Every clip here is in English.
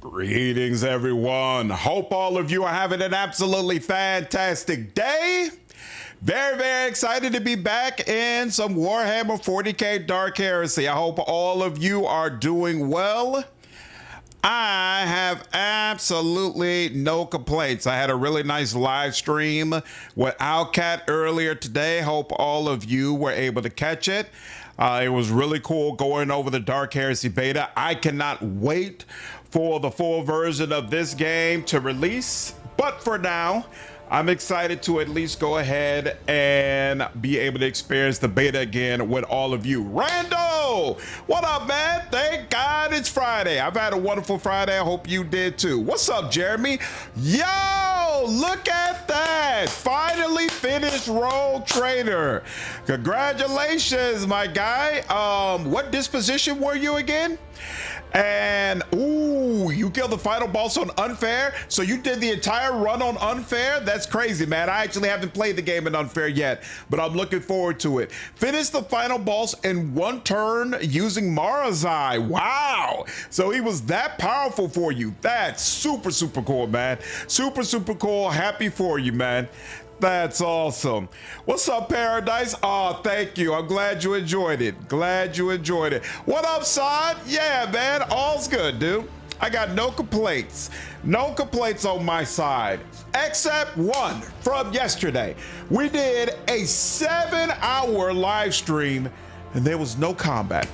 Greetings, everyone. Hope all of you are having an absolutely fantastic day. Very excited to be back in some Warhammer 40K Dark Heresy. I hope all of you are doing well. I have absolutely no complaints. I had a really nice live stream with Owlcat earlier today. Hope all of you were able to catch it. It was really cool going over the Dark Heresy beta. I cannot wait for the full version of this game to release. But for now, I'm excited to at least go ahead and be able to experience the beta again with all of you. Rando, what up, man? Thank God it's Friday. I've had a wonderful Friday. I hope you did too. What's up, Jeremy? Yo, look at that. Finally finished Rogue Trader. Congratulations, my guy. What disposition were you again? And ooh, you killed the final boss on Unfair. So you did the entire run on Unfair? That's crazy, man. I actually haven't played the game in Unfair yet, but I'm looking forward to it. Finish the final boss in one turn using Marazai. Wow. So he was that powerful for you. That's super cool, man. Super cool. Happy for you, man. That's awesome. What's up, Paradise? Oh, thank you. I'm glad you enjoyed it. Glad you enjoyed it. What up, Son? Yeah, man. All's good, dude. I got no complaints. No complaints on my side, except one from yesterday. We did a 7-hour live stream and there was no combat.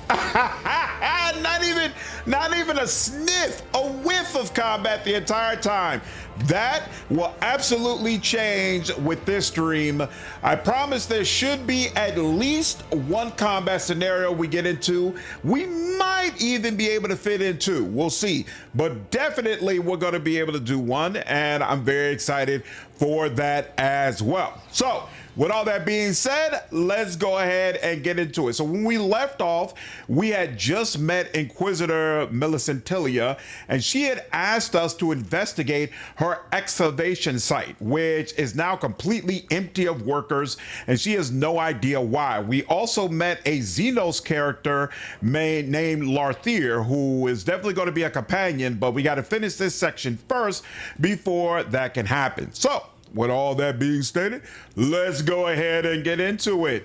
not even a sniff, a whiff of combat the entire time. That will absolutely change with this stream. I promise there should be at least one combat scenario we get into. We might even be able to fit in two. We'll see. But definitely we're going to be able to do one, and I'm very excited for that as well. So, with all that being said, let's go ahead and get into it. So when we left off, we had just met Inquisitor Millicentilia, and she had asked us to investigate her excavation site, which is now completely empty of workers, and she has no idea why. We also met a Xenos character named Larthier, who is definitely going to be a companion, but we got to finish this section first before that can happen. So, with all that being stated, let's go ahead and get into it.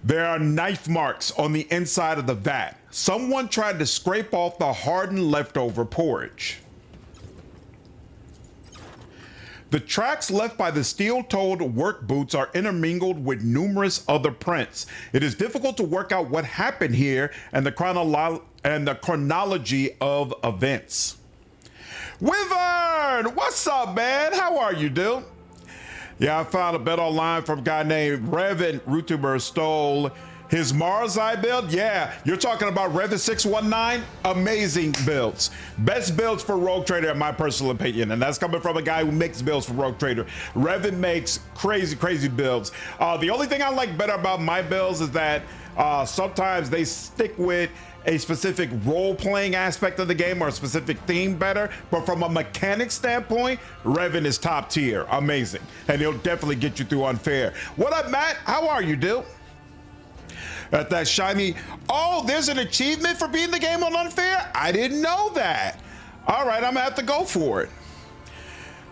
There are knife marks on the inside of the vat. Someone tried to scrape off the hardened leftover porridge. The tracks left by the steel-toed work boots are intermingled with numerous other prints. It is difficult to work out what happened here and the chronology of events. Wyvern, what's up, man? How are you, dude? Yeah, I found a bet online from a guy named Revan Rutuber stole his Marzai build. Yeah, you're talking about Revan 619. Amazing builds. Best builds for Rogue Trader in my personal opinion. And that's coming from a guy who makes builds for Rogue Trader. Revan makes crazy builds. The only thing I like better about my builds is that sometimes they stick with a specific role-playing aspect of the game or a specific theme better, but from a mechanic standpoint, Revan is top tier, amazing, and he'll definitely get you through Unfair. What up, Matt? How are you, dude? At that shiny, oh, there's an achievement for beating the game on Unfair? I didn't know that. All right, I'm gonna have to go for it.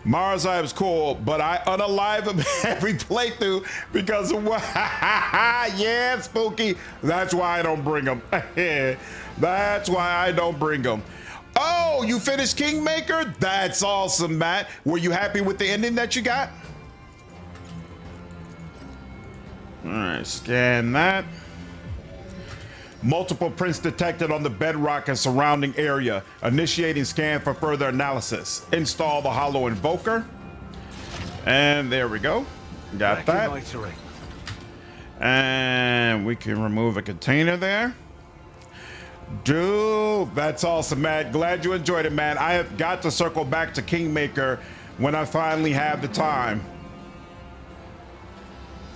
Marzai was cool, but I unalive him every playthrough because of what? Yeah, Spooky. That's why I don't bring him. That's why I don't bring him. Oh, you finished Kingmaker? That's awesome, Matt. Were you happy with the ending that you got? All right, scan that. Multiple prints detected on the bedrock and surrounding area. Initiating scan for further analysis. Install the Hollow Invoker. And there we go. Got that. And we can remove a container there. Dude, that's awesome, man. Glad you enjoyed it, man. I have got to circle back to Kingmaker when I finally have the time.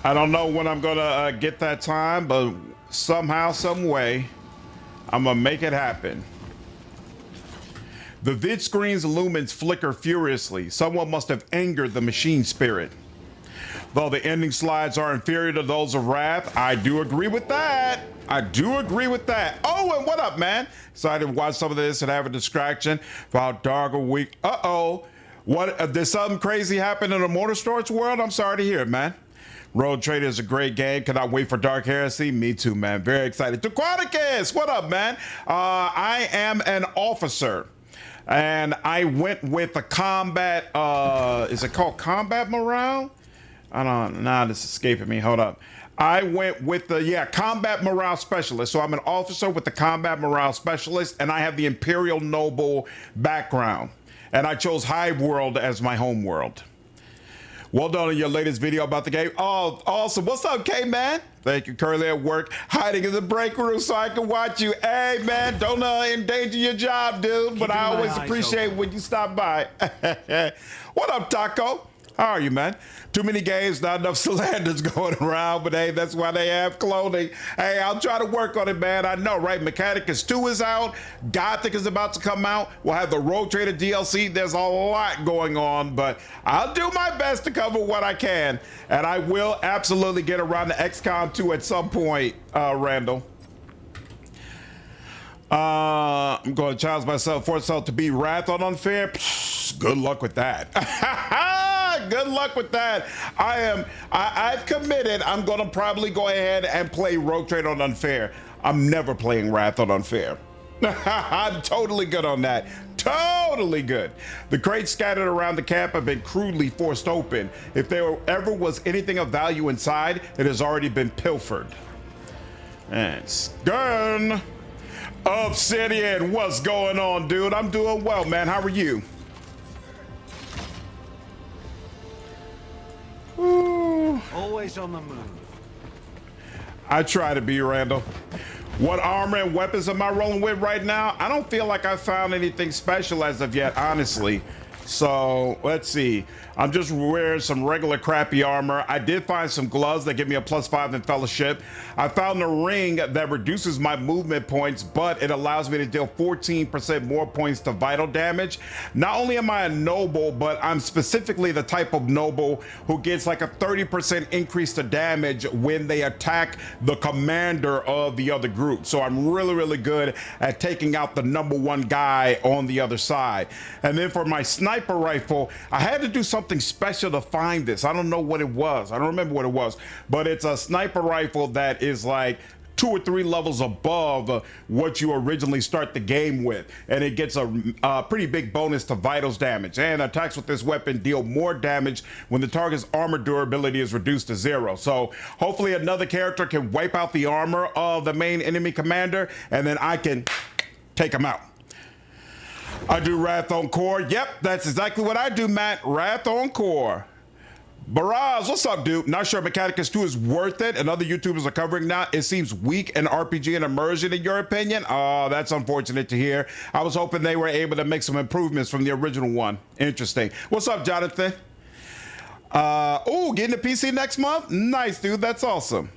I don't know when I'm gonna get that time, but somehow, some way, I'm gonna make it happen. The vid screen's lumens flicker furiously. Someone must have angered the machine spirit. Though the ending slides are inferior to those of Wrath, I do agree with that. I do agree with that. Oh, and what up, man? Excited to watch some of this and have a distraction for how dark a week. Uh-oh. What, did something crazy happen in the Motorsports world? I'm sorry to hear it, man. Road Trader is a great game. Cannot wait for Dark Heresy. Me too, man. Very excited. Aquaticus, what up, man? I am an officer. And I went with the combat, is it called combat morale? I don't know, this is escaping me, hold up. I went with the, combat morale specialist. So I'm an officer with the combat morale specialist, and I have the Imperial Noble background. And I chose Hive World as my home world. Well done on your latest video about the game. Oh, awesome. What's up, K-Man? Thank you. Currently at work, hiding in the break room so I can watch you. Hey, man, don't endanger your job, dude. But I always appreciate when you stop by. What up, Taco? How are you, man? Too many games, not enough Salanders going around, but hey, that's why they have clothing. Hey, I'll try to work on it, man. I know, right? Mechanicus 2 is out. Gothic is about to come out. We'll have the Road Trader DLC. There's a lot going on, but I'll do my best to cover what I can. And I will absolutely get around to XCOM 2 at some point, Randall. I'm going to challenge myself, force myself to be Wrath on Unfair. Psh, good luck with that. Good luck with that. I've committed. I'm going to probably go ahead and play Rogue Trader on Unfair. I'm never playing Wrath on Unfair. I'm totally good on that. Totally good. The crates scattered around the camp have been crudely forced open. If there ever was anything of value inside, it has already been pilfered. And Skern. Obsidian, what's going on, dude? I'm doing well, man. How are you? Ooh. Always on the move. I try to be, Randall. What armor and weapons am I rolling with right now? I don't feel like I found anything special as of yet, honestly. So let's see. I'm just wearing some regular crappy armor. I did find some gloves that give me a +5 in fellowship. I found a ring that reduces my movement points, but it allows me to deal 14% more points to vital damage. Not only am I a noble, but I'm specifically the type of noble who gets like a 30% increase to damage when they attack the commander of the other group. So I'm really, really good at taking out the #1 guy on the other side. And then for my sniper rifle, I had to do something special to find this. I don't know what it was. I don't remember what it was, but it's a sniper rifle that is like 2 or 3 levels above what you originally start the game with, and it gets a pretty big bonus to vitals damage, and attacks with this weapon deal more damage when the target's armor durability is reduced to 0. So hopefully another character can wipe out the armor of the main enemy commander, and then I can take him out. I do Wrath on Core. Yep, that's exactly what I do, Matt. Wrath on Core. Baraz, what's up, dude? Not sure Mechanicus 2 is worth it, and other YouTubers are covering now. It seems weak in RPG and immersion, in your opinion? Oh, that's unfortunate to hear. I was hoping they were able to make some improvements from the original one. Interesting. What's up, Jonathan? Oh, getting a PC next month? Nice, dude. That's awesome.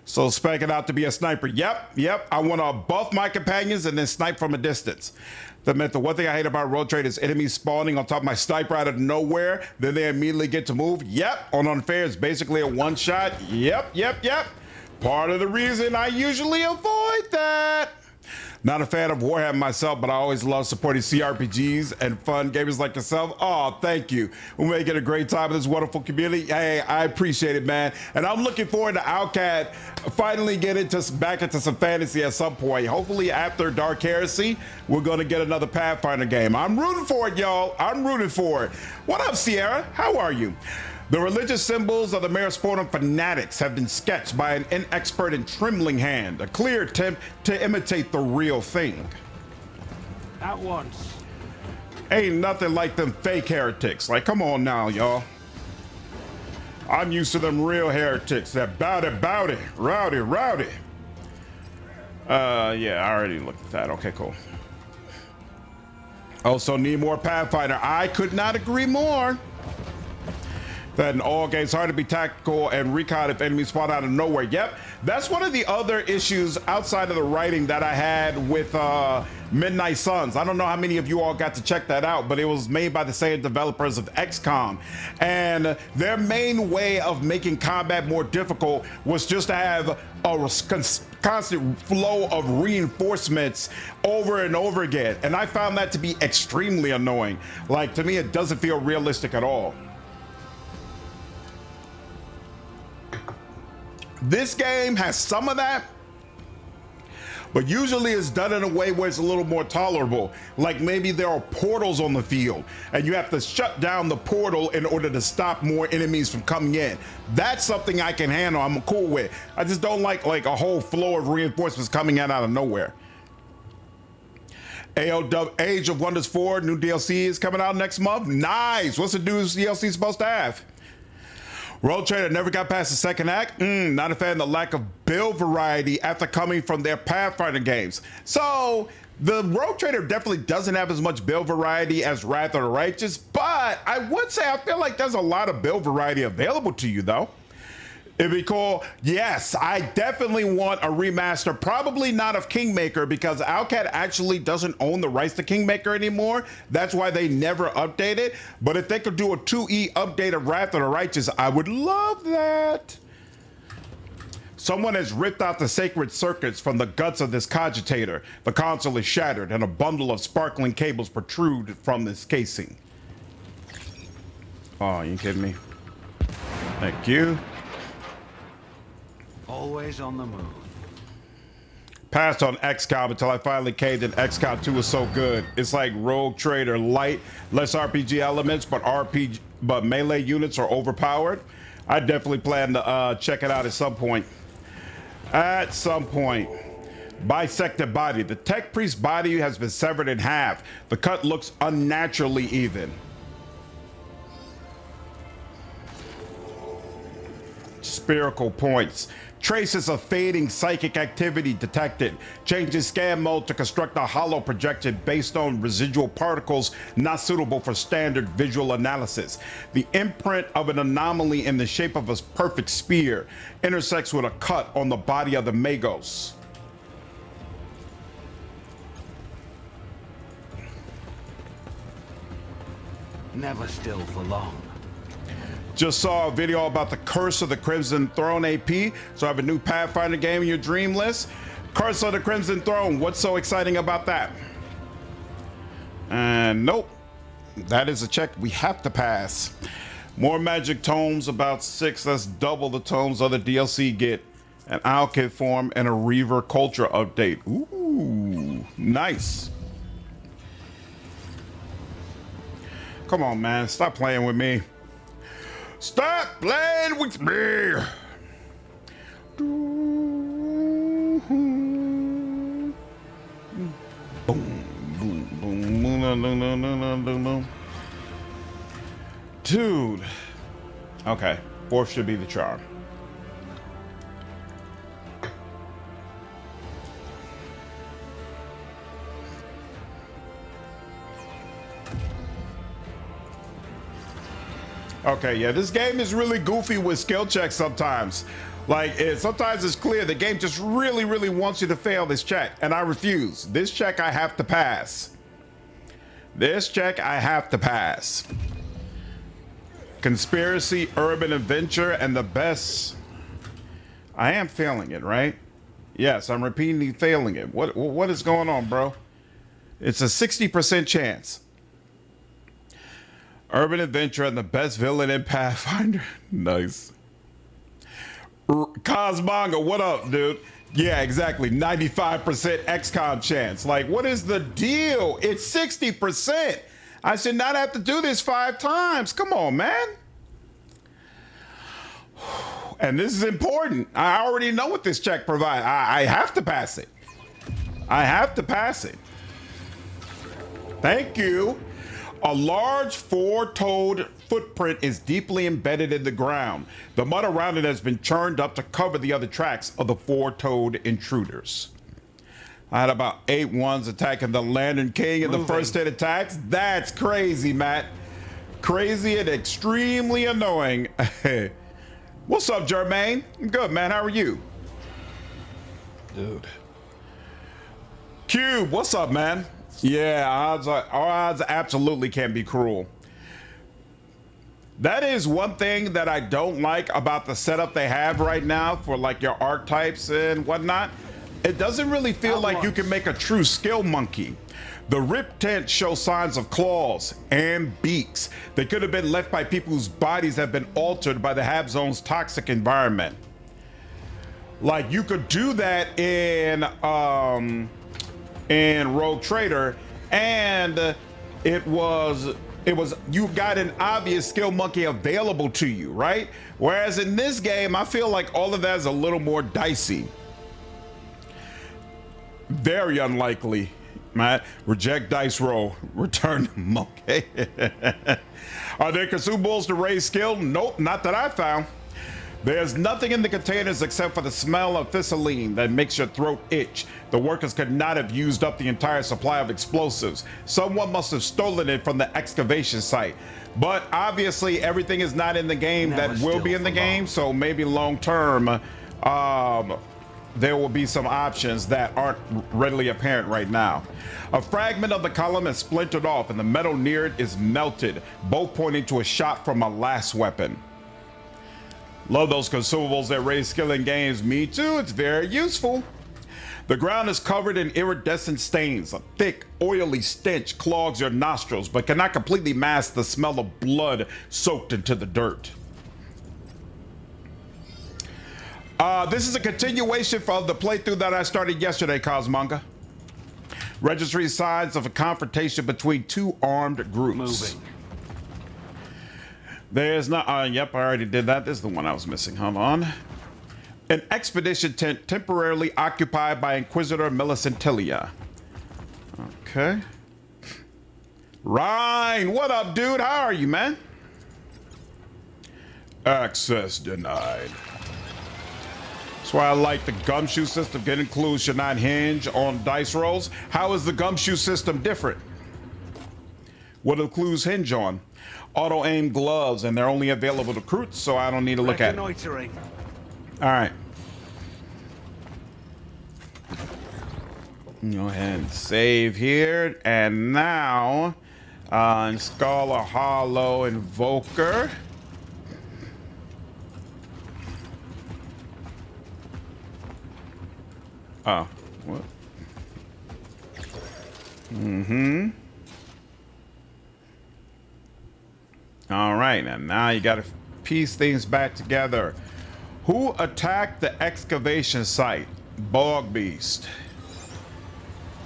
So specking out to be a sniper. Yep. I want to buff my companions and then snipe from a distance. That meant the one thing I hate about Road Trade is enemies spawning on top of my sniper out of nowhere. Then they immediately get to move. Yep. On Unfair, it's basically a one shot. Yep. Part of the reason I usually avoid that. Not a fan of Warhammer myself, but I always love supporting CRPGs and fun gamers like yourself. Oh, thank you. We're making a great time in this wonderful community. Hey, I appreciate it, man. And I'm looking forward to Outcat finally getting back into some fantasy at some point. Hopefully after Dark Heresy, we're going to get another Pathfinder game. I'm rooting for it, y'all. I'm rooting for it. What up, Sierra? How are you? The religious symbols of the Marasportum fanatics have been sketched by an inexpert and trembling hand, a clear attempt to imitate the real thing. At once. Ain't nothing like them fake heretics. Like, come on now, y'all. I'm used to them real heretics, that bowdy, rowdy. Yeah, I already looked at that. Okay, cool. Also need more Pathfinder. I could not agree more. That in all games, hard to be tactical and recon if enemies spawn out of nowhere. Yep, that's one of the other issues outside of the writing that I had with Midnight Suns. I don't know how many of you all got to check that out, but it was made by the same developers of XCOM. And their main way of making combat more difficult was just to have a constant flow of reinforcements over and over again. And I found that to be extremely annoying. Like, to me, it doesn't feel realistic at all. This game has some of that, but usually it's done in a way where it's a little more tolerable. Like maybe there are portals on the field and you have to shut down the portal in order to stop more enemies from coming in. That's something I can handle, I'm cool with. I just don't like a whole flow of reinforcements coming in out of nowhere. AOW Age of Wonders 4 new DLC is coming out next month. Nice, what's the new DLC supposed to have? Rogue Trader never got past the second act. Not a fan of the lack of build variety after coming from their Pathfinder games. So the Rogue Trader definitely doesn't have as much build variety as Wrath of the Righteous, but I would say I feel like there's a lot of build variety available to you though. It'd be cool. Yes, I definitely want a remaster, probably not of Kingmaker because Owlcat actually doesn't own the rights to Kingmaker anymore. That's why they never update it. But if they could do a 2E update of Wrath of the Righteous, I would love that. Someone has ripped out the sacred circuits from the guts of this cogitator. The console is shattered and a bundle of sparkling cables protrude from this casing. Oh, you kidding me? Thank you. Always on the move. Passed on XCOM until I finally caved in. XCOM 2 is so good. It's like Rogue Trader light, less RPG elements, but melee units are overpowered. I definitely plan to check it out at some point. At some point. Bisected body. The tech priest body has been severed in half. The cut looks unnaturally even. Spherical points. Traces of fading psychic activity detected. Changes scan mode to construct a hollow projection based on residual particles not suitable for standard visual analysis. The imprint of an anomaly in the shape of a perfect spear intersects with a cut on the body of the Magos. Never still for long. Just saw a video about the Curse of the Crimson Throne AP, so I have a new Pathfinder game in your dream list. Curse of the Crimson Throne, what's so exciting about that? And nope, that is a check we have to pass. More magic tomes, about 6, that's double the tomes other DLC get. An Owlkit form and a Reaver culture update. Ooh, nice. Come on, man, stop playing with me. Stop playing with me. Boom, boom, boom. Dude. Okay, 4th should be the charm. Okay, yeah, this game is really goofy with skill checks sometimes. Like, sometimes it's clear the game just really, really wants you to fail this check, and I refuse. This check I have to pass. This check I have to pass. Conspiracy, urban adventure, and the best. I am failing it, right? Yes, I'm repeatedly failing it. What is going on, bro? It's a 60% chance. Urban adventure and the best villain in Pathfinder. Nice. Cosmonga, what up, dude? Yeah, exactly. 95% XCOM chance. Like, what is the deal? It's 60%. I should not have to do this 5 times. Come on, man. And this is important. I already know what this check provides. I have to pass it. I have to pass it. Thank you. A large 4-toed footprint is deeply embedded in the ground. The mud around it has been churned up to cover the other tracks of the 4-toed intruders. I had about 8 ones attacking the Lantern King in the first 10 attacks. That's crazy, Matt. Crazy and extremely annoying. What's up, Jermaine? I'm good, man. How are you? Dude. Cube, what's up, man? Yeah, our odds absolutely can be cruel. That is one thing that I don't like about the setup they have right now for like your archetypes and whatnot. It doesn't really feel like you can make a true skill monkey. The ripped tent shows signs of claws and beaks. They could have been left by people whose bodies have been altered by the Hab Zone's toxic environment. Like you could do that in Rogue Trader, and it was you got an obvious skill monkey available to you, right? Whereas in this game, I feel like all of that is a little more dicey. Very unlikely. Matt, reject dice roll, return monkey. Are there consumables to raise skill? Nope, not that I found. There's nothing in the containers except for the smell of thistleine that makes your throat itch. The workers could not have used up the entire supply of explosives. Someone must have stolen it from the excavation site. But obviously everything is not in the game that will be in the game, so maybe long term there will be some options that aren't readily apparent right now. A fragment of the column is splintered off and the metal near it is melted, both pointing to a shot from a last weapon. Love those consumables that raise skill in games. Me too, it's very useful. The ground is covered in iridescent stains. A thick, oily stench clogs your nostrils, but cannot completely mask the smell of blood soaked into the dirt. This is a continuation of the playthrough that I started yesterday, Cosmanga. Registry signs of a confrontation between two armed groups. Moving. There's not, yep, I already did that. This is the one I was missing. Hold on. An expedition tent temporarily occupied by Inquisitor Millicentilia. Okay. Ryan, what up, dude? How are you, man? Access denied. That's why I like the gumshoe system. Getting clues should not hinge on dice rolls. How is the gumshoe system different? What do the clues hinge on? Auto-aim gloves, and they're only available to Kroot, so I don't need to look at it. All right. Go ahead and save here. And now, install a hollow invoker. Oh, what? Mm-hmm. All right, and now you got to piece things back together. Who attacked the excavation site? Bog Beast.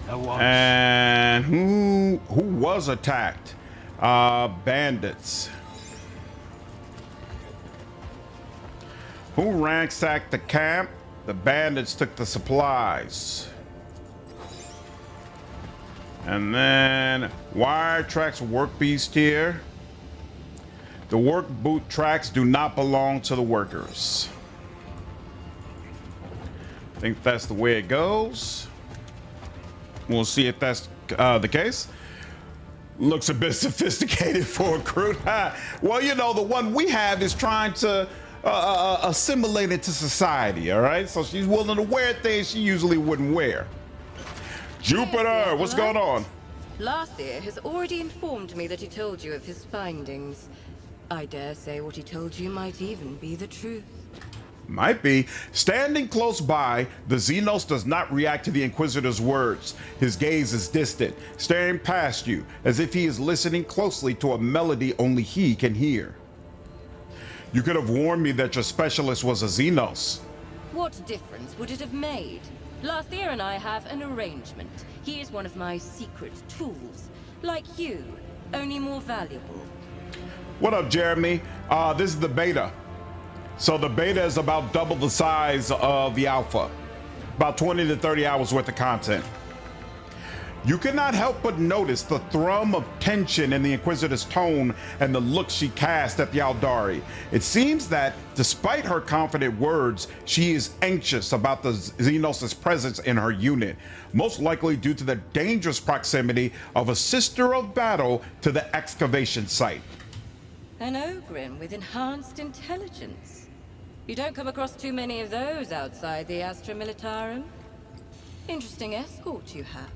And who was attacked? Bandits. Who ransacked the camp? The bandits took the supplies. And then wire tracks work beast here. The work boot tracks do not belong to the workers. I think that's the way it goes. We'll see if that's the case. Looks a bit sophisticated for a Kroot. Well, you know, the one we have is trying to assimilate into society, all right? So she's willing to wear things she usually wouldn't wear. Jupiter, what's going on? Lathier has already informed me that he told you of his findings. I dare say what he told you might even be the truth. Might be. Standing close by, the Xenos does not react to the Inquisitor's words. His gaze is distant, staring past you, as if he is listening closely to a melody only he can hear. You could have warned me that your specialist was a Xenos. What difference would it have made? Lathier and I have an arrangement. He is one of my secret tools. Like you, only more valuable. What up, Jeremy? This is the beta. So the beta is about double the size of the alpha. About 20 to 30 hours worth of content. You cannot help but notice the thrum of tension in the Inquisitor's tone and the look she cast at the Aldari. It seems that, despite her confident words, she is anxious about the Xenos' presence in her unit, most likely due to the dangerous proximity of a sister of battle to the excavation site. An Ogrin with enhanced intelligence. You don't come across too many of those outside the Astra Militarum. Interesting escort you have.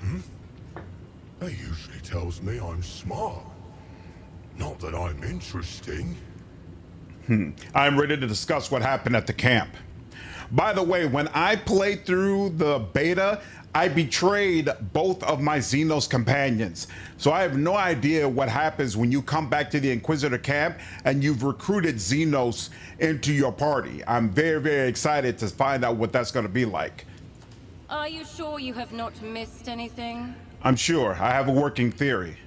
He usually tells me I'm smart. Not that I'm interesting. I'm ready to discuss what happened at the camp. By the way, when I played through the beta, I betrayed both of my Xenos companions. So I have no idea what happens when you come back to the Inquisitor camp and you've recruited Xenos into your party. I'm very, very excited to find out what that's going to be like. Are you sure you have not missed anything? I'm sure. I have a working theory.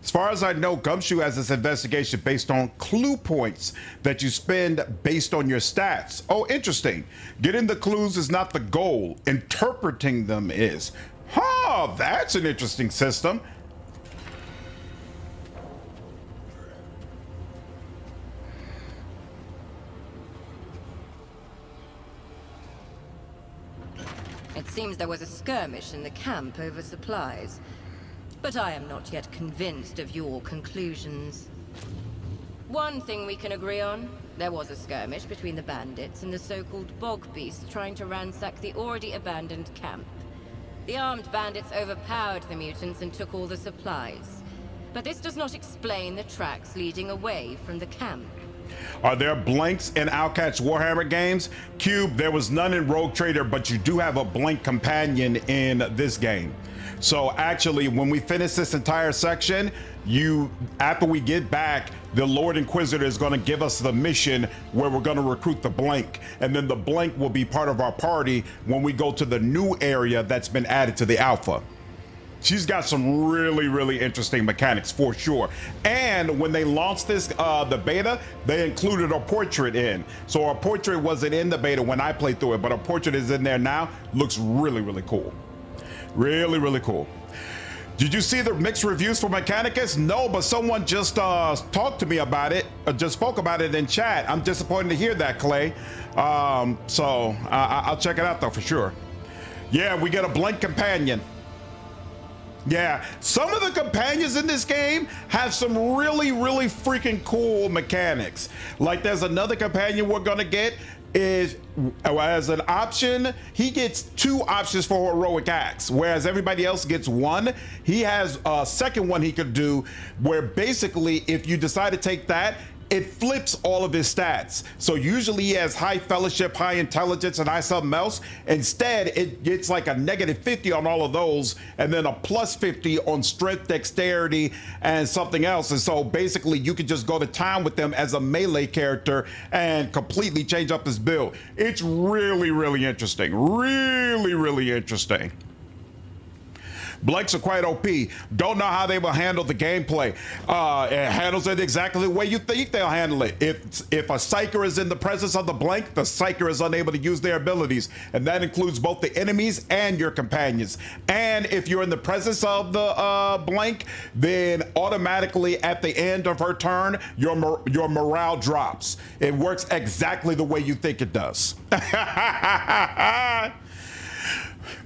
As far as I know, Gumshoe has this investigation based on clue points that you spend based on your stats. Oh, interesting. Getting the clues is not the goal. Interpreting them is. Huh, that's an interesting system. It seems there was a skirmish in the camp over supplies. But I am not yet convinced of your conclusions. One thing we can agree on, there was a skirmish between the bandits and the so-called bog beasts trying to ransack the already abandoned camp. The armed bandits overpowered the mutants and took all the supplies. But this does not explain the tracks leading away from the camp. Are there blanks in Outcast Warhammer games? Cube, there was none in Rogue Trader, but you do have a blank companion in this game. So actually, when we finish this entire section, after we get back, the Lord Inquisitor is going to give us the mission where we're going to recruit the blank. And then the blank will be part of our party when we go to the new area that's been added to the alpha. She's got some really, really interesting mechanics for sure. And when they launched this, the beta, they included a portrait in. So our portrait wasn't in the beta when I played through it, but a portrait is in there now. Looks really, really cool. Really, really cool. Did you see the mixed reviews for Mechanicus? No, but someone just talked to me about it, just spoke about it in chat. I'm disappointed to hear that, Clay. So I'll check it out though for sure. Yeah, we get a blank companion. Yeah, some of the companions in this game have some really, really freaking cool mechanics. Like there's another companion we're gonna get is as an option, he gets 2 options for heroic acts, whereas everybody else gets 1. He has a second one he could do where basically if you decide to take that, it flips all of his stats. So usually he has high fellowship, high intelligence, and high something else. Instead, it gets like a -50 on all of those, and then a +50 on strength, dexterity, and something else. And so basically you could just go to town with them as a melee character and completely change up his build. It's really, really interesting. Really, really interesting. Blanks are quite OP. Don't know how they will handle the gameplay. It handles it exactly the way you think they'll handle it. If a Psyker is in the presence of the blank, the Psyker is unable to use their abilities. And that includes both the enemies and your companions. And if you're in the presence of the blank, then automatically at the end of her turn, your morale drops. It works exactly the way you think it does.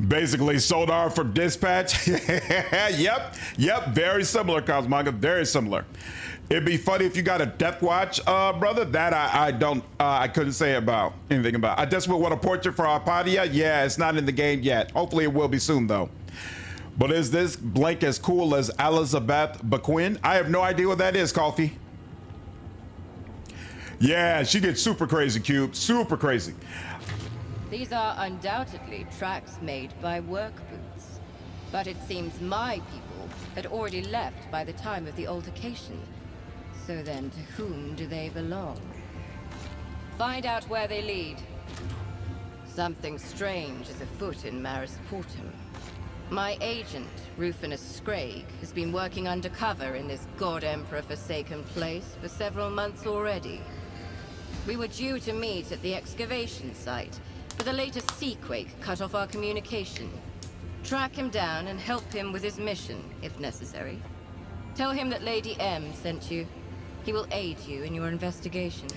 Basically, Sonar from Dispatch. Yep, very similar, Cosmanga, very similar. It'd be funny if you got a Death Watch, brother. That I couldn't say anything about. I just want a portrait for Arpadia. Yeah, it's not in the game yet. Hopefully it will be soon, though. But is this blank as cool as Elizabeth Baquin? I have no idea what that is, Coffee. Yeah, she gets super crazy, Cube. Super crazy. These are undoubtedly tracks made by work boots. But it seems my people had already left by the time of the altercation. So then, to whom do they belong? Find out where they lead. Something strange is afoot in Maris Portum. My agent, Rufinus Skraig, has been working undercover in this God Emperor forsaken place for several months already. We were due to meet at the excavation site, but the latest seaquake cut off our communication. Track him down and help him with his mission, if necessary. Tell him that Lady M sent you. He will aid you in your investigation.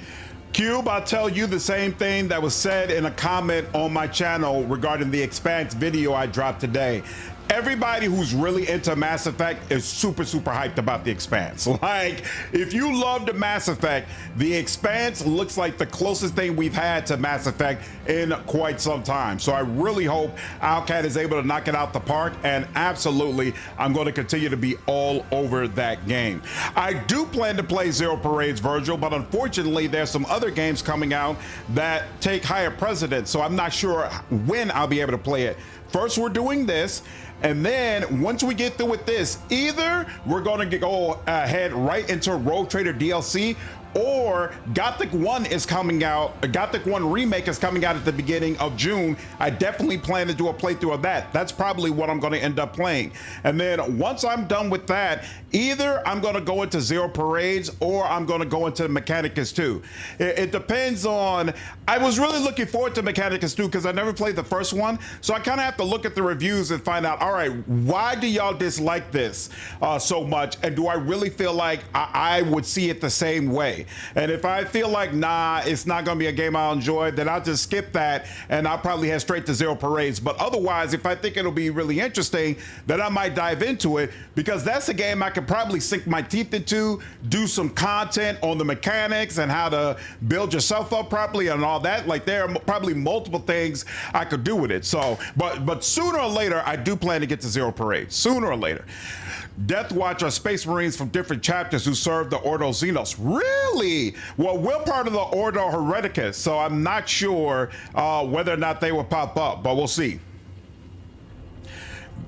Cube, I'll tell you the same thing that was said in a comment on my channel regarding the Expanse video I dropped today. everybody who's really into Mass Effect is super hyped about the Expanse. Like, if you love the Mass Effect, the Expanse looks like the closest thing we've had to Mass Effect in quite some time. So I really hope Owlcat is able to knock it out the park, and absolutely, I'm going to continue to be all over that game. I do plan to play Zero Parades, Virgil, but unfortunately, there's some other games coming out that take higher precedence, so I'm not sure when I'll be able to play it. First, we're doing this, and then once we get through with this, either we're going to go ahead right into Rogue Trader DLC, or Gothic 1 is coming out. Gothic 1 Remake is coming out at the beginning of June. I definitely plan to do a playthrough of that. That's probably what I'm going to end up playing. And then once I'm done with that, either I'm going to go into Zero Parades or I'm going to go into Mechanicus 2. It depends on... I was really looking forward to Mechanicus 2 because I never played the first one. So I kind of have to look at the reviews and find out, all right, why do y'all dislike this so much? And do I really feel like I would see it the same way? And if I feel like, nah, it's not going to be a game I'll enjoy, then I'll just skip that and I'll probably head straight to Zero Parades. But otherwise, if I think it'll be really interesting, then I might dive into it, because that's a game I could probably sink my teeth into, do some content on the mechanics and how to build yourself up properly and all that. Like, there are probably multiple things I could do with it. So, but sooner or later, I do plan to get to Zero Parades, sooner or later. Death Watch are Space Marines from different chapters who serve the Ordo Xenos. Really? Well, we're part of the Ordo Hereticus, so I'm not sure whether or not they will pop up, but we'll see.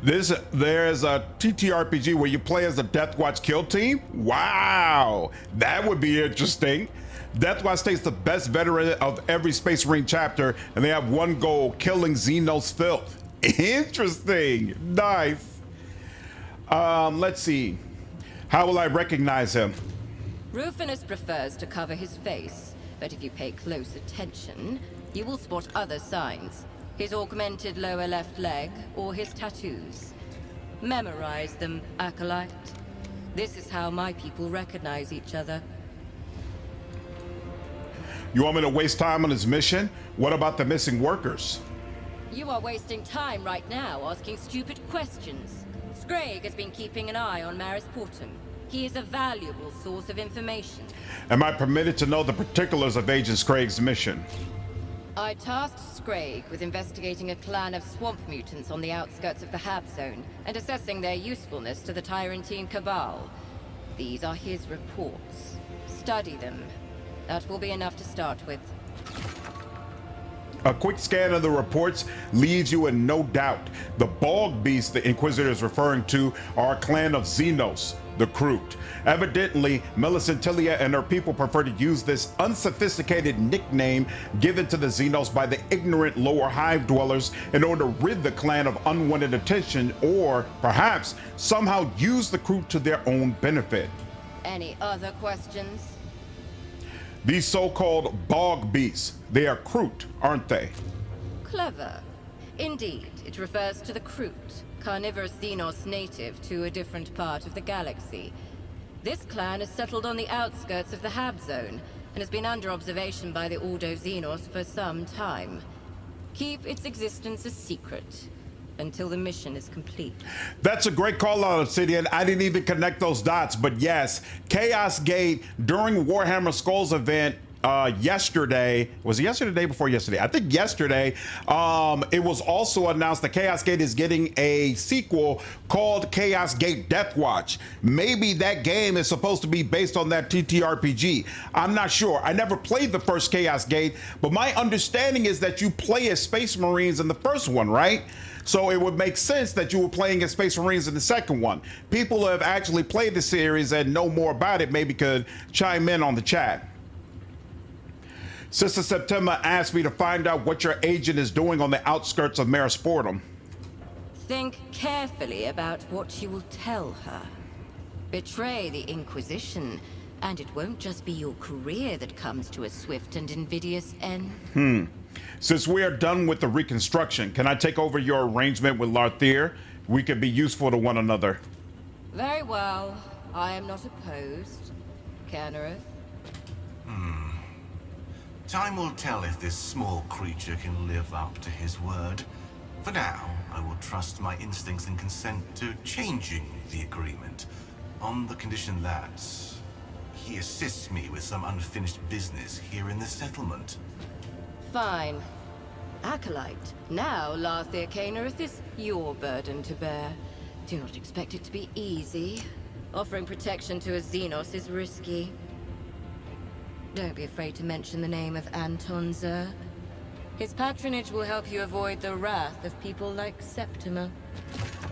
There's a TTRPG where you play as a Death Watch kill team. Wow, that would be interesting. Death Watch takes the best veteran of every Space Marine chapter, and they have one goal: killing Xenos filth. Interesting. Nice. Let's see. How will I recognize him? Rufinus prefers to cover his face, but if you pay close attention, you will spot other signs. His augmented lower left leg, or his tattoos. Memorize them, Acolyte. This is how my people recognize each other. You want me to waste time on his mission? What about the missing workers? You are wasting time right now asking stupid questions. Skraig has been keeping an eye on Maris Portum. He is a valuable source of information. Am I permitted to know the particulars of Agent Skraig's mission? I tasked Skraig with investigating a clan of swamp mutants on the outskirts of the Hab Zone and assessing their usefulness to the Tyrantine Cabal. These are his reports. Study them. That will be enough to start with. A quick scan of the reports leaves you in no doubt. The bog beasts the Inquisitor is referring to are a clan of Xenos, the Kroot. Evidently, Melisentilia and her people prefer to use this unsophisticated nickname given to the Xenos by the ignorant lower hive dwellers in order to rid the clan of unwanted attention, or perhaps somehow use the Kroot to their own benefit. Any other questions? These so-called bog beasts, they are Kroot, aren't they? Clever. Indeed, it refers to the Kroot, carnivorous Xenos native to a different part of the galaxy. This clan is settled on the outskirts of the Hab Zone and has been under observation by the Ordo Xenos for some time. Keep its existence a secret until the mission is complete. That's a great call out, Obsidian. I didn't even connect those dots, but yes, Chaos Gate during Warhammer Skulls event yesterday, was it yesterday or the day before yesterday? I think yesterday, it was also announced that Chaos Gate is getting a sequel called Chaos Gate Death Watch. Maybe that game is supposed to be based on that TTRPG. I'm not sure. I never played the first Chaos Gate, but my understanding is that you play as Space Marines in the first one, right? So it would make sense that you were playing as Space Marines in the second one. People who have actually played the series and know more about it maybe could chime in on the chat. Sister September asked me to find out what your agent is doing on the outskirts of Maris Portum. Think carefully about what you will tell her. Betray the Inquisition, and it won't just be your career that comes to a swift and invidious end. Since we are done with the reconstruction, can I take over your arrangement with Larthier? We could be useful to one another. Very well. I am not opposed. Canareth? Time will tell if this small creature can live up to his word. For now, I will trust my instincts and consent to changing the agreement, on the condition that he assists me with some unfinished business here in the settlement. Fine. Acolyte, now Larthir Caenorith is your burden to bear. Do not expect it to be easy. Offering protection to a Xenos is risky. Don't be afraid to mention the name of Anton Zerg. His patronage will help you avoid the wrath of people like Septima.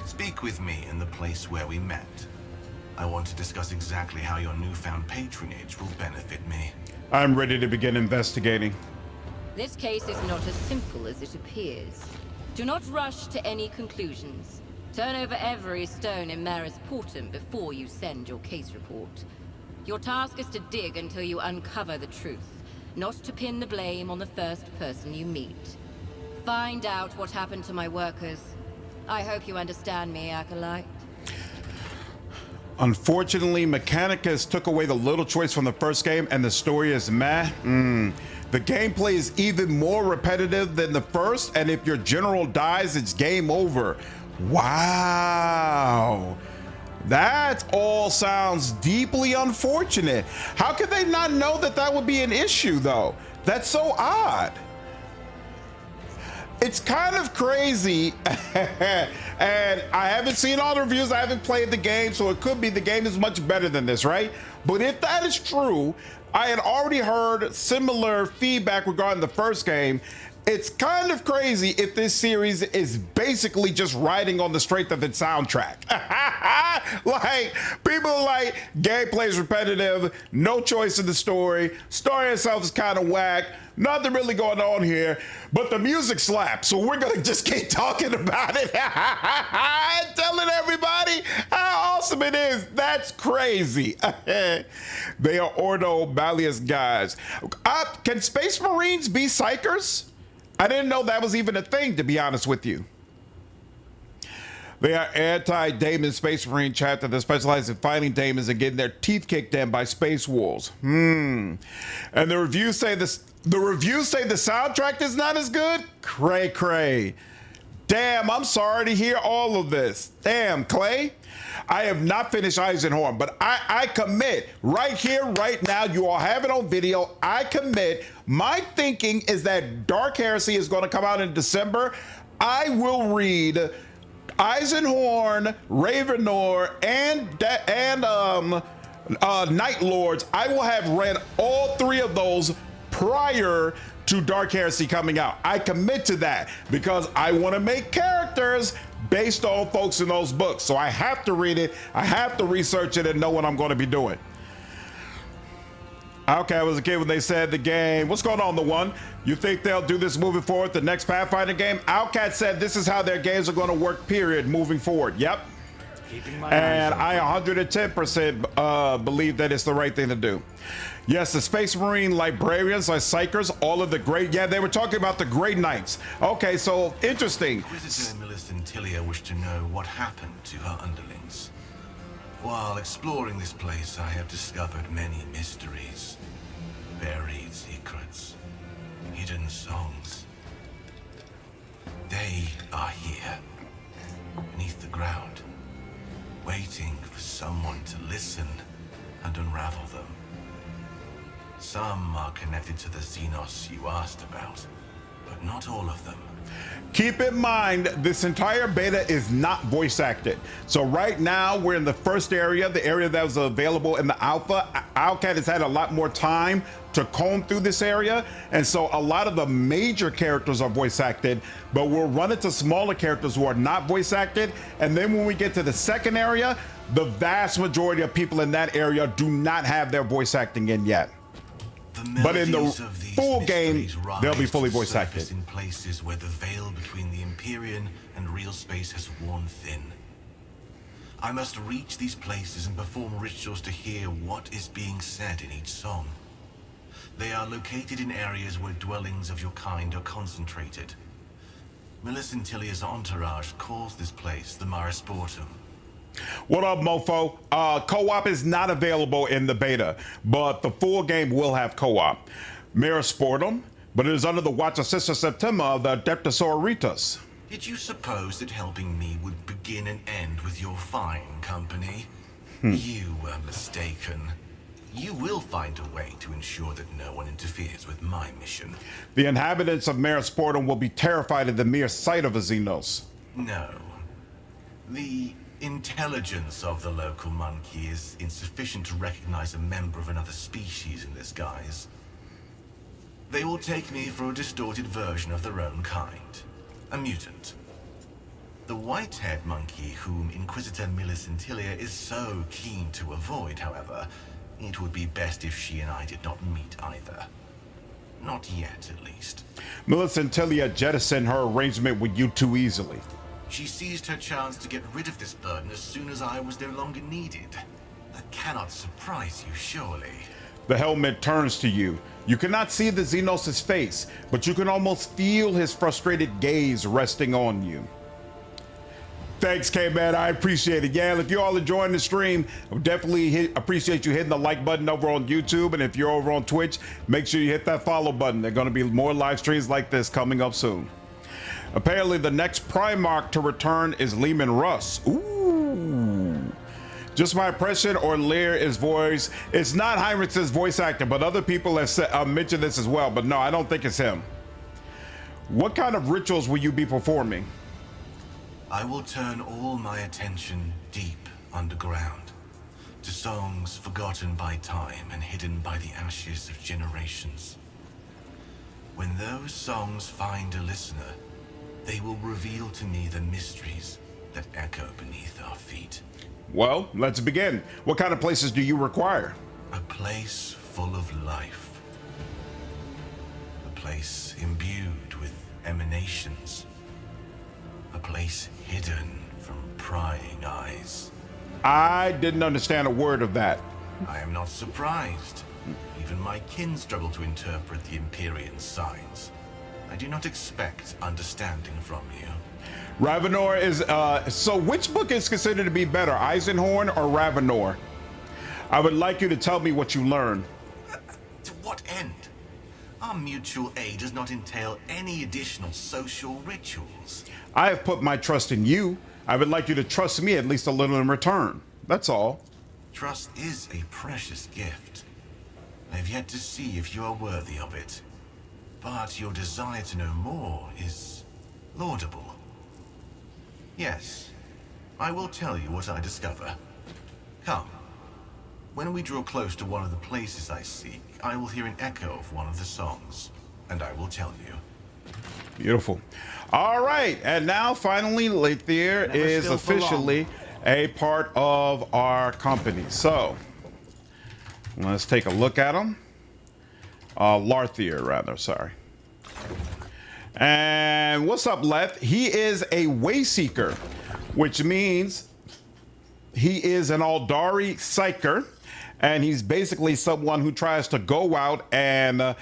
Speak with me in the place where we met. I want to discuss exactly how your newfound patronage will benefit me. I'm ready to begin investigating. This case is not as simple as it appears. Do not rush to any conclusions. Turn over every stone in Maris Portum before you send your case report. Your task is to dig until you uncover the truth, not to pin the blame on the first person you meet. Find out what happened to my workers. I hope you understand me, Acolyte. Unfortunately, Mechanicus took away the little choice from the first game, and the story is meh. The gameplay is even more repetitive than the first, and if your general dies, it's game over. Wow. That all sounds deeply unfortunate. How could they not know that that would be an issue, though? That's so odd. It's kind of crazy, and I haven't seen all the reviews, I haven't played the game, so it could be the game is much better than this, right? But if that is true, I had already heard similar feedback regarding the first game. It's kind of crazy if this series is basically just riding on the strength of its soundtrack. Like, people are like, gameplay is repetitive, no choice in the story itself is kind of whack, nothing really going on here, but the music slaps, so we're gonna just keep talking about it and telling everybody how awesome it is. That's crazy. They are Ordo Malleus guys. Can Space Marines be psychers? I didn't know that was even a thing, to be honest with you. They are anti-Daemon Space Marine chapter that specializes in fighting Daemons and getting their teeth kicked in by space wolves. And the reviews say the soundtrack is not as good? Cray cray. Damn, I'm sorry to hear all of this. Damn, Clay. I have not finished Eisenhorn, but I commit right here, right now. You all have it on video. I commit. My thinking is that Dark Heresy is going to come out in December. I will read Eisenhorn, Ravenor, and Night Lords. I will have read all three of those prior to Dark Heresy coming out. I commit to that because I want to make characters based on folks in those books. So I have to read it, I have to research it and know what I'm going to be doing. Okay, I was a kid when they said the game. What's going on, the one? You think they'll do this moving forward, the next Pathfinder game? Outcat said this is how their games are going to work, period, moving forward. Yep. And I 110% believe that it's the right thing to do. Yes, the Space Marine librarians, like psychers, all of the great, yeah, they were talking about the Great Knights. Okay, so interesting. Inquisitor Millicentilia wished to know what happened to her underlings. While exploring this place, I have discovered many mysteries, buried secrets, hidden songs. They are here, beneath the ground, waiting for someone to listen and unravel them. Some are connected to the Xenos you asked about, but not all of them. Keep in mind, this entire beta is not voice acted. So right now, we're in the first area, the area that was available in the alpha. Outcat has had a lot more time to comb through this area, and so a lot of the major characters are voice acted, but we'll run into smaller characters who are not voice acted, and then when we get to the second area, the vast majority of people in that area do not have their voice acting in yet. But in the full game, they'll be fully voice acted. In places where the veil between the Empyrean and real space has worn thin. I must reach these places and perform rituals to hear what is being said in each song. They are located in areas where dwellings of your kind are concentrated. Millicentilia's entourage calls this place the Marisportum. What up, mofo? Co-op is not available in the beta, but the full game will have co-op. Marisportum, but it is under the watch of Sister Septima of the Adeptus Sororitas. Did you suppose that helping me would begin and end with your fine company? You were mistaken. You will find a way to ensure that no one interferes with my mission. The inhabitants of Mare Sportum will be terrified at the mere sight of a Xenos. No. The intelligence of the local monkey is insufficient to recognize a member of another species in this guise. They will take me for a distorted version of their own kind. A mutant. The white-haired monkey whom Inquisitor Millicentilia is so keen to avoid, however, it would be best if she and I did not meet either. Not yet, at least. Millicentilia jettisoned her arrangement with you too easily. She seized her chance to get rid of this burden as soon as I was no longer needed. That cannot surprise you, surely. The helmet turns to you. You cannot see the Xenos' face, but you can almost feel his frustrated gaze resting on you. Thanks, K-Man. I appreciate it. Yeah, if you're all enjoying the stream, I would definitely appreciate you hitting the like button over on YouTube. And if you're over on Twitch, make sure you hit that follow button. There are going to be more live streams like this coming up soon. Apparently, the next Primarch to return is Lehman Russ. Ooh. Just my impression, or Lear is voice. It's not Heinrich's voice actor, but other people have mentioned this as well. But no, I don't think it's him. What kind of rituals will you be performing? I will turn all my attention deep underground, to songs forgotten by time and hidden by the ashes of generations. When those songs find a listener, they will reveal to me the mysteries that echo beneath our feet. Well, let's begin. What kind of places do you require? A place full of life. A place imbued with emanations. A place hidden from prying eyes. I didn't understand a word of that. I am not surprised. Even my kin struggle to interpret the Empyrean signs. I do not expect understanding from you. Ravenor is, so which book is considered to be better, Eisenhorn or Ravenor? I would like you to tell me what you learned. To what end? Our mutual aid does not entail any additional social rituals. I have put my trust in you. I would like you to trust me at least a little in return. That's all. Trust is a precious gift. I have yet to see if you are worthy of it. But your desire to know more is laudable. Yes, I will tell you what I discover. Come. When we draw close to one of the places I seek, I will hear an echo of one of the songs, and I will tell you. Beautiful. All right, and now finally, Lathier is officially a part of our company. So let's take a look at him. Larthier, rather, sorry. And what's up, Leth? He is a Wayseeker, which means he is an Aldari Psyker, and he's basically someone who tries to go out and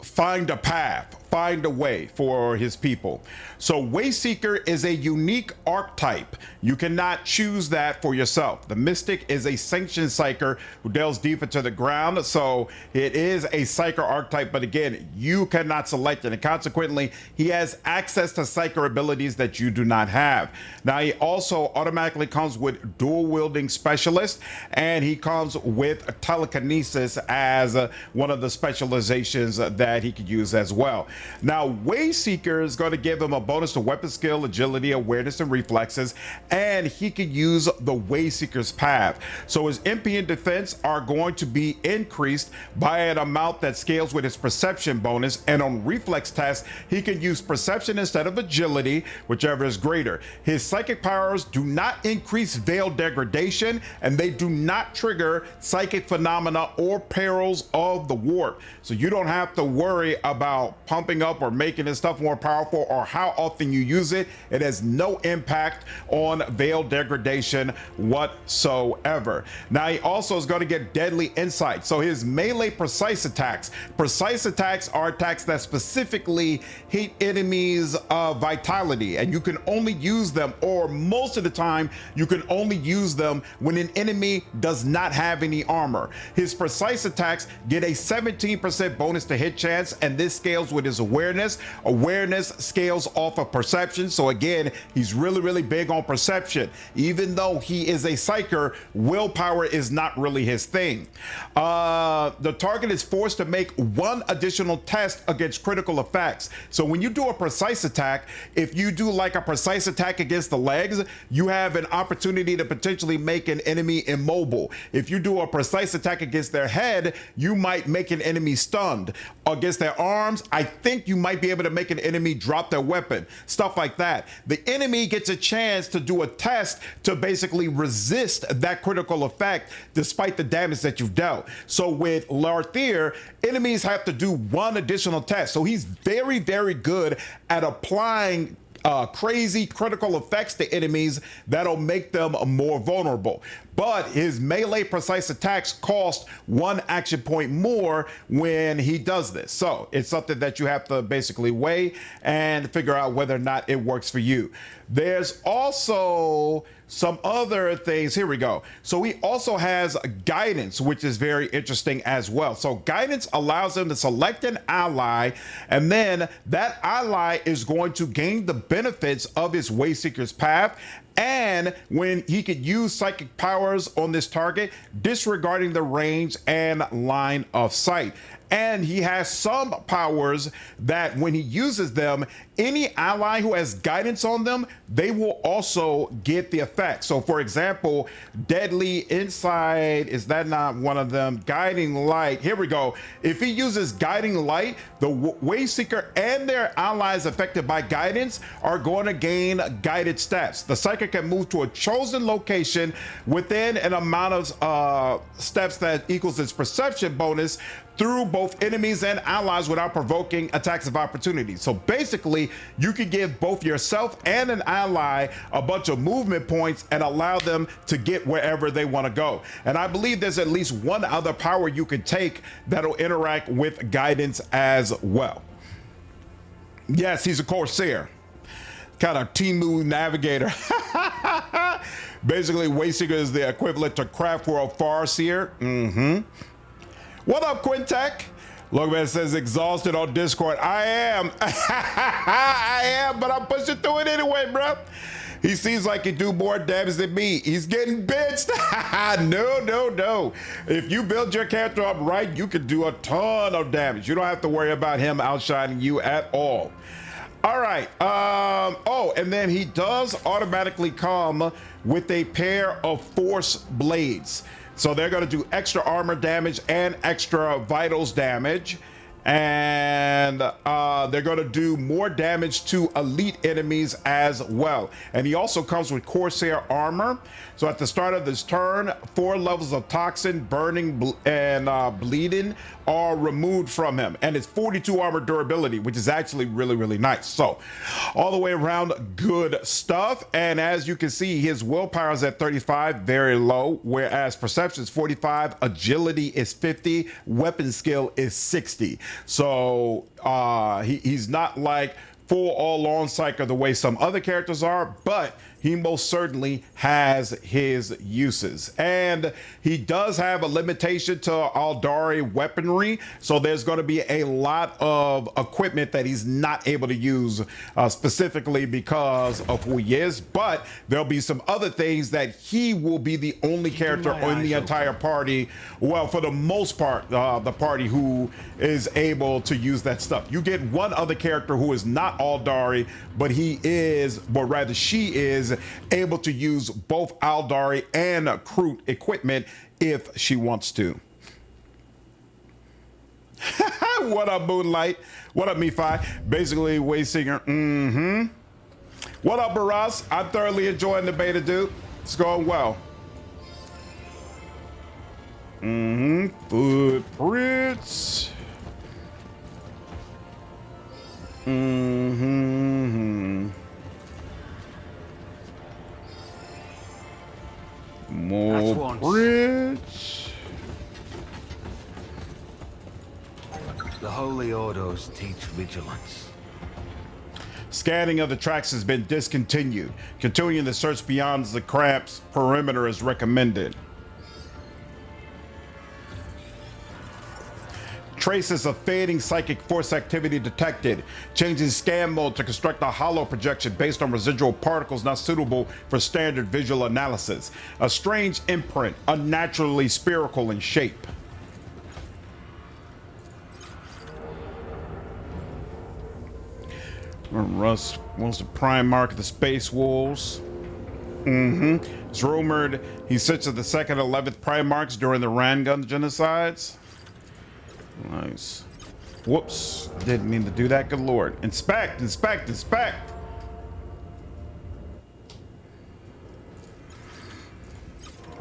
find a path, find a way for his people. So Wayseeker is a unique archetype. You cannot choose that for yourself. The Mystic is a sanctioned Psyker who delves deep into the ground. So it is a Psyker archetype, but again, you cannot select it. And consequently, he has access to Psyker abilities that you do not have. Now, he also automatically comes with dual wielding specialist, and he comes with telekinesis as one of the specializations that he could use as well. Now, Wayseeker is going to give him a bonus to weapon skill, agility, awareness, and reflexes, and he could use the Wayseeker's path. So his MP and defense are going to be increased by an amount that scales with his perception bonus, and on reflex tests, he can use perception instead of agility, whichever is greater. His psychic powers do not increase veil degradation, and they do not trigger psychic phenomena or perils of the warp. So you don't have to worry about pumping up or making his stuff more powerful or how often you use it. It has no impact on veil degradation whatsoever. Now, he also is going to get deadly insight. So his melee precise attacks are attacks that specifically hit enemies' vitality, and you can only use them, or most of the time you can only use them when an enemy does not have any armor. His precise attacks get a 17% bonus to hit chance, and this scales with his awareness. Awareness scales off of perception. So again, he's really big on perception. Even though he is a psyker, willpower is not really his thing. The target is forced to make one additional test against critical effects. So when you do a precise attack, if you do like a precise attack against the legs, you have an opportunity to potentially make an enemy immobile. If you do a precise attack against their head, you might make an enemy stunned. Against their arms, I think you might be able to make an enemy drop their weapon, stuff like that. The enemy gets a chance to do a test to basically resist that critical effect despite the damage that you've dealt. So with Larthier, enemies have to do one additional test. So he's very good at applying crazy critical effects to enemies that'll make them more vulnerable. But his melee precise attacks cost 1 action point more when he does this. So it's something that you have to basically weigh and figure out whether or not it works for you. There's also some other things. Here we go. So he also has guidance, which is very interesting as well. So guidance allows him to select an ally, and then that ally is going to gain the benefits of his Wayseeker's path. And when he could use psychic powers on this target, disregarding the range and line of sight. And he has some powers that when he uses them, any ally who has guidance on them, they will also get the effect. So for example, Deadly Insight, is that not one of them? Guiding Light, here we go. If he uses Guiding Light, the Wayseeker and their allies affected by guidance are going to gain guided steps. The Psychic can move to a chosen location within an amount of steps that equals its perception bonus through both enemies and allies without provoking attacks of opportunity. So basically, you could give both yourself and an ally a bunch of movement points and allow them to get wherever they want to go. And I believe there's at least one other power you could take that'll interact with guidance as well. Yes, he's a Corsair. Kind of Timu Navigator. Basically, Wayseeker is the equivalent to Craftworld Farseer. What up, Quintek? Lookman says exhausted on Discord. I am. I am, but I'm pushing through it anyway, bro. He seems like he do more damage than me. He's getting benched. No. If you build your character up right, you can do a ton of damage. You don't have to worry about him outshining you at all. All right. Oh, and then he does automatically come with a pair of Force Blades. So they're going to do extra armor damage and extra vitals damage. And they're going to do more damage to elite enemies as well. And he also comes with Corsair armor. So at the start of this turn, 4 levels of toxin, burning, and bleeding are removed from him. And it's 42 armor durability, which is actually really nice. So all the way around, good stuff. And as you can see, his willpower is at 35, very low, whereas perception is 45, agility is 50, weapon skill is 60. So he's not like full all-on psyker the way some other characters are, but he most certainly has his uses. And he does have a limitation to Aldari weaponry, so there's going to be a lot of equipment that he's not able to use specifically because of who he is, but there'll be some other things that he will be the only character in the entire party, well, for the most part, the party who is able to use that stuff. You get one other character who is not Aldari, but he is, or rather she is, able to use both Aldari and Kroot equipment if she wants to. What up, Moonlight? What up, Nephi? Basically, Wayseeker. What up, Baras? I'm thoroughly enjoying the beta, dude. It's going well. Footprints. More prints. The Holy Orders teach vigilance. Scanning of the tracks has been discontinued. Continuing the search beyond the cramp's perimeter is recommended. Traces of fading psychic force activity detected. Changing scan mode to construct a hollow projection based on residual particles not suitable for standard visual analysis. A strange imprint, unnaturally spherical in shape. Russ wants to prime mark the space wolves. It's rumored he sits at the 2nd and 11th prime marks during the Rangun genocides. Nice. Whoops. Didn't mean to do that. Good lord. Inspect, inspect, inspect.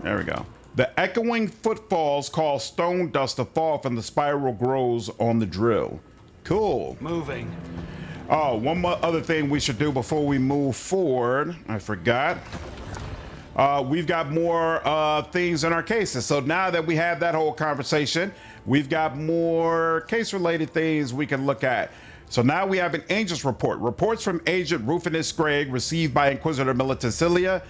There we go. The echoing footfalls cause stone dust to fall from the spiral grooves on the drill. Cool. Moving. Oh, one more other thing we should do before we move forward. I forgot. We've got more things in our cases. So now that we have that whole conversation, we've got more case-related things we can look at. So now we have an Angels report. Reports from Agent Rufinus Skraig received by Inquisitor Militancilia.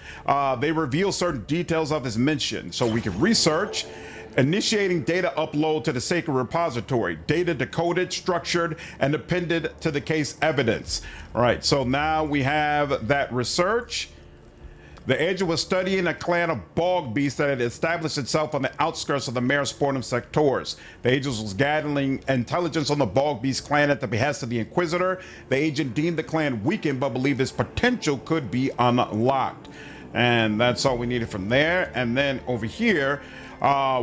They reveal certain details of his mission. So we can research. Initiating data upload to the sacred repository. Data decoded, structured, and appended to the case evidence. All right, so now we have that research. The agent was studying a clan of bog beasts that had established itself on the outskirts of the Mare Sportum sectors. The agent was gathering intelligence on the bog beast clan at the behest of the Inquisitor. The agent deemed the clan weakened, but believed its potential could be unlocked. And that's all we needed from there. And then over here,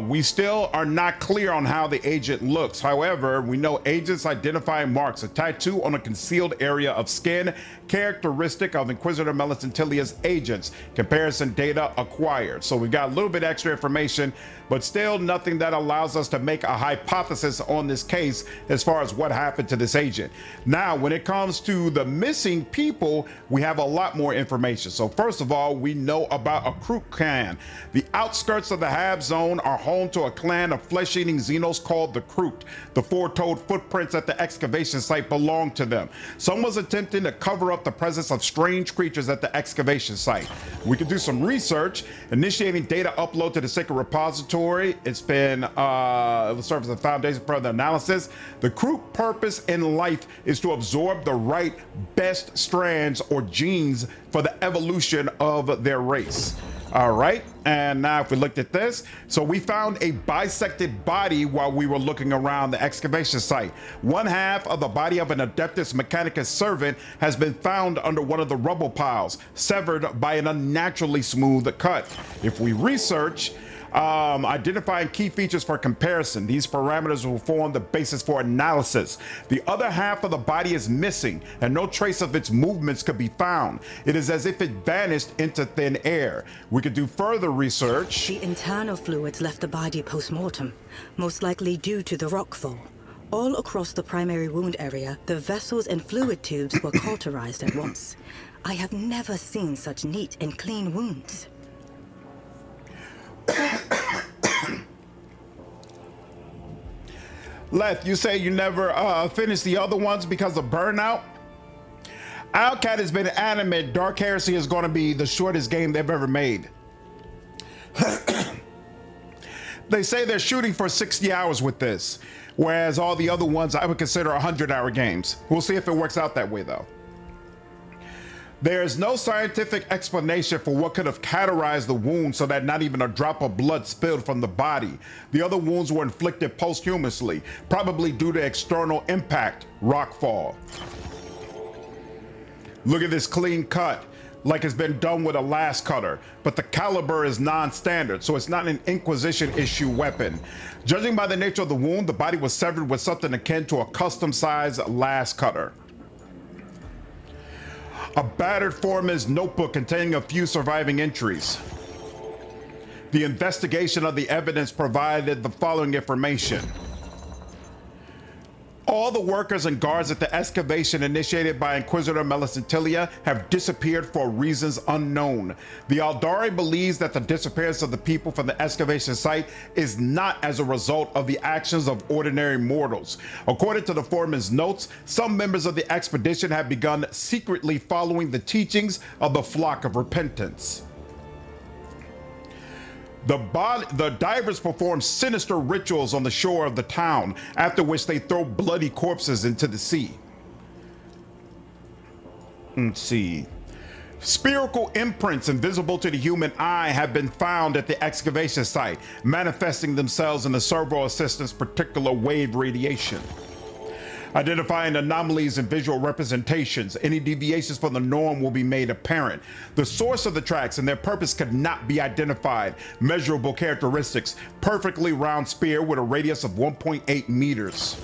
we still are not clear on how the agent looks. However, we know agents identify marks, a tattoo on a concealed area of skin, characteristic of Inquisitor Militantilia's agents. Comparison data acquired. So we've got a little bit extra information, but still nothing that allows us to make a hypothesis on this case as far as what happened to this agent. Now, when it comes to the missing people, we have a lot more information. So first of all, we know about a Kroot clan. The outskirts of the Hab zone are home to a clan of flesh-eating Xenos called the Kroot. The four-toed footprints at the excavation site belong to them. Someone's attempting to cover up the presence of strange creatures at the excavation site. We can do some research, initiating data upload to the sacred repository. It's been, it will serve as a foundation for further analysis. The Kroot purpose in life is to absorb the right best strands or genes for the evolution of their race. All right, and now if we looked at this, so we found a bisected body while we were looking around the excavation site. One half of the body of an Adeptus Mechanicus servant has been found under one of the rubble piles, severed by an unnaturally smooth cut. If we research, identifying key features for comparison, these parameters will form the basis for analysis. The other half of the body is missing and no trace of its movements could be found. It is as if it vanished into thin air. We could do further research. The internal fluids left the body post-mortem, most likely due to the rockfall. All across the primary wound area, the vessels and fluid tubes were cauterized at once. I have never seen such neat and clean wounds. Leth, you say you never finished the other ones because of burnout? Outcat has been adamant Dark Heresy is going to be the shortest game they've ever made. They say they're shooting for 60 hours with this, whereas all the other ones I would consider 100-hour games. We'll see if it works out that way though. There is no scientific explanation for what could have cauterized the wound so that not even a drop of blood spilled from the body. The other wounds were inflicted posthumously, probably due to external impact, rockfall. Look at this clean cut, like it's been done with a las cutter, but the caliber is non-standard, so it's not an Inquisition issue weapon. Judging by the nature of the wound, the body was severed with something akin to a custom-sized las cutter. A battered foreman's notebook containing a few surviving entries. The investigation of the evidence provided the following information. All the workers and guards at the excavation initiated by Inquisitor Militantilian have disappeared for reasons unknown. The Aldari believes that the disappearance of the people from the excavation site is not as a result of the actions of ordinary mortals. According to the foreman's notes, some members of the expedition have begun secretly following the teachings of the Flock of Repentance. The divers perform sinister rituals on the shore of the town, after which they throw bloody corpses into the sea. Let's see. Spherical imprints invisible to the human eye have been found at the excavation site, manifesting themselves in the servo assistant's particular wave radiation. Identifying anomalies in visual representations, any deviations from the norm will be made apparent. The source of the tracks and their purpose could not be identified. Measurable characteristics, perfectly round spear with a radius of 1.8 meters.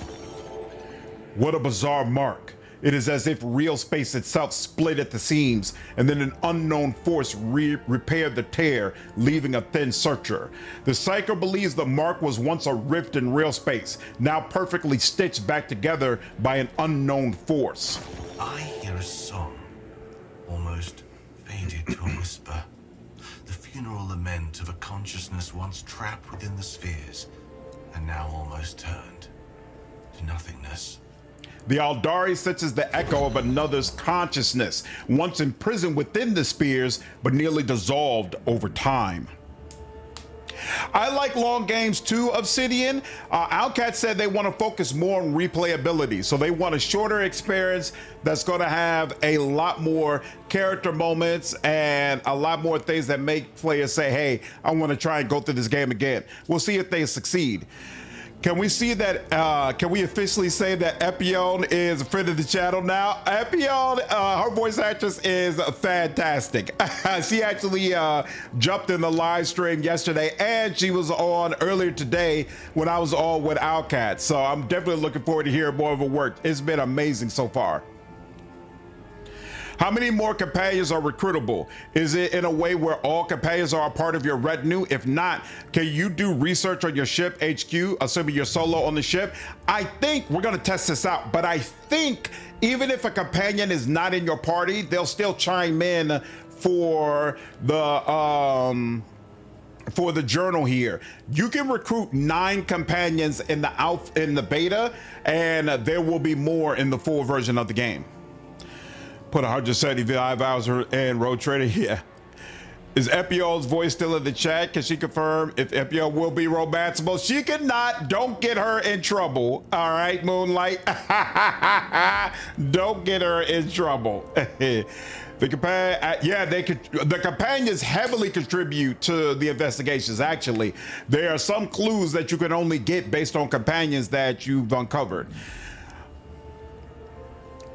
What a bizarre mark. It is as if real space itself split at the seams, and then an unknown force repaired the tear, leaving a thin suture. The Psycho believes the mark was once a rift in real space, now perfectly stitched back together by an unknown force. I hear a song, almost faded to a whisper. The funeral lament of a consciousness once trapped within the spheres, and now almost turned to nothingness. The Aldari senses the echo of another's consciousness, once imprisoned within the spheres, but nearly dissolved over time. I like long games too, Obsidian. Outcat said they want to focus more on replayability, so they want a shorter experience that's going to have a lot more character moments and a lot more things that make players say, hey, I want to try and go through this game again. We'll see if they succeed. Can we see that, can we officially say that Epione is a friend of the channel now? Epione, her voice actress is fantastic. She actually jumped in the live stream yesterday, and she was on earlier today when I was on with Outcat. So I'm definitely looking forward to hearing more of her work. It's been amazing so far. How many more companions are recruitable? Is it in a way where all companions are a part of your retinue? If not, can you do research on your ship HQ, assuming you're solo on the ship? I think we're gonna test this out, but I think even if a companion is not in your party, they'll still chime in for the journal here. You can recruit 9 companions in the beta, and there will be more in the full version of the game. Put 175 hours in Road Trader. Yeah. Is Epio's voice still in the chat? Can she confirm if Epio will be romanceable? She cannot. Don't get her in trouble. All right, Moonlight. Don't get her in trouble. The companions heavily contribute to the investigations. Actually, there are some clues that you can only get based on companions that you've uncovered.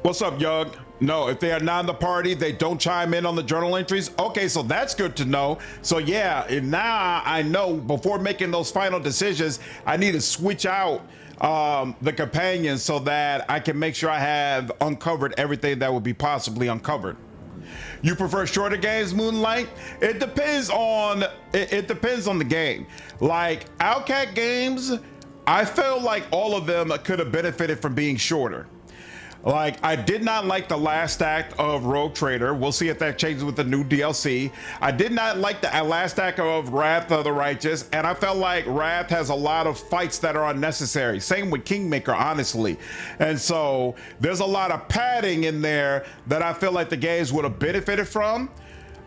What's up, Young? No, if they are not in the party, they don't chime in on the journal entries. Okay, so that's good to know. So yeah, and now I know before making those final decisions, I need to switch out the companions so that I can make sure I have uncovered everything that would be possibly uncovered. You prefer shorter games, Moonlight? It depends on it depends on the game. Like Outcat games, I feel like all of them could have benefited from being shorter. Like, I did not like the last act of Rogue Trader. We'll see if that changes with the new DLC. I did not like the last act of Wrath of the Righteous, and I felt like Wrath has a lot of fights that are unnecessary. Same with Kingmaker, honestly. And so there's a lot of padding in there that I feel like the games would have benefited from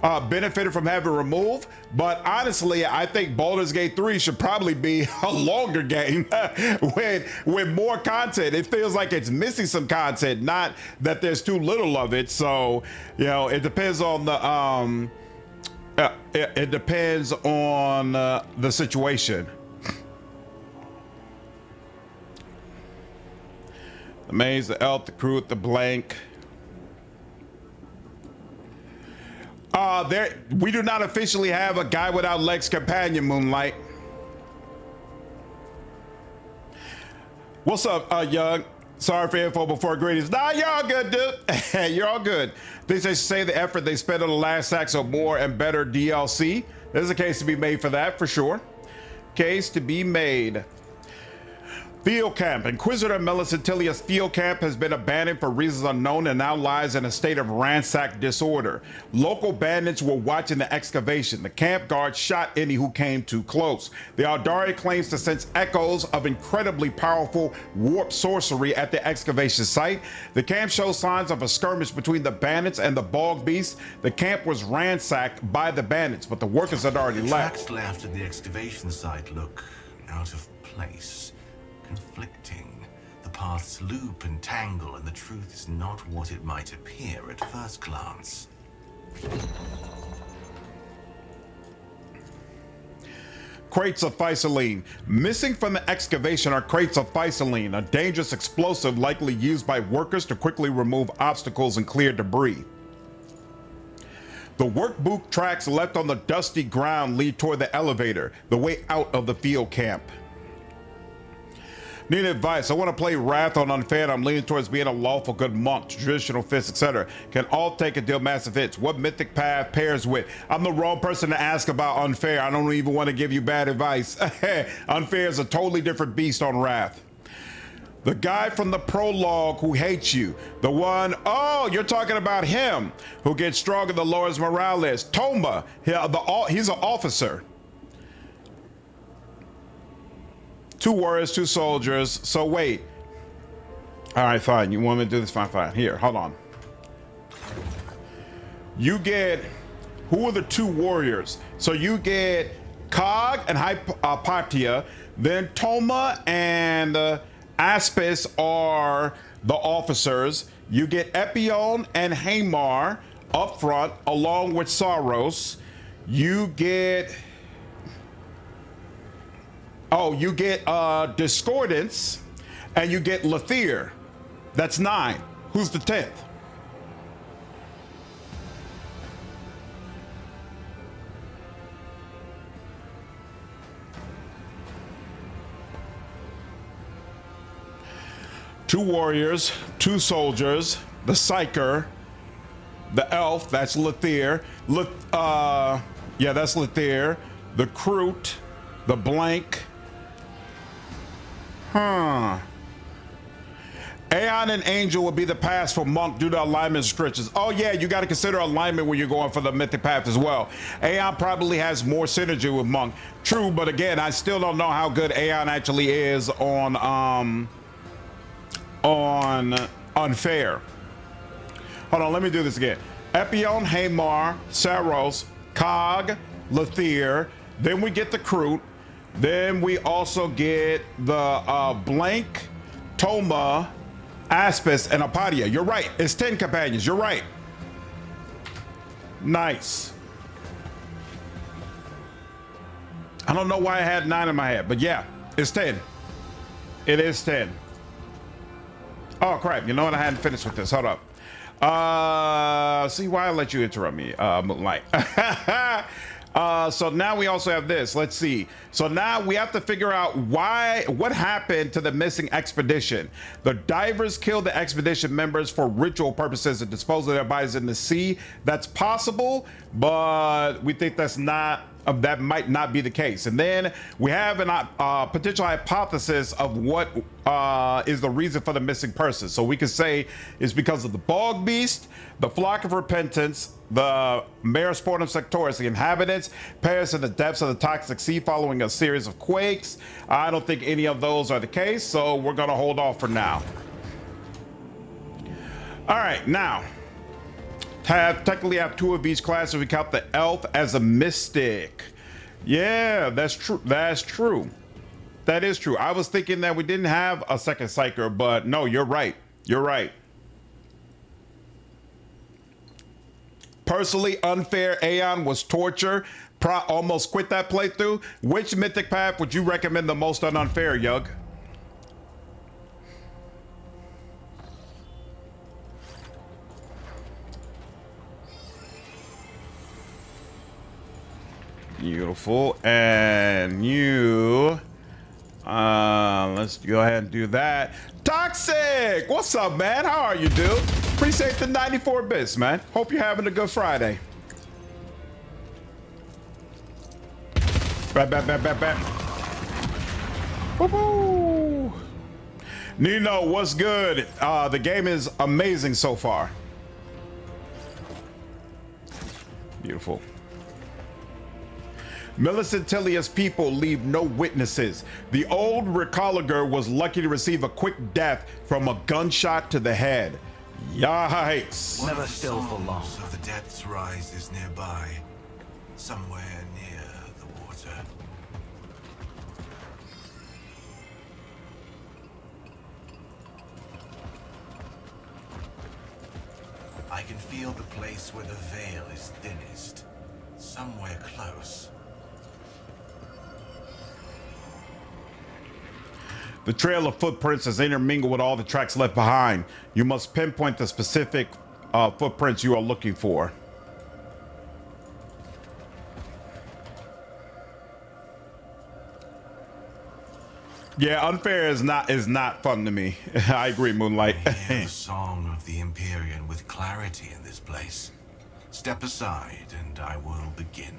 having removed. But honestly, I think Baldur's Gate 3 should probably be a longer game with more content. It feels like it's missing some content, not that there's too little of it. So, you know, it depends on the it depends on the situation. The maze, the elf, the Kroot, the blank. We do not officially have a guy without legs companion, Moonlight. What's up, Young? Sorry for info before greetings. Nah, you're all good, dude. You're all good. They say the effort they spent on the last act, so more and better DLC. There's a case to be made for that, for sure. Case to be made. Field camp. Inquisitor Melisentilia's field camp has been abandoned for reasons unknown and now lies in a state of ransacked disorder. Local bandits were watching the excavation. The camp guard shot any who came too close. The Aldari claims to sense echoes of incredibly powerful warp sorcery at the excavation site. The camp shows signs of a skirmish between the bandits and the bog beasts. The camp was ransacked by the bandits, but the workers had already left. Tracks left at the excavation site look out of place. Conflicting. The paths loop and tangle, and the truth is not what it might appear at first glance. Crates of Physaline. Missing from the excavation are crates of Physaline, a dangerous explosive likely used by workers to quickly remove obstacles and clear debris. The work boot tracks left on the dusty ground lead toward the elevator, the way out of the field camp. Need advice. I want to play Wrath on Unfair, and I'm leaning towards being a lawful good monk, traditional fists, etc. Can all take and deal massive hits. What mythic path pairs with? I'm the wrong person to ask about Unfair. I don't even want to give you bad advice. Unfair is a totally different beast on Wrath. The guy from the prologue who hates you. The one, oh, you're talking about him, who gets stronger the lower his morale is. Toma, he's an officer. 2 warriors, 2 soldiers. So wait. All right, fine. You want me to do this? Fine, fine. Here, hold on. You get, who are the 2 warriors? So you get Cog and Hypatia. Then Toma and Aspis are the officers. You get Epion and Hamar up front, along with Saros. You get... Oh, you get Discordance, and you get Lathier. That's 9. Who's the 10th? Two warriors, 2 soldiers, the Psyker, the elf, that's Lathier. Yeah, that's Lathier. The Kroot, the blank. Aeon and Angel would be the pass for Monk due to alignment restrictions. Oh yeah, you got to consider alignment when you're going for the mythic path as well. Aeon probably has more synergy with Monk. True, but again, I still don't know how good Aeon actually is on Unfair. Hold on, let me do this again. Epion, Hamar, Saros, Cog, Lathier. Then we get the Kroot. Then we also get the Blank, Toma, Aspis, and Apatia. You're right. It's 10 companions. You're right. Nice. I don't know why I had 9 in my head, but yeah, it's 10. It is 10. Oh, crap. You know what? I hadn't finished with this. Hold up. See why I let you interrupt me, Moonlight. So now we also have this. Let's see. So now we have to figure out what happened to the missing expedition. The divers killed the expedition members for ritual purposes and disposed of their bodies in the sea. That's possible, but we think that might not be the case. And then we have a potential hypothesis of what is the reason for the missing person. So we could say it's because of the bog beast, the flock of repentance, the Mare Sportum Sectoris, the inhabitants perish in the depths of the toxic sea following a series of quakes. I don't think any of those are the case, so we're gonna hold off for now. All right, now technically have 2 of each class if we count the elf as a mystic. Yeah, that's true. That's true. That is true. I was thinking that we didn't have a second Psyker, but no, you're right. You're right. Personally, Unfair Aeon was torture. Almost quit that playthrough. Which mythic path would you recommend the most on Unfair, Yug? Beautiful. And you, let's go ahead and do that. Toxic, what's up, man? How are you, dude? Appreciate the 94 bits, man. Hope you're having a good Friday. Bap. Woo-hoo. Nino, what's good? The game is amazing so far. Beautiful. Millicent Tilia's people leave no witnesses. The old Recoliger was lucky to receive a quick death from a gunshot to the head. Yikes. Never still for long. Of the depths rises nearby, somewhere near the water. I can feel the place where the veil is thinnest, somewhere close. The trail of footprints is intermingled with all the tracks left behind. You must pinpoint the specific footprints you are looking for. Yeah, unfair is not fun to me. I agree, Moonlight. I hear the song of the Empyrean with clarity in this place. Step aside and I will begin.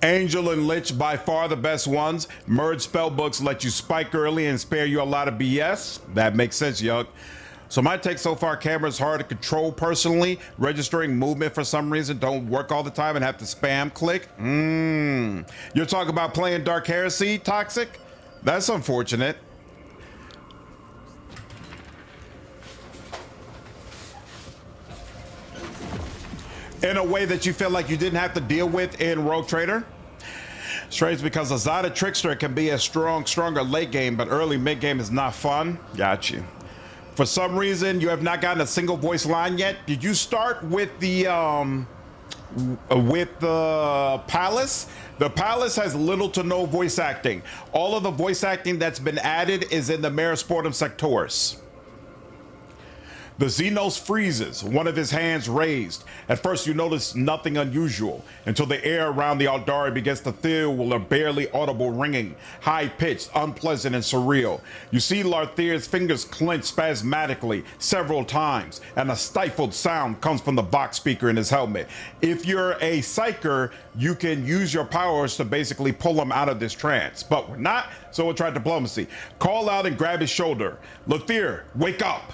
Angel and Lich, by far the best ones. Merge spellbooks let you spike early and spare you a lot of BS. That makes sense, Yug. So my take so far, camera's hard to control personally. Registering movement for some reason don't work all the time and have to spam click. You're talking about playing Dark Heresy, Toxic? That's unfortunate. In a way that you feel like you didn't have to deal with in Rogue Trader? Strange because Azada Trickster can be a stronger late game, but early mid game is not fun. Got you. For some reason, you have not gotten a single voice line yet. Did you start with the Palace? The Palace has little to no voice acting. All of the voice acting that's been added is in the Merisportum Sectors. The Xenos freezes, one of his hands raised. At first you notice nothing unusual until the air around the Aldari begins to fill with a barely audible ringing, high-pitched, unpleasant, and surreal. You see Larthier's fingers clench spasmodically several times, and a stifled sound comes from the Vox speaker in his helmet. If you're a psyker, you can use your powers to basically pull him out of this trance, but we're not, so we'll try diplomacy. Call out and grab his shoulder. Larthier, wake up!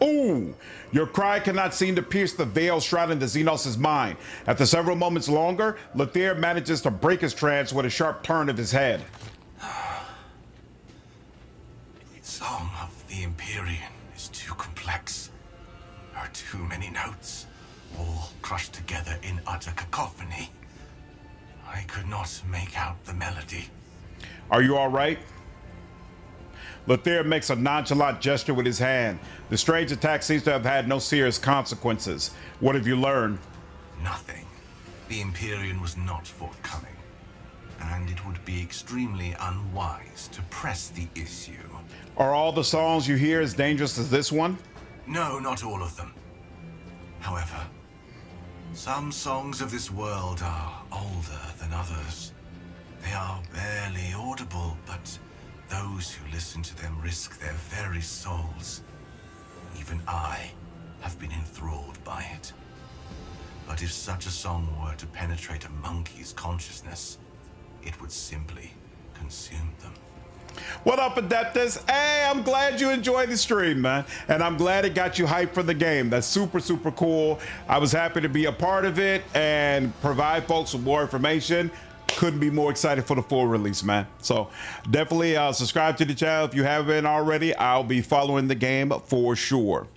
Ooh, your cry cannot seem to pierce the veil shrouding the Xenos' mind. After several moments longer, Larthier manages to break his trance with a sharp turn of his head. Song of the Empyrean is too complex. There are too many notes, all crushed together in utter cacophony. I could not make out the melody. Are you all right? Larthier makes a nonchalant gesture with his hand. The strange attack seems to have had no serious consequences. What have you learned? Nothing. The Empyrean was not forthcoming, and it would be extremely unwise to press the issue. Are all the songs you hear as dangerous as this one? No, not all of them. However, some songs of this world are older than others. They are barely audible, but those who listen to them risk their very souls. Even I have been enthralled by it. But if such a song were to penetrate a monkey's consciousness, it would simply consume them. What up, Adeptus? Hey, I'm glad you enjoyed the stream, man. And I'm glad it got you hyped for the game. That's super, super cool. I was happy to be a part of it and provide folks with more information. Couldn't be more excited for the full release, man. So definitely subscribe to the channel if you haven't already. I'll be following the game for sure.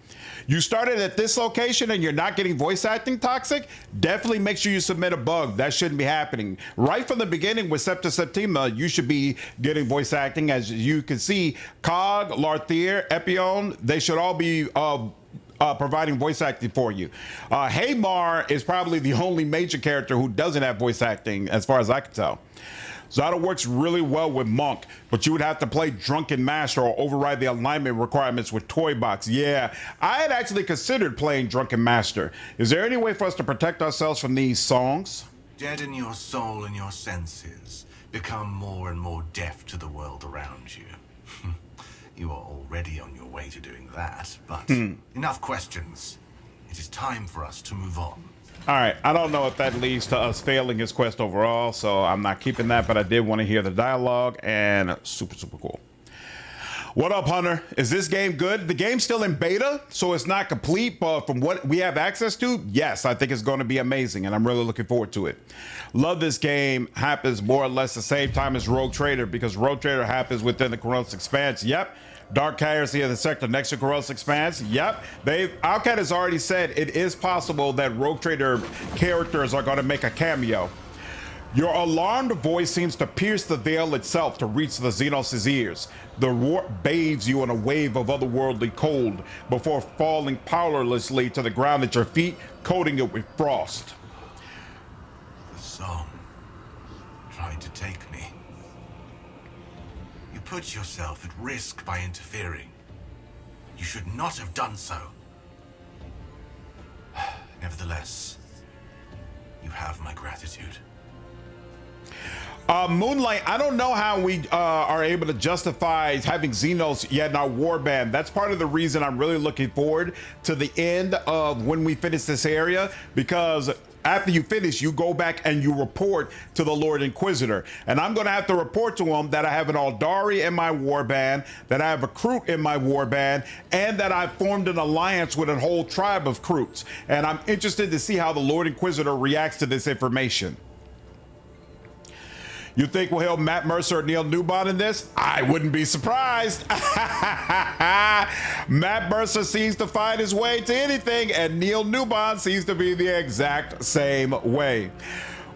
You started at this location and you're not getting voice acting, Toxic? Definitely make sure you submit a bug. That shouldn't be happening. Right from the beginning with Septa Septima, you should be getting voice acting. As you can see, Cog, Larthier, Epion, they should all be providing voice acting for you. Haymar is probably the only major character who doesn't have voice acting, as far as I can tell. Zada works really well with Monk, but you would have to play Drunken Master or override the alignment requirements with Toy Box. Yeah, I had actually considered playing Drunken Master. Is there any way for us to protect ourselves from these songs? Deaden your soul and your senses. Become more and more deaf to the world around you. You are already on your way to doing that, but enough questions. It is time for us to move on. All right, I don't know if that leads to us failing his quest overall, so I'm not keeping that, but I did want to hear the dialogue, and super, super cool. What up, Hunter? Is this game good? The game's still in beta, so it's not complete, but from what we have access to, yes, I think it's going to be amazing, and I'm really looking forward to it. Love this game. Happens more or less the same time as Rogue Trader, because Rogue Trader happens within the Corellis Expanse. Yep. Dark Heresy of the sector next to Corellis Expanse. Yep. Outcat has already said it is possible that Rogue Trader characters are going to make a cameo. Your alarmed voice seems to pierce the veil itself to reach the Xenos' ears. The roar bathes you in a wave of otherworldly cold before falling powerlessly to the ground at your feet, coating it with frost. The song tried to take me. You put yourself at risk by interfering. You should not have done so. Nevertheless, you have my gratitude. Moonlight, I don't know how we are able to justify having Xenos yet in our warband. That's part of the reason I'm really looking forward to the end of when we finish this area, because after you finish, you go back and you report to the Lord Inquisitor. And I'm going to have to report to him that I have an Aldari in my warband, that I have a Kroot in my warband, and that I've formed an alliance with a whole tribe of Kroots. And I'm interested to see how the Lord Inquisitor reacts to this information. You think we'll help Matt Mercer or Neil Newbon in this? I wouldn't be surprised. Matt Mercer seems to find his way to anything, and Neil Newbon seems to be the exact same way.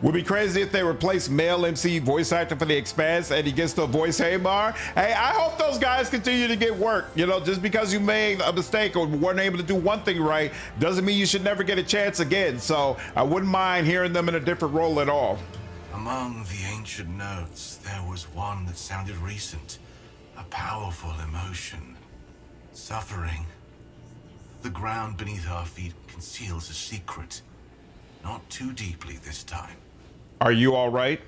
Would be crazy if they replace male MC voice actor for the Expanse and he gets to voice Hamar. Hey, I hope those guys continue to get work. You know, just because you made a mistake or weren't able to do one thing right doesn't mean you should never get a chance again. So I wouldn't mind hearing them in a different role at all. Among the ancient notes, there was one that sounded recent. A powerful emotion. Suffering. The ground beneath our feet conceals a secret. Not too deeply this time. Are you all right?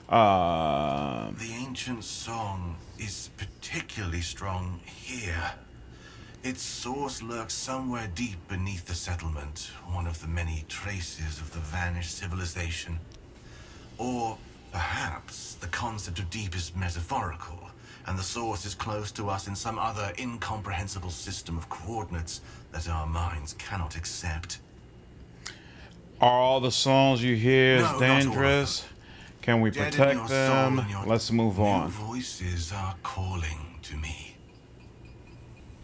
The ancient song is particularly strong here. Its source lurks somewhere deep beneath the settlement, one of the many traces of the vanished civilization. Or perhaps the concept of deep is metaphorical, and the source is close to us in some other incomprehensible system of coordinates that our minds cannot accept. Are all the songs you hear No, dangerous? Can we Dead in protect your them? soul and your Let's move new on. Voices are calling to me.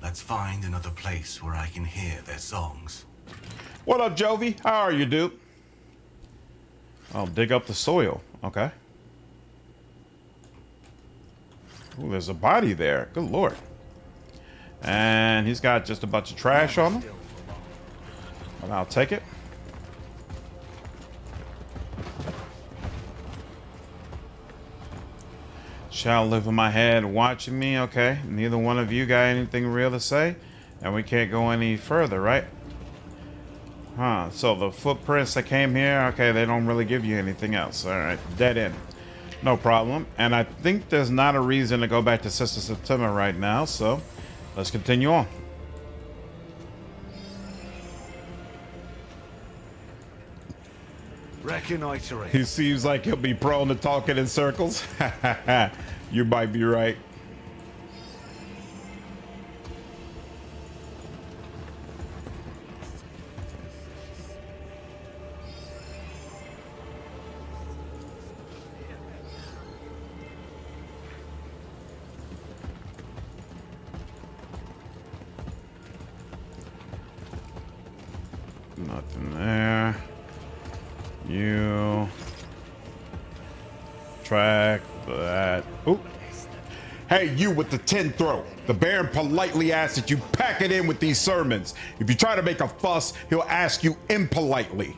Let's find another place where I can hear their songs. What up, Jovi? How are you, dude? I'll dig up the soil. Okay. Ooh, there's a body there. Good lord. And he's got just a bunch of trash on him. But I'll take it. Shall live in my head watching me. Okay, neither one of you got anything real to say, and we can't go any further, right? Huh, so the footprints that came here, okay, they don't really give you anything else. All right, dead end. No problem. And I think there's not a reason to go back to Sister September right now, so let's continue on. Reconnoitering. He seems like he'll be prone to talking in circles. You might be right. Nothing there. You track that. Oop. Hey, you with the 10 throw. The Baron politely asks that you pack it in with these sermons. If you try to make a fuss, he'll ask you impolitely.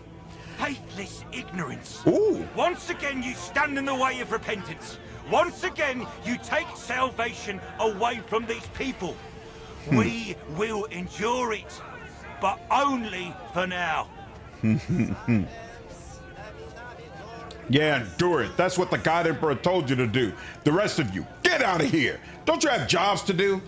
Faithless ignorance. Ooh. Once again, you stand in the way of repentance. Once again, you take salvation away from these people. We will endure it, but only for now. Yeah, endure it. That's what the God Emperor told you to do. The rest of you, get out of here. Don't you have jobs to do?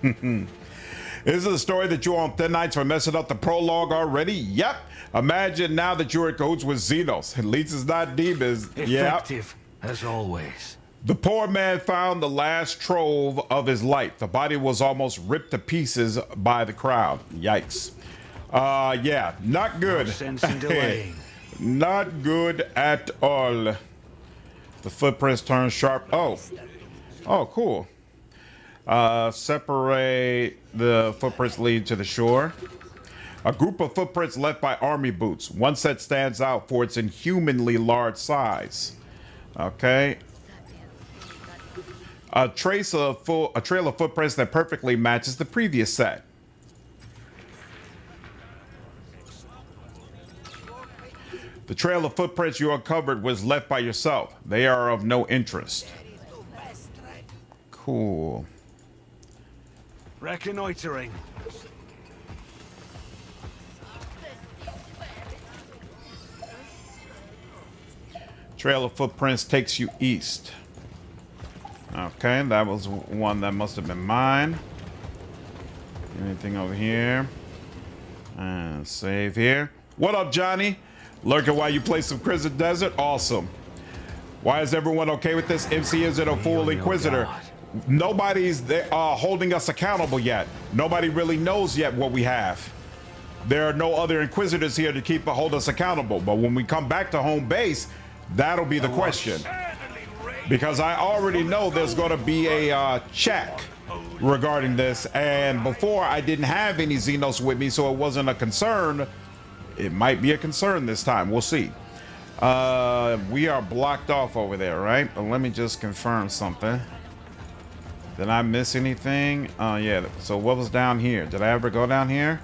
Is it the story that you're on thin nights for messing up the prologue already? Yep. Imagine now that you're in cahoots with Xenos. At least it's not demons. Effective, as always. The poor man found the last trove of his light. The body was almost ripped to pieces by the crowd. Yikes. Yeah, not good. No sense in delaying. Not good at all. The footprints turn sharp. Oh, cool. Separate the footprints lead to the shore. A group of footprints left by army boots. One set stands out for its inhumanly large size. Okay. A trail of footprints that perfectly matches the previous set. The trail of footprints you uncovered was left by yourself. They are of no interest. Cool. Reconnoitering. Trail of footprints takes you east. Okay, that was one that must have been mine. Anything over here? And save here. What up, Johnny? Lurking while you play some Crimson Desert? Awesome. Why is everyone okay with this? MC isn't a full Inquisitor. Nobody's there, holding us accountable yet. Nobody really knows yet what we have. There are no other Inquisitors here to hold us accountable. But when we come back to home base, that'll be the question. Because I already know there's going to be a check regarding this. And before, I didn't have any Xenos with me, so it wasn't a concern. It might be a concern this time. We'll see. We are blocked off over there, right? But let me just confirm something. Did I miss anything? Yeah. So what was down here? Did I ever go down here?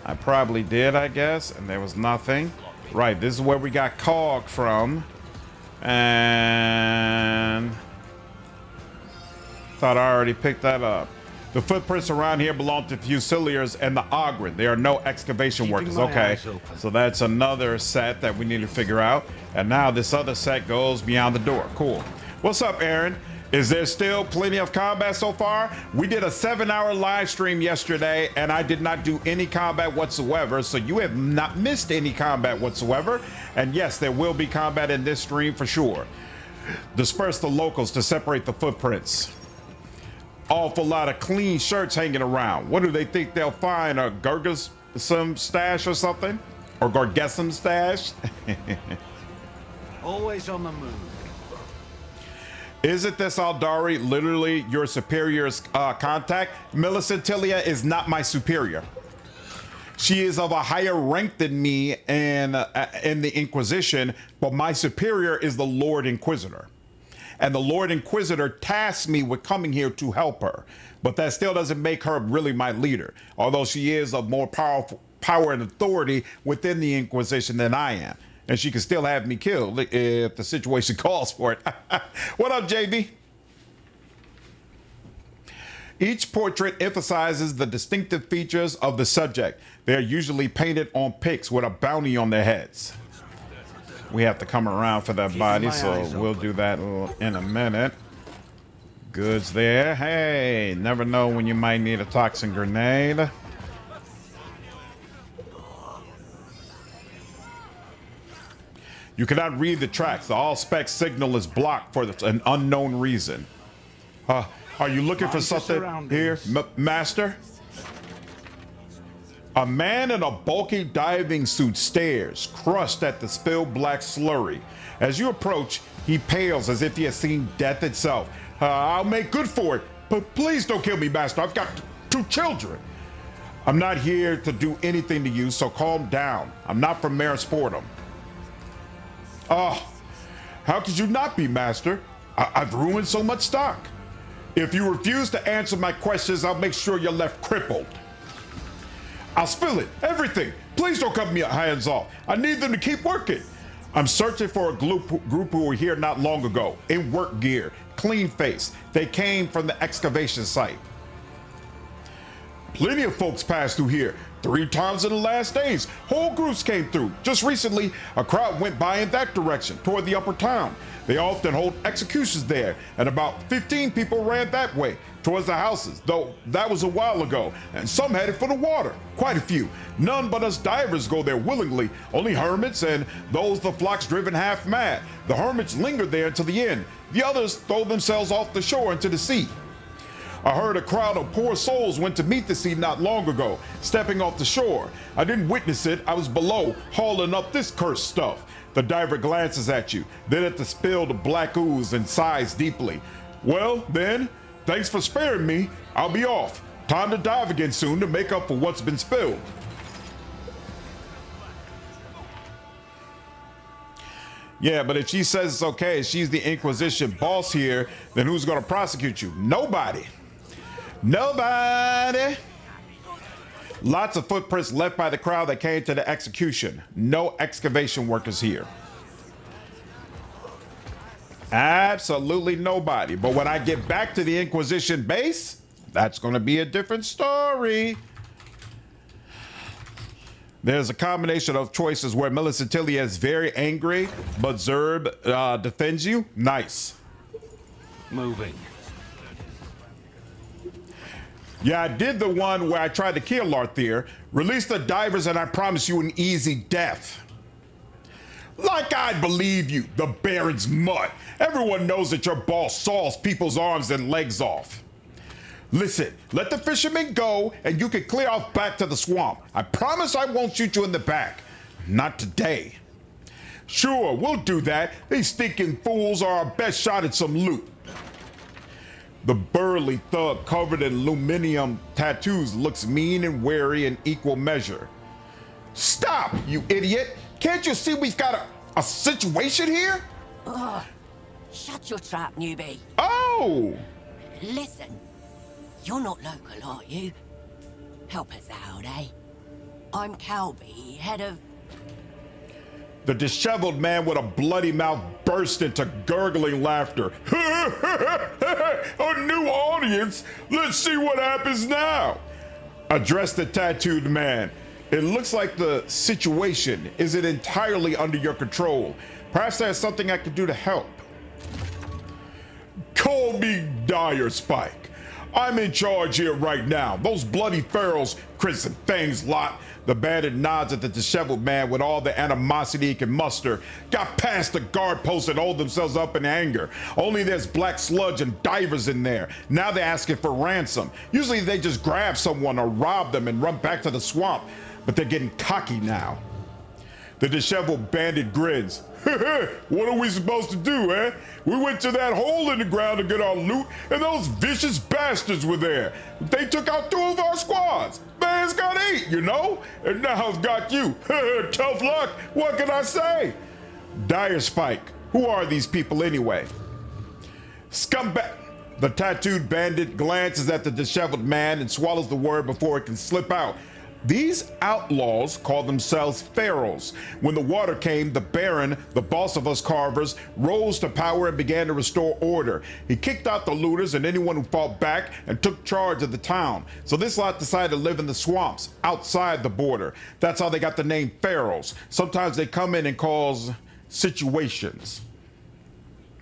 I probably did, I guess. And there was nothing. Right. This is where we got Cog from. And thought I already picked that up. The footprints around here belong to Fusiliers and the Ogren. There are no excavation workers. Okay, so that's another set that we need to figure out. And now this other set goes beyond the door. Cool. What's up, Aaron? Is there still plenty of combat so far? We did a 7-hour live stream yesterday, and I did not do any combat whatsoever. So you have not missed any combat whatsoever. And yes, there will be combat in this stream for sure. Disperse the locals to separate the footprints. Awful lot of clean shirts hanging around. What do they think they'll find? A Gargasum stash or something? Or Gargasum stash? Always on the move. Isn't this Aldari literally your superior's contact? Millicent Tilia is not my superior. She is of a higher rank than me in the Inquisition, but my superior is the Lord Inquisitor. And the Lord Inquisitor tasked me with coming here to help her. But that still doesn't make her really my leader, although she is of more power and authority within the Inquisition than I am. And she can still have me killed if the situation calls for it. What up, JB? Each portrait emphasizes the distinctive features of the subject. They're usually painted on pics with a bounty on their heads. We have to come around for that body, so we'll do that in a minute. Goods there. Hey, never know when you might need a toxin grenade. You cannot read the tracks. The all-spec signal is blocked for an unknown reason. Are you looking for something here, Master? A man in a bulky diving suit stares, crushed at the spilled black slurry. As you approach, he pales as if he has seen death itself. I'll make good for it, but please don't kill me, Master. I've got 2 children. I'm not here to do anything to you, so calm down. I'm not from Mare Sportum. How could you not be, Master? I've ruined so much stock. If you refuse to answer my questions, I'll make sure you're left crippled. I'll spill it, everything. Please don't cut me hands off. I need them to keep working. I'm searching for a group who were here not long ago, in work gear, clean face. They came from the excavation site. Plenty of folks pass through here. 3 times in the last days. Whole groups came through. Just recently, a crowd went by in that direction, toward the upper town. They often hold executions there, and about 15 people ran that way, towards the houses, though that was a while ago, and some headed for the water. Quite a few. None but us divers go there willingly, only hermits and those the flock's driven half mad. The hermits linger there until the end. The others throw themselves off the shore into the sea. I heard a crowd of poor souls went to meet the sea not long ago, stepping off the shore. I didn't witness it, I was below, hauling up this cursed stuff. The diver glances at you, then at the spilled black ooze and sighs deeply. Well, then, thanks for sparing me. I'll be off. Time to dive again soon to make up for what's been spilled. Yeah, but if she says it's okay, she's the Inquisition boss here, then who's gonna prosecute you? Nobody. Nobody. Lots of footprints left by the crowd that came to the execution. No excavation workers here. Absolutely nobody. But when I get back to the Inquisition base, that's going to be a different story. There's a combination of choices where Millicentilia is very angry, but Zerb defends you. Nice. Moving. Yeah, I did the one where I tried to kill Larthier, release the divers, and I promise you an easy death. Like I'd believe you, the Baron's mutt. Everyone knows that your boss saws people's arms and legs off. Listen, let the fishermen go, and you can clear off back to the swamp. I promise I won't shoot you in the back. Not today. Sure, we'll do that. These stinking fools are our best shot at some loot. The burly thug covered in aluminum tattoos looks mean and wary in equal measure. Stop, you idiot! Can't you see we've got a situation here? Ugh. Shut your trap, newbie. Oh! Listen, you're not local, are you? Help us out, eh? I'm Calby, head of... The disheveled man with a bloody mouth burst into gurgling laughter. A new audience? Let's see what happens now. Addressed the tattooed man. It looks like the situation isn't entirely under your control. Perhaps there's something I can do to help. Call me Dire Spike. I'm in charge here right now. Those bloody ferals, Crimson Fangs lot. The bandit nods at the disheveled man with all the animosity he can muster. Got past the guard post and hold themselves up in anger. Only there's black sludge and divers in there. Now they're asking for ransom. Usually they just grab someone or rob them and run back to the swamp. But they're getting cocky now. The disheveled bandit grins. What are we supposed to do, eh? We went to that hole in the ground to get our loot, and those vicious bastards were there. They took out 2 of our squads. Man's got 8, you know? And now I've got you. Tough luck. What can I say? Dire Spike. Who are these people anyway? Scumbag. The tattooed bandit glances at the disheveled man and swallows the word before it can slip out. These outlaws call themselves ferals. When the water came, the Baron, the boss of us carvers, rose to power and began to restore order. He kicked out the looters and anyone who fought back and took charge of the town. So this lot decided to live in the swamps, outside the border. That's how they got the name ferals. Sometimes they come in and cause situations.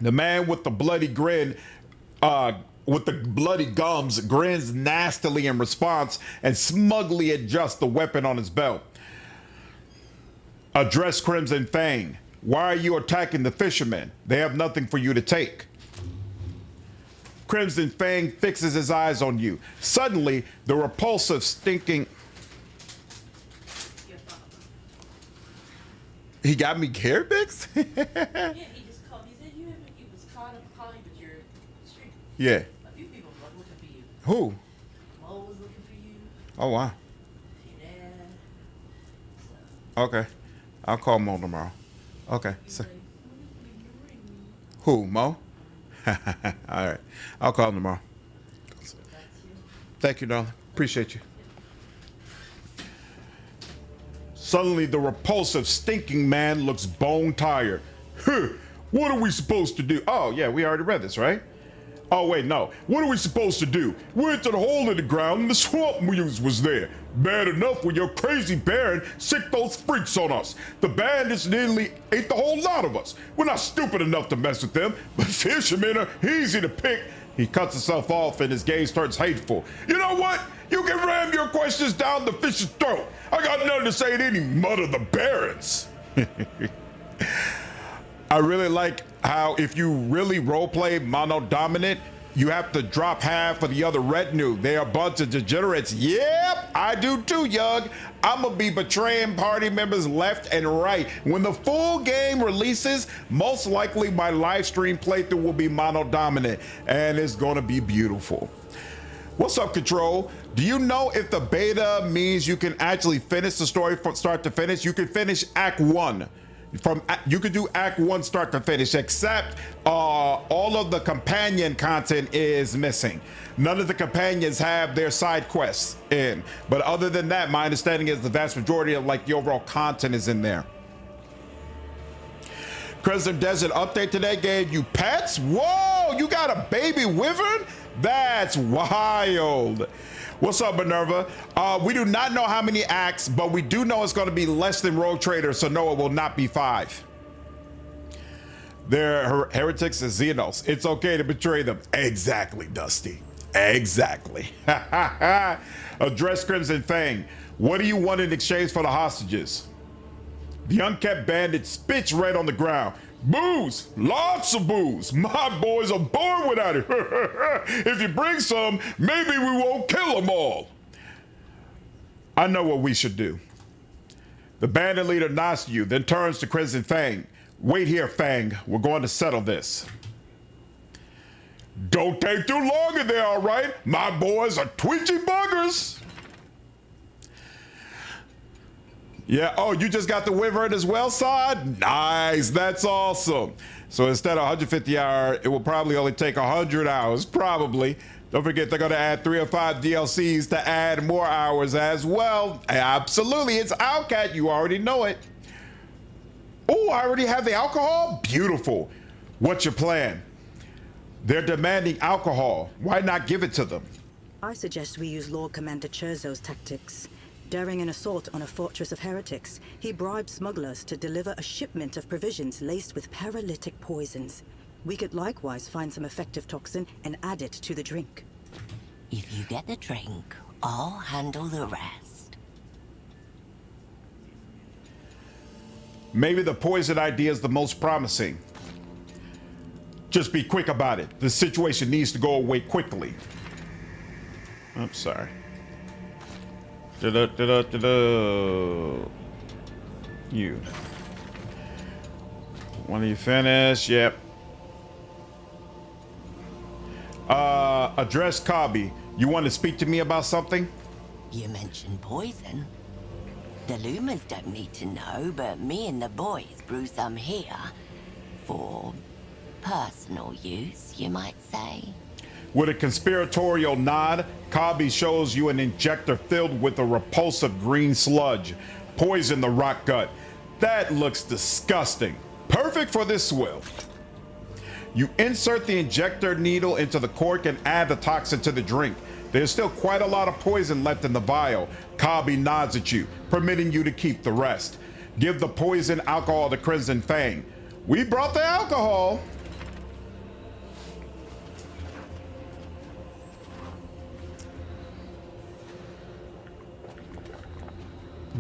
The man with the bloody grin, with the bloody gums, grins nastily in response and smugly adjusts the weapon on his belt. Address Crimson Fang. Why are you attacking the fishermen? They have nothing for you to take. Crimson Fang fixes his eyes on you. Suddenly, the repulsive, stinking... He got me hair picks? Yeah, he just called. He said he was caught up calling, but you're street. Yeah. A few people were looking for you. Who? Mo was looking for you. Oh, wow. Your dad. So, Okay. I'll call Mo tomorrow. Okay. he's So, like, "What if you ring me?" who, Mo? All right. I'll call him tomorrow. So that's you. Thank you, darling. Appreciate you. Suddenly, the repulsive, stinking man looks bone tired. What are we supposed to do? Oh, yeah, we already read this, right? Oh, wait, no. What are we supposed to do? We went to the hole in the ground and the swamp muse was there. Bad enough when your crazy Baron sicked those freaks on us. The bandits nearly ate the whole lot of us. We're not stupid enough to mess with them, but fishermen are easy to pick. He cuts himself off and his gaze turns hateful. You know what? You can ram your questions down the fish's throat. I got nothing to say to any mud of the Barons. I really like how if you really roleplay mono-dominant, you have to drop half of the other retinue. They are a bunch of degenerates. Yep, I do too, Yug. I'm gonna be betraying party members left and right. When the full game releases, most likely my live stream playthrough will be mono-dominant, and it's gonna be beautiful. What's up, Control? Do you know if the beta means you can actually finish the story from start to finish? You can finish Act 1. You could do Act 1 start to finish, except all of the companion content is missing. None of the companions have their side quests in, but other than that, my understanding is the vast majority of like the overall content is in there. Crimson Desert update today gave you pets? Whoa, you got a baby wyvern? That's wild. What's up, Minerva? We do not know how many acts, but we do know it's going to be less than Rogue Trader, so no, it will not be 5. They're heretics and Xenos. It's okay to betray them. Exactly, Dusty. Exactly. Address Crimson Fang. What do you want in exchange for the hostages? The unkept bandit spits red on the ground. Booze, lots of booze. My boys are born without it. If you bring some, maybe we won't kill them all. I know what we should do. The bandit leader nods to you, then turns to Crimson Fang. Wait here, Fang. We're going to settle this. Don't take too long in there, all right? My boys are twitchy buggers. Yeah, oh, you just got the wyvern as well, Sod? Nice, that's awesome. So instead of 150 hours, it will probably only take 100 hours, probably. Don't forget they're gonna add 3 or 5 DLCs to add more hours as well. Absolutely, it's Owlcat, you already know it. Oh, I already have the alcohol? Beautiful. What's your plan? They're demanding alcohol. Why not give it to them? I suggest we use Lord Commander Cherzo's tactics. During an assault on a fortress of heretics, he bribed smugglers to deliver a shipment of provisions laced with paralytic poisons. We could likewise find some effective toxin and add it to the drink. If you get the drink, I'll handle the rest. Maybe the poison idea is the most promising. Just be quick about it. The situation needs to go away quickly. I'm sorry. You. When you finish, yep. Address Cobby. You want to speak to me about something? You mentioned poison. The Lumens don't need to know, but me and the boys brew some here. For personal use, you might say. With a conspiratorial nod, Cobby shows you an injector filled with a repulsive green sludge. Poison the rock gut. That looks disgusting. Perfect for this swill. You insert the injector needle into the cork and add the toxin to the drink. There's still quite a lot of poison left in the vial. Cobby nods at you, permitting you to keep the rest. Give the poison alcohol to Crimson Fang. We brought the alcohol.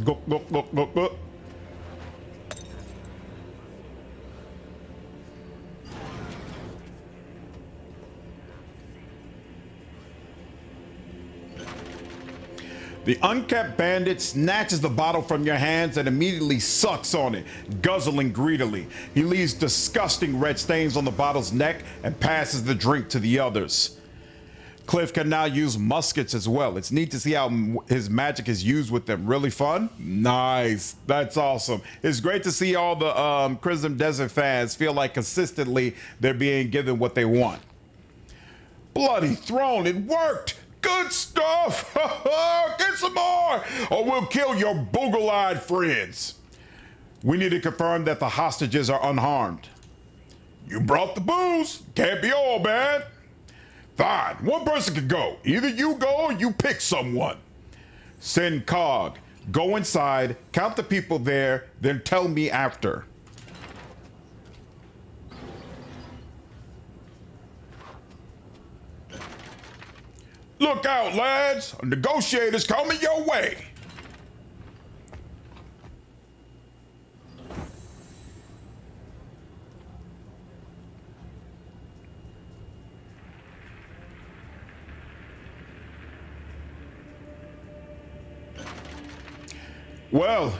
Go, go, go, go, go. The unkept bandit snatches the bottle from your hands and immediately sucks on it, guzzling greedily. He leaves disgusting red stains on the bottle's neck and passes the drink to the others. Cliff can now use muskets as well. It's neat to see how his magic is used with them. Really fun? Nice. That's awesome. It's great to see all the Crimson Desert fans feel like consistently they're being given what they want. Bloody throne, it worked! Good stuff! Get some more, or we'll kill your boogle-eyed friends. We need to confirm that the hostages are unharmed. You brought the booze. Can't be all bad. Fine, one person can go. Either you go or you pick someone. Send Cog. Go inside, count the people there, then tell me after. Look out, lads! A negotiator's coming your way! Well,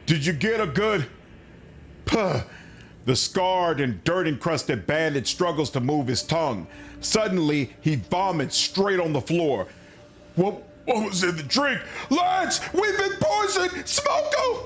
did you get a good... Puh. The scarred and dirt-encrusted bandit struggles to move his tongue. Suddenly, he vomits straight on the floor. What was in the drink? Lads, we've been poisoned! Smoke 'em!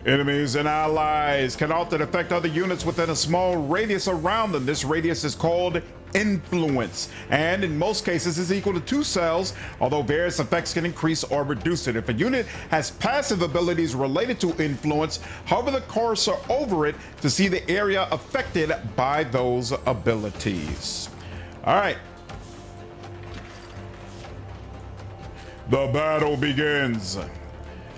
Enemies and allies can often affect other units within a small radius around them. This radius is called influence, and in most cases is equal to 2 cells, although various effects can increase or reduce it. If a unit has passive abilities related to influence, hover the cursor over it to see the area affected by those abilities. All right. The battle begins.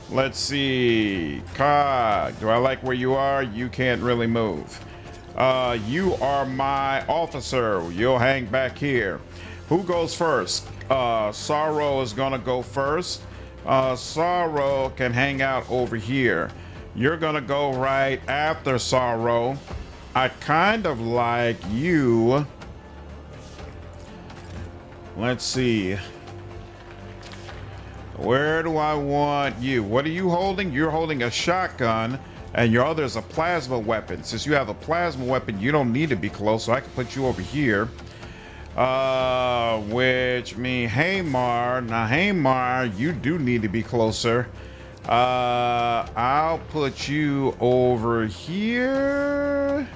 Let's see. Cog, do I like where you are? You can't really move. You are my officer. You'll hang back here. Who goes first? Sorrow is gonna go first. Sorrow can hang out over here. You're gonna go right after Sorrow. I kind of like you. Let's see. Where do I want you? What are you holding? You're holding a shotgun, and your other is a plasma weapon. Since you have a plasma weapon, you don't need to be close, so I can put you over here. Which means Haymar. Now, Haymar, you do need to be closer. I'll put you over here.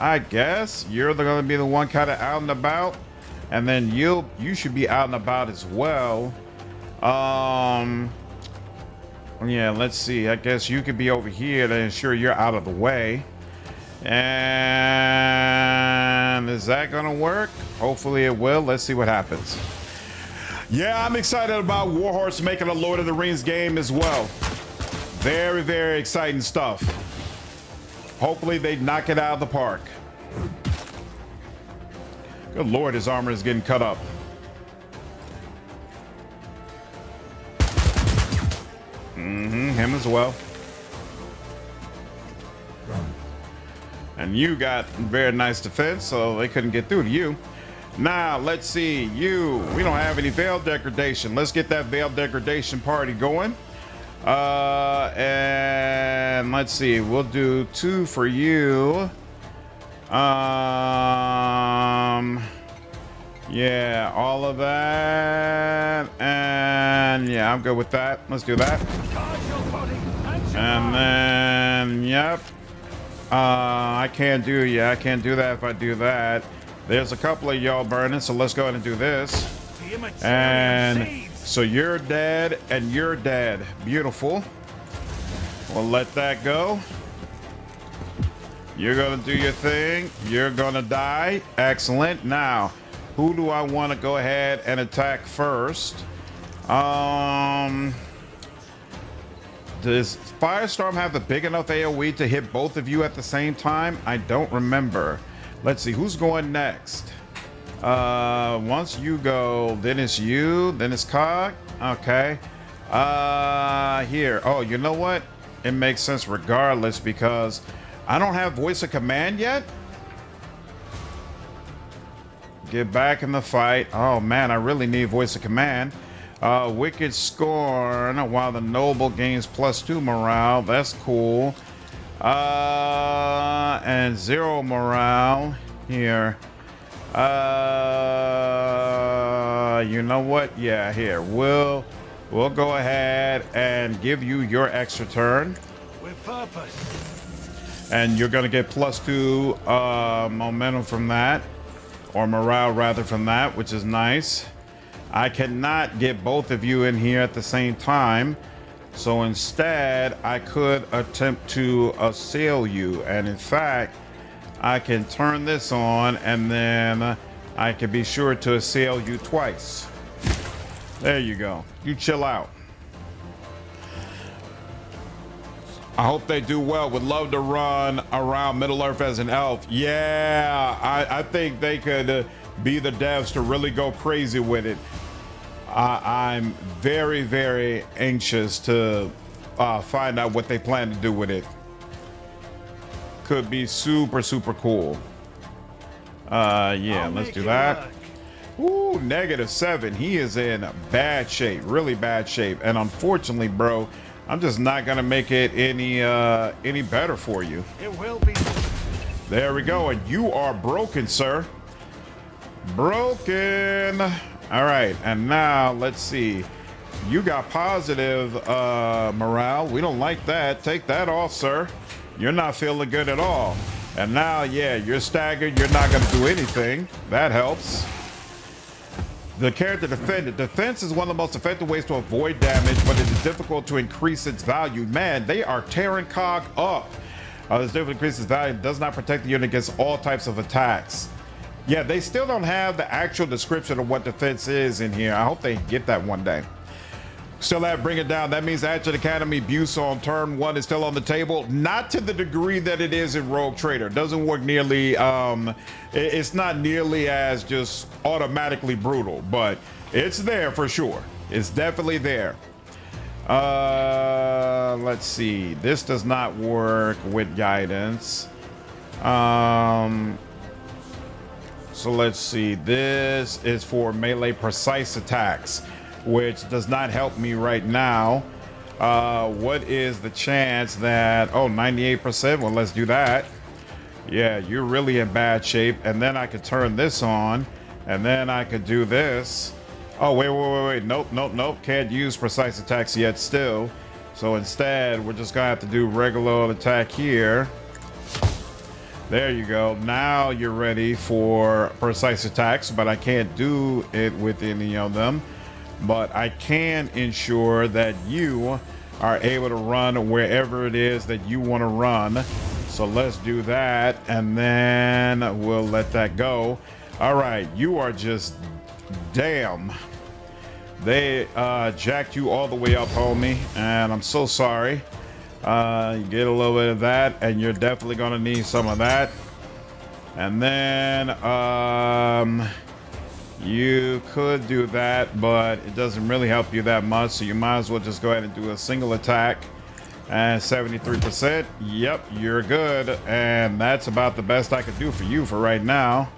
I guess you're gonna be the one kind of out and about, and then you should be out and about as well. Yeah, let's see. I guess you could be over here to ensure you're out of the way. And is that gonna work? Hopefully it will. Let's see what happens. Yeah, I'm excited about Warhorse making a Lord of the Rings game as well. Very, very exciting stuff. Hopefully they knock it out of the park. Good Lord, his armor is getting cut up. Him as well. And you got very nice defense, so they couldn't get through to you. Now, let's see. We don't have any veil degradation. Let's get that veil degradation party going. And let's see. We'll do 2 for you. Yeah, all of that. And yeah, I'm good with that. Let's do that. And then, yep. I can't do that if I do that. There's a couple of y'all burning, so let's go ahead and do this. And so you're dead and you're dead. Beautiful. We'll let that go. You're gonna do your thing. You're gonna die. Excellent. Now, who do I want to go ahead and attack first? Does Firestorm have the big enough AoE to hit both of you at the same time? I don't remember. Let's see, who's going next? Once you go, then it's you, then it's Cog. Okay. Here. Oh, you know what? It makes sense regardless because I don't have voice of command yet. Get back in the fight. Oh man, I really need voice of command. Wicked Scorn, while the Noble gains +2 morale. That's cool. And 0 morale here. You know what? Yeah, here. We'll go ahead and give you your extra turn. With purpose. And you're gonna get +2 momentum from that. Or morale rather from that, which is nice. I cannot get both of you in here at the same time. So instead, I could attempt to assail you. And in fact, I can turn this on, and then I can be sure to assail you twice. There you go. You chill out. I hope they do well. Would love to run around Middle Earth as an elf. Yeah, I think they could be the devs to really go crazy with it. I'm very, very anxious to find out what they plan to do with it. Could be super, super cool. Yeah, let's do that. Ooh, -7. He is in bad shape, really bad shape. And unfortunately, bro, I'm just not gonna make it any better for you. It will be. There we go. And you are broken, sir. Broken. All right, and now let's see. You got positive morale. We don't like that. Take that off, sir. You're not feeling good at all. And now, yeah, you're staggered. You're not going to do anything. That helps. The character defended. Defense is one of the most effective ways to avoid damage, but it is difficult to increase its value. Man, they are tearing COG up. This difficult increases its value. Does not protect the unit against all types of attacks. Yeah, they still don't have the actual description of what defense is in here. I hope they get that one day. Still have Bring It Down. That means Ancient Academy abuse on turn 1 is still on the table. Not to the degree that it is in Rogue Trader. It doesn't work nearly, it's not nearly as just automatically brutal, but it's there for sure. It's definitely there. Let's see. This does not work with guidance. So let's see. This is for melee precise attacks, which does not help me right now. What is the chance that, oh, 98%? Well, let's do that. Yeah, you're really in bad shape. And then I could turn this on, and then I could do this. Oh, wait. Nope. Can't use precise attacks yet still. So instead, we're just gonna have to do regular attack here. There you go. Now you're ready for precise attacks, but I can't do it with any of them. But I can ensure that you are able to run wherever it is that you want to run. So let's do that, and then we'll let that go. All right, you are just damn. They jacked you all the way up, homie, and I'm so sorry. You get a little bit of that, and you're definitely gonna need some of that. And then you could do that, but it doesn't really help you that much, so you might as well just go ahead and do a single attack. And 73%. Yep, you're good, and that's about the best I could do for you for right now.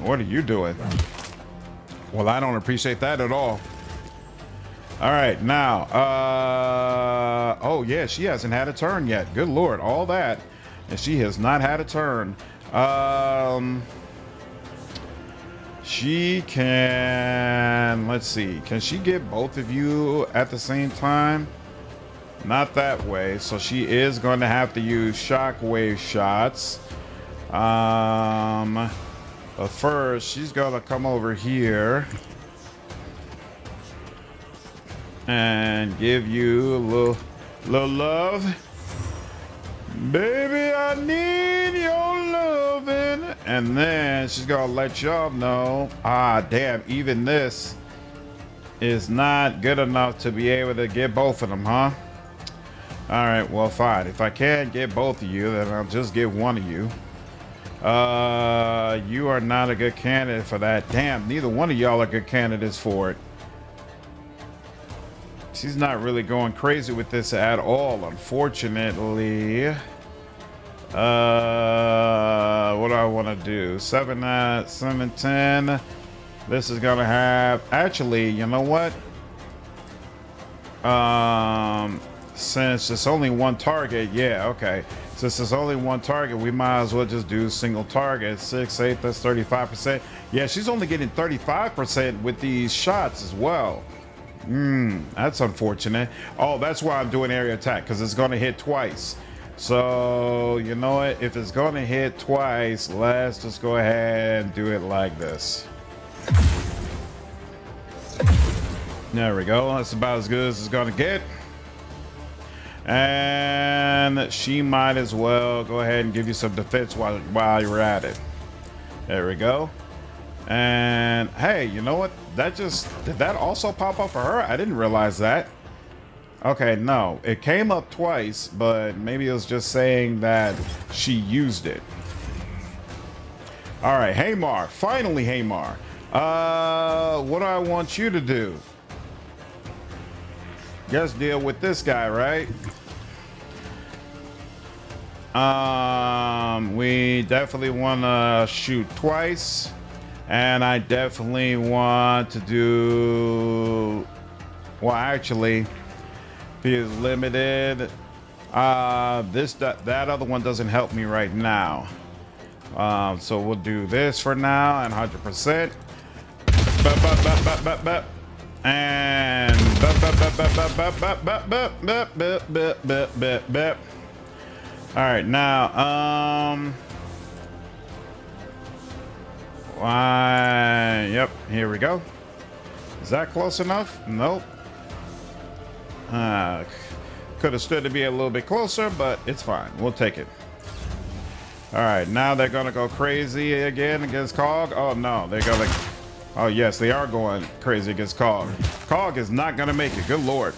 What are you doing? Well, I don't appreciate that at all. All right, now, oh yeah, she hasn't had a turn yet. Good Lord, all that, and she has not had a turn. She can, let's see, can she get both of you at the same time? Not that way, so she is going to have to use shockwave shots. But first, she's gonna come over here and give you a little love. Baby, I need your loving. And then she's gonna let y'all know, damn, even this is not good enough to be able to get both of them, huh? All right, well, fine. If I can't get both of you, then I'll just get one of you. You are not a good candidate for that. Damn, neither one of y'all are good candidates for it. She's not really going crazy with this at all, unfortunately. What do I want to do? 7, 10. This is gonna have, actually, you know what? Since it's only one target, yeah, okay. Since it's only one target, we might as well just do single target. 6, 8, that's 35%. Yeah, she's only getting 35% with these shots as well. That's unfortunate. Oh, that's why I'm doing area attack, because it's going to hit twice. So, you know what? If it's going to hit twice, let's just go ahead and do it like this. There we go. That's about as good as it's going to get. And she might as well go ahead and give you some defense while you're at it. There we go. And hey, you know what? Did that also pop up for her? I didn't realize that. Okay, no, it came up twice, but maybe it was just saying that she used it. All right, Hamar, finally Hamar. What do I want you to do? Just deal with this guy, right? We definitely want to shoot twice, and I definitely want to do, well, actually, he is limited. That other one doesn't help me right now. So we'll do this for now and 100%. And all right, now yep, here we go. Is that close enough? Nope. Could have stood to be a little bit closer, but it's fine. We'll take it. All right, now they're gonna go crazy again against Cog. Oh no, they're gonna. Oh yes, they are going crazy against Cog. Cog is not gonna make it. Good lord.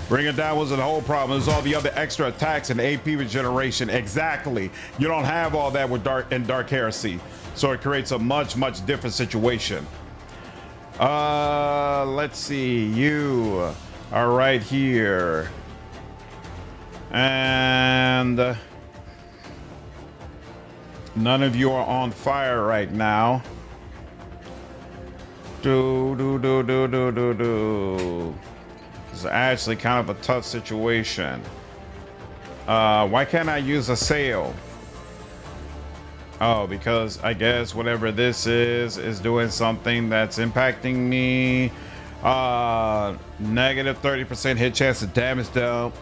Bring it down wasn't the whole problem. There's all the other extra attacks and AP regeneration. Exactly. You don't have all that with Dark Heresy, so it creates a much different situation. Let's see. You are right here. And none of you are on fire right now. It's actually kind of a tough situation. Why can't I use a sail? Oh, because I guess whatever this is doing something that's impacting me. Negative 30% hit chance of damage dealt.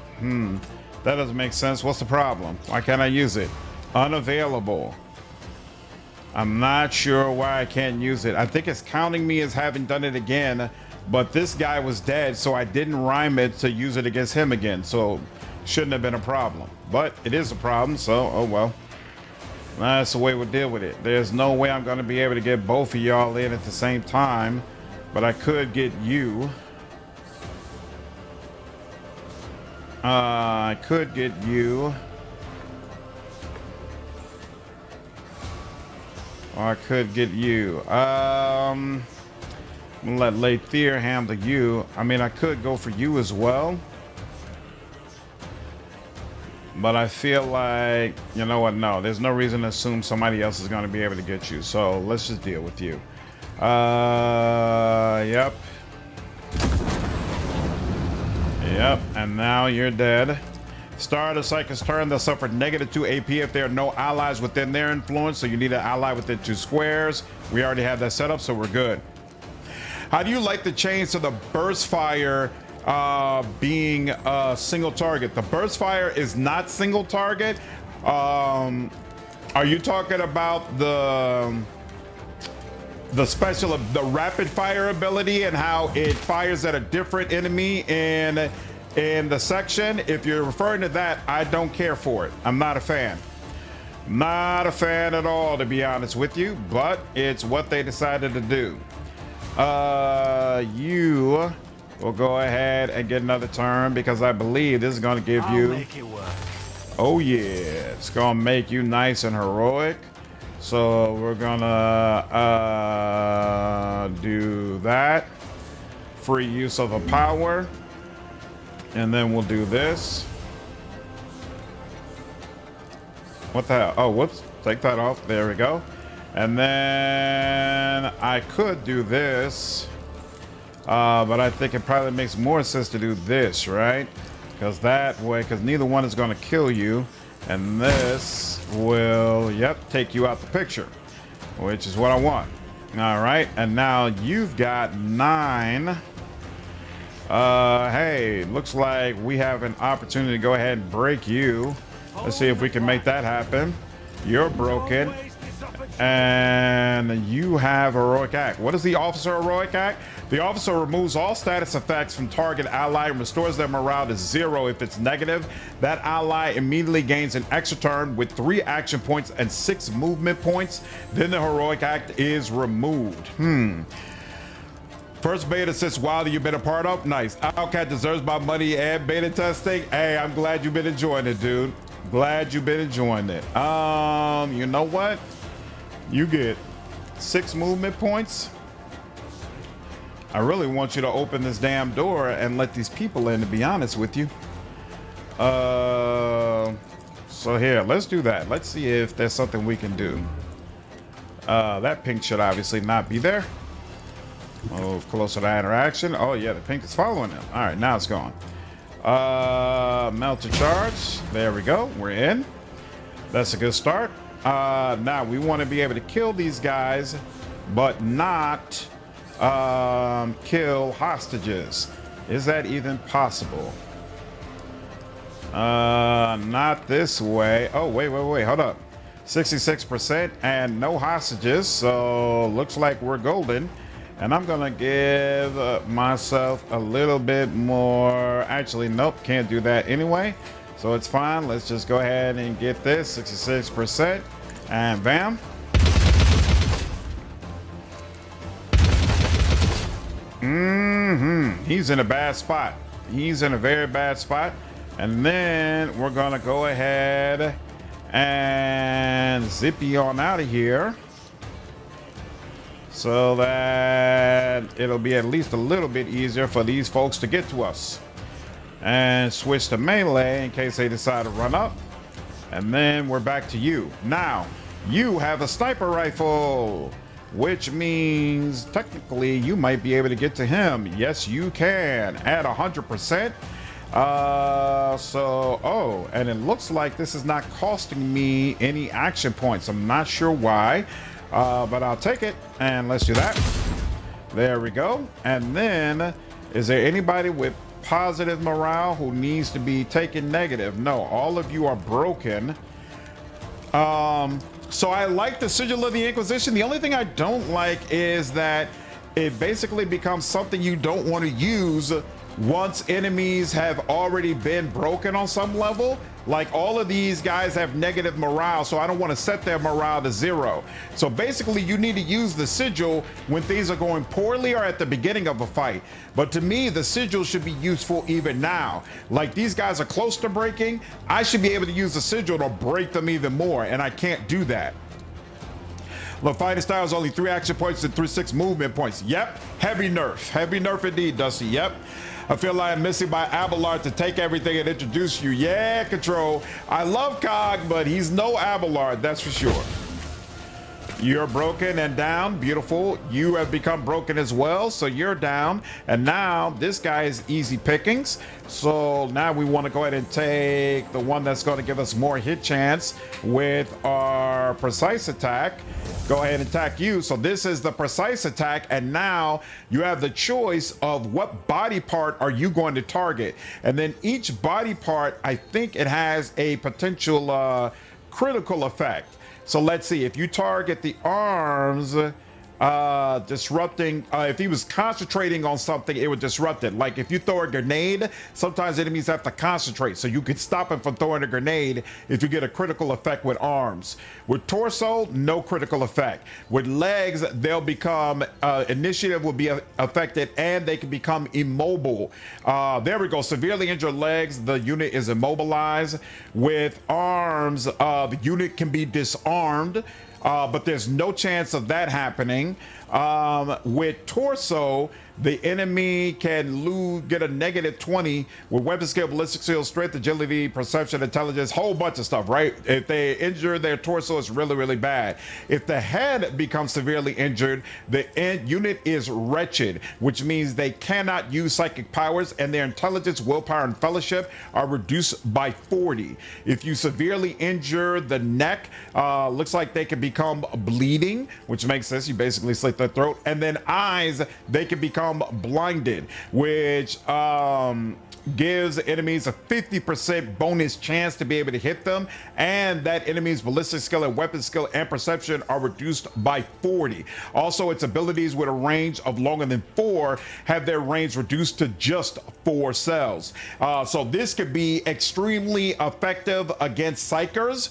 That doesn't make sense. What's the problem? Why can't I use it? Unavailable. I'm not sure why I can't use it. I think it's counting me as having done it again, but this guy was dead, so I didn't rhyme it to use it against him again, so shouldn't have been a problem. But it is a problem, so oh well. That's the way we'll deal with it. There's no way I'm going to be able to get both of y'all in at the same time, but I could get you. I could get you. Or I could get you. I'm gonna let Lathier handle you. I mean, I could go for you as well. But I feel like, you know what? No, there's no reason to assume somebody else is going to be able to get you. So let's just deal with you. Yep. Yep, and now you're dead. Start of Psychic's turn, they'll suffer -2 AP if there are no allies within their influence, so you need an ally within 2 squares. We already have that set up, so we're good. How do you like the change to the burst fire being a single target? The burst fire is not single target. Are you talking about the special, the rapid fire ability and how it fires at a different enemy in the section? If you're referring to that, I don't care for it. I'm not a fan. Not a fan at all, to be honest with you, but it's what they decided to do. You will go ahead and get another turn because I believe this is going to give you. Make it work. Oh yeah, it's going to make you nice and heroic. So we're gonna do that. Free use of a power. And then we'll do this. What the hell? Oh, whoops. Take that off. There we go. And then I could do this. But I think it probably makes more sense to do this, right? Because that way, because neither one is going to kill you. And this will, yep, take you out the picture, which is what I want. All right, and now you've got 9. Hey, looks like we have an opportunity to go ahead and break you. Let's see if we can make that happen. You're broken. And you have Heroic Act. What is the Officer Heroic Act? The officer removes all status effects from target ally and restores their morale to 0 if it's negative. That ally immediately gains an extra turn with 3 action points and 6 movement points. Then the Heroic Act is removed. First beta since WoW that you've been a part of? Nice. Outcat deserves my money and beta testing. Hey, I'm glad you've been enjoying it, dude. Glad you've been enjoying it. You know what? You get 6 movement points. I really want you to open this damn door and let these people in, to be honest with you. So here, let's do that. Let's see if there's something we can do. That pink should obviously not be there. Move closer to interaction. Oh yeah, the pink is following them. All right, now it's gone. Melter charge. There we go. We're in. That's a good start. Now we want to be able to kill these guys, but not kill hostages. Is that even possible? Not this way. Oh, wait, hold up. 66% and no hostages, so looks like we're golden. And I'm gonna give myself a little bit more. Actually, nope, can't do that anyway. So it's fine. Let's just go ahead and get this 66% and bam. He's in a bad spot. He's in a very bad spot. And then we're gonna go ahead and zip you on out of here, so that it'll be at least a little bit easier for these folks to get to us. And switch to melee in case they decide to run up. And then we're back to you. Now, you have a sniper rifle, which means technically you might be able to get to him. Yes, you can at 100%. And it looks like this is not costing me any action points. I'm not sure why. But I'll take it, and let's do that. There we go. And then, is there anybody with positive morale who needs to be taken negative? No, all of you are broken. So I like the Sigil of the Inquisition. The only thing I don't like is that it basically becomes something you don't want to use once enemies have already been broken on some level. Like, all of these guys have negative morale, so I don't want to set their morale to 0. So basically you need to use the sigil when things are going poorly or at the beginning of a fight. But to me, the sigil should be useful even now. Like, these guys are close to breaking, I should be able to use the sigil to break them even more, and I can't do that. The fighting style is only 3 action points and 6 movement points. Yep, heavy nerf indeed, Dusty. Yep. I feel like I'm missing by Abelard to take everything and introduce you. Yeah, Control. I love Cog, but he's no Abelard, that's for sure. You're broken and down. Beautiful. You have become broken as well, so you're down. And now this guy is easy pickings. So now we want to go ahead and take the one that's going to give us more hit chance with our precise attack. Go ahead and attack you. So this is the precise attack, and now you have the choice of what body part are you going to target. And then each body part, I think it has a potential critical effect. So let's see, if you target the arms, disrupting, if he was concentrating on something, it would disrupt it. Like if you throw a grenade, sometimes enemies have to concentrate, so you could stop him from throwing a grenade if you get a critical effect with arms. With torso, no critical effect. With legs, they'll become, initiative will be affected, and they can become immobile. There we go, severely injured legs, the unit is immobilized. With arms, the unit can be disarmed. But there's no chance of that happening. With torso, the enemy can get a -20 with weapon skill, ballistic skill, strength, agility, perception, intelligence, whole bunch of stuff, right? If they injure their torso, it's really, really bad. If the head becomes severely injured, the unit is wretched, which means they cannot use psychic powers, and their intelligence, willpower, and fellowship are reduced by 40. If you severely injure the neck, looks like they can become bleeding, which makes sense. You basically slit their throat. And then eyes, they can become blinded, which gives enemies a 50% bonus chance to be able to hit them, and that enemy's ballistic skill and weapon skill and perception are reduced by 40. Also, its abilities with a range of longer than 4 have their range reduced to just 4 cells. So this could be extremely effective against psychers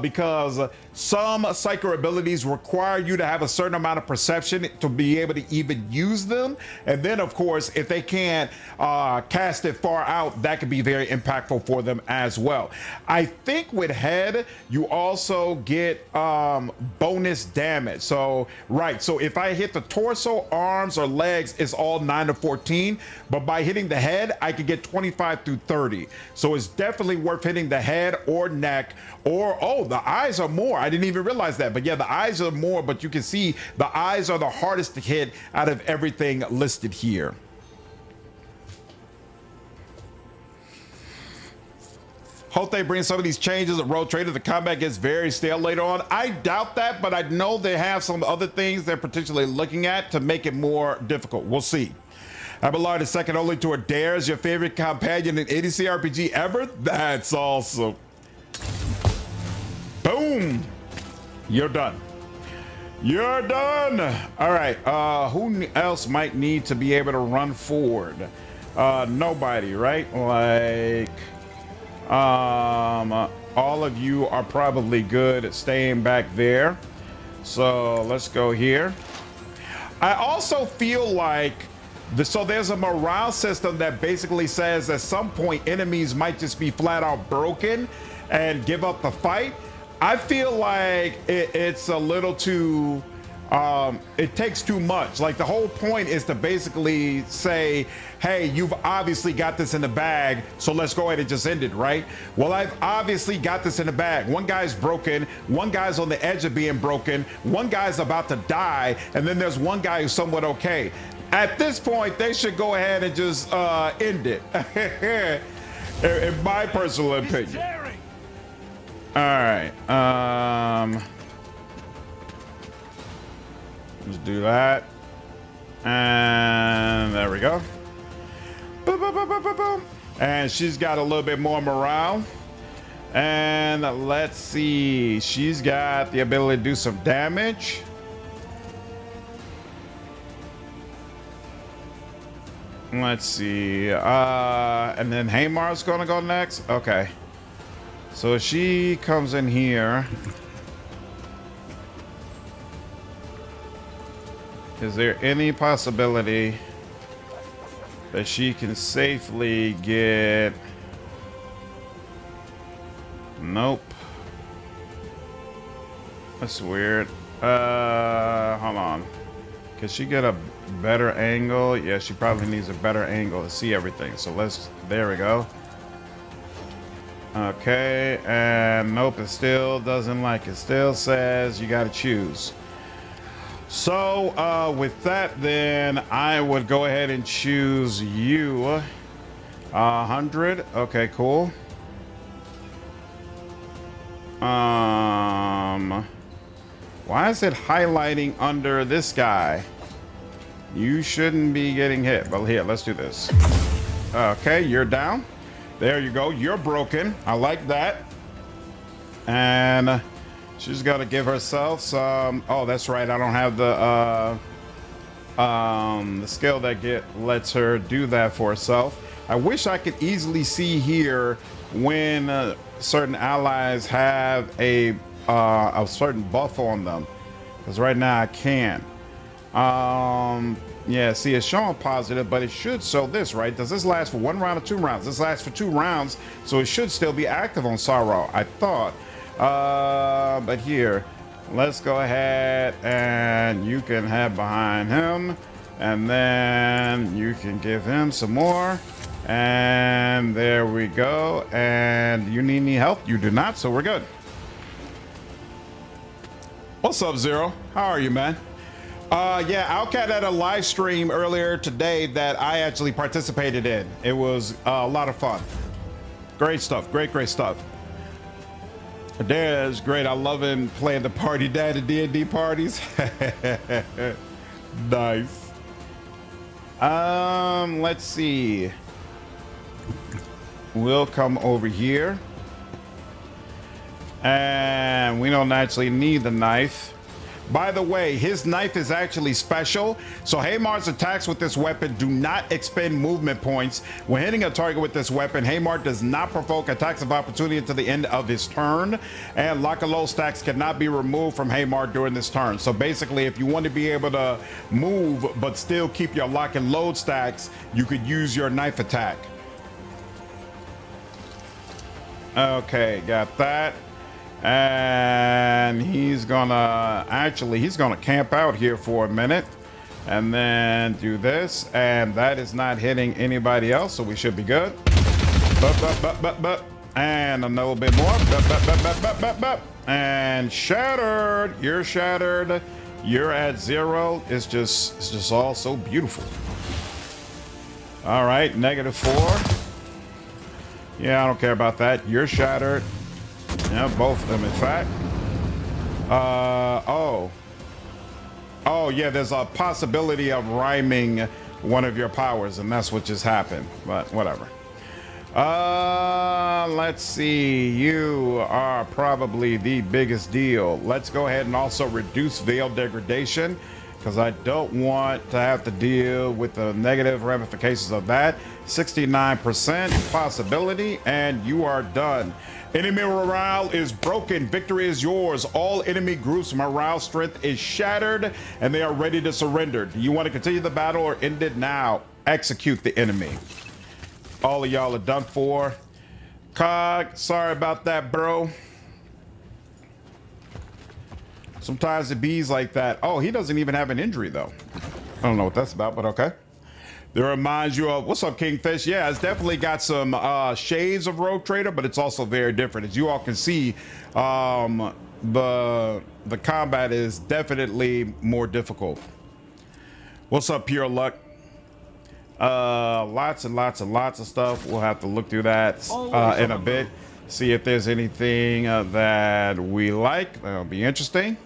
because some psyker abilities require you to have a certain amount of perception to be able to even use them. And then, of course, if they can't cast it far out, that could be very impactful for them as well. I think with head, you also get bonus damage. So, right, so if I hit the torso, arms, or legs, it's all 9 to 14. But by hitting the head, I could get 25 through 30. So it's definitely worth hitting the head or neck, or, oh, the eyes are more. I didn't even realize that. But yeah, the eyes are more, but you can see the eyes are the hardest to hit out of everything listed here. Hope they bring some of these changes of Road Trader. The combat gets very stale later on. I doubt that, but I know they have some other things they're potentially looking at to make it more difficult. We'll see. Abelard is second only to Adair as your favorite companion in any CRPG ever. That's awesome. Boom. You're done. You're done. All right. Who else might need to be able to run forward? Nobody, right? Like, all of you are probably good at staying back there. So let's go here. I also feel like so there's a morale system that basically says at some point enemies might just be flat out broken and give up the fight. I feel like it's a little too, it takes too much. Like the whole point is to basically say, hey, you've obviously got this in the bag, so let's go ahead and just end it, right? Well, I've obviously got this in the bag. One guy's broken, one guy's on the edge of being broken, one guy's about to die, and then there's one guy who's somewhat okay. At this point, they should go ahead and just end it, in my personal opinion. All right, let's do that, and there we go. Boom, boom, boom, boom, boom, boom. And she's got a little bit more morale, and let's see, she's got the ability to do some damage. Let's see, and then Haymar's gonna go next. Okay. So she comes in here. Is there any possibility that she can safely get... Nope. That's weird. Hold on. Can she get a better angle? Yeah, she probably needs a better angle to see everything. So let's, there we go. Okay, and nope, it still doesn't like it. Still says you got to choose. So with that, then I would go ahead and choose you. 100. Okay, cool. Why is it highlighting under this guy? You shouldn't be getting hit. Well, here, let's do this. Okay, you're down. There you go. You're broken. I like that. And she's got to give herself some... Oh, that's right. I don't have the skill that lets her do that for herself. I wish I could easily see here when certain allies have a certain buff on them, because right now I can't. Yeah, see, it's showing positive, but it should show this, right? Does this last for 1 round or 2 rounds? This lasts for 2 rounds, so it should still be active on Sorrow, I thought. But here, let's go ahead and you can have behind him, and then you can give him some more. And there we go. And you need any help? You do not, so we're good. What's up, Zero? How are you, man? Yeah, Outcat had a live stream earlier today that I actually participated in. It was a lot of fun. Great stuff. Great stuff. There's great. I love him playing the party dad at D&D parties. Nice. Let's see. we'll come over here. And we don't actually need the knife. By the way, his knife is actually special. So Haymar's attacks with this weapon do not expend movement points. When hitting a target with this weapon, Haymar does not provoke attacks of opportunity until the end of his turn. And lock and load stacks cannot be removed from Haymar during this turn. So basically, if you want to be able to move but still keep your lock and load stacks, you could use your knife attack. Okay, got that. And he's gonna camp out here for a minute and then do this, and that is not hitting anybody else, so we should be good. And a little bit more. And shattered. You're shattered. You're at 0. It's just all so beautiful. All right, -4. Yeah, I don't care about that. You're shattered. Yeah, both of them, in fact. Oh, yeah, there's a possibility of rhyming one of your powers, and that's what just happened, but whatever. Let's see. You are probably the biggest deal. Let's go ahead and also reduce veil degradation, because I don't want to have to deal with the negative ramifications of that. 69% possibility, and you are done. Enemy morale is broken. Victory is yours. All enemy groups' morale strength is shattered, and they are ready to surrender. Do you want to continue the battle or end it now? Execute the enemy. All of y'all are done for. Cog, sorry about that, bro. Sometimes it bees like that. Oh, he doesn't even have an injury, though. I don't know what that's about, but okay. That reminds you of, what's up, Kingfish? Yeah, it's definitely got some shades of Rogue Trader, but it's also very different. As you all can see, the combat is definitely more difficult. What's up, Pure Luck? Lots and lots and lots of stuff. We'll have to look through that in a bit. See if there's anything that we like. That'll be interesting.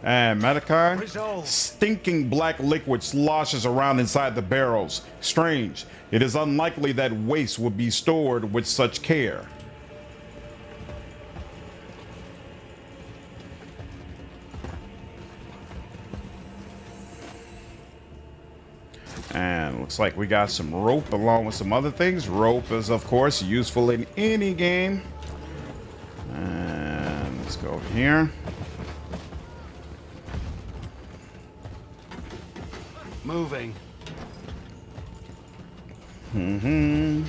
And Metacon, stinking black liquid sloshes around inside the barrels. Strange. It is unlikely that waste would be stored with such care. And looks like we got some rope along with some other things. Rope is, of course, useful in any game. And let's go over here. Moving. Mm-hmm.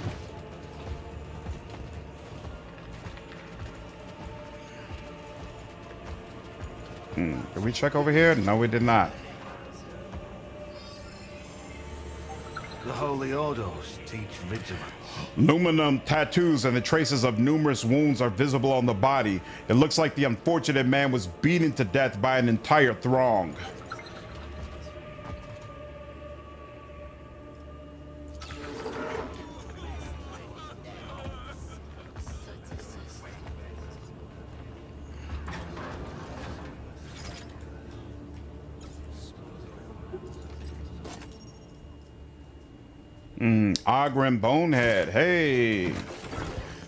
Did we check over here? No, we did not. The Holy Orders teach vigilance. Aluminum tattoos and the traces of numerous wounds are visible on the body. It looks like the unfortunate man was beaten to death by an entire throng. Ogren Bonehead. Hey,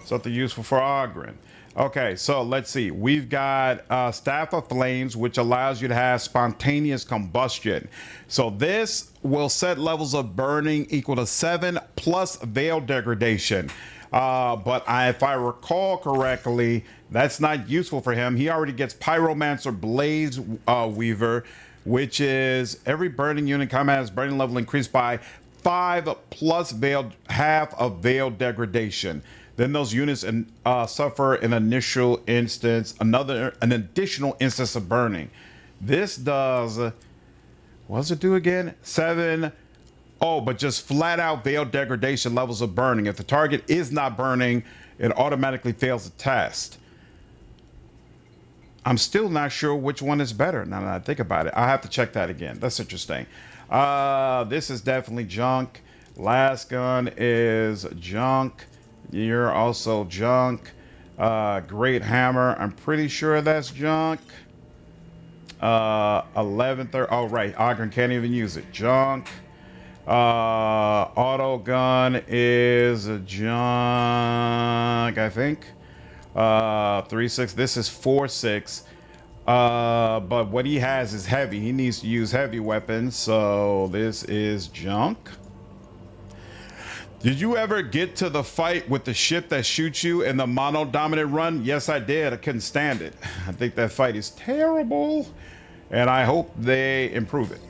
something useful for Ogren. Okay, so let's see. We've got Staff of Flames, which allows you to have spontaneous combustion. So this will set levels of burning equal to 7 plus veil degradation. But if I recall correctly, that's not useful for him. He already gets Pyromancer Blaze Weaver, which is every burning unit in combat has burning level increased by 5 plus veil, half of veil degradation. Then those units suffer an additional instance of burning. This does, what does it do again? 7. Oh, but just flat out veil degradation levels of burning. If the target is not burning, it automatically fails the test. I'm still not sure which one is better now that I think about it. I have to check that again. That's interesting. This is definitely junk. Last gun is junk. You're also junk. Great hammer. I'm pretty sure that's junk. 11th. Oh, right. Ogren can't even use it. Junk. Auto gun is a junk, I think. 3.6. This is 4.6. But what he has is heavy. He needs to use heavy weapons, so this is junk. Did you ever get to the fight with the ship that shoots you in the mono dominant run? Yes, I did. I couldn't stand it. I think that fight is terrible, and I hope they improve it.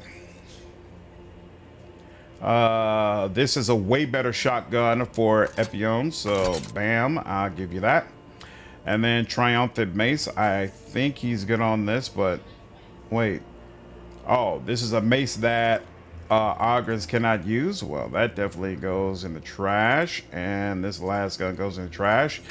This is a way better shotgun for Epion, so bam, I'll give you that. And then Triumphant Mace, I think he's good on this, but wait. Oh, this is a mace that augurs cannot use. Well, that definitely goes in the trash, and this last gun goes in the trash.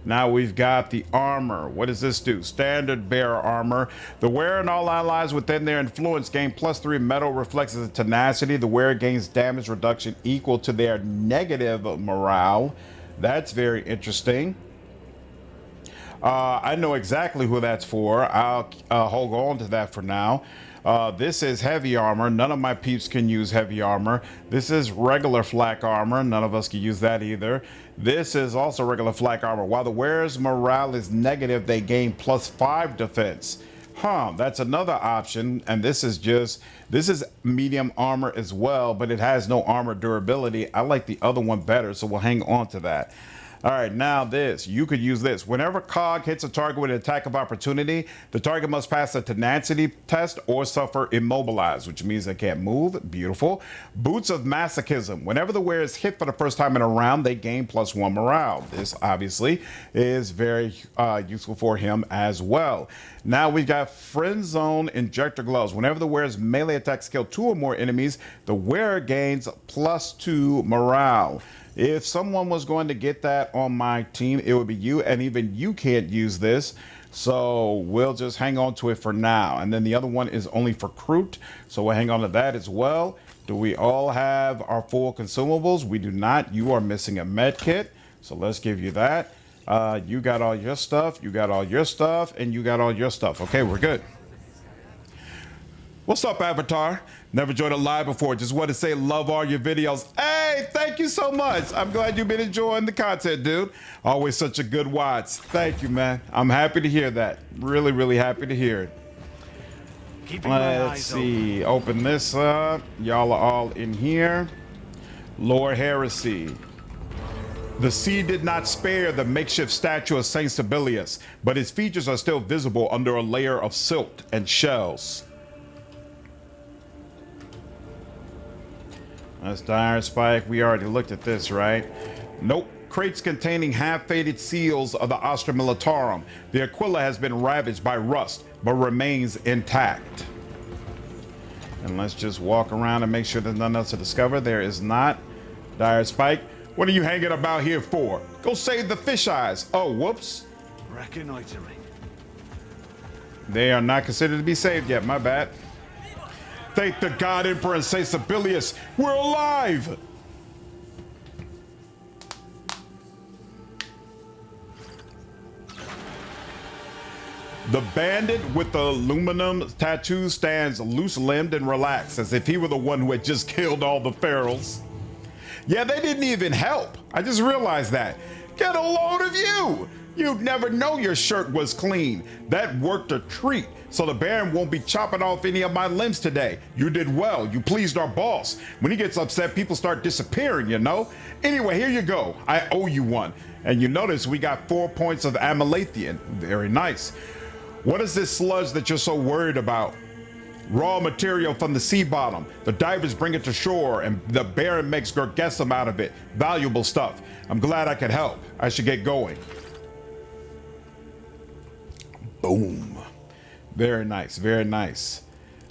Now we've got the armor. What does this do? Standard bearer armor. The wearer and all allies within their influence gain +3 metal reflexes and tenacity. The wearer gains damage reduction equal to their negative morale. That's very interesting. I know exactly who that's for. I'll hold on to that for now. This is heavy armor. None of my peeps can use heavy armor. This is regular flak armor. None of us can use that either. This is also regular flak armor. While the wearer's morale is negative, they gain +5 defense. That's another option. And this is medium armor as well, but it has no armor durability. I like the other one better, so we'll hang on to that. All right, now this, you could use this. Whenever Cog hits a target with an attack of opportunity, the target must pass a tenacity test or suffer immobilized, which means they can't move. Beautiful. Boots of Masochism. Whenever the wearer is hit for the first time in a round, they gain +1 morale. This obviously is very useful for him as well. Now we've got Friend Zone Injector Gloves. Whenever the wearer's melee attacks kill 2 or more enemies, the wearer gains +2 morale. If someone was going to get that on my team, it would be you, and even you can't use this. So we'll just hang on to it for now. And then the other one is only for Kroot, so we'll hang on to that as well. Do we all have our full consumables? We do not. You are missing a med kit, so let's give you that. You got all your stuff, you got all your stuff, and you got all your stuff. Okay, we're good. What's up, Avatar? Never joined a live before. Just want to say love all your videos. Hey, thank you so much. I'm glad you've been enjoying the content, dude. Always such a good watch. Thank you, man. I'm happy to hear that. Really, really happy to hear it. Let's see. Open this up. Y'all are all in here. Lord Heresy. The sea did not spare the makeshift statue of Saint Sibelius, but its features are still visible under a layer of silt and shells. That's Dire Spike. We already looked at this, right? Nope. Crates containing half-faded seals of the Astra Militarum. The Aquila has been ravaged by rust, but remains intact. And let's just walk around and make sure there's nothing else to discover. There is not. Dire Spike. What are you hanging about here for? Go save the fish eyes. Oh, whoops. Reconnoitering. They are not considered to be saved yet. My bad. Thank the God Emperor and Saint Sibelius. We're alive. The bandit with the aluminum tattoo stands loose-limbed and relaxed, as if he were the one who had just killed all the ferals. Yeah, they didn't even help. I just realized that. Get a load of you. You'd never know your shirt was clean. That worked a treat, so the Baron won't be chopping off any of my limbs today. You did well. You pleased our boss. When he gets upset, people start disappearing, you know? Anyway, here you go. I owe you one. And you notice we got 4 points of Amalathian. Very nice. What is this sludge that you're so worried about? Raw material from the sea bottom. The divers bring it to shore and the Baron makes Gergesum out of it. Valuable stuff. I'm glad I could help. I should get going. Boom. Very nice, very nice.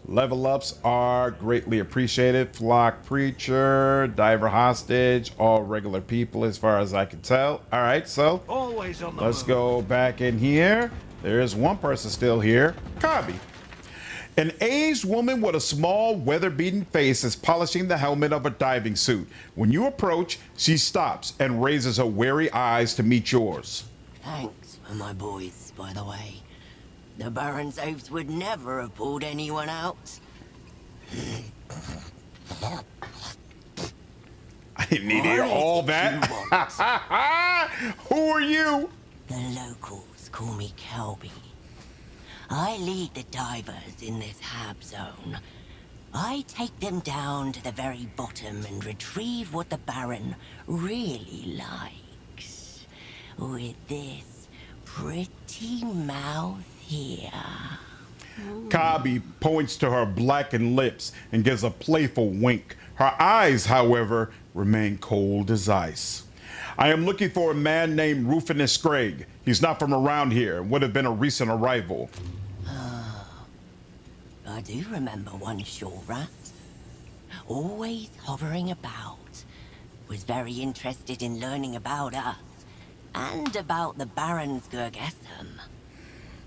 Level ups are greatly appreciated. Flock Preacher, Diver Hostage, all regular people as far as I can tell. All right, so Always on the let's move. go back in here. There is one person still here. Kabi. An aged woman with a small, weather-beaten face is polishing the helmet of a diving suit. When you approach, she stops and raises her wary eyes to meet yours. Thanks for my boys, by the way. The Baron's oaths would never have pulled anyone out. didn't need to hear all that. Who are you? The locals call me Kelby. I lead the divers in this hab zone. I take them down to the very bottom and retrieve what the Baron really likes. With this pretty mouth here. Kabi points to her blackened lips and gives a playful wink. Her eyes, however, remain cold as ice. I am looking for a man named Rufinus Skraig. He's not from around here and would have been a recent arrival. I do remember one shore rat. Always hovering about. Was very interested in learning about us. And about the Baron's Gurgesum.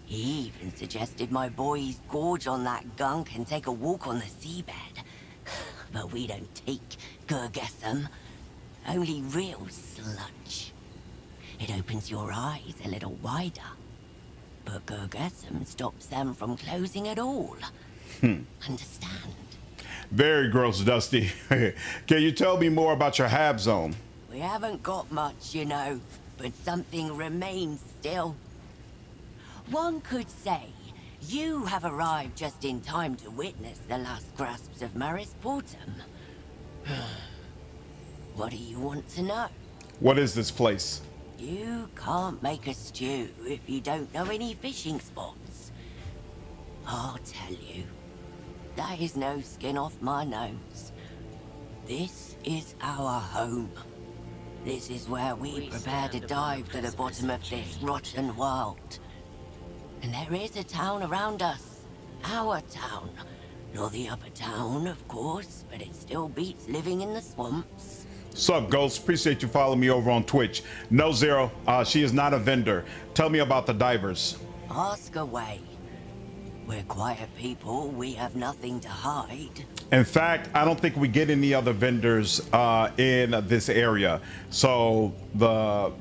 He even suggested my boys gorge on that gunk and take a walk on the seabed. But we don't take Gurgesum. Only real sludge. It opens your eyes a little wider. But Gurgesum stops them from closing at all. Understand? Very gross, Dusty. Can you tell me more about your hab zone? We haven't got much, you know, but something remains still. One could say you have arrived just in time to witness the last grasps of Maris Portum. What do you want to know? What is this place? You can't make a stew if you don't know any fishing spots. I'll tell you. That is no skin off my nose. This is our home. This is where we prepare to dive to the bottom of this rotten world. And there is a town around us. Our town. Not the upper town, of course, but it still beats living in the swamps. Sup, Ghost? Appreciate you following me over on Twitch. No, Zero, she is not a vendor. Tell me about the divers. Ask away. We're quiet people. We have nothing to hide. In fact, I don't think we get any other vendors in this area. So the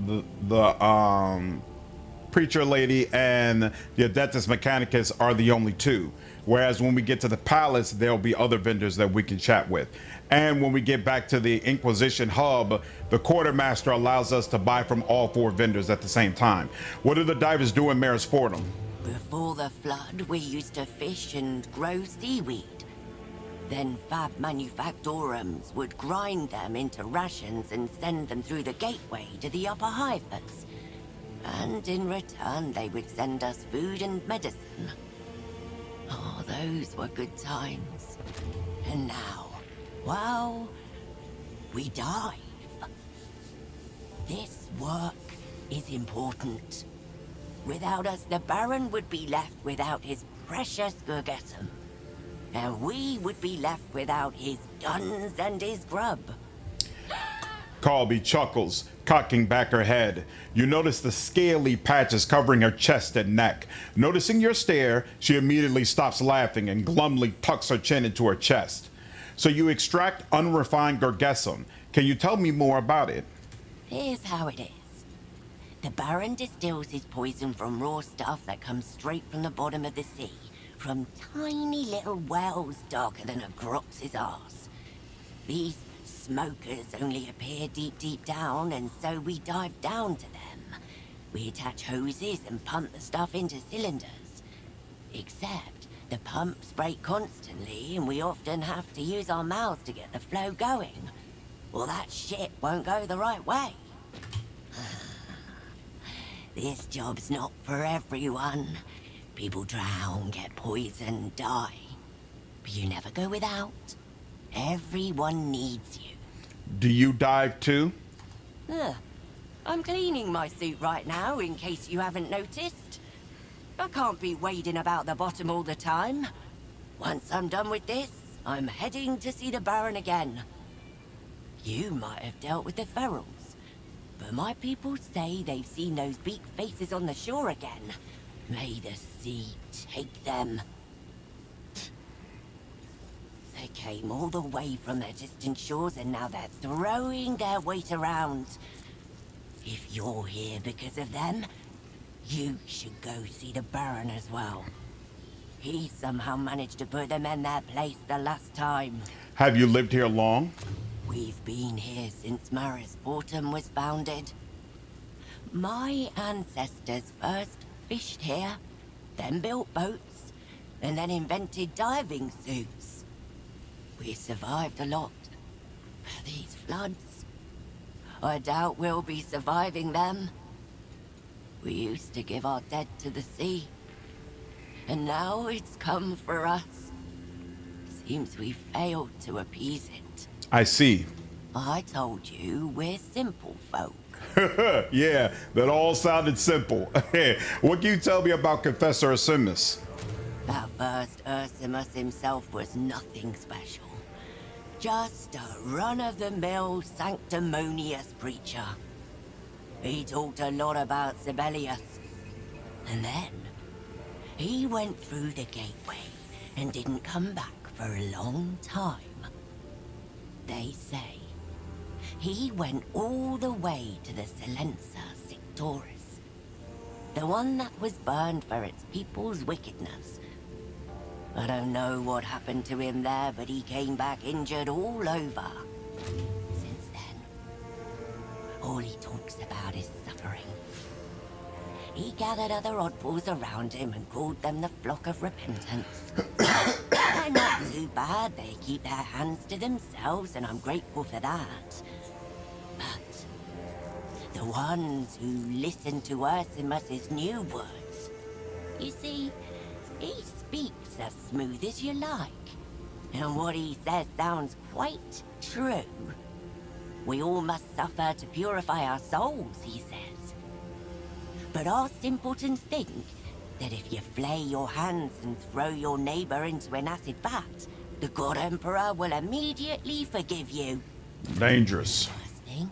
preacher lady and the Adeptus Mechanicus are the only two. Whereas when we get to the palace, there'll be other vendors that we can chat with. And when we get back to the Inquisition hub, the quartermaster allows us to buy from all four vendors at the same time. What do the divers do in Maris Portum? Before the flood, we used to fish and grow seaweed. Then fab manufactorums would grind them into rations and send them through the gateway to the upper Hybris. And in return, they would send us food and medicine. Oh, those were good times. And now, well, we dive. This work is important. Without us, the Baron would be left without his precious Gurgesum. And we would be left without his guns and his grub. Colby chuckles, cocking back her head. You notice the scaly patches covering her chest and neck. Noticing your stare, she immediately stops laughing and glumly tucks her chin into her chest. So you extract unrefined Gurgesum. Can you tell me more about it? Here's how it is. The Baron distills his poison from raw stuff that comes straight from the bottom of the sea. From tiny little wells darker than a Grox's arse. These smokers only appear deep down, and so we dive down to them. We attach hoses and pump the stuff into cylinders. Except the pumps break constantly, and we often have to use our mouths to get the flow going. Well, that shit won't go the right way. This job's not for everyone. People drown, get poisoned, die. But you never go without. Everyone needs you. Do you dive too? I'm cleaning my suit right now, in case you haven't noticed. I can't be wading about the bottom all the time. Once I'm done with this, I'm heading to see the Baron again. You might have dealt with the ferals, but my people say they've seen those beak faces on the shore again. May the sea take them. They came all the way from their distant shores and now they're throwing their weight around. If you're here because of them, you should go see the Baron as well. He somehow managed to put them in their place the last time. Have you lived here long? We've been here since Maris Portum was founded. My ancestors first fished here, then built boats, and then invented diving suits. We survived a lot. These floods, I doubt we'll be surviving them. We used to give our dead to the sea, and now it's come for us. Seems we failed to appease it. I see. I told you we're simple folk. Yeah, that all sounded simple. What can you tell me about Confessor Ursamus? That first Ursamus himself was nothing special. Just a run-of-the-mill sanctimonious preacher. He talked a lot about Sibelius. And then, he went through the gateway and didn't come back for a long time. They say he went all the way to the Silenza Sectoris, the one that was burned for its people's wickedness. I don't know what happened to him there, but he came back injured all over. Since then, all he talks about is suffering. He gathered other oddballs around him and called them the Flock of Repentance. They're not too bad, they keep their hands to themselves, and I'm grateful for that. But the ones who listen to Ursamus's new words, you see, he speaks as smooth as you like, and what he says sounds quite true. We all must suffer to purify our souls, he says. But our simpletons think that if you flay your hands and throw your neighbor into an acid vat, the God Emperor will immediately forgive you. Dangerous. First thing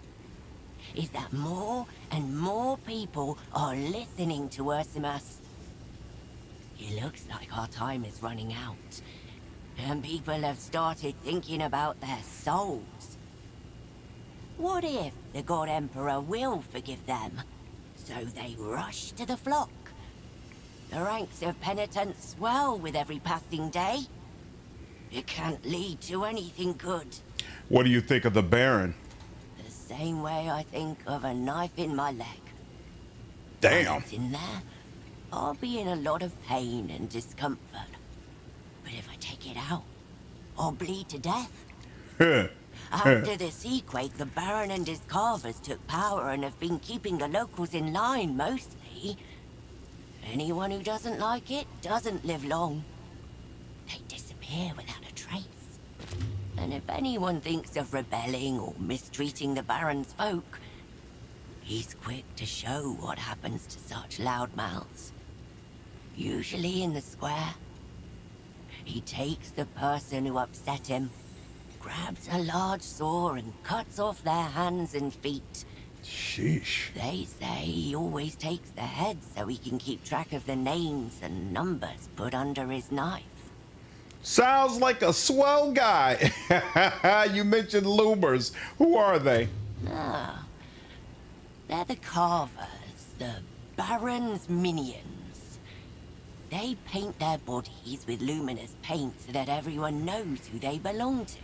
is that more and more people are listening to Ursamus. It looks like our time is running out, and people have started thinking about their souls. What if the God Emperor will forgive them? So they rush to the flock. The ranks of penitents swell with every passing day. It can't lead to anything good. What do you think of the Baron? The same way I think of a knife in my leg. Damn. While it's in there, I'll be in a lot of pain and discomfort. But if I take it out, I'll bleed to death. After the Seaquake, the Baron and his carvers took power and have been keeping the locals in line, mostly. Anyone who doesn't like it doesn't live long. They disappear without a trace. And if anyone thinks of rebelling or mistreating the Baron's folk, he's quick to show what happens to such loudmouths. Usually in the square. He takes the person who upset him, grabs a large saw and cuts off their hands and feet. Sheesh. They say he always takes the head so he can keep track of the names and numbers put under his knife. Sounds like a swell guy. You mentioned loomers. Who are they? Ah, they're the carvers, the Baron's minions. They paint their bodies with luminous paint so that everyone knows who they belong to.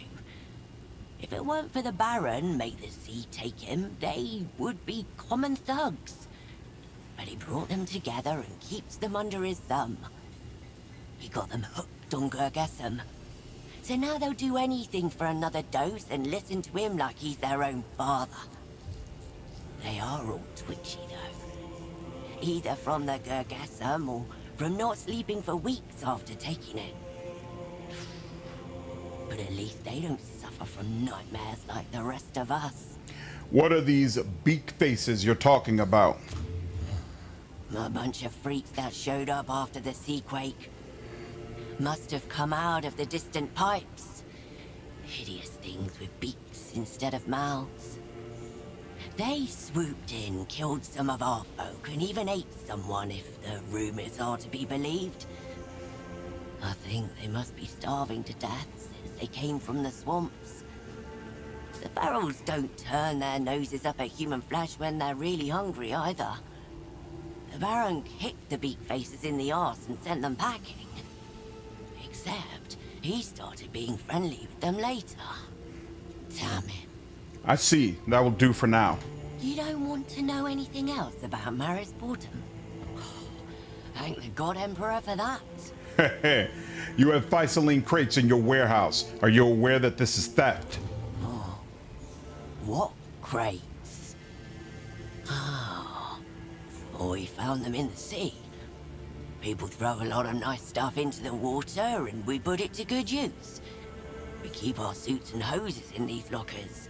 If it weren't for the Baron, may the sea take him, they would be common thugs. But he brought them together and keeps them under his thumb. He got them hooked on Gurgesum. So now they'll do anything for another dose and listen to him like he's their own father. They are all twitchy, though. Either from the Gurgesum or from not sleeping for weeks after taking it. But at least they don't suffer from nightmares like the rest of us. What are these beak faces you're talking about? A bunch of freaks that showed up after the Seaquake. Must have come out of the distant pipes. Hideous things with beaks instead of mouths. They swooped in, killed some of our folk, and even ate someone if the rumors are to be believed. I think they must be starving to death since they came from the swamps. The ferals don't turn their noses up at human flesh when they're really hungry either. The Baron kicked the beak faces in the arse and sent them packing. Except he started being friendly with them later. Damn it. I see. That will do for now. You don't want to know anything else about Maris Bottom? Thank the God Emperor for that. You have Ficeline crates in your warehouse. Are you aware that this is theft? What crates? Oh, we found them in the sea. People throw a lot of nice stuff into the water and we put it to good use. We keep our suits and hoses in these lockers.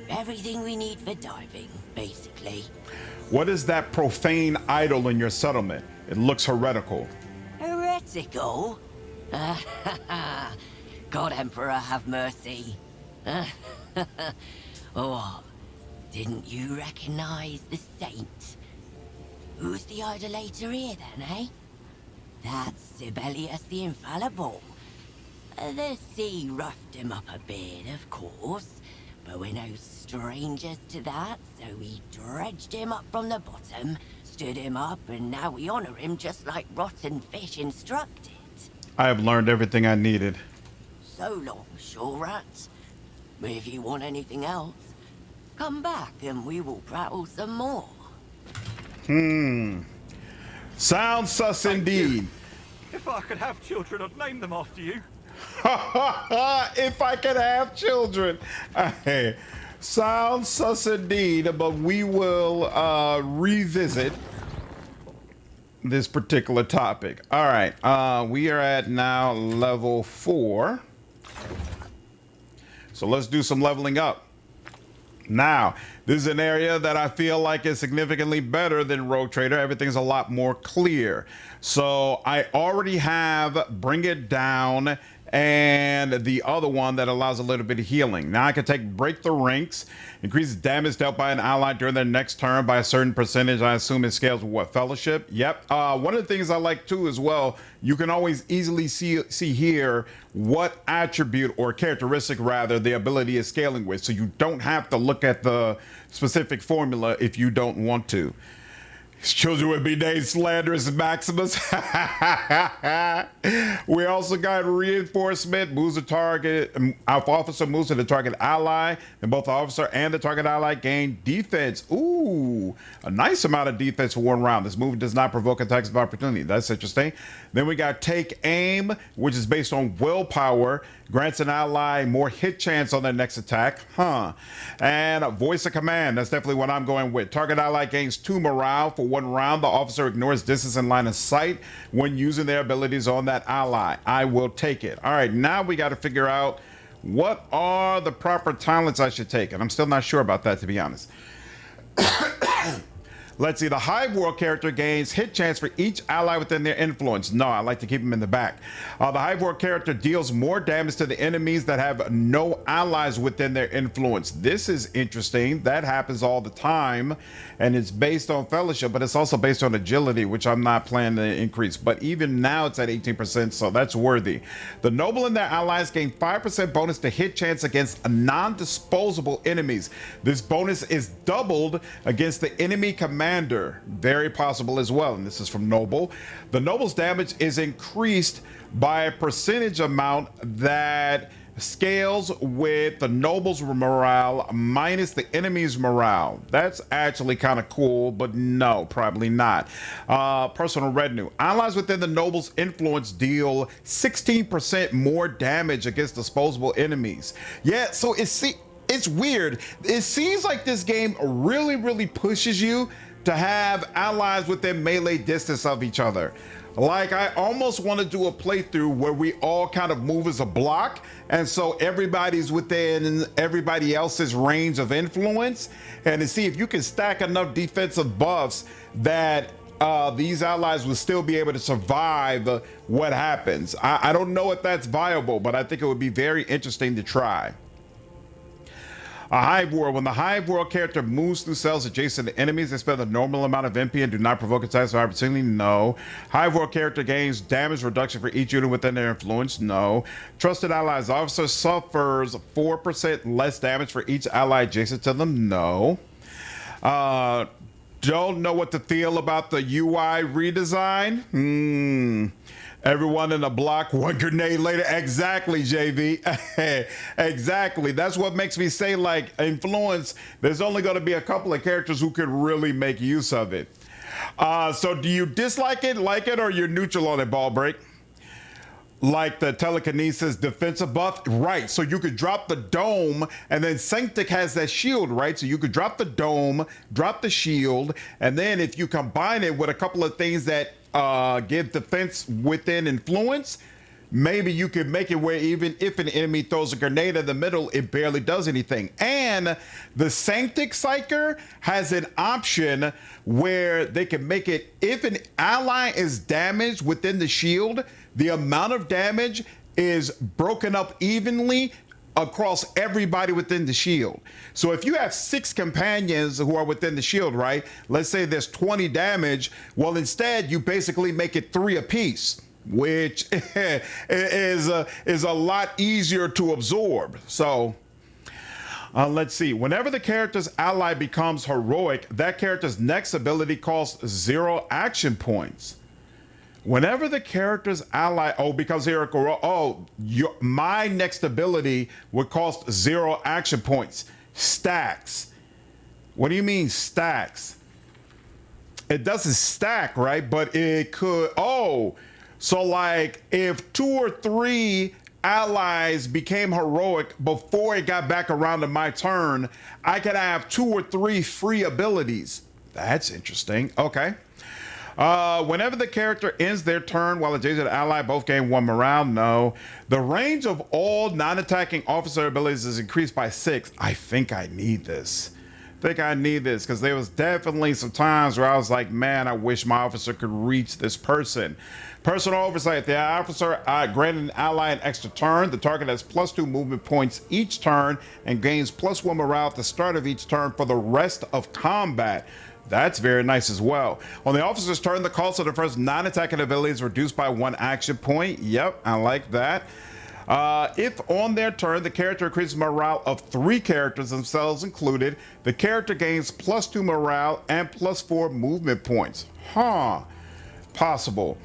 Everything we need for diving, basically. What is that profane idol in your settlement? It looks heretical. Heretical? God Emperor have mercy. Oh, didn't you recognize the saint? Who's the idolater here then, eh? That's Sibelius the Infallible. The sea roughed him up a bit, of course, but we're no strangers to that, so we dredged him up from the bottom, stood him up, and now we honor him just like rotten fish instructed. I have learned everything I needed. So long, shore rats. If you want anything else, come back and we will prattle some more. Sounds sus indeed. If I could have children, I'd name them after you. If I could have children. Hey, sounds sus indeed, but we will revisit this particular topic. All right, we are at now level 4. So let's do some leveling up. Now, this is an area that I feel like is significantly better than Rogue Trader. Everything's a lot more clear. So I already have Bring It Down and the other one that allows a little bit of healing. Now I can take Break the Ranks, increases damage dealt by an ally during their next turn by a certain percentage. I assume it scales with what, Fellowship? Yep. One of the things I like too as well, you can always easily see here what attribute or characteristic rather the ability is scaling with, so you don't have to look at the specific formula if you don't want to. His children would be named Slanderous Maximus. We also got reinforcement, moves the target, our officer moves to the target ally, and both the officer and the target ally gain defense. Ooh, a nice amount of defense for one round. This move does not provoke attacks of opportunity. That's interesting. Then we got Take Aim, which is based on willpower, grants an ally more hit chance on their next attack. And Voice of Command, that's definitely what I'm going with. Target ally gains 2 morale for 1 round. The officer ignores distance and line of sight when using their abilities on that ally. I will take it. All right, now we got to figure out what are the proper talents I should take, and I'm still not sure about that, to be honest. Let's see, the Hive World character gains hit chance for each ally within their influence. No, I like to keep him in the back. The Hive World character deals more damage to the enemies that have no allies within their influence. This is interesting. That happens all the time, and it's based on Fellowship, but it's also based on agility, which I'm not planning to increase. But even now it's at 18%, so that's worthy. The Noble and their allies gain 5% bonus to hit chance against non-disposable enemies. This bonus is doubled against the enemy commander. Very possible as well, and this is from Noble. The Noble's damage is increased by a percentage amount that scales with the Noble's morale minus the enemy's morale. That's actually kind of cool, but no, probably not. Personal retinue. Allies within the Noble's influence deal 16% more damage against disposable enemies. Yeah, so it's weird. It seems like this game really pushes you to have allies within melee distance of each other. Like, I almost want to do a playthrough where we all kind of move as a block, and so everybody's within everybody else's range of influence, and to see if you can stack enough defensive buffs that these allies will still be able to survive what happens. I don't know if that's viable, but I think it would be very interesting to try. A Hive World. When the Hive World character moves through cells adjacent to enemies, they spend the normal amount of MP and do not provoke attacks of opportunity. No. Hive World character gains damage reduction for each unit within their influence. No. Trusted Allies officer suffers 4% less damage for each ally adjacent to them. No. Don't know what to feel about the UI redesign. Everyone in the block, one grenade later. Exactly, JV. Exactly. That's what makes me say, like, influence, there's only going to be a couple of characters who could really make use of it. So do you dislike it, like it, or you're neutral on it, Ball Break? Like the telekinesis defensive buff, right? So you could drop the dome, and then Sanctic has that shield, right? So you could drop the dome, drop the shield, and then if you combine it with a couple of things that give defense within influence, maybe you could make it where even if an enemy throws a grenade in the middle, it barely does anything. And the Sanctic Psyker has an option where they can make it, if an ally is damaged within the shield, the amount of damage is broken up evenly across everybody within the shield. So if you have 6 companions who are within the shield, right? Let's say there's 20 damage. Well, instead, you basically make it 3 apiece, which is a lot easier to absorb. So let's see. Whenever the character's ally becomes heroic, that character's next ability costs 0 action points. Whenever the character's ally, becomes heroic, my next ability would cost 0 action points. Stacks. What do you mean stacks? It doesn't stack, right? But it could, so like if 2 or 3 allies became heroic before it got back around to my turn, I could have 2 or 3 free abilities. That's interesting. Okay. Whenever the character ends their turn while adjacent ally both gain 1 morale, no. The range of all non-attacking officer abilities is increased by 6. I think I need this. Because there was definitely some times where I was like, man, I wish my officer could reach this person. Personal oversight. The officer granted an ally an extra turn. The target has +2 movement points each turn and gains +1 morale at the start of each turn for the rest of combat. That's very nice as well. On the officer's turn, the cost of the first non-attacking ability is reduced by 1 action point. Yep, I like that. If on their turn, the character increases morale of 3 characters, themselves included, the character gains +2 morale and +4 movement points. Possible.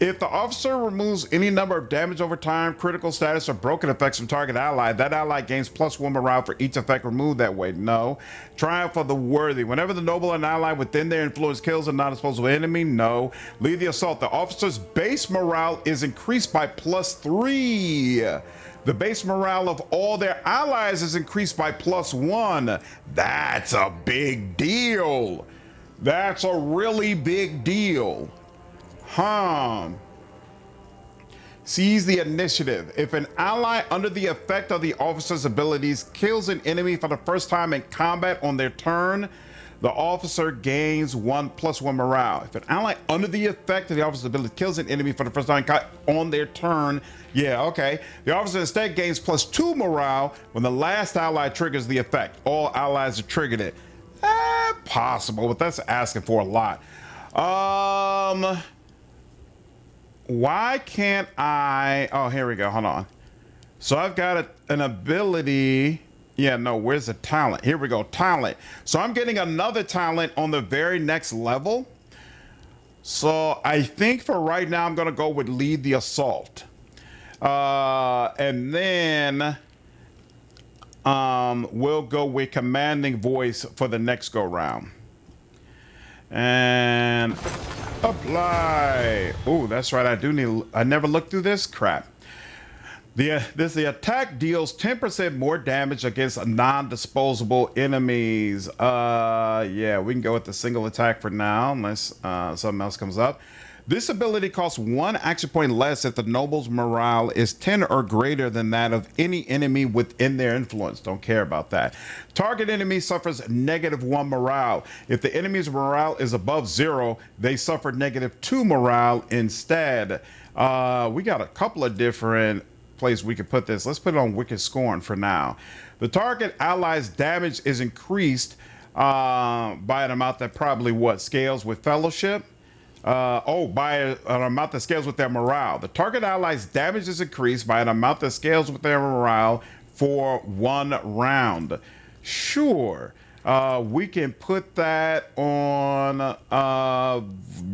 If the officer removes any number of damage over time, critical status, or broken effects from target ally, that ally gains +1 morale for each effect removed that way. No. Triumph of the worthy. Whenever the noble and ally within their influence kills a non-disposable enemy, no. Lead the assault. The officer's base morale is increased by +3. The base morale of all their allies is increased by +1. That's a big deal. That's a really big deal. Seize the initiative. If an ally under the effect of the officer's abilities kills an enemy for the first time in combat on their turn, the officer gains +1 morale. If an ally under the effect of the officer's ability kills an enemy for the first time on their turn, the officer instead gains +2 morale when the last ally triggers the effect. All allies are triggered it. Possible, but that's asking for a lot. Why can't I? Oh, here we go. Hold on. So I've got an ability. Where's the talent? Here we go. Talent. So I'm getting another talent on the very next level. So I think for right now, I'm going to go with lead the assault. And then we'll go with commanding voice for the next go round. And apply. Oh, that's right. I never looked through this crap. The attack deals 10% more damage against non-disposable enemies. We can go with the single attack for now, unless something else comes up. This ability costs 1 action point less if the noble's morale is 10 or greater than that of any enemy within their influence. Don't care about that. Target enemy suffers -1 morale. If the enemy's morale is above 0, they suffer -2 morale instead. We got a couple of different places we could put this. Let's put it on Wicked Scorn for now. The target ally's damage is increased by an amount that probably scales with fellowship. By an amount that scales with their morale. The target ally's damage is increased by an amount that scales with their morale for 1 round. Sure. We can put that on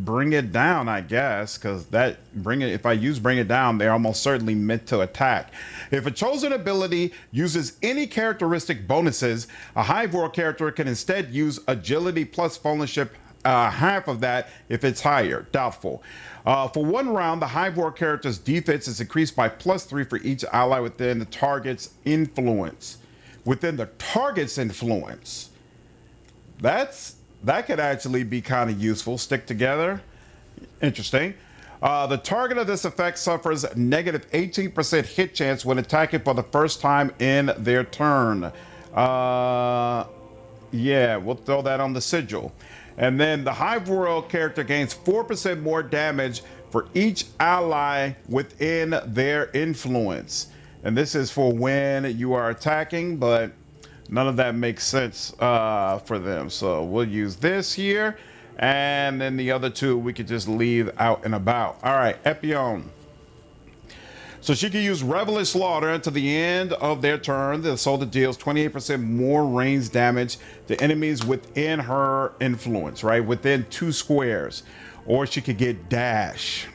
bring it down, I guess, because if I use bring it down, they're almost certainly meant to attack. If a chosen ability uses any characteristic bonuses, a Hive World character can instead use agility plus fellowship, half of that if it's higher. Doubtful. For 1 round, the Hive World character's defense is increased by +3 for each ally within the target's influence. Within the target's influence. That could actually be kind of useful. Stick together. Interesting. The target of this effect suffers negative 18% hit chance when attacking for the first time in their turn. Yeah, we'll throw that on the sigil. And then the Hive World character gains 4% more damage for each ally within their influence. And this is for when you are attacking, but none of that makes sense for them. So we'll use this here. And then the other two we could just leave out and about. All right, Epion. So she can use Revelous Slaughter until the end of their turn. The soldier deals 28% more range damage to enemies within her influence, right? Within 2 squares. Or she could get Dash.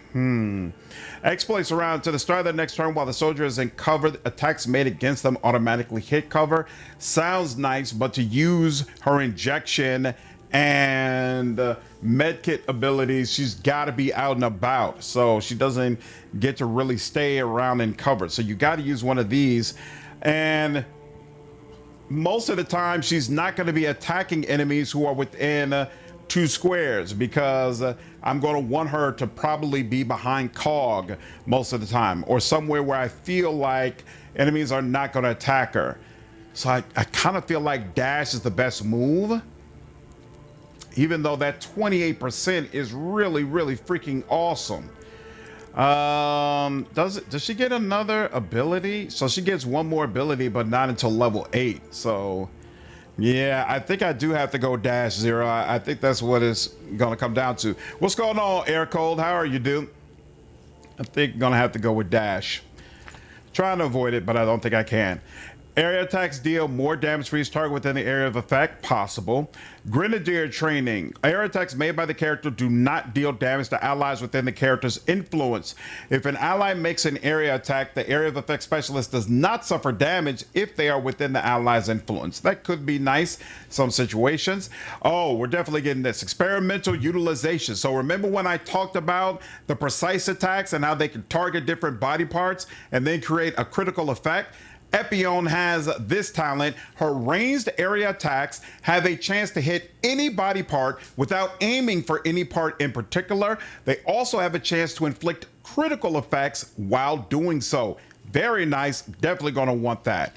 Exploits around to the start of the next turn while the soldier is in cover. Attacks made against them automatically hit cover. Sounds nice, but to use her injection and medkit abilities, she's got to be out and about, so she doesn't get to really stay around in cover. So you got to use one of these, and most of the time she's not going to be attacking enemies who are within 2 squares, because I'm going to want her to probably be behind Cog most of the time, or somewhere where I feel like enemies are not going to attack her. So I kind of feel like Dash is the best move, even though that 28% is really, really freaking awesome. Does she get another ability? So she gets 1 more ability, but not until level 8. So yeah, I think I do have to go Dash Zero. I think that's what it's gonna come down to. What's going on, Air Cold? How are you, dude? I think I'm gonna have to go with Dash. Trying to avoid it, but I don't think I can. Area attacks deal more damage for each target within the area of effect. Possible. Grenadier training. Area attacks made by the character do not deal damage to allies within the character's influence. If an ally makes an area attack, the area of effect specialist does not suffer damage if they are within the ally's influence. That could be nice some situations. Oh, we're definitely getting this. Experimental utilization. So remember when I talked about the precise attacks and how they can target different body parts and then create a critical effect? Epion has this talent. Her ranged area attacks have a chance to hit any body part without aiming for any part in particular. They also have a chance to inflict critical effects while doing so. Very nice. Definitely going to want that.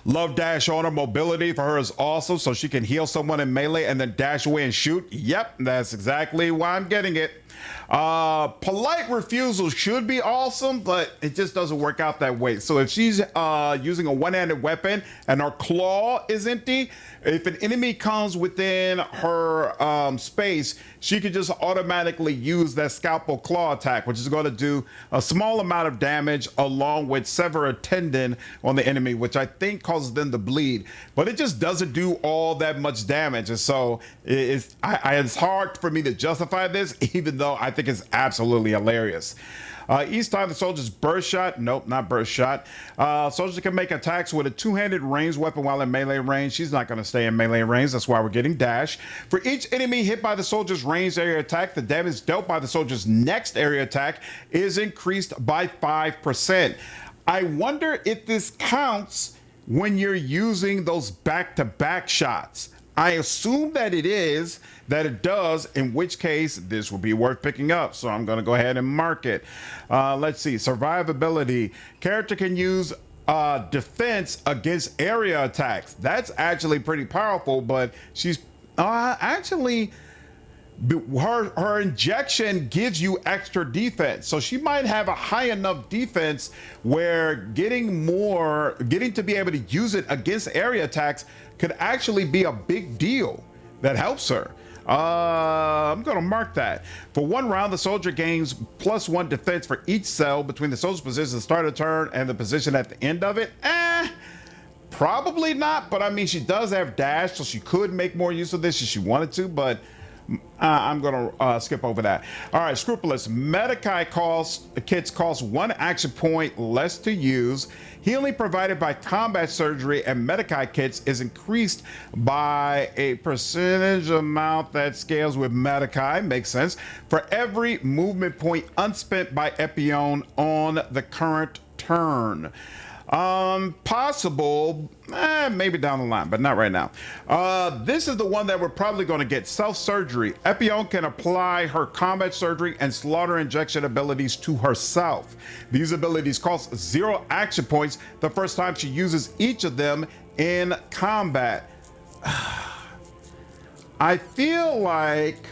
Love dash on her. Mobility for her is awesome, so she can heal someone in melee and then dash away and shoot. Yep, that's exactly why I'm getting it. Polite refusal should be awesome, but it just doesn't work out that way. So if she's using a one-handed weapon and her claw is empty, if an enemy comes within her space, she could just automatically use that scalpel claw attack, which is going to do a small amount of damage along with sever a tendon on the enemy, which I think causes them to bleed, but it just doesn't do all that much damage. And so it's hard for me to justify this, even though I think it's absolutely hilarious. Each time the soldier's burst shot, nope, not burst shot. Soldier can make attacks with a two-handed ranged weapon while in melee range. She's not going to stay in melee range. That's why we're getting dash. For each enemy hit by the soldier's ranged area attack, the damage dealt by the soldier's next area attack is increased by 5%. I wonder if this counts when you're using those back-to-back shots. I assume that it does, in which case this will be worth picking up. So I'm going to go ahead and mark it. Let's see. Survivability. Character can use defense against area attacks. That's actually pretty powerful, but she's actually... Her injection gives you extra defense, so she might have a high enough defense where getting to be able to use it against area attacks could actually be a big deal that helps her. I'm gonna mark that. For one round, the soldier gains +1 defense for each cell between the soldier's position at the start of the turn and the position at the end of it. Probably not, but I mean, she does have dash, so she could make more use of this if she wanted to, but I'm gonna skip over that. All right, Scrupulous. Medikai kits cost 1 action point less to use. Healing provided by combat surgery and Medikai kits is increased by a percentage amount that scales with Medikai. Makes sense. For every movement point unspent by Epion on the current turn. Possible, maybe down the line, but not right now. This is the one that we're probably going to get. Self-surgery. Epion can apply her combat surgery and slaughter injection abilities to herself. These abilities cost 0 action points the first time she uses each of them in combat. I feel like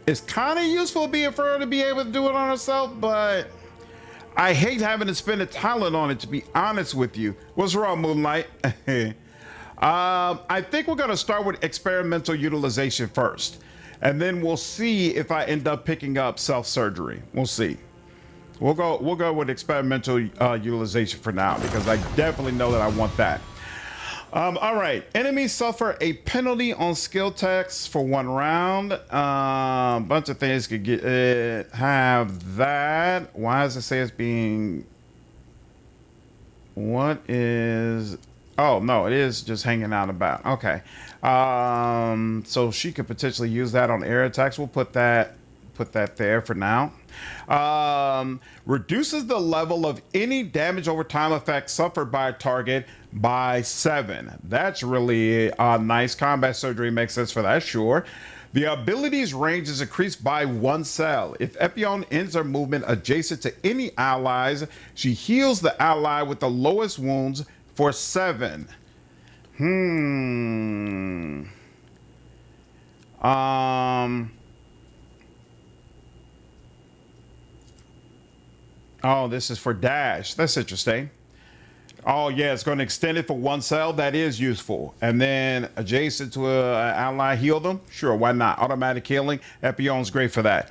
it's kind of useful for her to be able to do it on herself, but I hate having to spend a talent on it, to be honest with you. What's wrong, Moonlight? I think we're going to start with experimental utilization first, and then we'll see if I end up picking up self-surgery. We'll see. We'll go with experimental utilization for now, because I definitely know that I want that. All right, enemies suffer a penalty on skill tests for 1 round. Bunch of things could have that. Why does it say it's being? What is? Oh no, it is just hanging out about. Okay, so she could potentially use that on air attacks. We'll put that there for now. Reduces the level of any damage over time effect suffered by a target by 7. That's really nice. Combat surgery makes sense for that, sure. The ability's range is increased by 1 cell. If Epion ends her movement adjacent to any allies, she heals the ally with the lowest wounds for 7. Oh, this is for dash. That's interesting. Oh, yeah, it's going to extend it for 1 cell. That is useful. And then adjacent to an ally, heal them? Sure, why not? Automatic healing. Epion's great for that.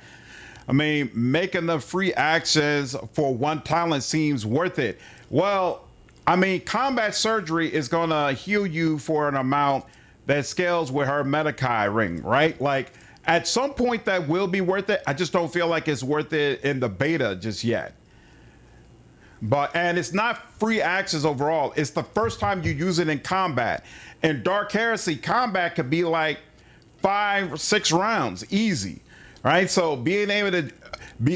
I mean, making the free actions for 1 talent seems worth it. Well, I mean, combat surgery is going to heal you for an amount that scales with her Medikai ring, right? Like, at some point that will be worth it. I just don't feel like it's worth it in the beta just yet. And it's not free actions overall. It's the first time you use it in combat. In Dark Heresy, combat could be like 5 or 6 rounds, easy, right? So being able to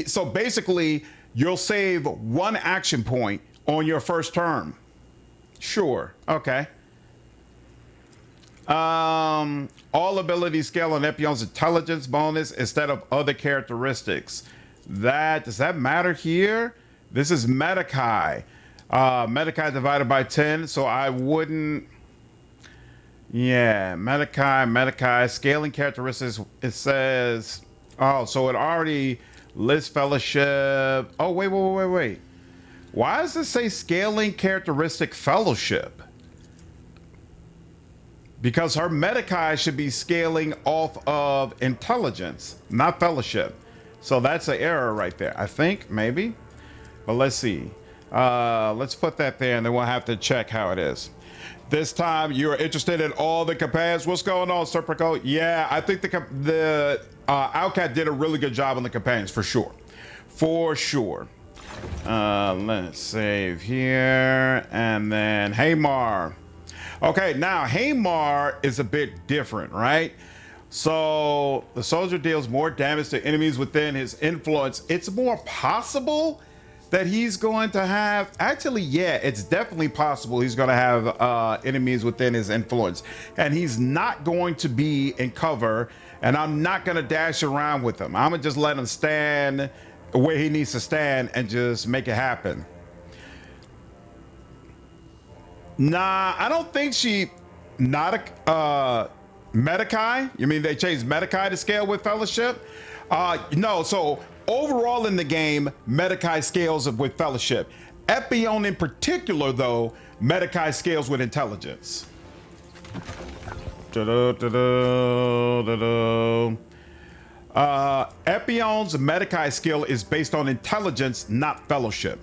so basically you'll save 1 action point on your first turn. Sure, okay. All abilities scale on Epion's intelligence bonus instead of other characteristics. Does that matter here? This is Medikai. Medikai divided by 10, so I wouldn't. Yeah, Medikai, scaling characteristics. It says, oh, so it already lists fellowship. Oh, wait. Why does it say scaling characteristic fellowship? Because her Medikai should be scaling off of intelligence, not fellowship. So that's an error right there, I think, maybe. But let's see. Let's put that there, and then we'll have to check how it is. This time, you're interested in all the companions. What's going on, Serpico? Yeah, I think the Outcat did a really good job on the companions, for sure. For sure. Let's save here, and then Hamar. Okay, now Hamar is a bit different, right? So the soldier deals more damage to enemies within his influence. It's more possible that he's going to have, actually, yeah, it's definitely possible he's going to have enemies within his influence, and he's not going to be in cover, and I'm not going to dash around with him. I'm going to just let him stand where he needs to stand and just make it happen. Nah, I don't think Medikai? You mean they changed Medikai to scale with fellowship? No, so overall in the game, Medikai scales with fellowship. Epion in particular, though, Medikai scales with intelligence. Epion's Medikai skill is based on intelligence, not fellowship.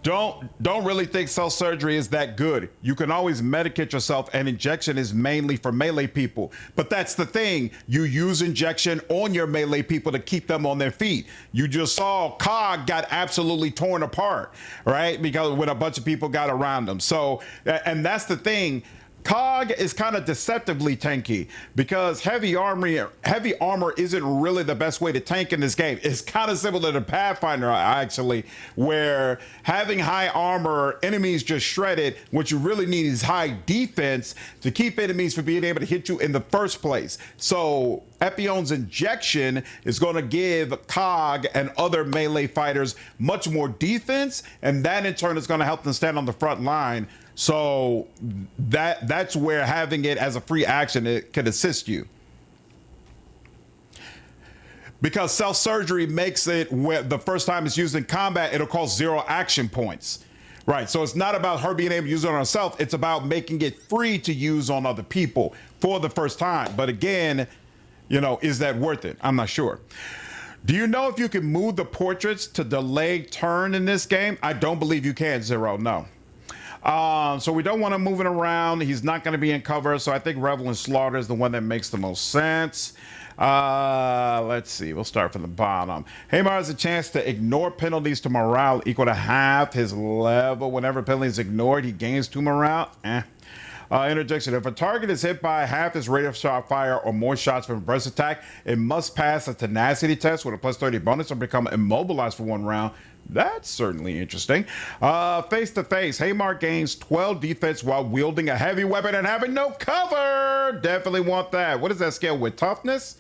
don't really think cell surgery is that good. You can always medicate yourself, and injection is mainly for melee people. But that's the thing. You use injection on your melee people to keep them on their feet. You just saw Cog got absolutely torn apart, right? Because when a bunch of people got around him. So, and that's the thing. Cog is kind of deceptively tanky because heavy armor isn't really the best way to tank in this game. It's kind of similar to Pathfinder, actually, where having high armor, enemies just shred it. What you really need is high defense to keep enemies from being able to hit you in the first place. So Epion's injection is going to give Cog and other melee fighters much more defense, and that in turn is going to help them stand on the front line. So that's where having it as a free action, it could assist you. Because self-surgery makes it where the first time it's used in combat, it'll cost 0 action points. Right, so it's not about her being able to use it on herself, it's about making it free to use on other people for the first time. But again, you know, is that worth it? I'm not sure. Do you know if you can move the portraits to delay turn in this game? I don't believe you can, Zero, no. So we don't want to move it around. He's not going to be in cover, so I think Revel and Slaughter is the one that makes the most sense. Let's see. We'll start from the bottom. Haymar has a chance to ignore penalties to morale equal to half his level. Whenever penalty is ignored, he gains 2 morale. Interjection. If a target is hit by half his rate of shot fire or more shots from a burst attack, it must pass a tenacity test with a +30 bonus or become immobilized for 1 round. That's certainly interesting. Face to face, Haymar gains 12 defense while wielding a heavy weapon and having no cover. Definitely want that. What is that scale with? Toughness?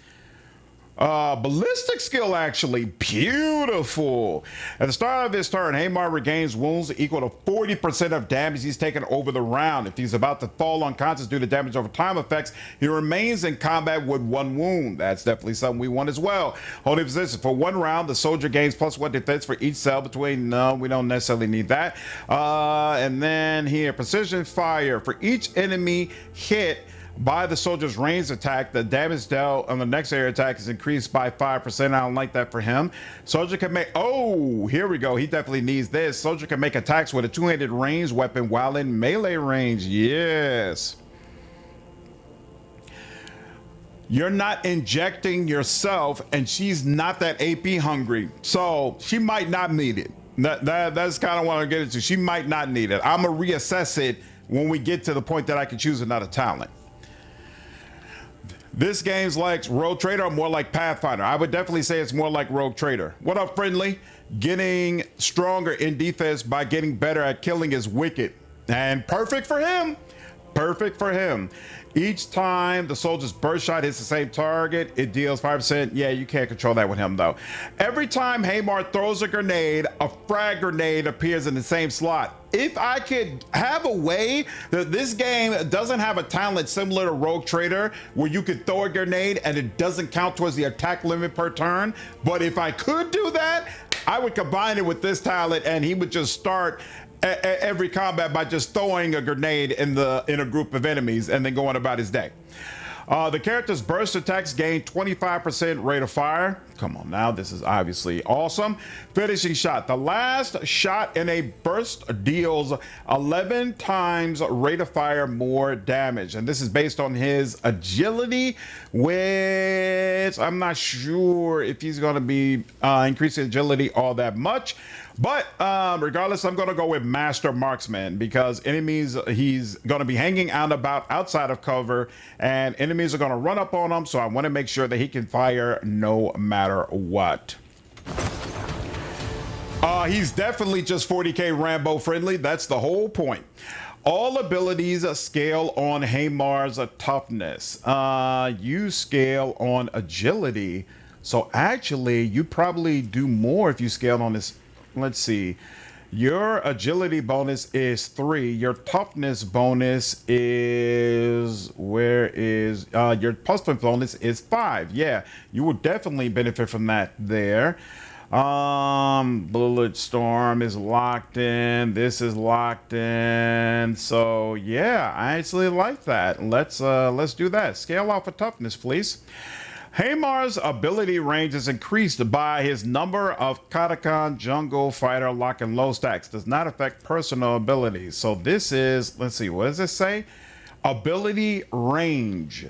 Ballistic skill, actually. Beautiful. At the start of his turn, Haymar regains wounds equal to 40% of damage he's taken over the round. If he's about to fall unconscious due to damage over time effects, he remains in combat with 1 wound. That's definitely something we want as well. Holding position for 1 round, the soldier gains +1 defense for each cell between. No, we don't necessarily need that. And then here, precision fire. For each enemy hit by the soldier's ranged attack, the damage dealt on the next area attack is increased by 5%. I don't like that for him. Soldier can make, oh, here we go. He definitely needs this. Soldier can make attacks with a 2-handed ranged weapon while in melee range. Yes. You're not injecting yourself, and she's not that AP hungry. So she might not need it. That's kind of what I'm getting to. She might not need it. I'm going to reassess it when we get to the point that I can choose another talent. This game's like Rogue Trader or more like Pathfinder? I would definitely say it's more like Rogue Trader. What up, friendly? Getting stronger in defense by getting better at killing is wicked. And perfect for him. Perfect for him. Each time the soldier's burst shot hits the same target, it deals 5%. Yeah, you can't control that with him, though. Every time Haymar throws a grenade, a frag grenade appears in the same slot. If I could have a way that this game doesn't have a talent similar to Rogue Trader, where you could throw a grenade and it doesn't count towards the attack limit per turn, but if I could do that, I would combine it with this talent and he would just start every combat by just throwing a grenade in a group of enemies and then going about his day. The character's burst attacks gain 25% rate of fire. Come on now, this is obviously awesome. Finishing shot. The last shot in a burst deals 11 times rate of fire more damage. And this is based on his agility, which I'm not sure if he's going to be increasing agility all that much. But regardless, I'm going to go with Master Marksman because enemies, he's going to be hanging out about outside of cover and enemies are going to run up on him. So I want to make sure that he can fire no matter what. He's definitely just 40k Rambo friendly. That's the whole point. All abilities scale on Haymar's toughness. You scale on agility. So actually, you probably do more if you scale on this. Let's see. Your agility bonus is 3. Your toughness bonus is, where is, your toughness bonus is 5. Yeah, you will definitely benefit from that there. Bullet Storm is locked in. This is locked in. So yeah, I actually like that. Let's do that. Scale off of toughness, please. Haymar's ability range is increased by his number of Katakan Jungle Fighter lock and low stacks. Does not affect personal abilities. So this is, let's see, what does it say? Ability range.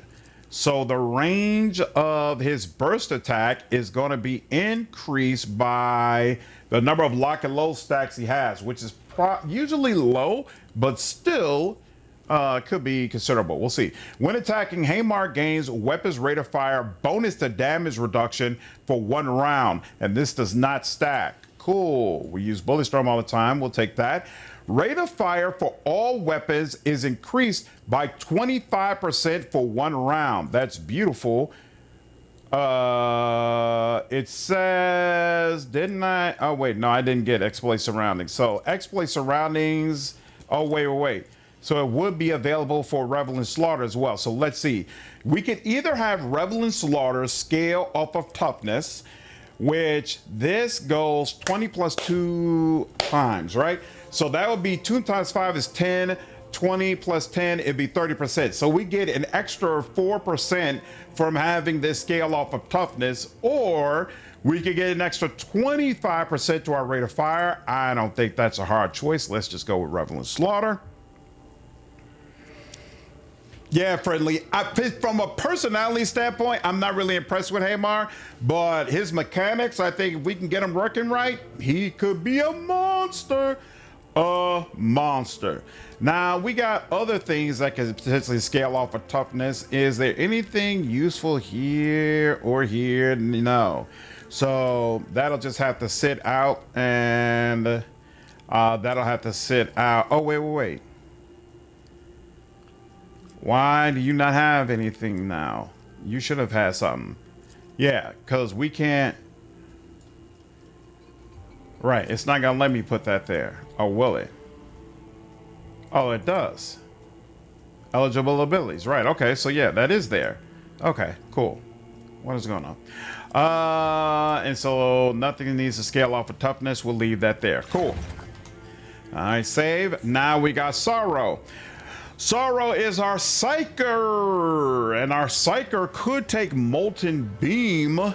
So the range of his burst attack is going to be increased by the number of lock and low stacks he has, which is usually low, but still could be considerable. We'll see. When attacking, Haymar gains weapons rate of fire bonus to damage reduction for 1 round, and this does not stack. Cool. We use Bullet Storm all the time. We'll take that. Rate of fire for all weapons is increased by 25% for 1 round. That's beautiful. It says, didn't I? Oh, wait, no, I didn't get exploit surroundings. So exploit surroundings. Oh, wait. So it would be available for Revel and Slaughter as well. So let's see. We could either have Revel and Slaughter scale off of toughness, which this goes 20 plus 2 times, right? So that would be 2 times 5 is 10. 20 plus 10, it'd be 30%. So we get an extra 4% from having this scale off of toughness, or we could get an extra 25% to our rate of fire. I don't think that's a hard choice. Let's just go with Revel and Slaughter. Yeah, friendly. From a personality standpoint, I'm not really impressed with Haymar, but his mechanics, I think if we can get him working right, he could be a monster. A monster. Now, we got other things that can potentially scale off of toughness. Is there anything useful here or here? No. So that'll just have to sit out, and that'll have to sit out. Oh, wait. Why do you not have anything now? You should have had something. Yeah, because we can't. Right, it's not gonna let me put that there. Or will it? Oh, it does. Eligible abilities. Right, okay, so yeah, that is there. Okay, cool. What is going on? And so nothing needs to scale off of toughness. We'll leave that there. Cool. All right, save. Now we got Sorrow. Sorrow is our Psyker, and our Psyker could take Molten Beam.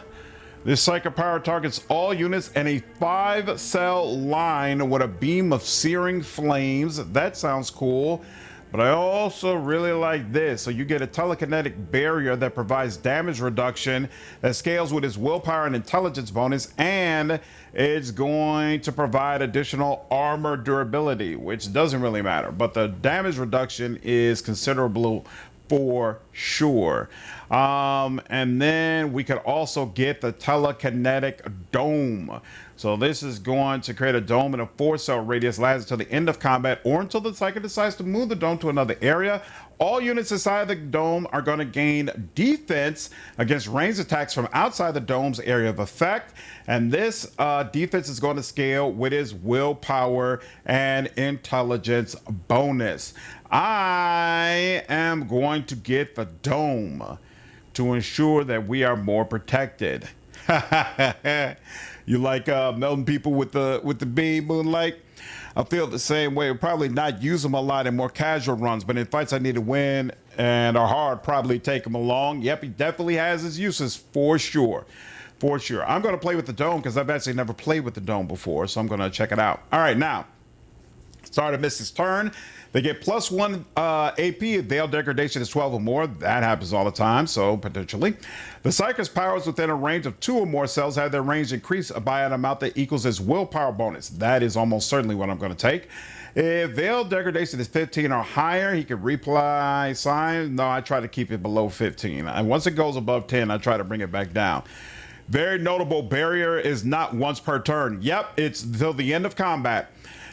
This Psyker power targets all units in a 5-cell line with a beam of searing flames. That sounds cool, but I also really like this. So you get a telekinetic barrier that provides damage reduction that scales with its willpower and intelligence bonus, and it's going to provide additional armor durability, which doesn't really matter, but the damage reduction is considerable for sure. And then we could also get the telekinetic dome. So this is going to create a dome in a 4-cell radius, lasts until the end of combat or until the Psyker decides to move the dome to another area. All units inside the dome are going to gain defense against ranged attacks from outside the dome's area of effect. And this defense is going to scale with his willpower and intelligence bonus. I am going to get the dome to ensure that we are more protected. You like melting people with the beam, Moonlight? I feel the same way. We'll probably not use them a lot in more casual runs, but in fights I need to win and are hard, probably take him along. Yep, he definitely has his uses for sure. For sure. I'm going to play with the dome because I've actually never played with the dome before, so I'm going to check it out. All right, now, start of Mystic's turn. They get +1 AP. Veil degradation is 12 or more. That happens all the time, so potentially. The Psyker's powers within a range of 2 or more cells have their range increased by an amount that equals his willpower bonus. That is almost certainly what I'm going to take. If Veil degradation is 15 or higher, he can reapply signs. No, I try to keep it below 15. And once it goes above 10, I try to bring it back down. Very notable barrier is not once per turn. Yep, it's until the end of combat.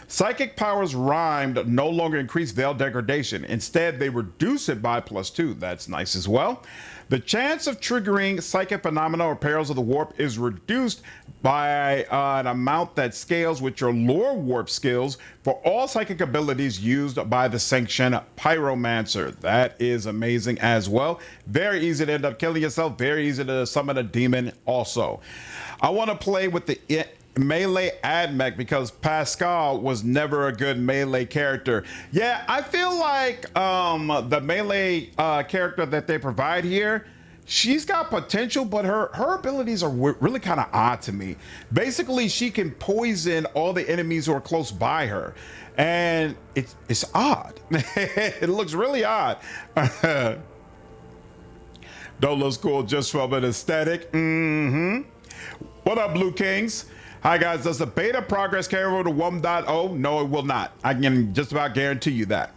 Psychic powers rhymed no longer increase Veil degradation. Instead, they reduce it by +2. That's nice as well. The chance of triggering psychic phenomena or perils of the warp is reduced by an amount that scales with your lore warp skills for all psychic abilities used by the Sanctioned Pyromancer. That is amazing as well. Very easy to end up killing yourself. Very easy to summon a demon also. I want to play with the melee admech because Pascal was never a good melee character. Yeah, I feel like the melee character that they provide here she's got potential, but her abilities are really kind of odd to me. Basically, she can poison all the enemies who are close by her, and it's odd. It looks really odd. Don't look cool just from an aesthetic. What up, Blue Kings? Hi guys, does the beta progress carry over to 1.0? No, it will not. I can just about guarantee you that.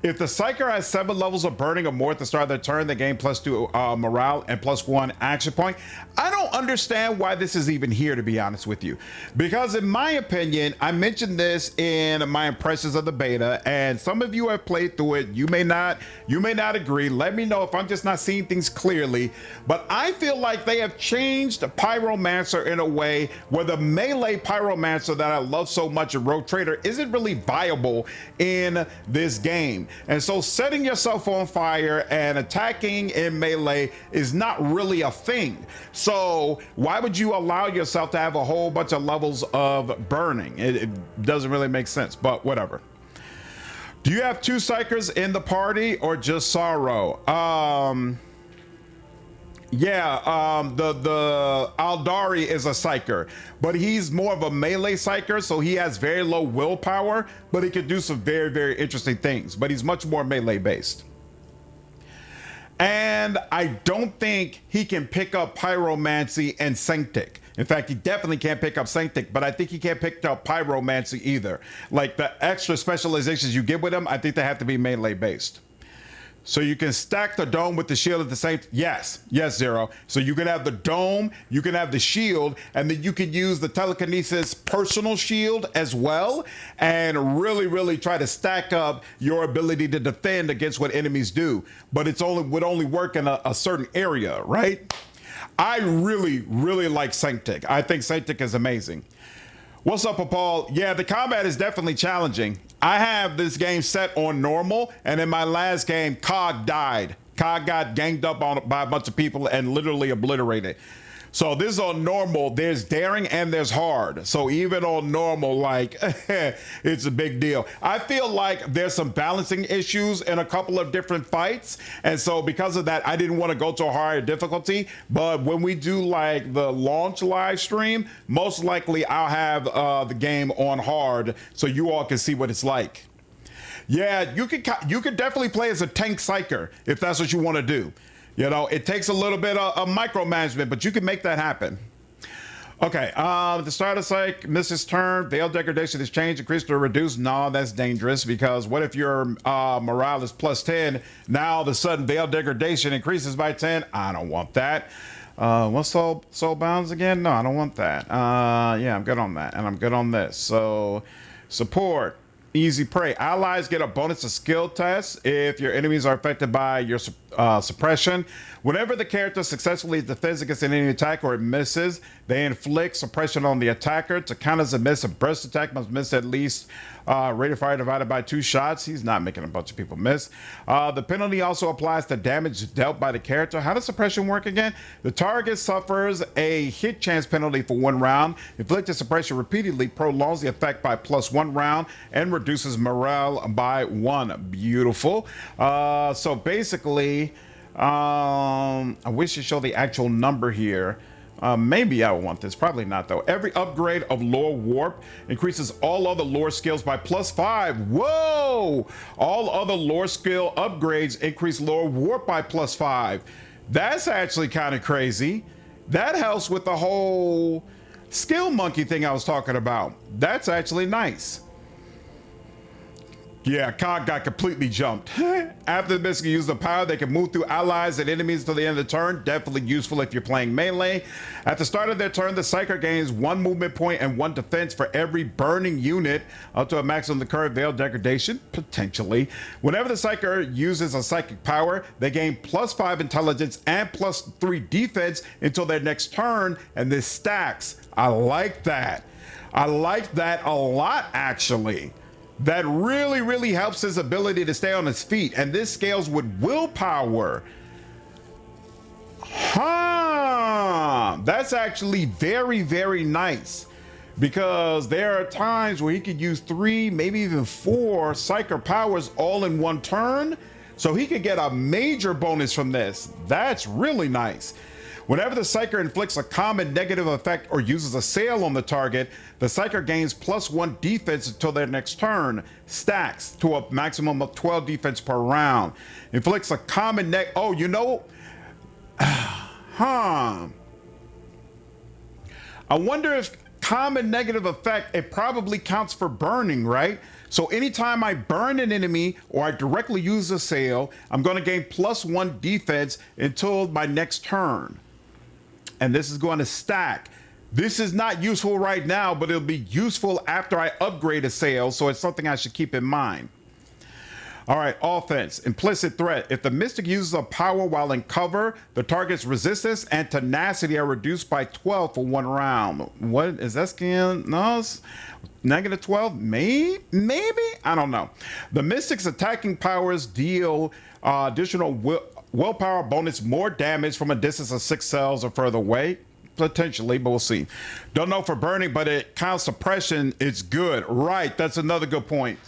If the Psyker has 7 levels of burning or more at the start of their turn, they gain +2 morale and +1 action point. I don't understand why this is even here, to be honest with you. Because in my opinion, I mentioned this in my impressions of the beta, and some of you have played through it. You may not agree. Let me know if I'm just not seeing things clearly. But I feel like they have changed Pyromancer in a way where the melee Pyromancer that I love so much in Rogue Trader isn't really viable in this game. And so setting yourself on fire and attacking in melee is not really a thing. So why would you allow yourself to have a whole bunch of levels of burning? It doesn't really make sense, but whatever. Do you have 2 Psykers in the party or just Sorrow? The Aldari is a Psyker, but he's more of a melee Psyker, so he has very low willpower, but he can do some very, very interesting things, but he's much more melee based. And I don't think he can pick up Pyromancy and Sanctic. In fact, he definitely can't pick up Sanctic, but I think he can't pick up Pyromancy either. Like the extra specializations you get with him, I think they have to be melee based. So you can stack the dome with the shield at the same. Yes, Zero. So you can have the dome, you can have the shield, and then you can use the telekinesis personal shield as well, and really try to stack up your ability to defend against what enemies do. But it's would only work in a certain area, right? I really like Sanctic. I think Sanctic is amazing. What's up, Paul? Yeah, the combat is definitely challenging. I have this game set on normal, and in my last game, Cog died. Cog got ganged up on by a bunch of people and literally obliterated. So this is on normal. There's daring and there's hard. So even on normal, like, it's a big deal. I feel like there's some balancing issues in a couple of different fights. And so because of that, I didn't want to go to a higher difficulty. But when we do like the launch live stream, most likely I'll have the game on hard so you all can see what it's like. Yeah, you could definitely play as a tank Psyker if that's what you want to do. You know, it takes a little bit of micromanagement, but you can make that happen. Okay, the starter psych misses turn, veil degradation is changed, increased or reduced. No, that's dangerous, because what if your morale is +10? Now all of a sudden veil degradation increases by 10. I don't want that. What's soul bounds again? No, I don't want that. Yeah, I'm good on that, and I'm good on this. So support. Easy prey. Allies get a bonus to skill tests if your enemies are affected by your suppression. Whenever the character successfully defends against an enemy attack or it misses, they inflict suppression on the attacker. To count as a miss, a burst attack must miss at least rate of fire divided by 2 shots. He's not making a bunch of people miss. The penalty also applies to damage dealt by the character. How does suppression work again? The target suffers a hit chance penalty for 1 round. Inflicted suppression repeatedly prolongs the effect by +1 round and reduces morale by 1. Beautiful. So basically, I wish you show the actual number here. Maybe I want this, probably not though. Every upgrade of lore warp increases all other lore skills by +5. Whoa! All other lore skill upgrades increase lore warp by +5. That's actually kind of crazy. That helps with the whole skill monkey thing I was talking about. That's actually nice. Yeah, Cog got completely jumped. After the Mystic use the power, they can move through allies and enemies until the end of the turn. Definitely useful if you're playing melee. At the start of their turn, the Psyker gains 1 movement point and 1 defense for every burning unit up to a maximum of the current veil degradation, potentially. Whenever the Psyker uses a psychic power, they gain +5 intelligence and +3 defense until their next turn, and this stacks. I like that. I like that a lot, actually. That really helps his ability to stay on his feet, and this scales with willpower. That's actually very nice, because there are times where he could use 3, maybe even 4 Psyker powers all in one turn. So he could get a major bonus from this. That's really nice. Whenever the Psyker inflicts a common negative effect or uses a sail on the target, the Psyker gains +1 defense until their next turn. Stacks to a maximum of 12 defense per round. Inflicts a common oh, you know, huh. I wonder if common negative effect, it probably counts for burning, right? So anytime I burn an enemy or I directly use a sail, I'm going to gain +1 defense until my next turn. And this is going to stack. This is not useful right now, but it'll be useful after I upgrade a sail, so it's something I should keep in mind. All right, offense, implicit threat. If the Mystic uses a power while in cover, the target's resistance and tenacity are reduced by 12 for 1 round. What is that skin? No, it's -12? Maybe? I don't know. The Mystic's attacking powers deal additional willpower bonus, more damage from a distance of 6 cells or further away. Potentially, but we'll see. Don't know for burning, but it counts suppression. It's good. Right, that's another good point.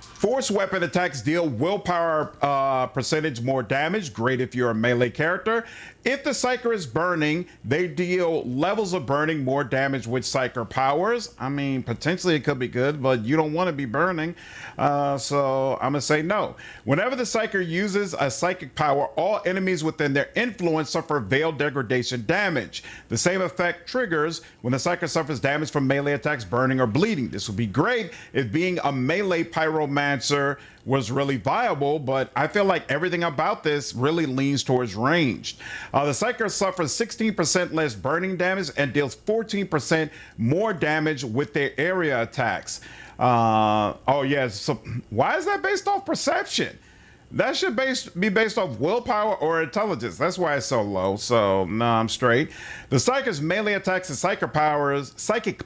Force weapon attacks deal willpower percentage more damage. Great if you're a melee character. If the Psyker is burning, they deal levels of burning more damage with Psyker powers. I mean, potentially it could be good, but you don't want to be burning. So I'm going to say no. Whenever the Psyker uses a psychic power, all enemies within their influence suffer veil degradation damage. The same effect triggers when the Psyker suffers damage from melee attacks, burning, or bleeding. This would be great if being a melee pyromancer was really viable, but I feel like everything about this really leans towards ranged. The Psyker suffers 16% less burning damage and deals 14% more damage with their area attacks. Oh yeah, so why is that based off perception? That should be based off willpower or intelligence. That's why it's so low. So no, I'm straight. The Psyker's melee attacks and psychic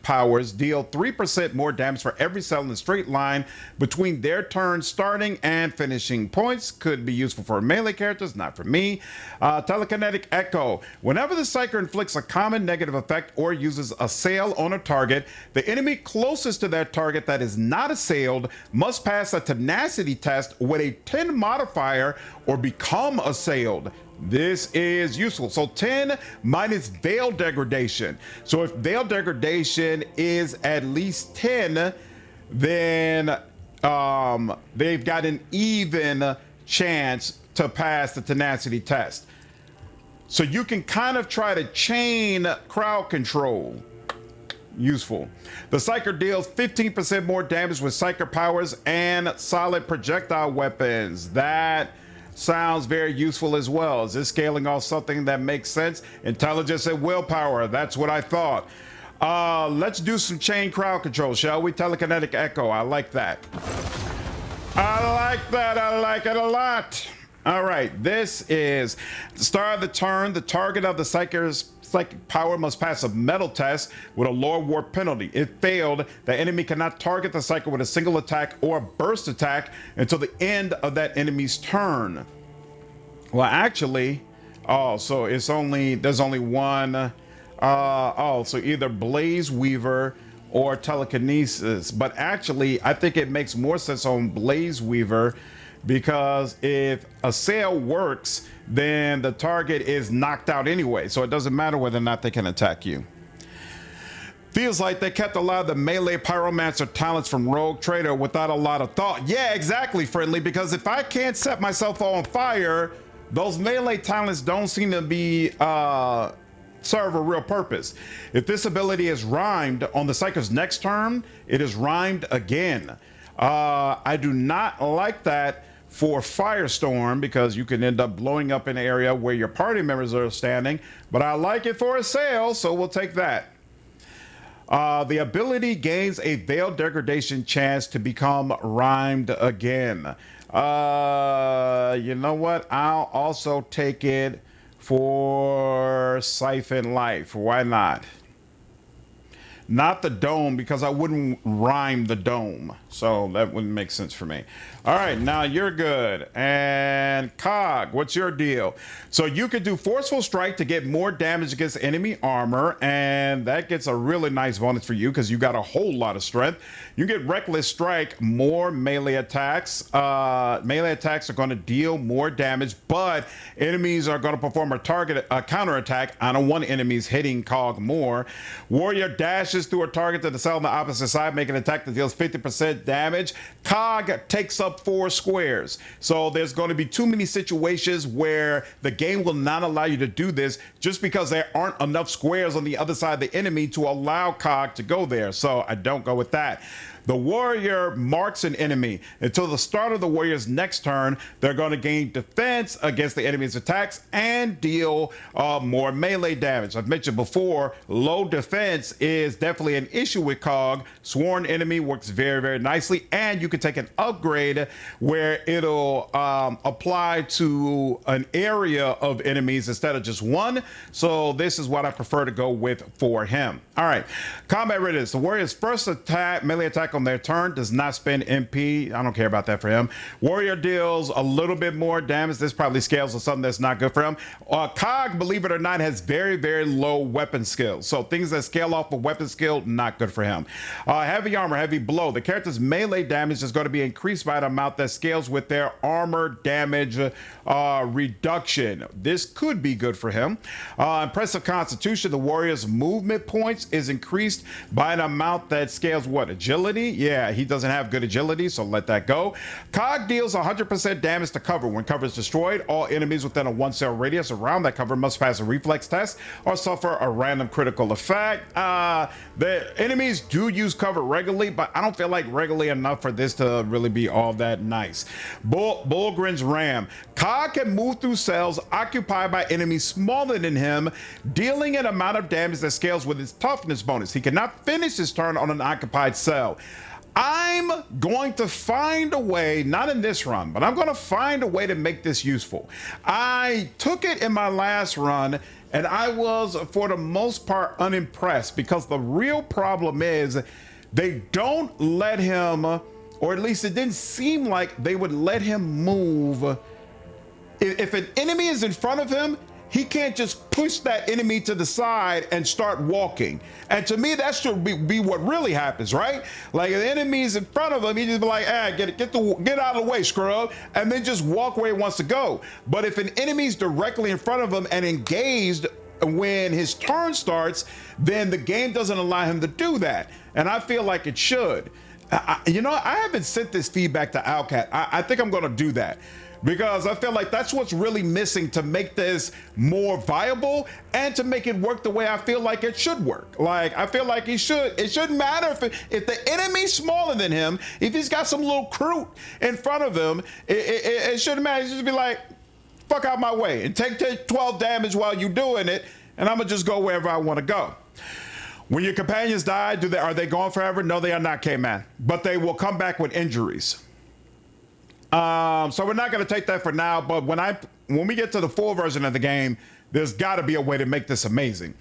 powers deal 3% more damage for every cell in the straight line between their turns starting and finishing points. Could be useful for melee characters, not for me. Telekinetic Echo. Whenever the Psyker inflicts a common negative effect or uses a sail on a target, the enemy closest to that target that is not assailed must pass a tenacity test with a 10 modifier or become assailed. This is useful. So 10 minus veil degradation. So if veil degradation is at least 10, then they've got an even chance to pass the tenacity test. So you can kind of try to chain crowd control. Useful. The Psyker deals 15% more damage with Psyker powers and solid projectile weapons. That sounds very useful as well. Is this scaling off something that makes sense? Intelligence and willpower. That's what I thought. Let's do some chain crowd control, shall we? Telekinetic Echo. I like that. I like that. I like it a lot. All right. This is the start of the turn. The target of the Psyker's psychic power must pass a metal test with a lower warp penalty. If failed, the enemy cannot target the Psyker with a single attack or a burst attack until the end of that enemy's turn. Well, actually, so there's only one. So either Blaze Weaver or Telekinesis. But actually, I think it makes more sense on Blaze Weaver, because if a sail works, then the target is knocked out anyway, so it doesn't matter whether or not they can attack you. Feels like they kept a lot of the melee pyromancer talents from Rogue Trader without a lot of thought. Yeah, exactly, Friendly, because if I can't set myself on fire, those melee talents don't seem to be serve a real purpose. If this ability is rhymed on the Psyker's next turn, it is rhymed again. I do not like that for Firestorm, because you can end up blowing up an area where your party members are standing, but I like it for a sail, so we'll take that. The ability gains a veil degradation chance to become rhymed again. You know what? I'll also take it for Siphon Life. Why not? not the dome, because I wouldn't rhyme the dome. So that wouldn't make sense for me. All right, now you're good. And Cog, what's your deal? So you could do Forceful Strike to get more damage against enemy armor, and that gets a really nice bonus for you because you got a whole lot of strength. You get Reckless Strike, more melee attacks. Melee attacks are going to deal more damage, but enemies are going to perform a counterattack on one enemy's hitting Cog more. Warrior dashes through a target to the cell on the opposite side, making an attack that deals 50% damage. Cog takes up 4 squares. So there's going to be too many situations where the game will not allow you to do this just because there aren't enough squares on the other side of the enemy to allow Cog to go there. So I don't go with that. The warrior marks an enemy. Until the start of the warrior's next turn, they're going to gain defense against the enemy's attacks and deal more melee damage. I've mentioned before, low defense is definitely an issue with Cog. Sworn enemy works very, very nicely, and you can take an upgrade where it'll apply to an area of enemies instead of just one. So this is what I prefer to go with for him. All right, combat readiness. The warrior's first attack, melee attack on their turn, does not spend MP. I don't care about that for him. Warrior deals a little bit more damage. This probably scales to something that's not good for him. Cog, believe it or not, has very, very low weapon skills. So things that scale off of weapon skill, not good for him. Heavy armor, heavy blow. The character's melee damage is going to be increased by an amount that scales with their armor damage reduction. This could be good for him. Impressive constitution. The warrior's movement points is increased by an amount that scales what? Agility? Yeah, he doesn't have good agility, so let that go. Cog deals 100% damage to cover. When cover is destroyed, all enemies within a 1-cell radius around that cover must pass a reflex test or suffer a random critical effect. The enemies do use cover regularly, but I don't feel like regularly enough for this to really be all that nice. Bullgrin's Ram. Cog can move through cells occupied by enemies smaller than him, dealing an amount of damage that scales with his toughness bonus. He cannot finish his turn on an occupied cell. I'm going to find a way, not in this run, but I'm going to find a way to make this useful. I took it in my last run and I was, for the most part, unimpressed because the real problem is they don't let him, or at least it didn't seem like they would let him move. If an enemy is in front of him, he can't just push that enemy to the side and start walking. And to me, that should be what really happens, right? Like if the enemy's in front of him, he just be like, get out of the way, scrub, and then just walk where he wants to go. But if an enemy's directly in front of him and engaged when his turn starts, then the game doesn't allow him to do that. And I feel like it should. I haven't sent this feedback to Alcat. I think I'm gonna do that, because I feel like that's what's really missing to make this more viable and to make it work the way I feel like it should work. Like, I feel like it shouldn't matter if the enemy's smaller than him, if he's got some little Kroot in front of him, it shouldn't matter. It should be like, fuck out my way and take 12 damage while you're doing it, and I'm gonna just go wherever I wanna go. When your companions die, are they gone forever? No, they are not, K-Man, but they will come back with injuries. So we're not going to take that for now, but when we get to the full version of the game, there's got to be a way to make this amazing.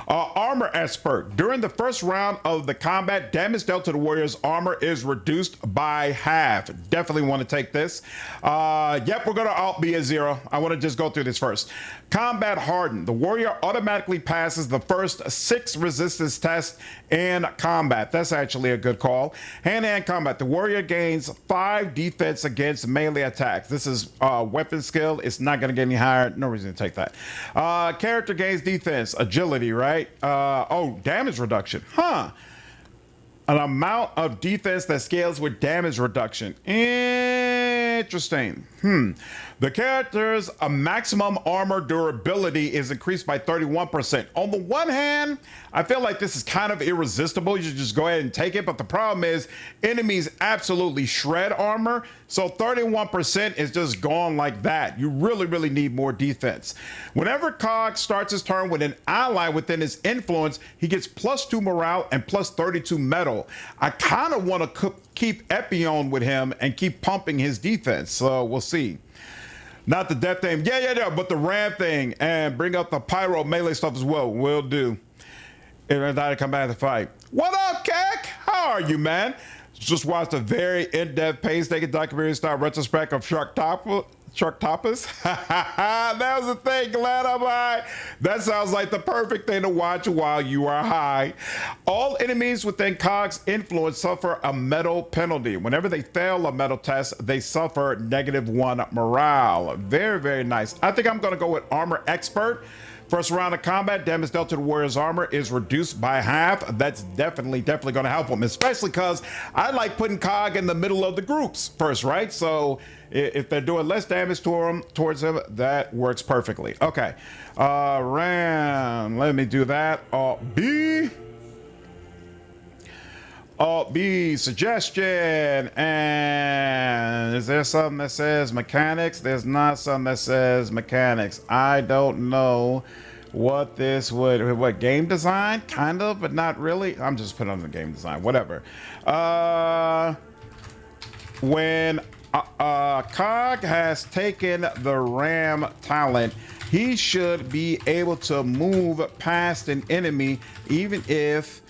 Armor Expert. During the first round of the combat, damage dealt to the warrior's armor is reduced by half. Definitely want to take this. Yep, we're going to alt be at 0. I want to just go through this first. Combat Hardened. The warrior automatically passes the first 6 resistance tests in combat. That's actually a good call. Hand-to-hand combat. The warrior gains 5 defense against melee attacks. This is weapon skill. It's not going to get any higher. No reason to take that. Character gains defense, agility, right? Damage reduction. An amount of defense that scales with damage reduction. Interesting. The character's maximum armor durability is increased by 31%. On the one hand, I feel like this is kind of irresistible. You should just go ahead and take it. But the problem is enemies absolutely shred armor. So 31% is just gone like that. You really, really need more defense. Whenever Cog starts his turn with an ally within his influence, he gets +2 morale and +32 metal. I kind of want to keep Epion with him and keep pumping his defense. So we'll see. Not the death thing. Yeah, but the ram thing, and bring up the pyro melee stuff as well. Will do. And I come back to fight. What up, Keck? How are you, man? Just watched a very in-depth, painstaking documentary style retrospect of Sharktopus. That was the thing. Glad I'm high. That sounds like the perfect thing to watch while you are high. All enemies within Cog's influence suffer a metal penalty. Whenever they fail a metal test, they suffer -1 morale. Very, very nice. I think I'm going to go with Armor Expert. First round of combat, damage dealt to the warrior's armor is reduced by half. That's definitely going to help him, especially because I like putting Cog in the middle of the groups first, right? So if they're doing less damage towards him, that works perfectly. Okay, Ram, let me do that. Alt B, suggestion. And is there something that says mechanics? There's not something that says mechanics. I don't know what this would, what, game design? Kind of, but not really. I'm just putting on the game design, whatever. When Cog has taken the Ram talent, he should be able to move past an enemy even if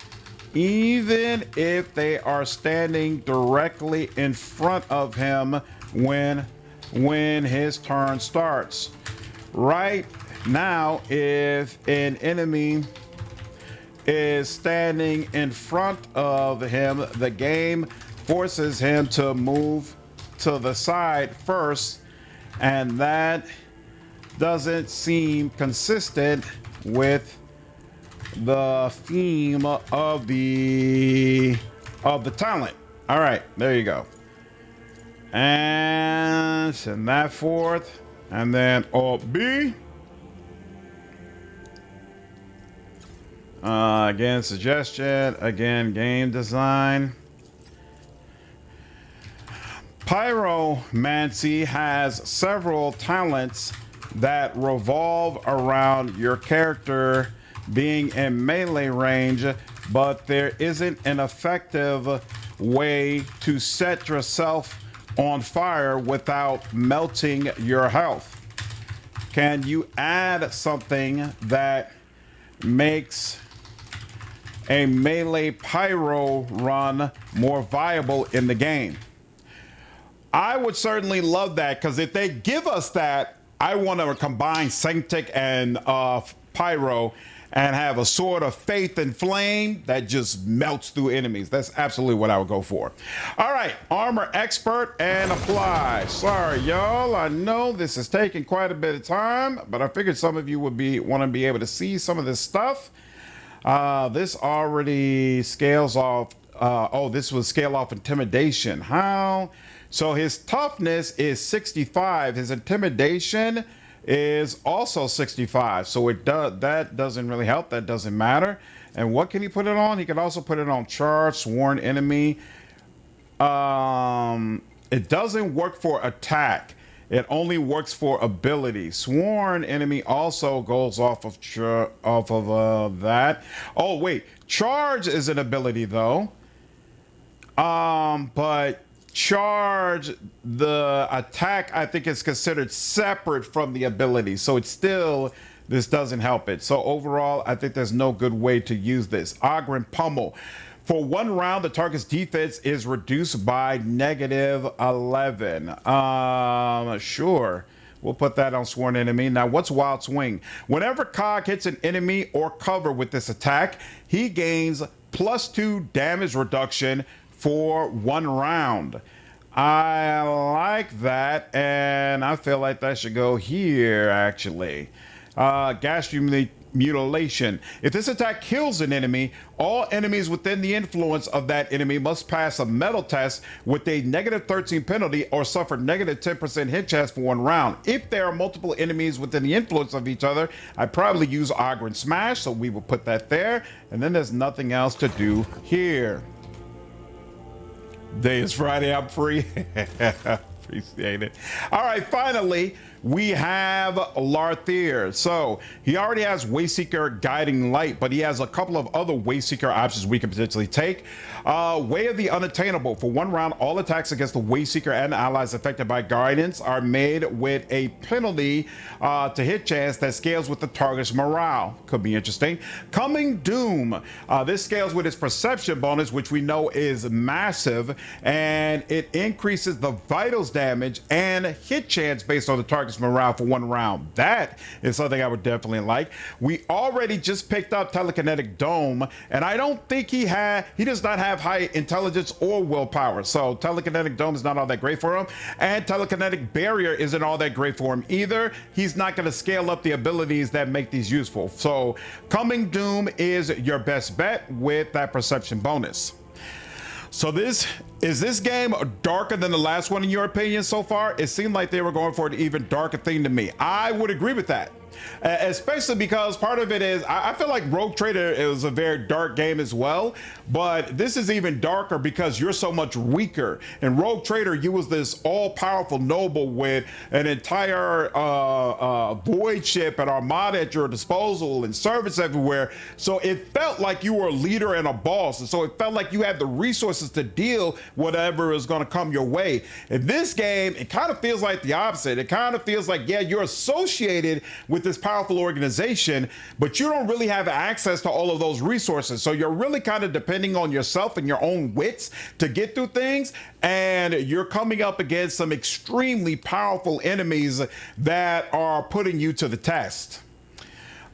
they are standing directly in front of him when his turn starts. Right now, if an enemy is standing in front of him, the game forces him to move to the side first, and that doesn't seem consistent with the theme of the talent. All right, there you go. And send that forth, and then Alt B. Again, suggestion. Again, game design. Pyromancy has several talents that revolve around your character being in melee range, but there isn't an effective way to set yourself on fire without melting your health. Can you add something that makes a melee pyro run more viable in the game? I would certainly love that, because if they give us that, I want to combine Sanctic and Pyro and have a sword of faith and flame that just melts through enemies. That's absolutely what I would go for. All right, Armor Expert and apply. Sorry, y'all. I know this is taking quite a bit of time, but I figured some of you would want to be able to see some of this stuff. This already scales off. This was scale off intimidation. How? So his toughness is 65. His intimidation is also 65. So that doesn't really help. That doesn't matter. And what can he put it on? He can also put it on charge, sworn enemy. It doesn't work for attack. It only works for ability. Sworn enemy also goes off of that. Oh wait, charge is an ability though. But charge, the attack, I think is considered separate from the ability. So it's still, this doesn't help it. So overall, I think there's no good way to use this. Ogren Pummel. For 1 round, the target's defense is reduced by -11. Sure. We'll put that on sworn enemy. Now, what's Wild Swing? Whenever Cog hits an enemy or cover with this attack, he gains +2 damage reduction for 1 round. I like that, and I feel like that should go here, actually. Gastric mutilation. If this attack kills an enemy, all enemies within the influence of that enemy must pass a metal test with a -13 penalty or suffer -10% hit chance for 1 round. If there are multiple enemies within the influence of each other, I'd probably use Ogren Smash, so we will put that there. And then there's nothing else to do here. Day is Friday, I'm free. Appreciate it. All right, finally, we have Larthier. So he already has Wayseeker Guiding Light, but he has a couple of other Wayseeker options we can potentially take. Way of the Unattainable. For 1 round, all attacks against the Wayseeker and allies affected by guidance are made with a penalty to hit chance that scales with the target's morale. Could be interesting. Coming Doom. This scales with its perception bonus, which we know is massive, and it increases the vitals damage and hit chance based on the target's morale for 1 round. That is something I would definitely like. We already just picked up Telekinetic Dome, and I don't think he does not have high intelligence or willpower, so Telekinetic Dome is not all that great for him, and Telekinetic Barrier isn't all that great for him either. He's not going to scale up the abilities that make these useful. So Coming Doom is your best bet with that perception bonus. So is this game darker than the last one in your opinion so far? It seemed like they were going for an even darker thing to me. I would agree with that. Especially because part of it is I feel like Rogue Trader is a very dark game as well, but this is even darker because you're so much weaker. In Rogue Trader, you was this all-powerful noble with an entire void ship and armada at your disposal and servants everywhere, so it felt like you were a leader and a boss, and so it felt like you had the resources to deal whatever is going to come your way. In this game, it kind of feels like the opposite. It kind of feels like, yeah, you're associated with this powerful organization, but you don't really have access to all of those resources. So you're really kind of depending on yourself and your own wits to get through things. And you're coming up against some extremely powerful enemies that are putting you to the test.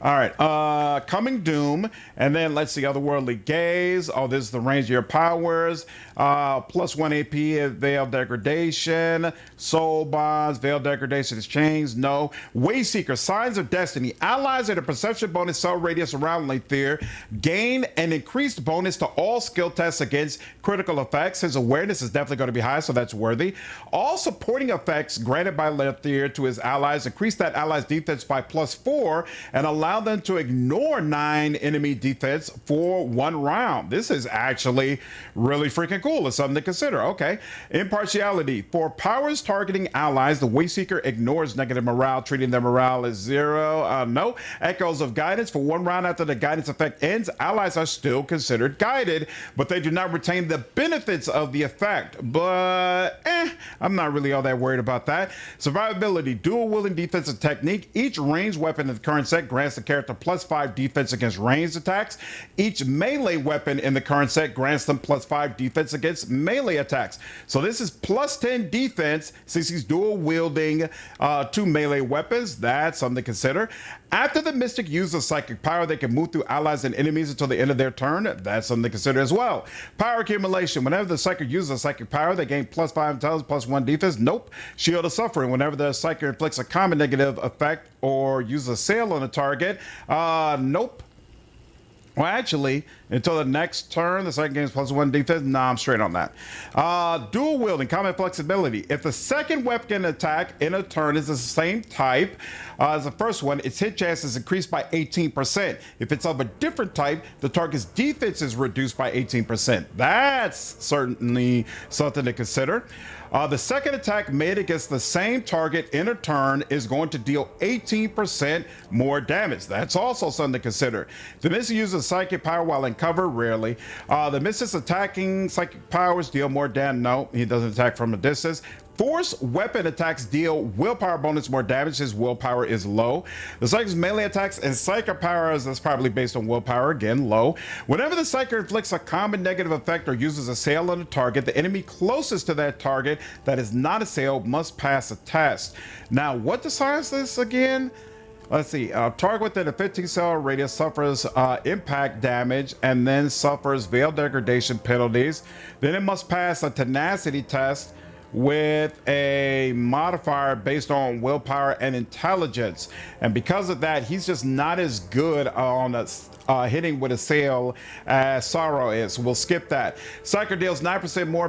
All right, Coming Doom, and then let's see, Otherworldly Gaze. Oh, this is the range of your powers. +1 AP, Veil Degradation, Soul Bonds, Veil Degradation Exchange, no. Wayseeker, Signs of Destiny. Allies at a perception bonus cell radius around Lathier gain an increased bonus to all skill tests against critical effects. His awareness is definitely going to be high, so that's worthy. All supporting effects granted by Lathier to his allies increase that ally's defense by +4 and allow them to ignore 9 enemy defense for 1 round. This is actually really freaking cool. It's something to consider. Okay. Impartiality. For powers targeting allies, the Wayseeker ignores negative morale, treating their morale as 0. No. Echoes of Guidance. For 1 round after the guidance effect ends, allies are still considered guided, but they do not retain the benefits of the effect. But I'm not really all that worried about that. Survivability. Dual wielding defensive technique. Each ranged weapon in the current set grants the character +5 defense against ranged attacks. Each melee weapon in the current set grants them +5 defense against melee attacks. So this is +10 defense since he's dual wielding 2 melee weapons. That's something to consider. After the Mystic uses psychic power, they can move through allies and enemies until the end of their turn. That's something to consider as well. Power accumulation. Whenever the Psychic uses a psychic power, they gain +5 intelligence, +1 defense. Nope. Shield of Suffering. Whenever the Psychic inflicts a common negative effect or uses a sail on a target. Nope. Well, actually, until the next turn, the second gains +1 defense. Nah, I'm straight on that. Dual wielding, combat flexibility. If the second weapon attack in a turn is the same type as the first one, its hit chance is increased by 18%. If it's of a different type, the target's defense is reduced by 18%. That's certainly something to consider. The second attack made against the same target in a turn is going to deal 18% more damage. That's also something to consider. The Mystic uses psychic power while in cover, rarely. The Mystic's attacking psychic powers deal more damage. No, he doesn't attack from a distance. Force weapon attacks deal willpower bonus more damage. His willpower is low. The Psychic's melee attacks and psychic powers, that's probably based on willpower, again, low. Whenever the Psychic inflicts a common negative effect or uses a sail on a target, the enemy closest to that target that is not a sail must pass a test. Now, what decides this again? Let's see. Target within a 15 cell radius suffers impact damage and then suffers veil degradation penalties. Then it must pass a tenacity test with a modifier based on willpower and intelligence, and because of that, he's just not as good on hitting with a sail as Sorrow is. We'll skip that. Psychic deals 9% more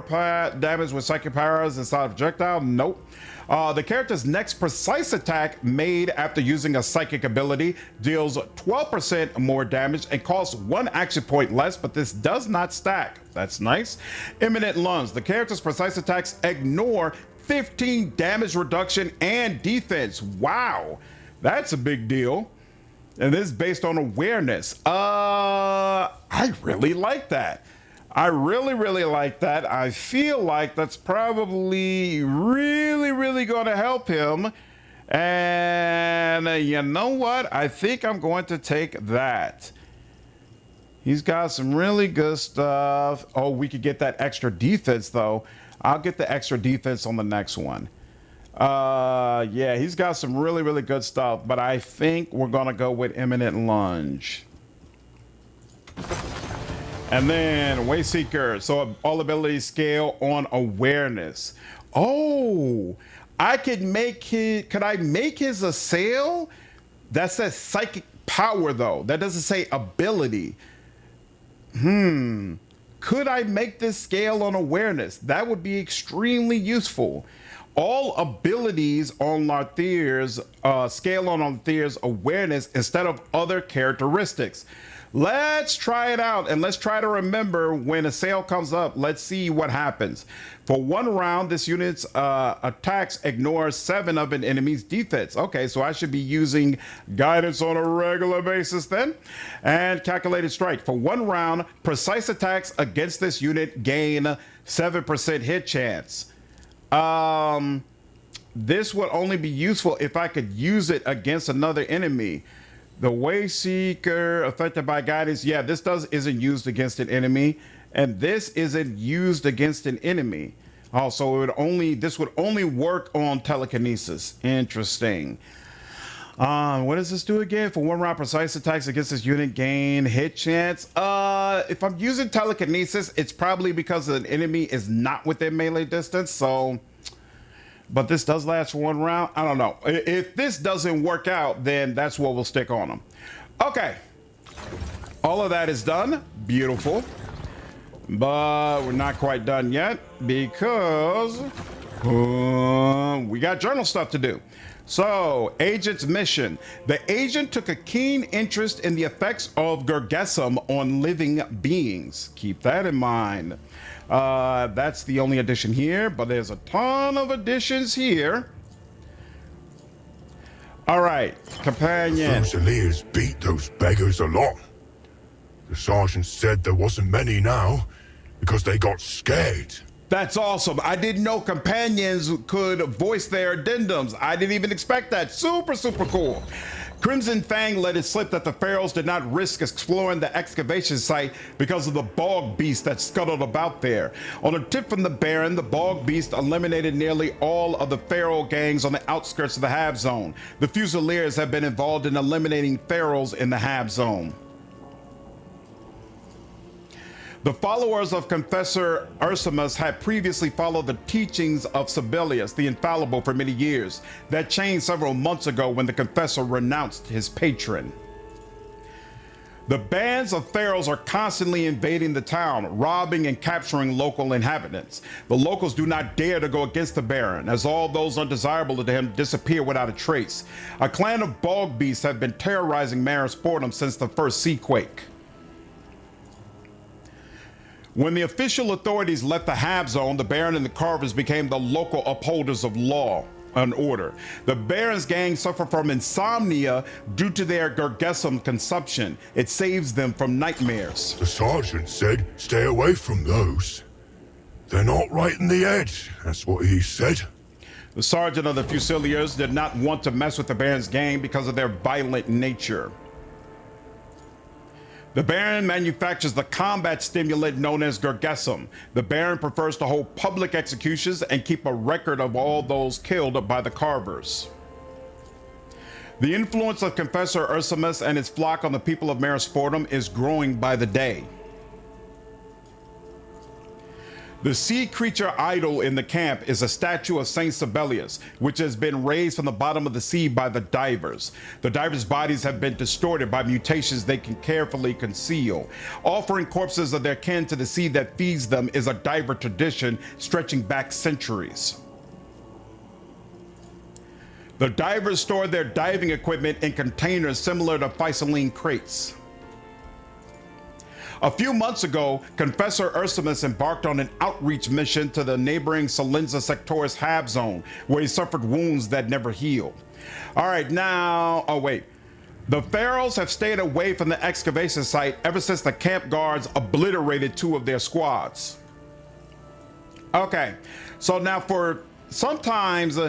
damage with psychic powers inside of projectile. Nope. The character's next precise attack made after using a psychic ability deals 12% more damage and costs 1 action point less, but this does not stack. That's nice. Imminent Lunge. The character's precise attacks ignore 15 damage reduction and defense. Wow, that's a big deal. And this is based on awareness. I really like that. I really like that. I feel like that's probably really going to help him. And you know what? I think I'm going to take that. He's got some really good stuff. Oh, we could get that extra defense though. I'll get the extra defense on the next one. Yeah, he's got some really good stuff, but I think we're gonna go with Imminent Lunge. And then Wayseeker, so all abilities scale on awareness. Oh, I could make could I make his assail? That says psychic power though. That doesn't say ability. Could I make this scale on awareness? That would be extremely useful. All abilities on Larthir's scale on Larthir's awareness instead of other characteristics. Let's try it out, and let's try to remember when a sale comes up. Let's see what happens. For 1 round, this unit's attacks ignore 7 of an enemy's defense. Okay, so I should be using guidance on a regular basis then. And calculated strike. For 1 round, precise attacks against this unit gain 7% hit chance. This would only be useful if I could use it against another enemy. The Wayseeker affected by guidance. Yeah, this isn't used against an enemy, and this isn't used against an enemy. Also, this would only work on telekinesis. Interesting. What does this do again? For 1 round, precise attacks against this unit gain hit chance. If I'm using telekinesis, it's probably because an enemy is not within melee distance. So, but this does last for 1 round. I don't know. If this doesn't work out, then that's what we'll stick on them. Okay. All of that is done. Beautiful. But we're not quite done yet because we got journal stuff to do. So, agent's mission. The agent took a keen interest in the effects of Gergesum on living beings. Keep that in mind. That's the only addition here, but there's a ton of additions here. All right, companion. Fusiliers beat those beggars a lot. The sergeant said there wasn't many now because they got scared. That's awesome. I didn't know companions could voice their addendums. I didn't even expect that. Super cool. Crimson Fang let it slip that the Pharaohs did not risk exploring the excavation site because of the bog beast that scuttled about there. On a tip from the Baron, the bog beast eliminated nearly all of the Pharaoh gangs on the outskirts of the Hab Zone. The Fusiliers have been involved in eliminating Pharaohs in the Hab Zone. The followers of Confessor Ursamus had previously followed the teachings of Sibelius, the Infallible, for many years. That changed several months ago when the Confessor renounced his patron. The bands of pharaohs are constantly invading the town, robbing and capturing local inhabitants. The locals do not dare to go against the Baron, as all those undesirable to him disappear without a trace. A clan of bog beasts have been terrorizing Maris Fordham since the first seaquake. When the official authorities left the Hab Zone, the Baron and the Carvers became the local upholders of law and order. The Baron's gang suffer from insomnia due to their Gergesum consumption. It saves them from nightmares. The sergeant said stay away from those. They're not right in the head, that's what he said. The sergeant of the Fusiliers did not want to mess with the Baron's gang because of their violent nature. The Baron manufactures the combat stimulant known as Gergesum. The Baron prefers to hold public executions and keep a record of all those killed by the Carvers. The influence of Confessor Ursamus and his flock on the people of Maris Fordham is growing by the day. The sea creature idol in the camp is a statue of Saint Sibelius, which has been raised from the bottom of the sea by the divers. The divers' bodies have been distorted by mutations they can carefully conceal. Offering corpses of their kin to the sea that feeds them is a diver tradition stretching back centuries. The divers store their diving equipment in containers similar to Fisoline crates. A few months ago, Confessor Ursamus embarked on an outreach mission to the neighboring Silenza Sectoris Hab Zone, where he suffered wounds that never healed. All right, now, oh wait. The Pharaohs have stayed away from the excavation site ever since the camp guards obliterated 2 of their squads. Okay, so now for sometimes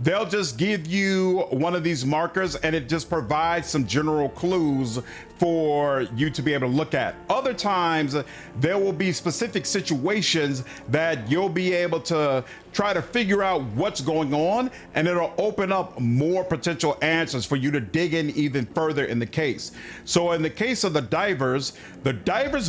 they'll just give you one of these markers and it just provides some general clues for you to be able to look at. Other times there will be specific situations that you'll be able to try to figure out what's going on, and it'll open up more potential answers for you to dig in even further in the case. So in the case of the divers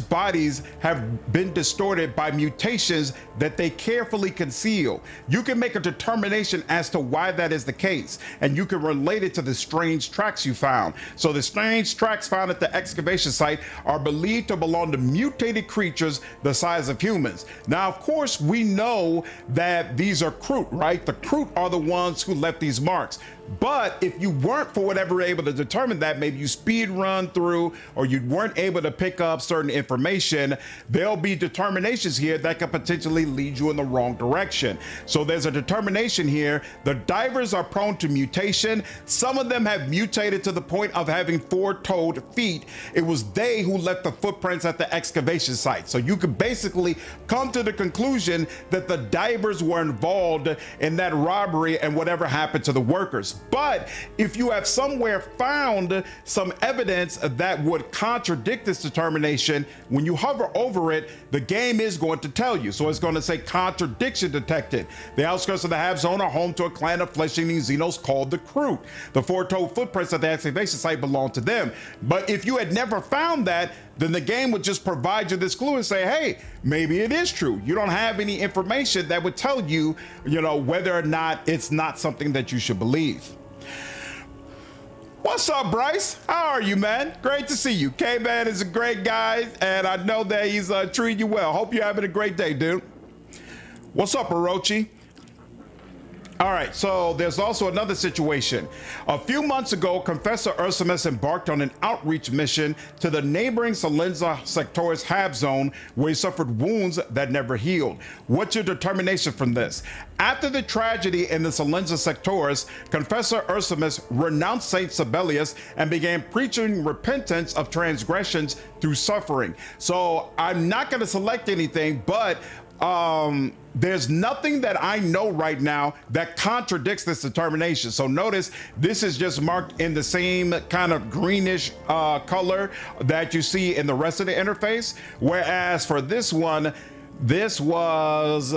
bodies have been distorted by mutations that they carefully conceal. You can make a determination as to why that is the case, and you can relate it to the strange tracks you found. So the strange tracks found at the excavation site are believed to belong to mutated creatures the size of humans. Now, of course, we know that these are Kroot, right? The Kroot are the ones who left these marks. But if you weren't, for whatever, able to determine that, maybe you speed run through or you weren't able to pick up certain information, there'll be determinations here that could potentially lead you in the wrong direction. So there's a determination here. The divers are prone to mutation. Some of them have mutated to the point of having 4-toed feet. It was they who left the footprints at the excavation site. So you could basically come to the conclusion that the divers were involved in that robbery and whatever happened to the workers. But if you have somewhere found some evidence that would contradict this determination, when you hover over it, the game is going to tell you. So it's going to say contradiction detected. The outskirts of the Hab Zone are home to a clan of flesh-eating Xenos called the Kroot. The 4-toed footprints at the excavation site belong to them. But if you had never found that, then the game would just provide you this clue and say, hey, maybe it is true. You don't have any information that would tell you, whether or not it's not something that you should believe. What's up, Bryce? How are you, man? Great to see you. K-Man is a great guy, and I know that he's treating you well. Hope you're having a great day, dude. What's up, Orochi? All right, so there's also another situation. A few months ago, Confessor Ursamus embarked on an outreach mission to the neighboring Silenza Sectoris Hab Zone, where he suffered wounds that never healed. What's your determination from this? After the tragedy in the Silenza Sectoris, Confessor Ursamus renounced Saint Sibelius and began preaching repentance of transgressions through suffering. So I'm not going to select anything, but there's nothing that I know right now that contradicts this determination. So notice this is just marked in the same kind of greenish color that you see in the rest of the interface. Whereas for this one, this was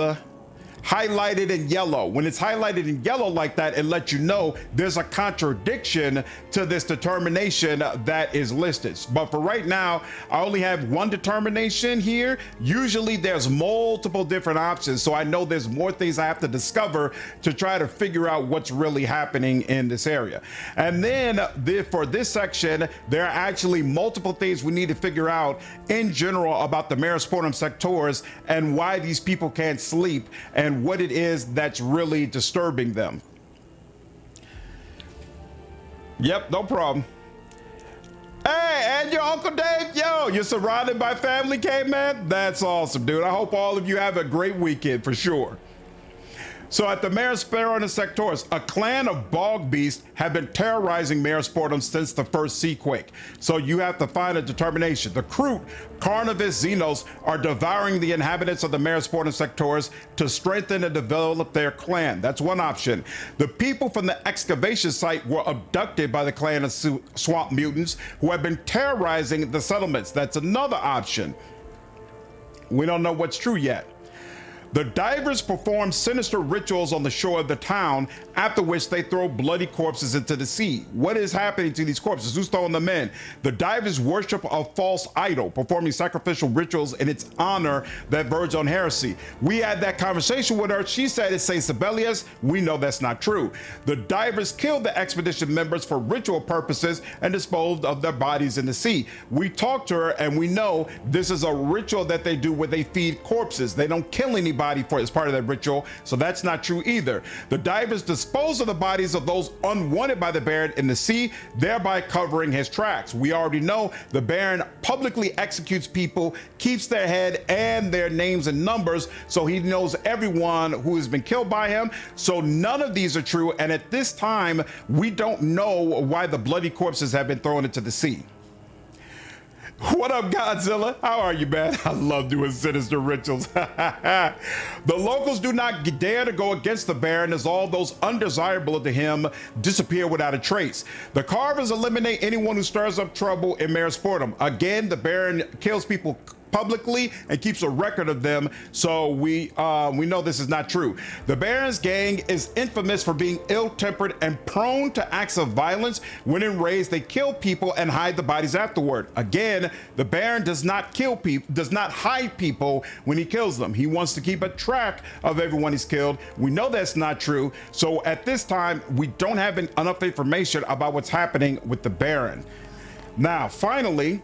highlighted in yellow. When it's highlighted in yellow like that, it lets you know there's a contradiction to this determination that is listed. But for right now, I only have one determination here. Usually there's multiple different options, so I know there's more things I have to discover to try to figure out what's really happening in this area. And then for this section, there are actually multiple things we need to figure out in general about the Merasportum Sectors and why these people can't sleep and what it is that's really disturbing them. Yep, no problem. Hey, and your Uncle Dave, yo, you're surrounded by family, K-Man? That's awesome, dude. I hope all of you have a great weekend for sure. So at the Merasportum Sectors, a clan of bog beasts have been terrorizing Merasportum since the first seaquake. So you have to find a determination. The Kroot, carnivorous Xenos, are devouring the inhabitants of the Merasportum Sectors to strengthen and develop their clan. That's one option. The people from the excavation site were abducted by the clan of swamp mutants who have been terrorizing the settlements. That's another option. We don't know what's true yet. The divers perform sinister rituals on the shore of the town, after which they throw bloody corpses into the sea. What is happening to these corpses? Who's throwing them in? The divers worship a false idol, performing sacrificial rituals in its honor that verge on heresy. We had that conversation with her. She said it's Saint Sibelius. We know that's not true. The divers killed the expedition members for ritual purposes and disposed of their bodies in the sea. We talked to her and we know this is a ritual that they do where they feed corpses. They don't kill anybody. body for as part of that ritual, so that's not true either. The divers dispose of the bodies of those unwanted by the Baron in the sea, thereby covering his tracks. We already know the Baron publicly executes people, keeps their head and their names and numbers, so he knows everyone who has been killed by him. So none of these are true, and at this time, we don't know why the bloody corpses have been thrown into the sea. What up, Godzilla? How are you, man? I love doing sinister rituals. The locals do not dare to go against the Baron, as all those undesirable to him disappear without a trace. The carvers eliminate anyone who stirs up trouble in Mare Sportum. Again, the Baron kills people publicly and keeps a record of them, so we know this is not true. The Baron's gang is infamous for being ill-tempered and prone to acts of violence. When in rage, they kill people and hide the bodies afterward. Again, the Baron does not kill people, does not hide people when he kills them. He wants to keep a track of everyone he's killed. We know that's not true, so at this time, we don't have enough information about what's happening with the Baron. Now, finally,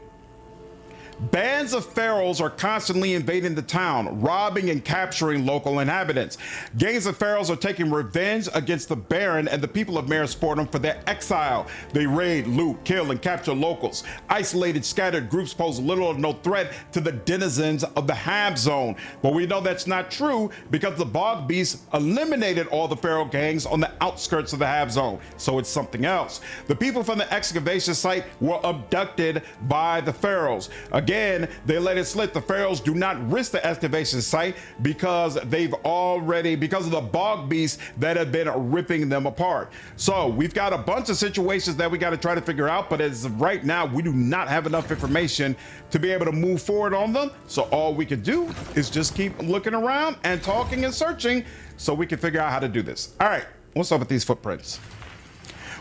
bands of pharaohs are constantly invading the town, robbing and capturing local inhabitants. Gangs of pharaohs are taking revenge against the Baron and the people of Mare Sportum for their exile. They raid, loot, kill, and capture locals. Isolated, scattered groups pose little or no threat to the denizens of the Hab Zone. But we know that's not true because the Bog Beasts eliminated all the pharaoh gangs on the outskirts of the Hab Zone. So it's something else. The people from the excavation site were abducted by the pharaohs. Again, they let it slip. The pharaohs do not risk the excavation site because of the bog beasts that have been ripping them apart. So we've got a bunch of situations that we got to try to figure out, but as of right now, we do not have enough information to be able to move forward on them. So all we can do is just keep looking around and talking and searching so we can figure out how to do this. All right, what's up with these footprints?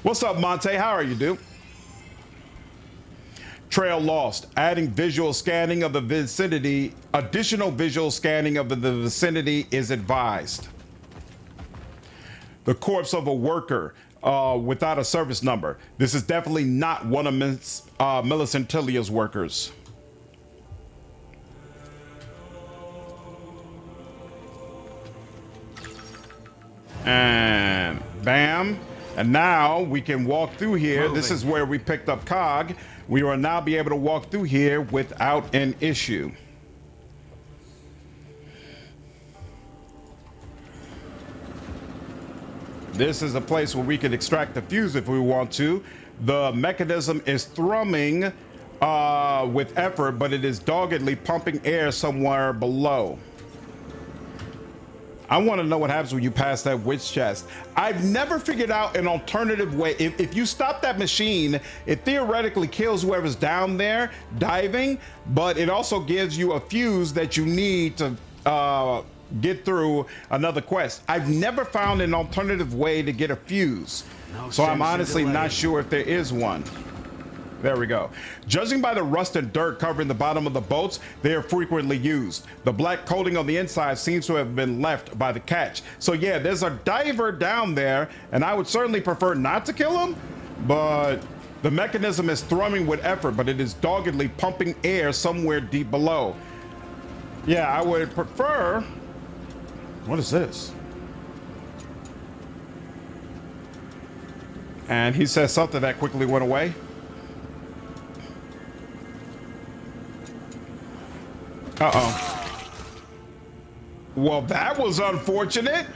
What's up, Monte? How are you, dude? Trail lost. Adding visual scanning of the vicinity. Additional visual scanning of the vicinity is advised. The corpse of a worker without a service number. This is definitely not one of Millicent Tilia's workers. And bam. And now we can walk through here. This is where we picked up Cog. We will now be able to walk through here without an issue. This is a place where we can extract the fuse if we want to. The mechanism is thrumming with effort, but it is doggedly pumping air somewhere below. I want to know what happens when you pass that witch chest. I've never figured out an alternative way. If you stop that machine, it theoretically kills whoever's down there diving, but it also gives you a fuse that you need to get through another quest. I've never found an alternative way to get a fuse, so I'm honestly not sure if there is one. There we go. Judging by the rust and dirt covering the bottom of the boats, they are frequently used. The black coating on the inside seems to have been left by the catch. So yeah, there's a diver down there, and I would certainly prefer not to kill him, but the mechanism is thrumming with effort, but it is doggedly pumping air somewhere deep below. Yeah, I would prefer... What is this? And he says something that quickly went away. Uh-oh. Well, that was unfortunate.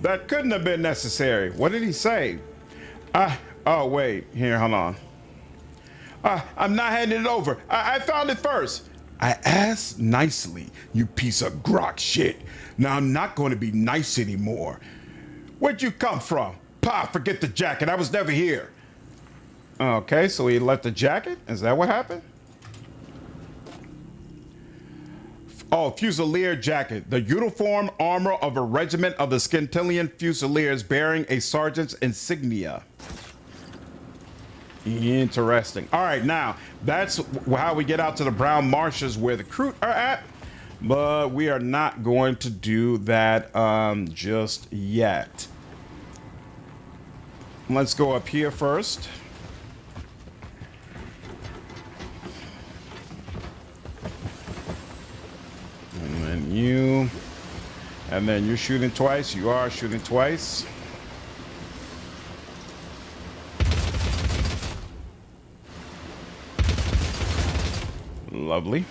That couldn't have been necessary. What did he say? Oh, wait. Here, hold on. I'm not handing it over. I found it first. I asked nicely, you piece of grok shit. Now I'm not going to be nice anymore. Where'd you come from? Pa, forget the jacket. I was never here. Okay, so he left the jacket? Is that what happened? Oh, Fusilier jacket. The uniform armor of a regiment of the Scintilian Fusiliers bearing a sergeant's insignia. Interesting. All right, now that's how we get out to the brown marshes where the Kroot are at, but we are not going to do that just yet. Let's go up here first. And then you. And then you're shooting twice. You are shooting twice. Lovely.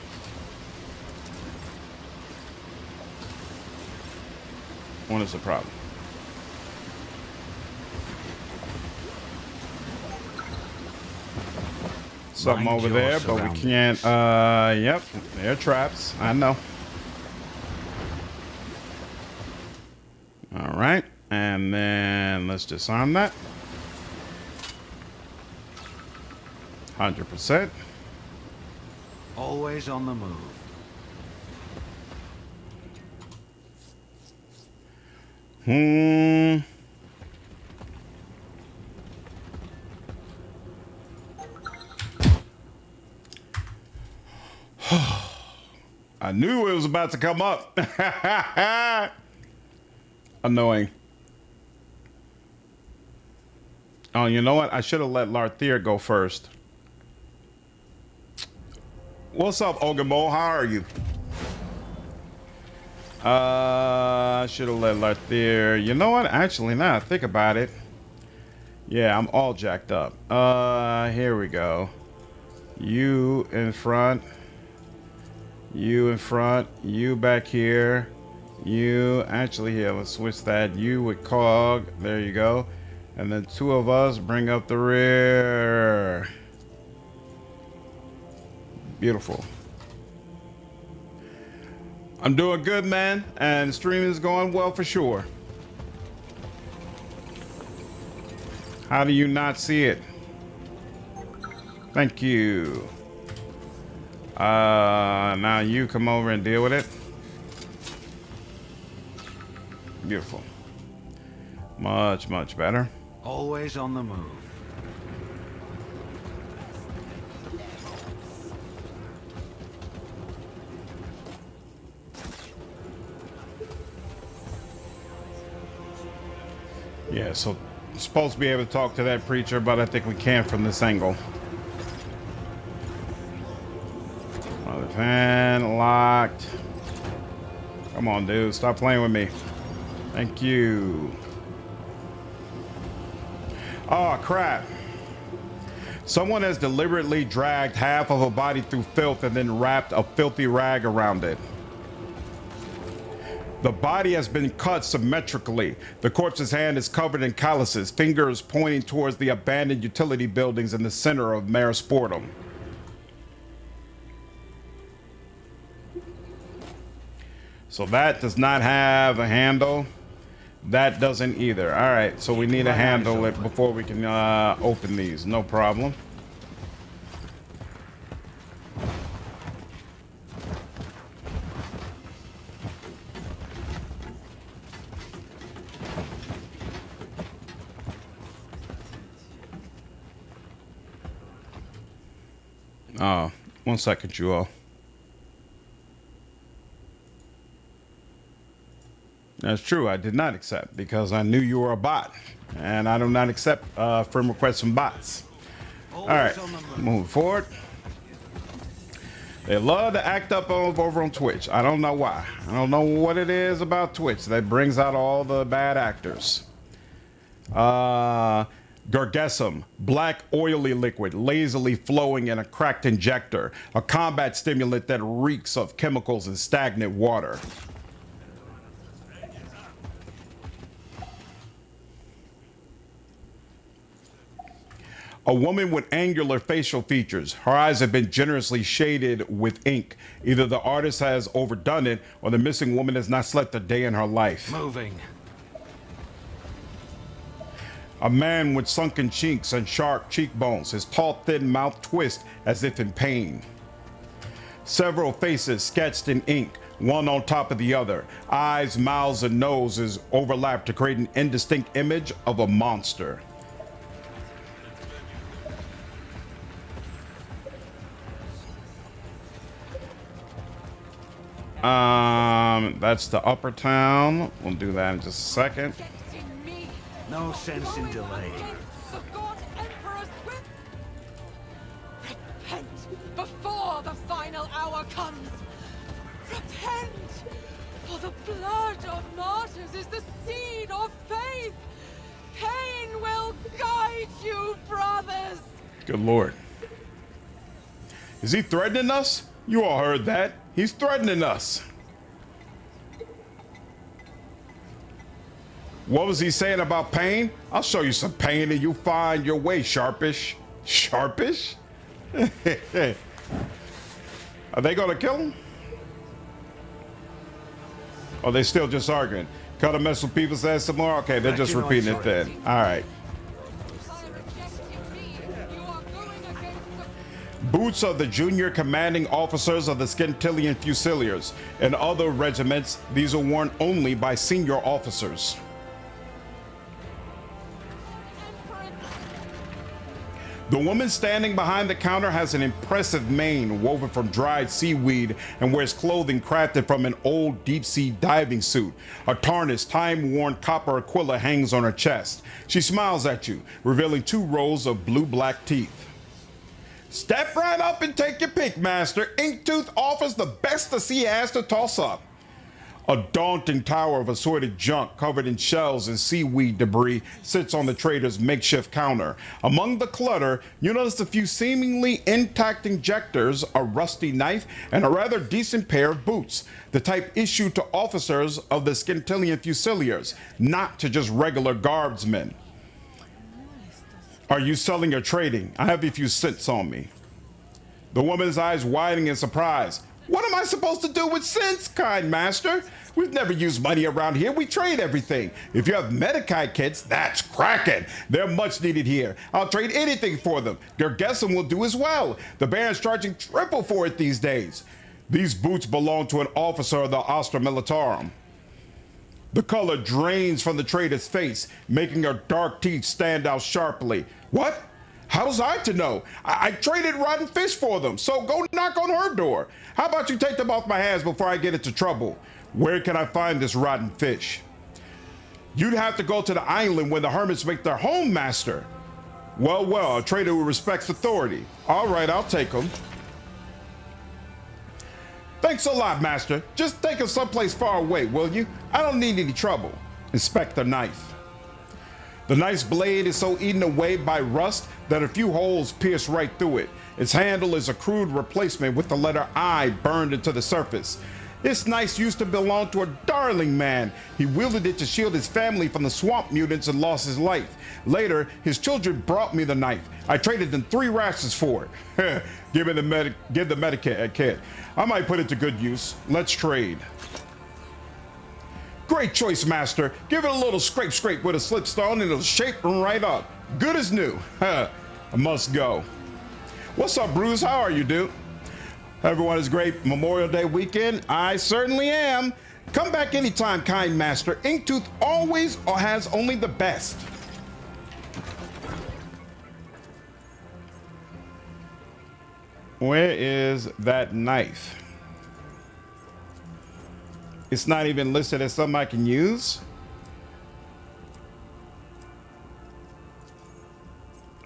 What is the problem? Something over there, but we can't. Yep, they're traps. I know. All right, and then let's disarm that. 100%. Always on the move. I knew it was about to come up. Annoying. Oh, you know what? I should have let Larthier go first. What's up, Ogamo? How are you? I should have let Larthier. You know what? Actually, now I think about it. Yeah, I'm all jacked up. Here we go. You in front. You in front. You back here. You actually here. Let's switch that. You with Cog. There you go. And then two of us bring up the rear. Beautiful. I'm doing good, man, and streaming is going well for sure. How do you not see it? Thank you. Now you come over and deal with it. Beautiful. Much, much better. Always on the move. Yeah, so I'm supposed to be able to talk to that preacher, but I think we can't from this angle. Other fan locked. Come on, dude. Stop playing with me. Thank you. Oh, crap. Someone has deliberately dragged half of a body through filth and then wrapped a filthy rag around it. The body has been cut symmetrically. The corpse's hand is covered in calluses, fingers pointing towards the abandoned utility buildings in the center of Mare Sportum. So that does not have a handle. That doesn't either. All right, so we need to handle it before we can open these. No problem. One second, you all. That's true. I did not accept because I knew you were a bot, and I do not accept friend requests from bots. All right, moving forward. They love to act up over on Twitch. I don't know why. I don't know what it is about Twitch that brings out all the bad actors. Gargesum, black oily liquid lazily flowing in a cracked injector, a combat stimulant that reeks of chemicals and stagnant water. A woman with angular facial features. Her eyes have been generously shaded with ink. Either the artist has overdone it or the missing woman has not slept a day in her life. Moving. A man with sunken cheeks and sharp cheekbones, his tall, thin mouth twists as if in pain. Several faces sketched in ink, one on top of the other. Eyes, mouths, and noses overlap to create an indistinct image of a monster. That's the upper town. We'll do that in just a second. No sense in delay. Repent before the final hour comes. Repent, for The blood of martyrs is the seed of faith. Pain will guide you, brothers. Good Lord. Is he threatening us? You all heard that. He's threatening us. What was he saying about pain? I'll show you some pain and you'll find your way, Sharpish. Sharpish? Are they gonna kill him? Or are they still just arguing? Cut a mess with people's ass some more? Okay, they're just repeating it then. All right. Boots are the junior commanding officers of the Scintillion Fusiliers. In other regiments, these are worn only by senior officers. The woman standing behind the counter has an impressive mane woven from dried seaweed and wears clothing crafted from an old deep-sea diving suit. A tarnished, time-worn copper aquila hangs on her chest. She smiles at you, revealing 2 rows of blue-black teeth. Step right up and take your pick, Master. Inktooth offers the best the sea has to toss up. A daunting tower of assorted junk covered in shells and seaweed debris sits on the trader's makeshift counter. Among the clutter, you notice a few seemingly intact injectors, a rusty knife, and a rather decent pair of boots, the type issued to officers of the Scintillion Fusiliers, not to just regular guardsmen. Are you selling or trading? I have a few cents on me. The woman's eyes widening in surprise. What am I supposed to do with cents, kind master? We've never used money around here. We trade everything. If you have Medicaid kits, that's cracking. They're much needed here. I'll trade anything for them. Their guessing will do as well. The Baron's charging triple for it these days. These boots belong to an officer of the Astra Militarum. The color drains from the trader's face, making her dark teeth stand out sharply. What? How's I to know? I traded rotten fish for them, so go knock on her door. How about you take them off my hands before I get into trouble? Where can I find this rotten fish? You'd have to go to the island when the hermits make their home, master. Well, a trader who respects authority. All right, I'll take them. Thanks a lot, master. Just take us someplace far away, will you? I don't need any trouble. Inspect the knife. The knife's blade is so eaten away by rust that a few holes pierce right through it. Its handle is a crude replacement with the letter I burned into the surface. This knife used to belong to a darling man. He wielded it to shield his family from the swamp mutants and lost his life. Later, his children brought me the knife. I traded them 3 rashes for it. Give the Medicaid kit. I might put it to good use. Let's trade. Great choice, master. Give it a little scrape with a slipstone and it'll shape right up. Good as new. I must go. What's up, Bruce? How are you, dude? Everyone is great Memorial Day weekend. I certainly am. Come back anytime, kind master. Inktooth always has only the best. Where is that knife? It's not even listed as something I can use.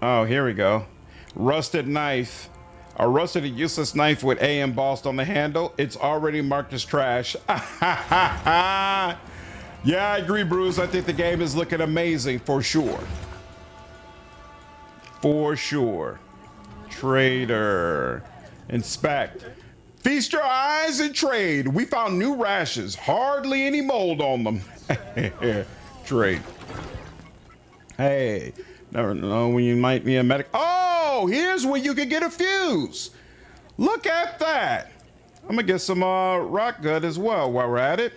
Oh, here we go. Rusted knife. A rusted and useless knife with A embossed on the handle. It's already marked as trash. Yeah, I agree, Bruce. I think the game is looking amazing for sure. For sure. Trader. Inspect. Feast your eyes and trade. We found new rashes. Hardly any mold on them. Trade. Hey, never know when you might be a medic. Oh, here's where you can get a fuse. Look at that. I'm gonna get some rock gut as well while we're at it.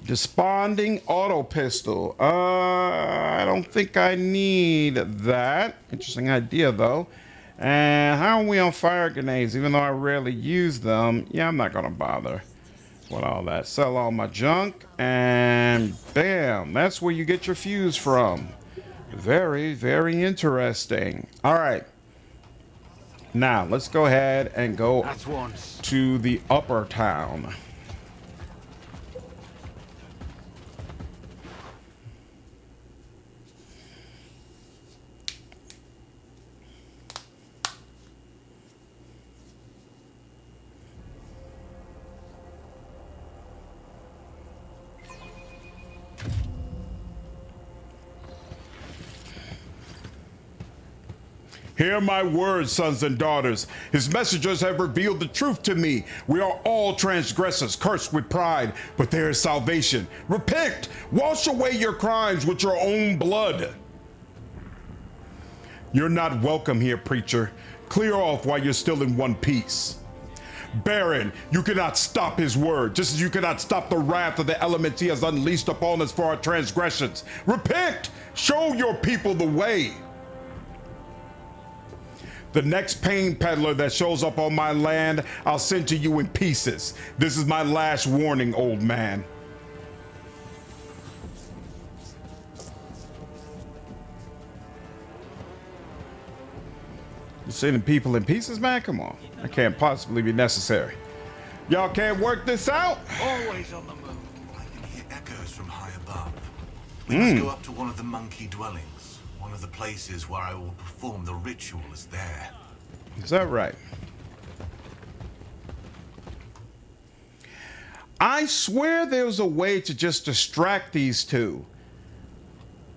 Desponding auto pistol. I don't think I need that. Interesting idea though. And how are we on fire grenades? Even though I rarely use them, yeah, I'm not gonna bother with all that. Sell all my junk, and bam, that's where you get your fuse from. Very, very interesting. All right, now let's go ahead and go to the upper town. Hear my words, sons and daughters. His messengers have revealed the truth to me. We are all transgressors, cursed with pride, but there is salvation. Repent! Wash away your crimes with your own blood. You're not welcome here, preacher. Clear off while you're still in one piece. Baron, you cannot stop his word, just as you cannot stop the wrath of the elements he has unleashed upon us for our transgressions. Repent! Show your people the way. The next pain peddler that shows up on my land, I'll send to you in pieces. This is my last warning, old man. You sending people in pieces, man? Come on. That can't possibly be necessary. Y'all can't work this out? Always on the move. I can hear echoes from high above. We must go up to one of the monkey dwellings. One of the places where I will perform the ritual is there. Is that right? I swear there's a way to just distract these two.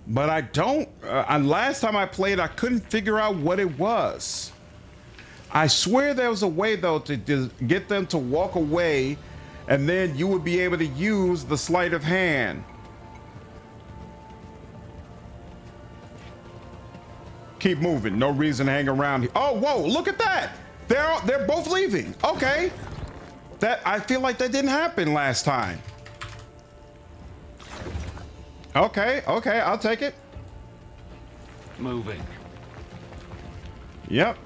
But I don't. Last time I played, I couldn't figure out what it was. I swear there was a way, though, to get them to walk away, and then you would be able to use the sleight of hand. Keep moving. No reason to hang around here. Oh, whoa! Look at that. They're both leaving. Okay. I feel like that didn't happen last time. Okay. I'll take it. Moving. Yep.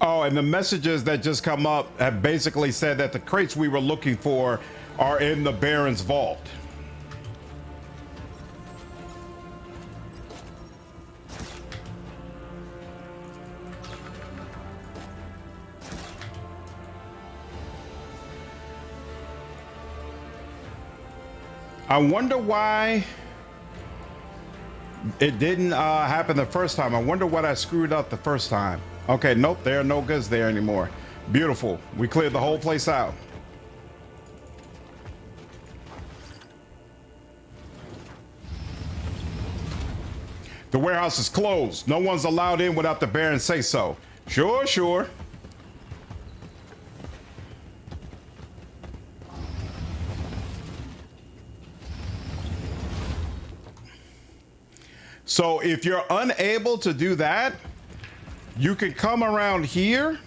Oh, and the messages that just come up have basically said that the crates we were looking for are in the Baron's vault. I wonder why it didn't happen the first time. I wonder what I screwed up the first time. Okay, nope, there are no goods there anymore. Beautiful. We cleared the whole place out. The warehouse is closed. No one's allowed in without the Baron say so. Sure. So if you're unable to do that, you can come around here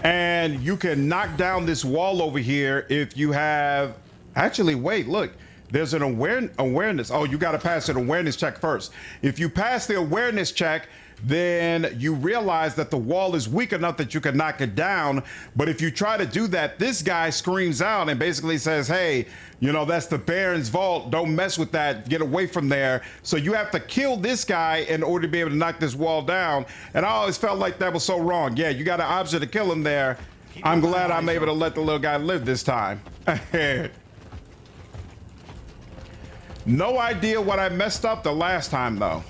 and you can knock down this wall over here if you have... Actually, wait, look. There's an awareness. Oh, you got to pass an awareness check first. If you pass the awareness check, then you realize that the wall is weak enough that you can knock it down. But if you try to do that, this guy screams out and basically says, hey, you know, that's the Baron's vault. Don't mess with that. Get away from there. So you have to kill this guy in order to be able to knock this wall down. And I always felt like that was so wrong. Yeah, you got an option to kill him there. I'm glad I'm able to let the little guy live this time. No idea what I messed up the last time, though.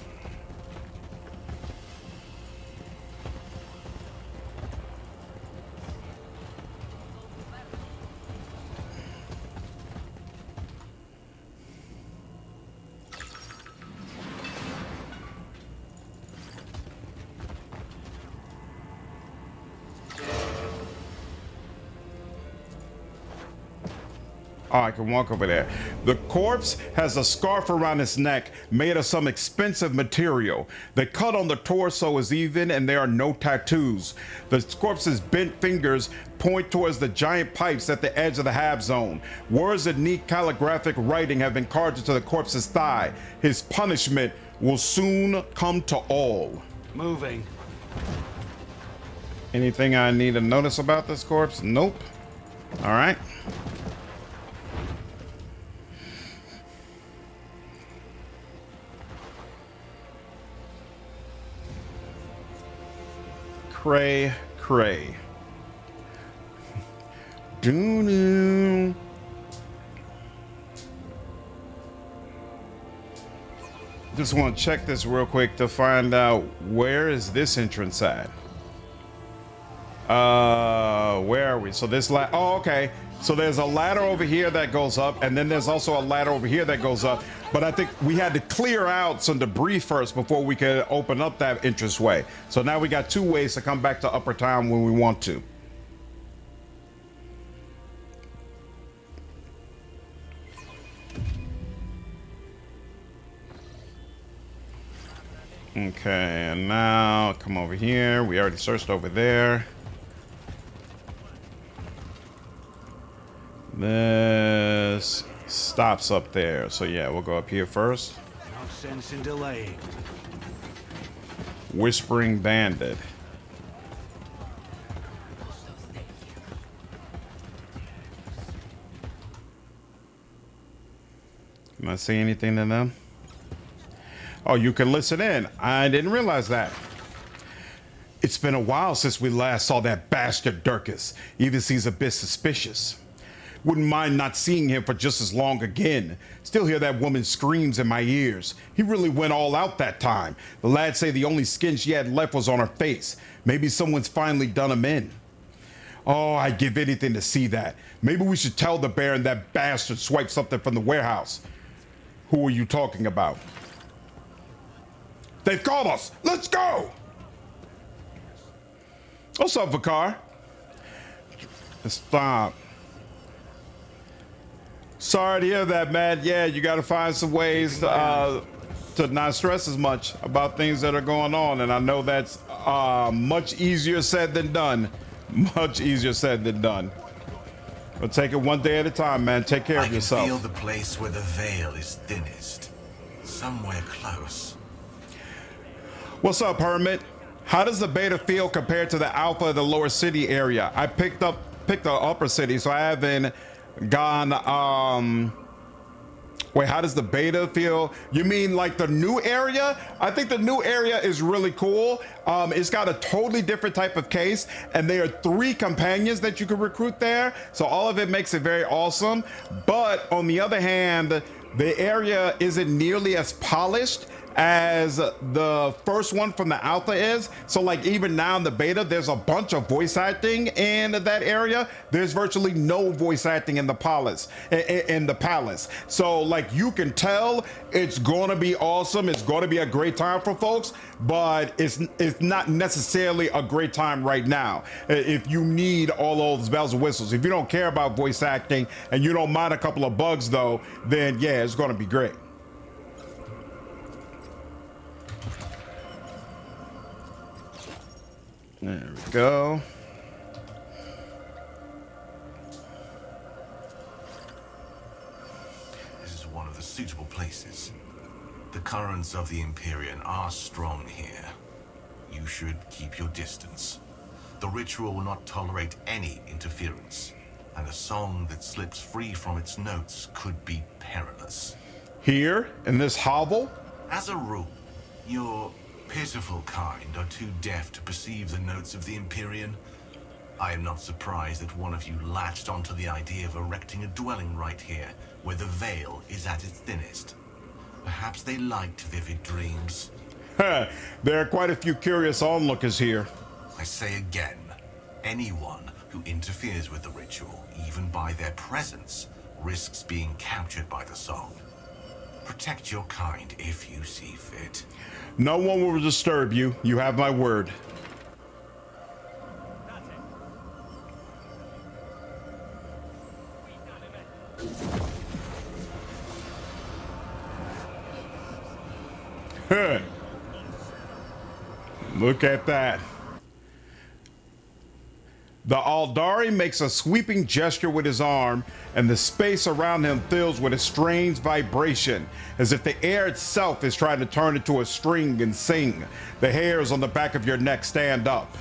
Oh, I can walk over there. The corpse has a scarf around its neck made of some expensive material. The cut on the torso is even and there are no tattoos. The corpse's bent fingers point towards the giant pipes at the edge of the half zone. Words in neat calligraphic writing have been carved into the corpse's thigh. His punishment will soon come to all. Moving. Anything I need to notice about this corpse? Nope. All right. Cray, cray. Doo-doo. Just want to check this real quick to find out where is this entrance at. Where are we? So this oh, okay. So there's a ladder over here that goes up, and then there's also a ladder over here that goes up. But I think we had to clear out some debris first before we could open up that entranceway. So now we got 2 ways to come back to Upper Town when we want to. Okay, and now come over here. We already searched over there. This stops up there. So yeah, we'll go up here first. No sense in delaying. Whispering Bandit. Can I say anything to them? Oh, you can listen in. I didn't realize that. It's been a while since we last saw that bastard Durkis. Even seems a bit suspicious. Wouldn't mind not seeing him for just as long again. Still hear that woman's screams in my ears. He really went all out that time. The lads say the only skin she had left was on her face. Maybe someone's finally done him in. Oh, I'd give anything to see that. Maybe we should tell the Baron that bastard swiped something from the warehouse. Who are you talking about? They've called us. Let's go. What's up, Vakar? Stop. Sorry to hear that, man. Yeah, you got to find some ways to not stress as much about things that are going on. And I know that's much easier said than done. Much easier said than done. But take it one day at a time, man. Take care of yourself. I can feel the place where the veil is thinnest. Somewhere close. What's up, Hermit? How does the beta feel compared to the alpha of the lower city area? I picked the upper city, so I haven't gone. Wait, how does the beta feel? You mean like the new area? I think the new area is really cool. It's got a totally different type of case, and there are 3 companions that you can recruit there. So all of it makes it very awesome. But on the other hand, the area isn't nearly as polished as the first one from the alpha is. So like even now in the beta, there's a bunch of voice acting in that area. There's virtually no voice acting in the palace. So like you can tell it's gonna be awesome. It's gonna be a great time for folks, but it's not necessarily a great time right now. If you need all those bells and whistles, if you don't care about voice acting and you don't mind a couple of bugs though, then yeah, it's gonna be great. There we go. This is one of the suitable places. The currents of the Empyrean are strong here. You should keep your distance. The ritual will not tolerate any interference, and a song that slips free from its notes could be perilous. Here, in this hovel? As a rule, your pitiful kind are too deaf to perceive the notes of the Empyrean. I am not surprised that one of you latched onto the idea of erecting a dwelling right here, where the veil is at its thinnest. Perhaps they liked vivid dreams. There are quite a few curious onlookers here. I say again, anyone who interferes with the ritual, even by their presence, risks being captured by the song. Protect your kind if you see fit. No one will disturb you. You have my word. Look at that. The Aldari makes a sweeping gesture with his arm, and the space around him fills with a strange vibration, as if the air itself is trying to turn into a string and sing. The hairs on the back of your neck stand up.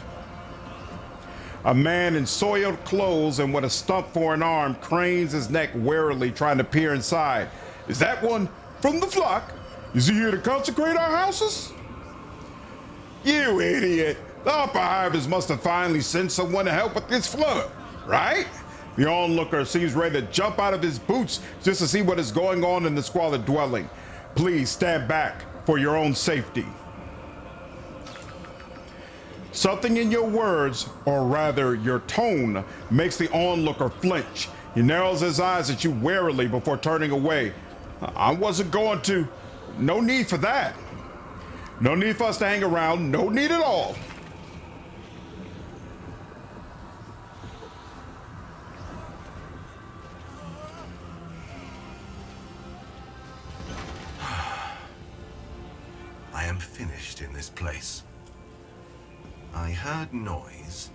A man in soiled clothes and with a stump for an arm cranes his neck warily, trying to peer inside. Is that one from the flock? Is he here to consecrate our houses? You idiot! The upper Hybris must have finally sent someone to help with this flood, right? The onlooker seems ready to jump out of his boots just to see what is going on in the squalid dwelling. Please stand back for your own safety. Something in your words, or rather your tone, makes the onlooker flinch. He narrows his eyes at you warily before turning away. I wasn't going to. No need for that. No need for us to hang around. No need at all. I am finished in this place. I heard noise.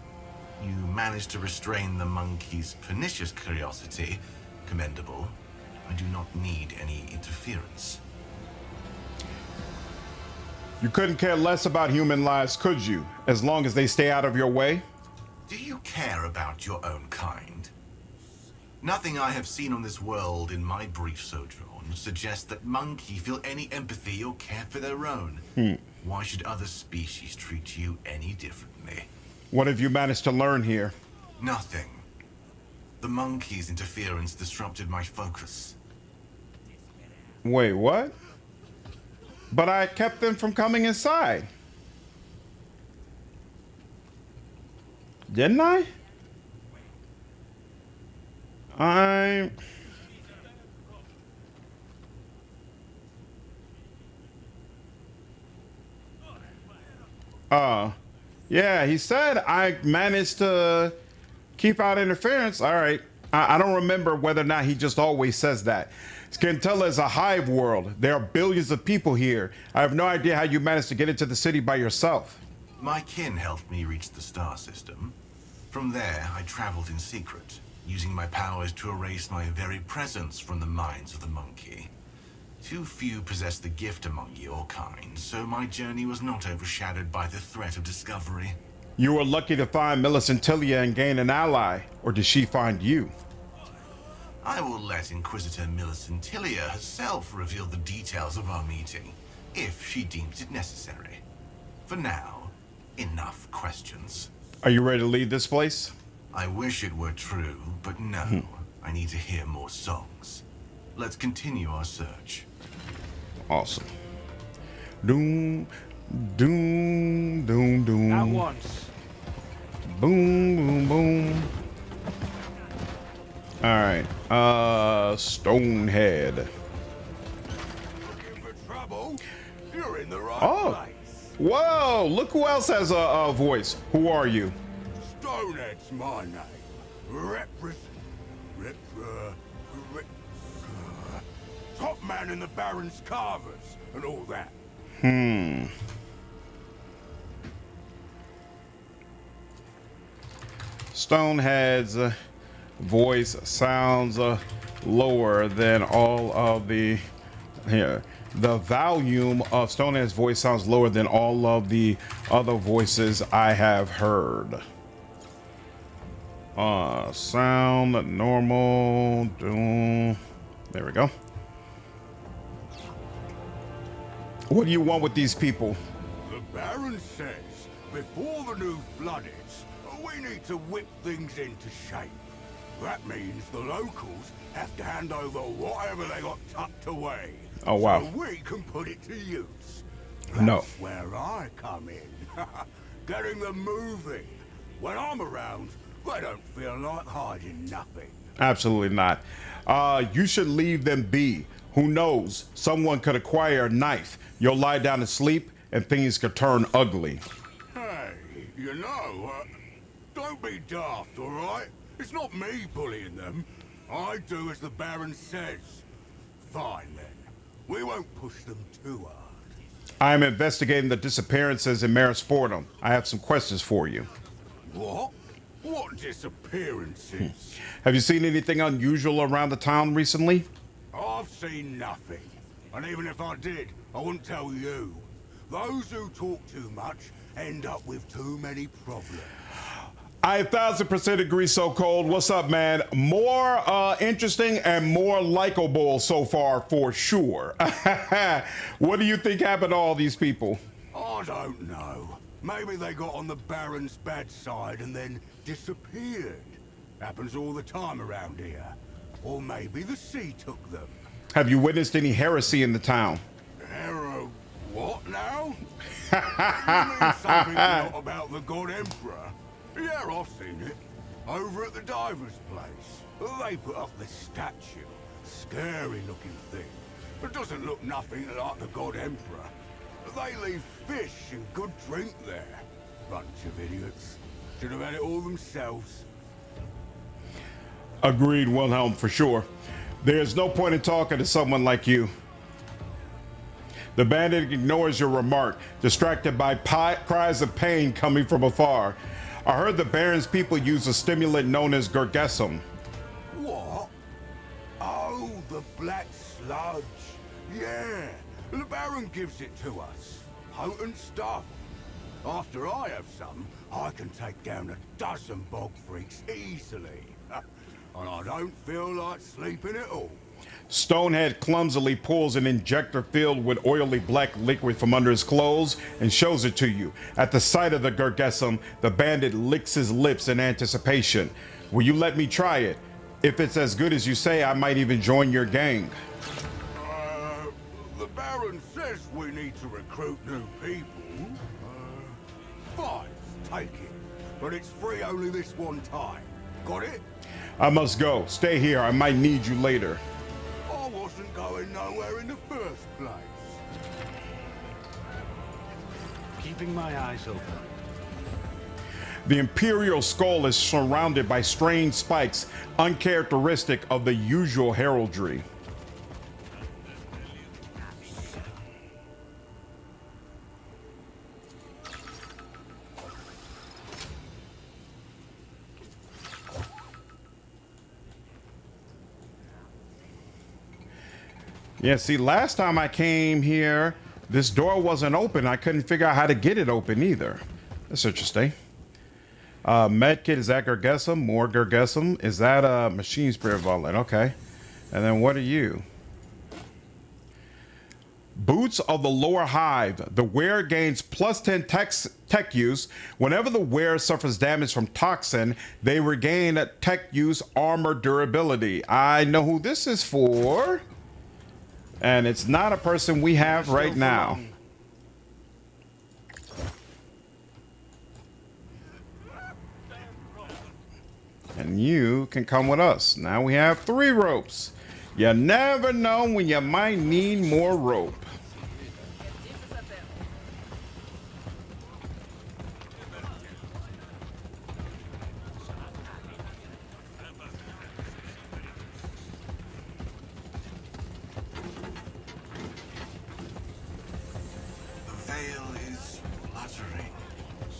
You managed to restrain the monkey's pernicious curiosity. Commendable. I do not need any interference. You couldn't care less about human lives, could you? As long as they stay out of your way? Do you care about your own kind? Nothing I have seen on this world in my brief sojourn suggests that monkey feel any empathy or care for their own. Why should other species treat you any differently? What have you managed to learn here? Nothing. The monkey's interference disrupted my focus. Wait, what? But I kept them from coming inside. Didn't I? Yeah, he said I managed to keep out interference. All right. I don't remember whether or not he just always says that. Scantella is a hive world. There are billions of people here. I have no idea how you managed to get into the city by yourself. My kin helped me reach the star system. From there, I traveled in secret, using my powers to erase my very presence from the minds of the monkey. Too few possess the gift among your kind, so my journey was not overshadowed by the threat of discovery. You were lucky to find Millicentilia and gain an ally, or did she find you? I will let Inquisitor Millicentilia herself reveal the details of our meeting, if she deems it necessary. For now, enough questions. Are you ready to leave this place? I wish it were true, but no. I need to hear more songs. Let's continue our search. Awesome. Doom, doom, doom, doom. At once. Boom, boom, boom. All right. Stonehead. Looking for trouble? You're in the right place. Whoa! Look who else has a voice. Who are you? Stonehead's my name. Top man in the Baron's carvers and all that. Stonehead's voice sounds lower than all of the the volume of Stonehead's voice sounds lower than all of the other voices I have heard. Sound normal. There we go. What do you want with these people? The Baron says before the new floodings, we need to whip things into shape. That means the locals have to hand over whatever they got tucked away. Oh, wow. So we can put it to use. No. That's where I come in. Getting them moving. When I'm around, they don't feel like hiding nothing. Absolutely not. You should leave them be. Who knows? Someone could acquire a knife. You'll lie down and sleep, and things could turn ugly. Hey, you know, don't be daft, all right? It's not me bullying them. I do as the Baron says. Fine, then. We won't push them too hard. I am investigating the disappearances in Marisportum. I have some questions for you. What? What disappearances? Have you seen anything unusual around the town recently? I've seen nothing. And even if I did, I wouldn't tell you. Those who talk too much end up with too many problems. I 1000% agree, So Cold. What's up, man? More interesting and more likable so far, for sure. What do you think happened to all these people? I don't know. Maybe they got on the Baron's bad side and then disappeared. Happens all the time around here. Or maybe the sea took them. Have you witnessed any heresy in the town? What now? You mean something not about the God Emperor? Yeah, I've seen it. Over at the diver's place. They put up this statue. Scary looking thing. It doesn't look nothing like the God Emperor. They leave fish and good drink there. Bunch of idiots. Should have had it all themselves. Agreed, Wilhelm, for sure. There's no point in talking to someone like you. The bandit ignores your remark, distracted by cries of pain coming from afar. I heard the Baron's people use a stimulant known as Gergesum. What? Oh, the black sludge. Yeah, the Baron gives it to us. Potent stuff. After I have some, I can take down a dozen bog freaks easily. And I don't feel like sleeping at all. Stonehead clumsily pulls an injector filled with oily black liquid from under his clothes and shows it to you. At the sight of the Gergesum, the bandit licks his lips in anticipation. Will you let me try it? If it's as good as you say, I might even join your gang. The Baron says we need to recruit new people. Fine, take it. But it's free only this one time. Got it? I must go. Stay here. I might need you later. I wasn't going nowhere in the first place. Keeping my eyes open. The Imperial skull is surrounded by strange spikes, uncharacteristic of the usual heraldry. Yeah, see, last time I came here, this door wasn't open. I couldn't figure out how to get it open either. That's interesting. Medkit, is that Gergesum? More Gergesum? Is that a machine spirit volant? Okay. And then what are you? Boots of the Lower Hive. The wearer gains plus 10 tech use. Whenever the wearer suffers damage from toxin, they regain tech use armor durability. I know who this is for. And it's not a person we have right now. And you can come with us. Now we have 3 ropes. You never know when you might need more rope.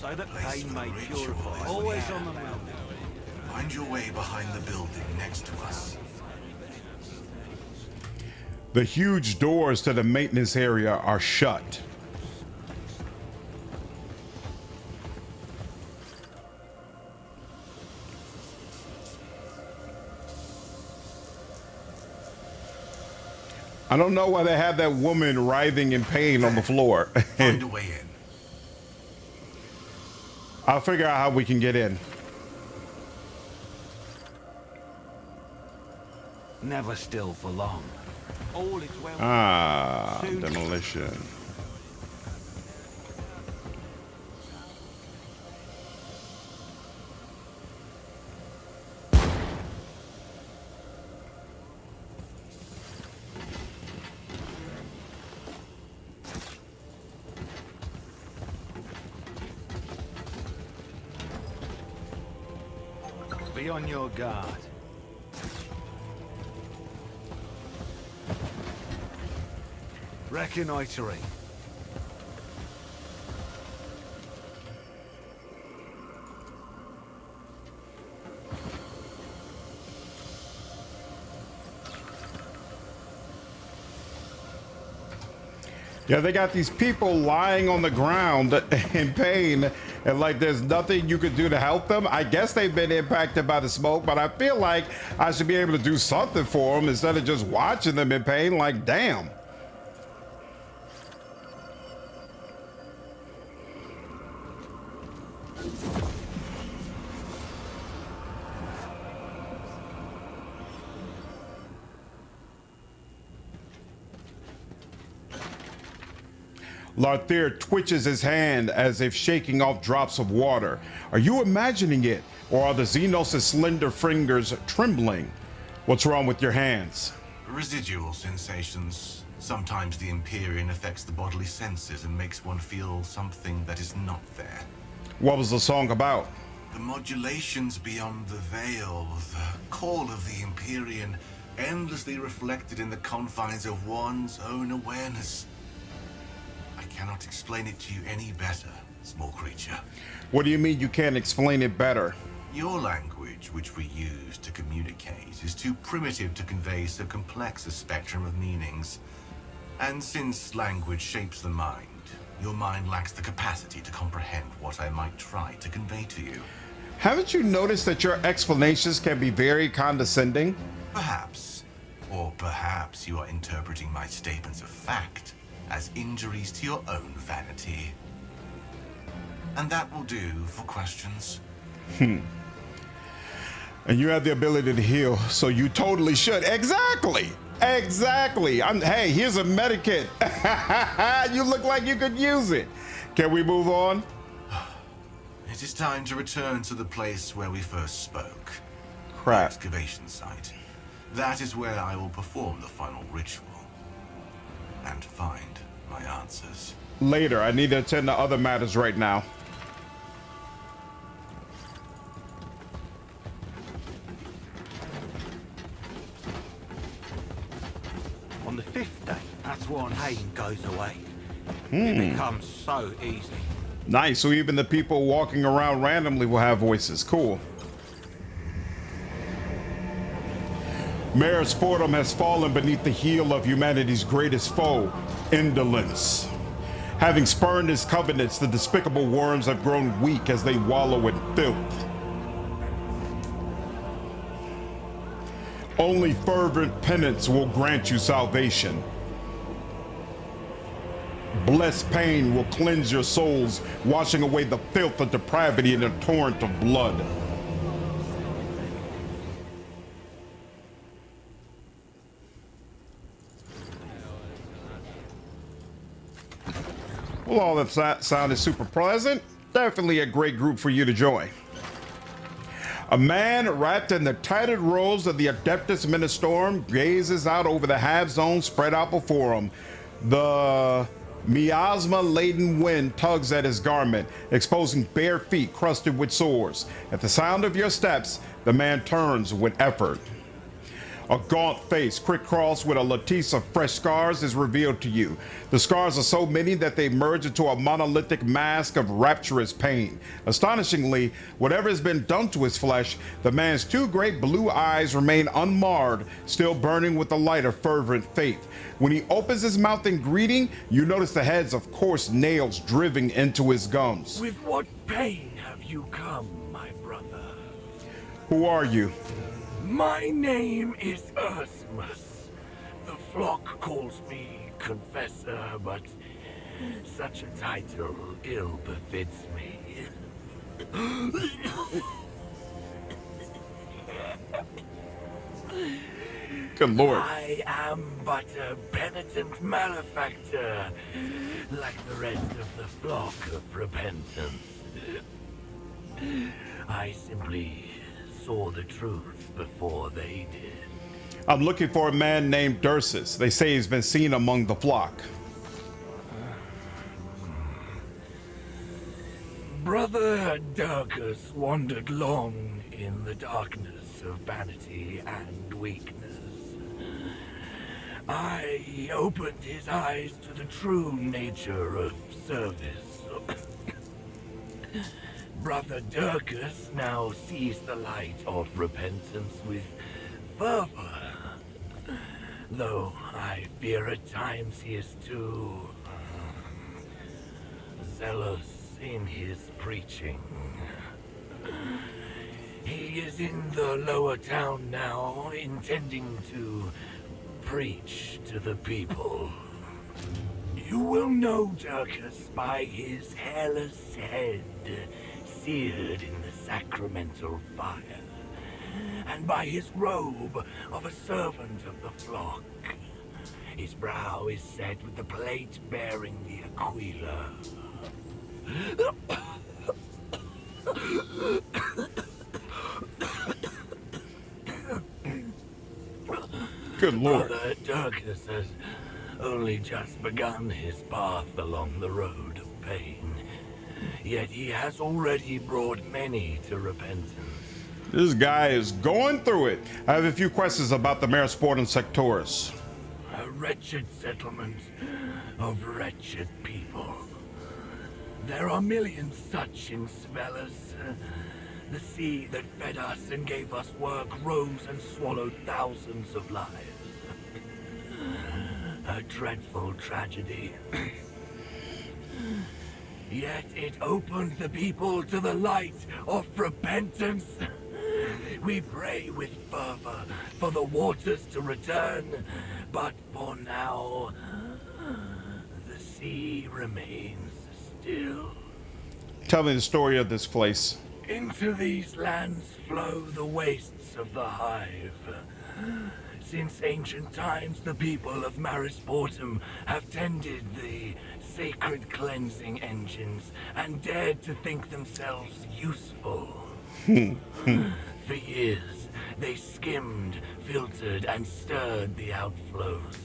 So that pain may purify. Always on the move. Find your way behind the building next to us. The huge doors to the maintenance area are shut. I don't know why they have that woman writhing in pain on the floor. Find a way in. I'll figure out how we can get in. Never still for long. All is well. Ah, demolition. Be on your guard. Reconnoitering. Yeah, they got these people lying on the ground in pain, and like there's nothing you could do to help them. I guess they've been impacted by the smoke, but I feel like I should be able to do something for them instead of just watching them in pain. Like, damn. Larthier twitches his hand as if shaking off drops of water. Are you imagining it, or are the Xenos' slender fingers trembling? What's wrong with your hands? Residual sensations. Sometimes the Empyrean affects the bodily senses and makes one feel something that is not there. What was the song about? The modulations beyond the veil, the call of the Empyrean, endlessly reflected in the confines of one's own awareness. I cannot explain it to you any better, small creature. What do you mean you can't explain it better? Your language, which we use to communicate, is too primitive to convey so complex a spectrum of meanings. And since language shapes the mind, your mind lacks the capacity to comprehend what I might try to convey to you. Haven't you noticed that your explanations can be very condescending? Perhaps. Or perhaps you are interpreting my statements of fact as injuries to your own vanity. And that will do for questions. And you have the ability to heal, so you totally should. Exactly. Exactly. Hey, here's a medikit. You look like you could use it. Can we move on? It is time to return to the place where we first spoke. Crap. The excavation site. That is where I will perform the final ritual. And find my answers. Later, I need to attend to other matters right now. On the 5th day, that's when Hayden goes away. It becomes so easy. Nice. So even the people walking around randomly will have voices. Cool. Mayor Sportum has fallen beneath the heel of humanity's greatest foe, indolence. Having spurned his covenants, the despicable worms have grown weak as they wallow in filth. Only fervent penance will grant you salvation. Blessed pain will cleanse your souls, washing away the filth of depravity in a torrent of blood. Well, all that sounded super pleasant. Definitely a great group for you to join. A man wrapped in the tattered robes of the Adeptus Ministorum gazes out over the half zone spread out before him. The miasma-laden wind tugs at his garment, exposing bare feet crusted with sores. At the sound of your steps, the man turns with effort. A gaunt face, criss-crossed with a lattice of fresh scars, is revealed to you. The scars are so many that they merge into a monolithic mask of rapturous pain. Astonishingly, whatever has been done to his flesh, the man's two great blue eyes remain unmarred, still burning with the light of fervent faith. When he opens his mouth in greeting, you notice the heads of coarse nails driven into his gums. With what pain have you come, my brother? Who are you? My name is Ursamus. The flock calls me Confessor, but such a title ill befits me. Good Lord. I am but a penitent malefactor, like the rest of the flock of repentance. I simply saw the truth before they did. I'm looking for a man named Dursus. They say he's been seen among the flock. Brother Durkus wandered long in the darkness of vanity and weakness. I opened his eyes to the true nature of service. Brother Durkus now sees the light of repentance with fervor. Though I fear at times he is too zealous in his preaching. He is in the lower town now, intending to preach to the people. You will know Durkis by his hairless head seared in the sacramental fire, and by his robe of a servant of the flock. His brow is set with the plate bearing the Aquila. Good lord. Brother Durkis has only just begun his path along the road of pain, yet he has already brought many to repentance. This guy is going through it. I have a few questions about the Mare Sportum Sectoris. A wretched settlement of wretched people. There are millions such in Svellas. The sea that fed us and gave us work rose and swallowed thousands of lives. A dreadful tragedy. Yet it opened the people to the light of repentance. We pray with fervor for the waters to return, but for now, the sea remains still. Tell me the story of this place. Into these lands flow the wastes of the Hive. Since ancient times, the people of Marisportum have tended the sacred cleansing engines and dared to think themselves useful. For years, they skimmed, filtered, and stirred the outflows.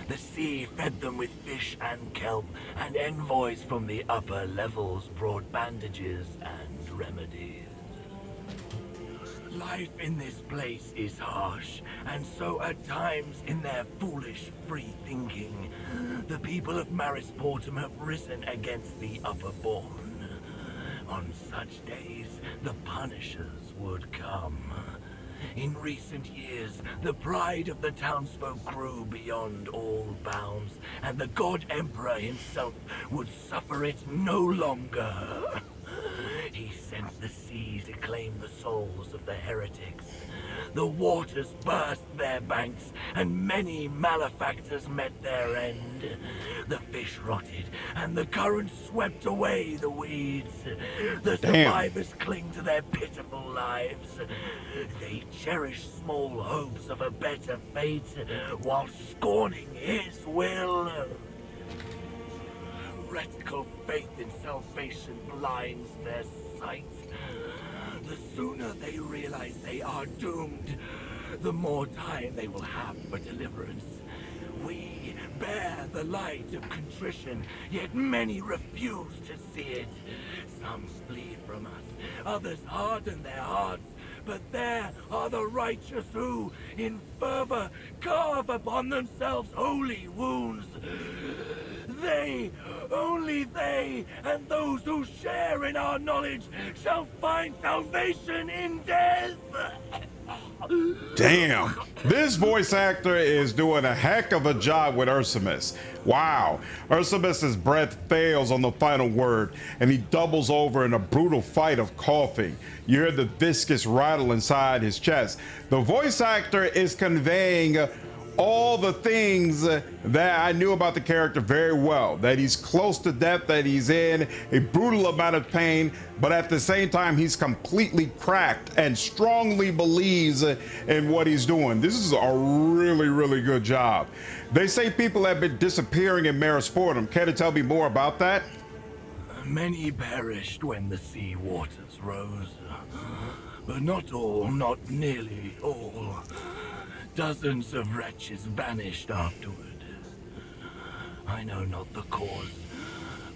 The sea fed them with fish and kelp, and envoys from the upper levels brought bandages and remedies. Life in this place is harsh, and so at times, in their foolish free thinking, the people of Marisportum have risen against the upperborn. On such days, the Punishers would come. In recent years, the pride of the townsfolk grew beyond all bounds, and the God Emperor himself would suffer it no longer. He sent the sea to claim the souls of the heretics. The waters burst their banks, and many malefactors met their end. The fish rotted, and the current swept away the weeds. The survivors cling to their pitiful lives. They cherish small hopes of a better fate, while scorning his will. Heretical faith in salvation blinds their sight. The sooner they realize they are doomed, the more time they will have for deliverance. We bear the light of contrition, yet many refuse to see it. Some flee from us, others harden their hearts, but there are the righteous who, in fervor, carve upon themselves holy wounds. They, only they, and those who share in our knowledge shall find salvation in death. Damn. This voice actor is doing a heck of a job with Ursamus. Wow. Ursamus's breath fails on the final word, and he doubles over in a brutal fight of coughing. You hear the viscous rattle inside his chest. The voice actor is conveying all the things that I knew about the character very well, that he's close to death, that he's in a brutal amount of pain, but at the same time, he's completely cracked and strongly believes in what he's doing. This is a really, really good job. They say people have been disappearing in Marisportum. Care to tell me more about that? Many perished when the sea waters rose, but not all, not nearly all. Dozens of wretches vanished afterward. I know not the cause,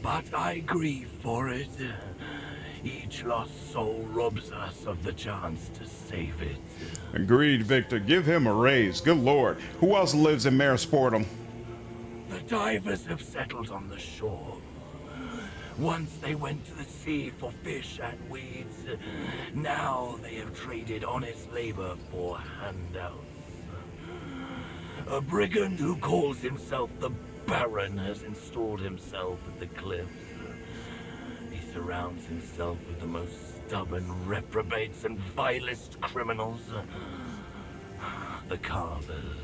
but I grieve for it. Each lost soul robs us of the chance to save it. Agreed, Victor. Give him a raise. Good lord. Who else lives in Marisportum? The divers have settled on the shore. Once they went to the sea for fish and weeds. Now they have traded honest labor for handouts. A brigand who calls himself the Baron has installed himself at the cliffs. surrounds himself with the most stubborn reprobates and vilest criminals. The Carvers.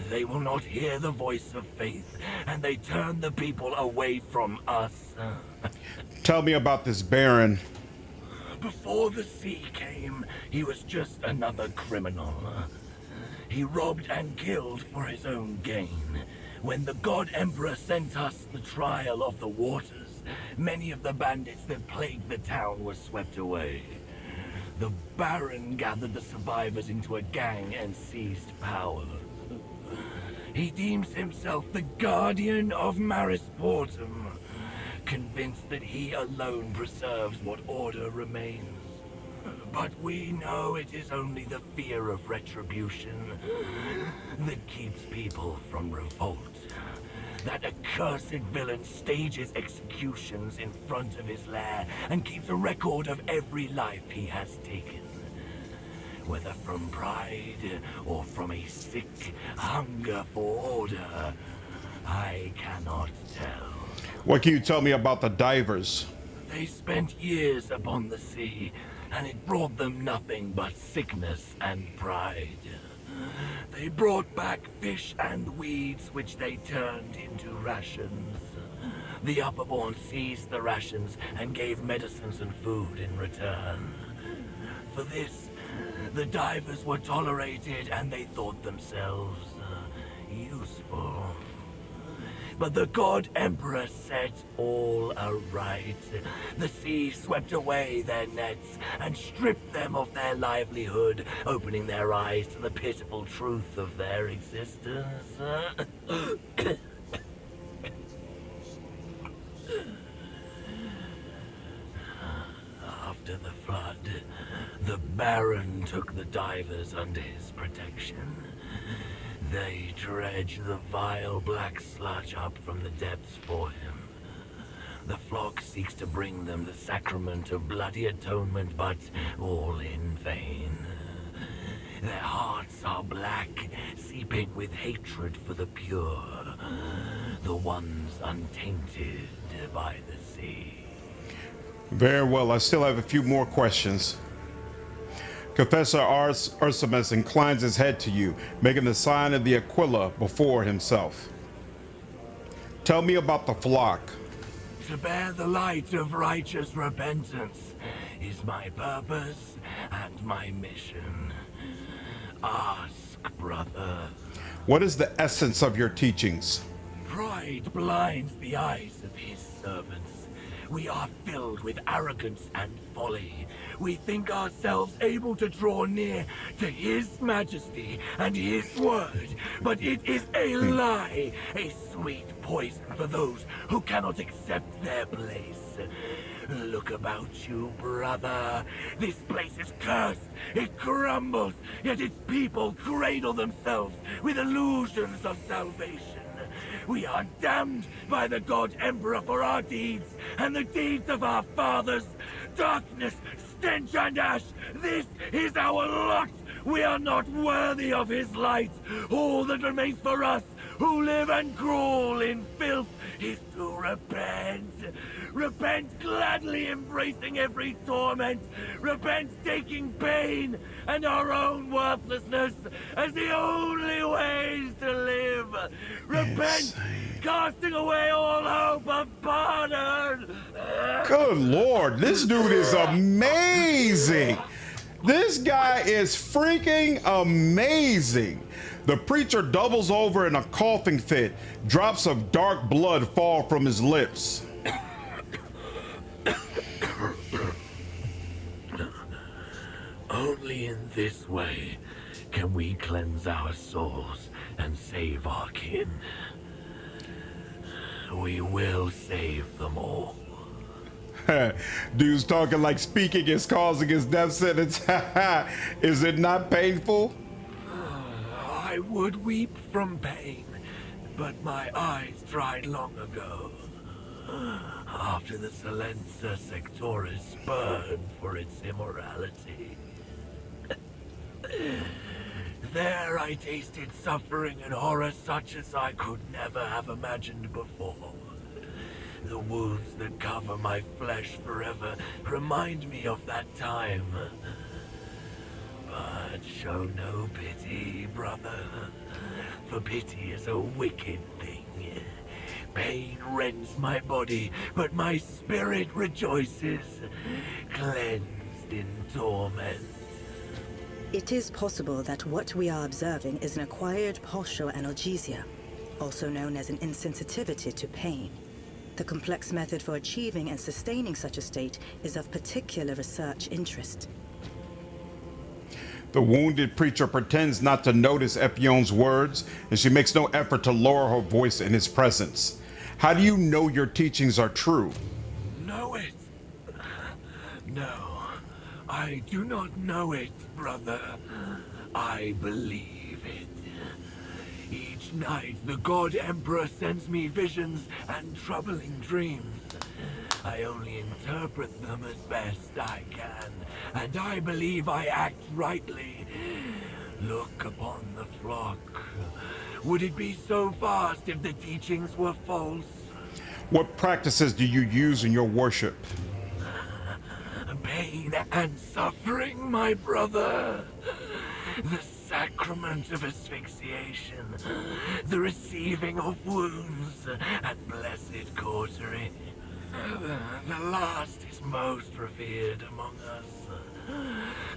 They will not hear the voice of faith, and they turn the people away from us. Tell me about this Baron. Before the sea came, he was just another criminal. He robbed and killed for his own gain. When the God Emperor sent us the trial of the waters, many of the bandits that plagued the town were swept away. The Baron gathered the survivors into a gang and seized power. He deems himself the guardian of Marisportum, convinced that he alone preserves what order remains. But we know it is only the fear of retribution that keeps people from revolt. That accursed villain stages executions in front of his lair and keeps a record of every life he has taken. Whether from pride or from a sick hunger for order, I cannot tell. What can you tell me about the divers? They spent years upon the sea, and it brought them nothing but sickness and pride. They brought back fish and weeds which they turned into rations. The Upperborn seized the rations and gave medicines and food in return. For this, the divers were tolerated and they thought themselves useful. But the God Emperor set all aright. The sea swept away their nets and stripped them of their livelihood, opening their eyes to the pitiful truth of their existence. After the flood, the Baron took the divers under his protection. They dredge the vile black sludge up from the depths for him. The flock seeks to bring them the sacrament of bloody atonement, but all in vain. Their hearts are black, seeping with hatred for the pure, the ones untainted by the sea. Very well, I still have a few more questions. Confessor Ursamus inclines his head to you, making the sign of the Aquila before himself. Tell me about the flock. To bear the light of righteous repentance is my purpose and my mission. Ask, brother. What is the essence of your teachings? Pride blinds the eyes of his servants. We are filled with arrogance and folly. We think ourselves able to draw near to His Majesty and His word, but it is a lie, a sweet poison for those who cannot accept their place. Look about you, brother. This place is cursed. It crumbles, yet its people cradle themselves with illusions of salvation. We are damned by the God Emperor for our deeds and the deeds of our fathers. Darkness, stench, and ash. This is our lot. We are not worthy of his light. All that remains for us, who live and crawl in filth, is to repent. Repent gladly embracing every torment. Repent taking pain and our own worthlessness as the only ways to live. Repent casting away all hope of pardon. Good Lord, this dude is amazing. This guy is freaking amazing. The preacher doubles over in a coughing fit. Drops of dark blood fall from his lips. Only in this way can we cleanse our souls and save our kin. We will save them all. Dude's talking like speaking is causing his death sentence. Is it not painful? I would weep from pain, but my eyes dried long ago. After the Silencer Sectoris burned for its immorality. There I tasted suffering and horror such as I could never have imagined before. The wounds that cover my flesh forever remind me of that time. But show no pity, brother, for pity is a wicked thing. Pain rends my body, but my spirit rejoices, cleansed in torment. It is possible that what we are observing is an acquired postural analgesia, also known as an insensitivity to pain. The complex method for achieving and sustaining such a state is of particular research interest. The wounded preacher pretends not to notice Epion's words, and she makes no effort to lower her voice in his presence. How do you know your teachings are true? Know it? No, I do not know it, brother. I believe it. Each night, the God Emperor sends me visions and troubling dreams. I only interpret them as best I can, and I believe I act rightly. Look upon the flock. Would it be so vast if the teachings were false? What practices do you use in your worship? Pain and suffering, my brother. The sacrament of asphyxiation, the receiving of wounds, and blessed cautery. The last is most revered among us.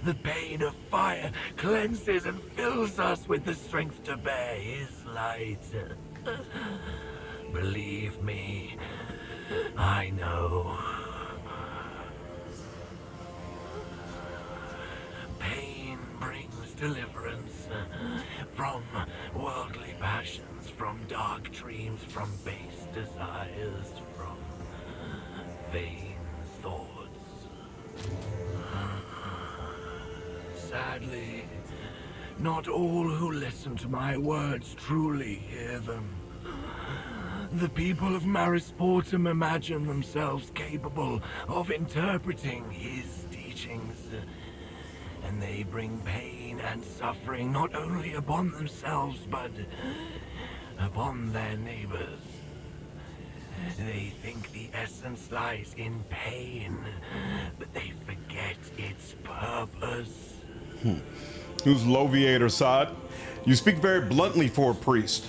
The pain of fire cleanses and fills us with the strength to bear his light. Believe me, I know. Pain brings deliverance from worldly passions, from dark dreams, from base desires, from vain thoughts. Sadly, not all who listen to my words truly hear them. The people of Marisportum imagine themselves capable of interpreting his teachings, and they bring pain and suffering not only upon themselves, but upon their neighbors. They think the essence lies in pain, but they forget its purpose. Who's Loviator, Sod? You speak very bluntly for a priest.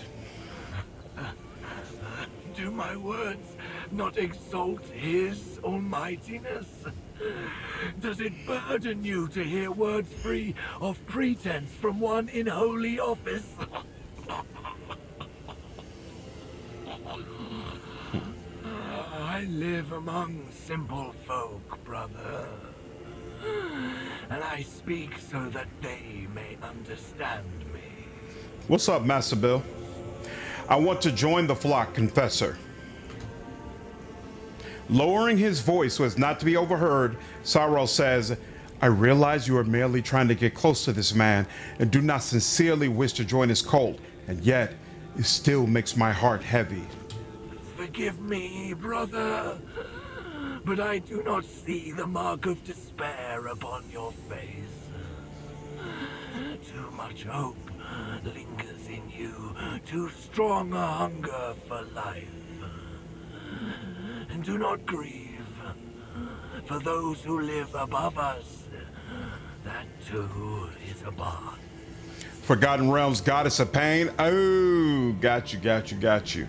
Do my words not exalt his almightiness? Does it burden you to hear words free of pretense from one in holy office? I live among simple folk, brother. And I speak so that they may understand me. What's up, Master Bill? I want to join the flock, Confessor. Lowering his voice so as not to be overheard, Sorrel says, I realize you are merely trying to get close to this man and do not sincerely wish to join his cult, and yet it still makes my heart heavy. Forgive me, brother, but I do not see the mark of despair upon your face. Too much hope lingers in you, too strong a hunger for life. And do not grieve, for those who live above us, that too is a bond. Forgotten Realms, Goddess of Pain. Oh, got you.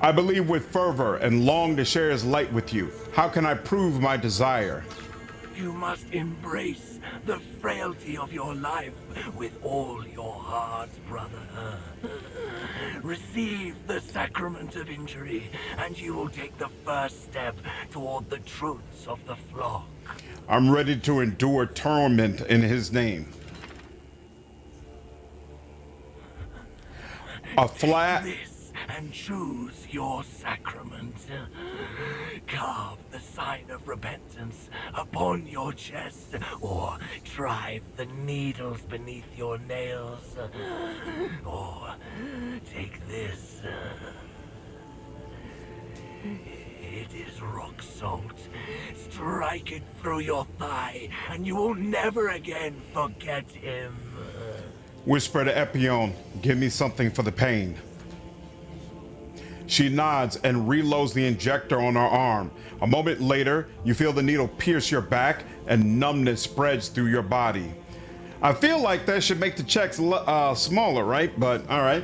I believe with fervor and long to share his light with you. How can I prove my desire? You must embrace the frailty of your life with all your heart, brother. Receive the sacrament of injury, and you will take the first step toward the truths of the flock. I'm ready to endure torment in his name. A flat... And choose your sacrament. Carve the sign of repentance upon your chest, or drive the needles beneath your nails, or take this. It is rock salt. Strike it through your thigh, and you will never again forget him. Whisper to Epion, give me something for the pain. She nods and reloads the injector on her arm. A moment later, you feel the needle pierce your back and numbness spreads through your body. I feel like that should make the checks smaller, right? But all right.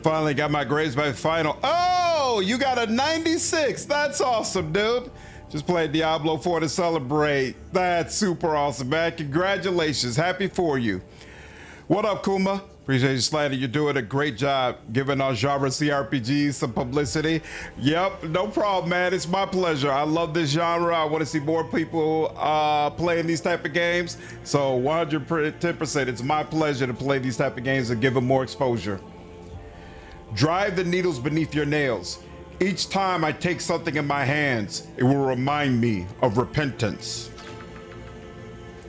Finally got my grades by final. Oh, you got a 96. That's awesome, dude. Just played Diablo 4 to celebrate. That's super awesome, man. Congratulations. Happy for you. What up, Kuma? Appreciate you, Slater. You're doing a great job giving our genre CRPGs some publicity. Yep, no problem, man. It's my pleasure. I love this genre. I want to see more people playing these type of games. So 110%, it's my pleasure to play these type of games and give them more exposure. Drive the needles beneath your nails. Each time I take something in my hands, it will remind me of repentance.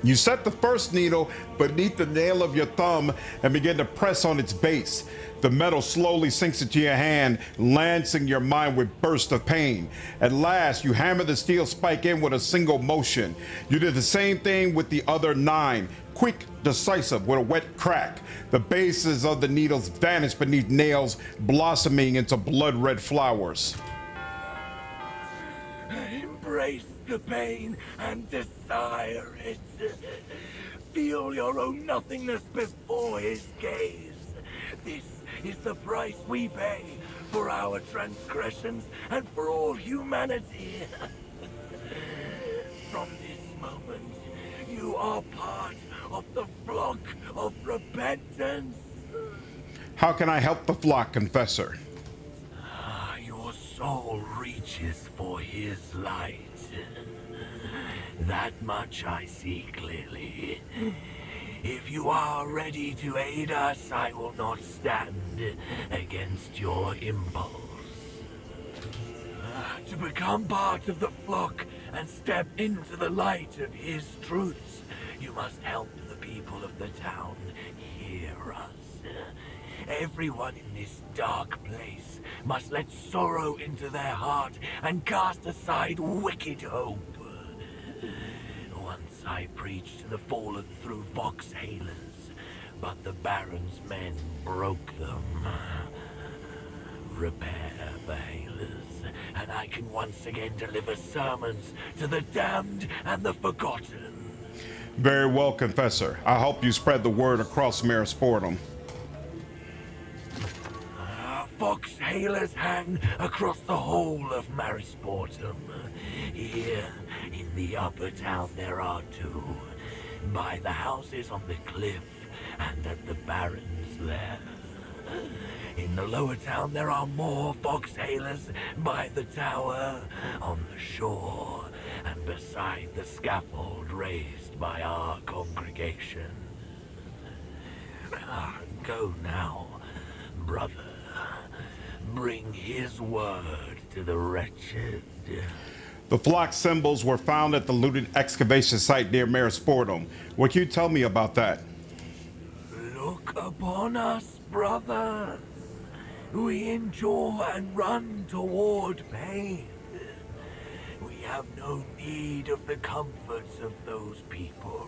You set the first needle beneath the nail of your thumb and begin to press on its base. The metal slowly sinks into your hand, lancing your mind with bursts of pain. At last, you hammer the steel spike in with a single motion. You did the same thing with the other 9. Quick, decisive, with a wet crack. The bases of the needles vanish beneath nails, blossoming into blood-red flowers. Embrace the pain and desire it. Feel your own nothingness before his gaze. This is the price we pay for our transgressions and for all humanity. From this moment, you are part of the flock of repentance. How can I help the flock, Confessor? Your soul reaches for his light. That much I see clearly. If you are ready to aid us, I will not stand against your impulse. To become part of the flock and step into the light of his truths, you must help the people of the town hear us. Everyone in this dark place must let sorrow into their heart and cast aside wicked hope. Once I preached to the fallen through foxhalers, but the Baron's men broke them. Repair the Halers, and I can once again deliver sermons to the damned and the forgotten. Very well, Confessor. I hope you spread the word across Marisportum. Foxhalers hang across the whole of Marisportum. Here, in the upper town, there are 2. By the houses on the cliff and at the Baron's lair. In the lower town, there are more foxhalers by the tower, on the shore, and beside the scaffold raised by our congregation. Go now, brother. Bring his word to the wretched. The flock symbols were found at the looted excavation site near Marisportum. What can you tell me about that? Look upon us, brother. We endure and run toward pain. We have no need of the comforts of those people.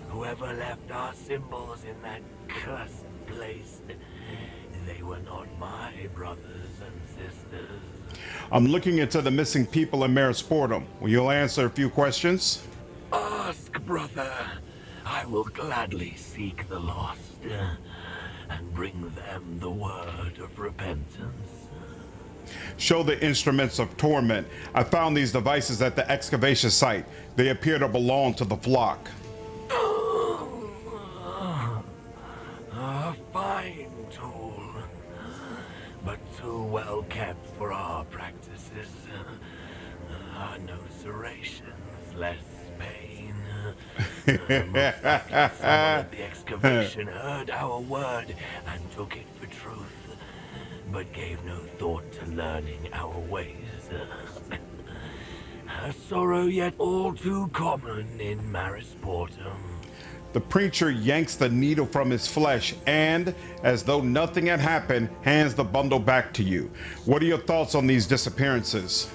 Whoever left our symbols in that cursed place, they were not my brothers and sisters. I'm looking into the missing people in Marisportum. Will you answer a few questions? Ask, brother. I will gladly seek the lost and bring them the word of repentance. Show the instruments of torment. I found these devices at the excavation site. They appear to belong to the flock. A fine tool, but too well kept for our practices. No serrations, less pain. Most likely someone at the excavation heard our word and took it for truth, but gave no thought to learning our ways. A sorrow yet all too common in Marisportum. The preacher yanks the needle from his flesh and, as though nothing had happened, hands the bundle back to you. What are your thoughts on these disappearances?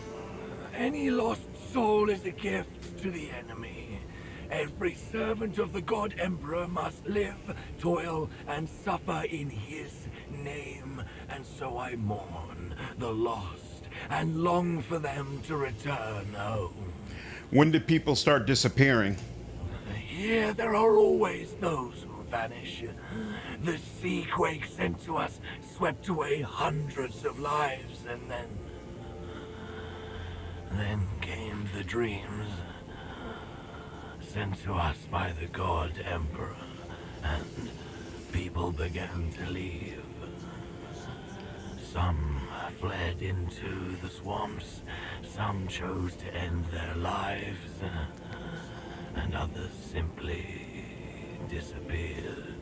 Any lost soul is a gift to the enemy. Every servant of the God Emperor must live, toil, and suffer in his name. And so I mourn the lost and long for them to return home. When did people start disappearing? Here there are always those who vanish. The sea quake sent to us swept away hundreds of lives, and then came the dreams sent to us by the God Emperor, and people began to leave. Some fled into the swamps, some chose to end their lives, and others simply disappeared.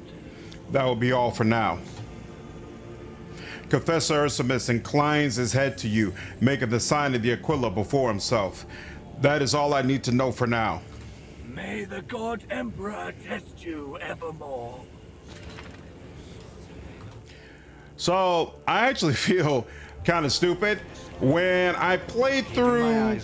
That will be all for now. Confessor Ursamus inclines his head to you, making the sign of the Aquila before himself. That is all I need to know for now. May the God Emperor test you evermore. So, I actually feel kind of stupid. When I played through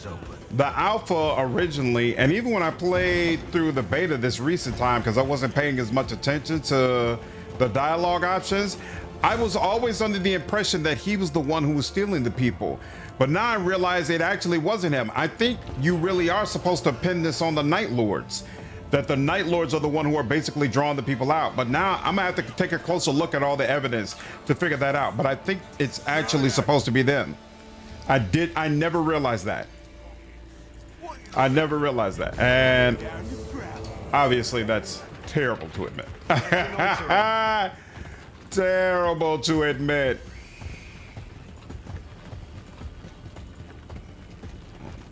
the alpha originally, and even when I played through the beta this recent time, because I wasn't paying as much attention to the dialogue options, I was always under the impression that he was the one who was stealing the people. But now I realize it actually wasn't him. I think you really are supposed to pin this on the Night Lords, that the Night Lords are the one who are basically drawing the people out. But now I'm gonna have to take a closer look at all the evidence to figure that out. But I think it's actually supposed to be them. I never realized that. I never realized that. And obviously that's terrible to admit. Terrible to admit.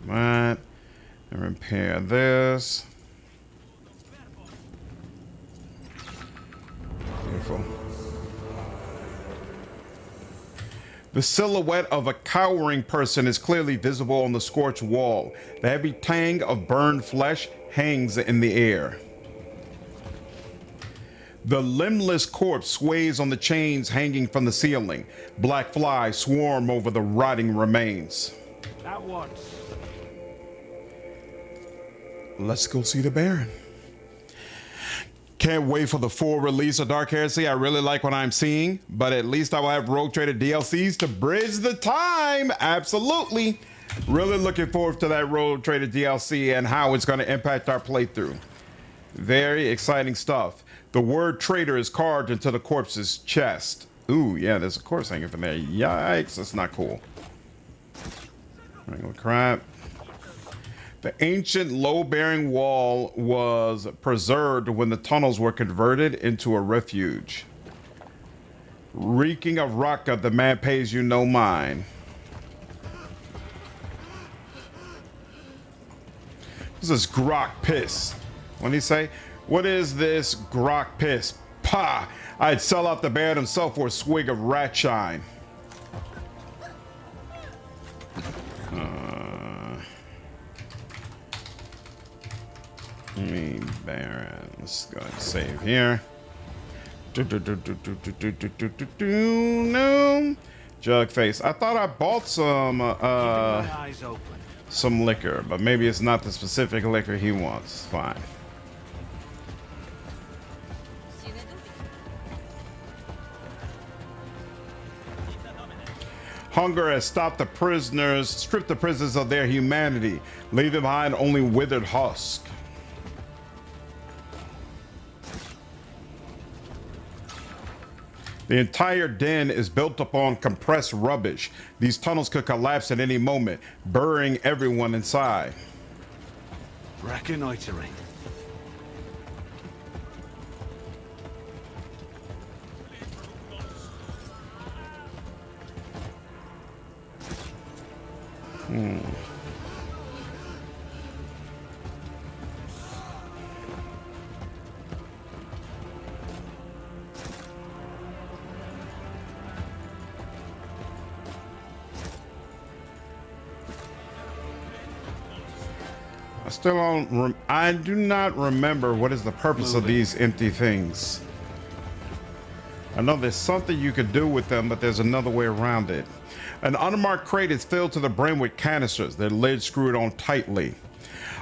Right. And repair this. Beautiful. The silhouette of a cowering person is clearly visible on the scorched wall. The heavy tang of burned flesh hangs in the air. The limbless corpse sways on the chains hanging from the ceiling. Black flies swarm over the rotting remains. That once. Let's go see the Baron. Can't wait for the full release of Dark Heresy. I really like what I'm seeing, but at least I will have Rogue Trader DLCs to bridge the time. Absolutely. Really looking forward to that Rogue Trader DLC and how it's going to impact our playthrough. Very exciting stuff. The word traitor is carved into the corpse's chest. Ooh, yeah, there's a corpse hanging from there. Yikes, that's not cool. Regular crap. The ancient low-bearing wall was preserved when the tunnels were converted into a refuge. Reeking of Raqqa, the man pays you no mind. This is grok piss. What did he say? What is this grok piss? Pah! I'd sell out the Baron himself for a swig of rat shine. Baron. Let's go ahead and save here. No. Jug face. I thought I bought some liquor, but maybe it's not the specific liquor he wants. Fine. Hunger has stopped the prisoners, stripped the prisoners of their humanity, leaving behind only withered husk. The entire den is built upon compressed rubbish. These tunnels could collapse at any moment, burying everyone inside. Reconnoitering. I do not remember what is the purpose of these empty things. I know there's something you could do with them, but there's another way around it. An unmarked crate is filled to the brim with canisters, their lids screwed on tightly.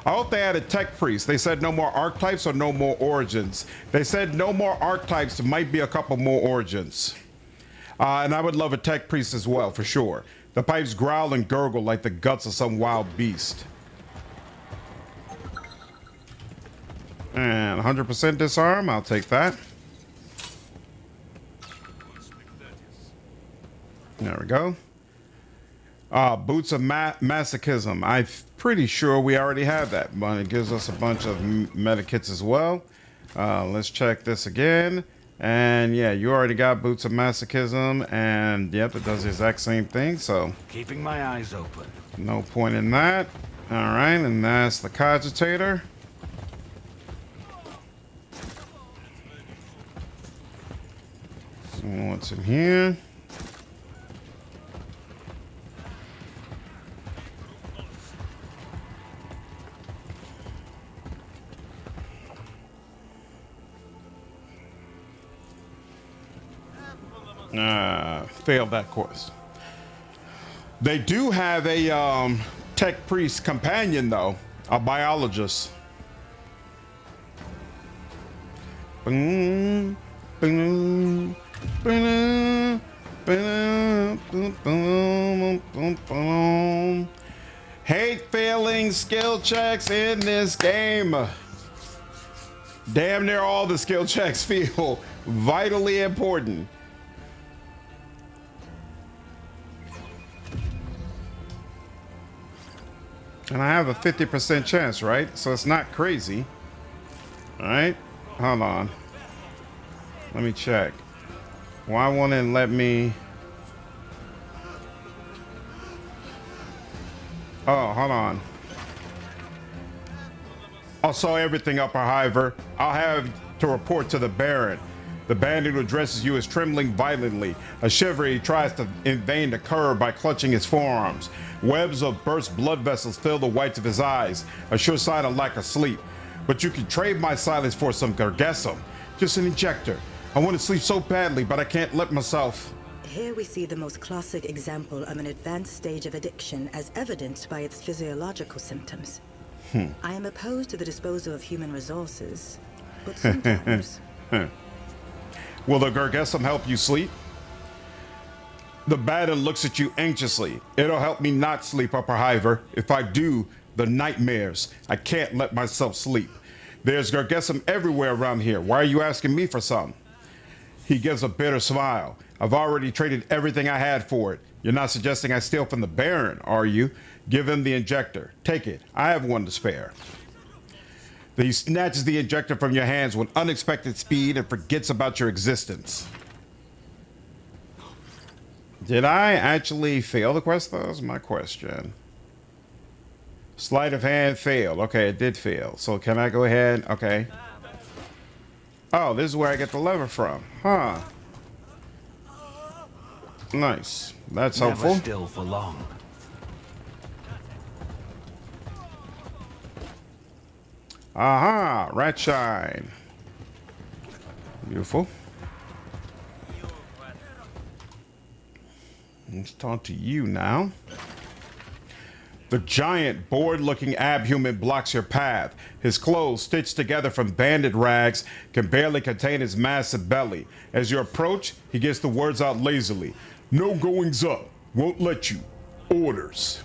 I hope they added tech priests. They said no more archetypes or no more origins. They said no more archetypes, might be a couple more origins. And I would love a tech priest as well, for sure. The pipes growl and gurgle like the guts of some wild beast. And 100% disarm, I'll take that. There we go. Boots of Masochism. I'm pretty sure we already have that, but it gives us a bunch of medikits as well. Let's check this again. And yeah, you already got Boots of Masochism, and yep, it does the exact same thing, so. Keeping my eyes open. No point in that. All right, and that's the Cogitator. What's in here? Failed that course. They do have a tech priest companion though, a biologist. Boom, boom, boom, boom, boom, boom, boom. Hate failing skill checks in this game. Damn near all the skill checks feel vitally important. And I have a 50% chance, right? So it's not crazy. All right, hold on. Let me check. Why won't it let me? Oh, hold on. I'll sew everything up, Hiver. I'll have to report to the Baron. The bandit who addresses you is trembling violently. A shiver he tries to in vain to curb by clutching his forearms. Webs of burst blood vessels fill the whites of his eyes, a sure sign of lack of sleep. But you can trade my silence for some gargassum. Just an injector. I want to sleep so badly, but I can't let myself. Here we see the most classic example of an advanced stage of addiction as evidenced by its physiological symptoms. I am opposed to the disposal of human resources, but sometimes... Will the gargassum help you sleep? The bandit looks at you anxiously. It'll help me not sleep, Upper Hiver. If I do, the nightmares. I can't let myself sleep. There's gargassum everywhere around here. Why are you asking me for some? He gives a bitter smile. I've already traded everything I had for it. You're not suggesting I steal from the Baron, are you? Give him the injector. Take it. I have one to spare. He snatches the injector from your hands with unexpected speed and forgets about your existence. Did I actually fail the quest, though? Is my question. Sleight of hand failed. Okay, it did fail. So can I go ahead? Okay. Oh, this is where I get the lever from. Huh. Nice. That's helpful. Never still for long. Aha, rat shine. Beautiful. Let's talk to you now. The giant, bored-looking abhuman blocks your path. His clothes, stitched together from bandit rags, can barely contain his massive belly. As you approach, he gets the words out lazily. No goings up. Won't let you. Orders.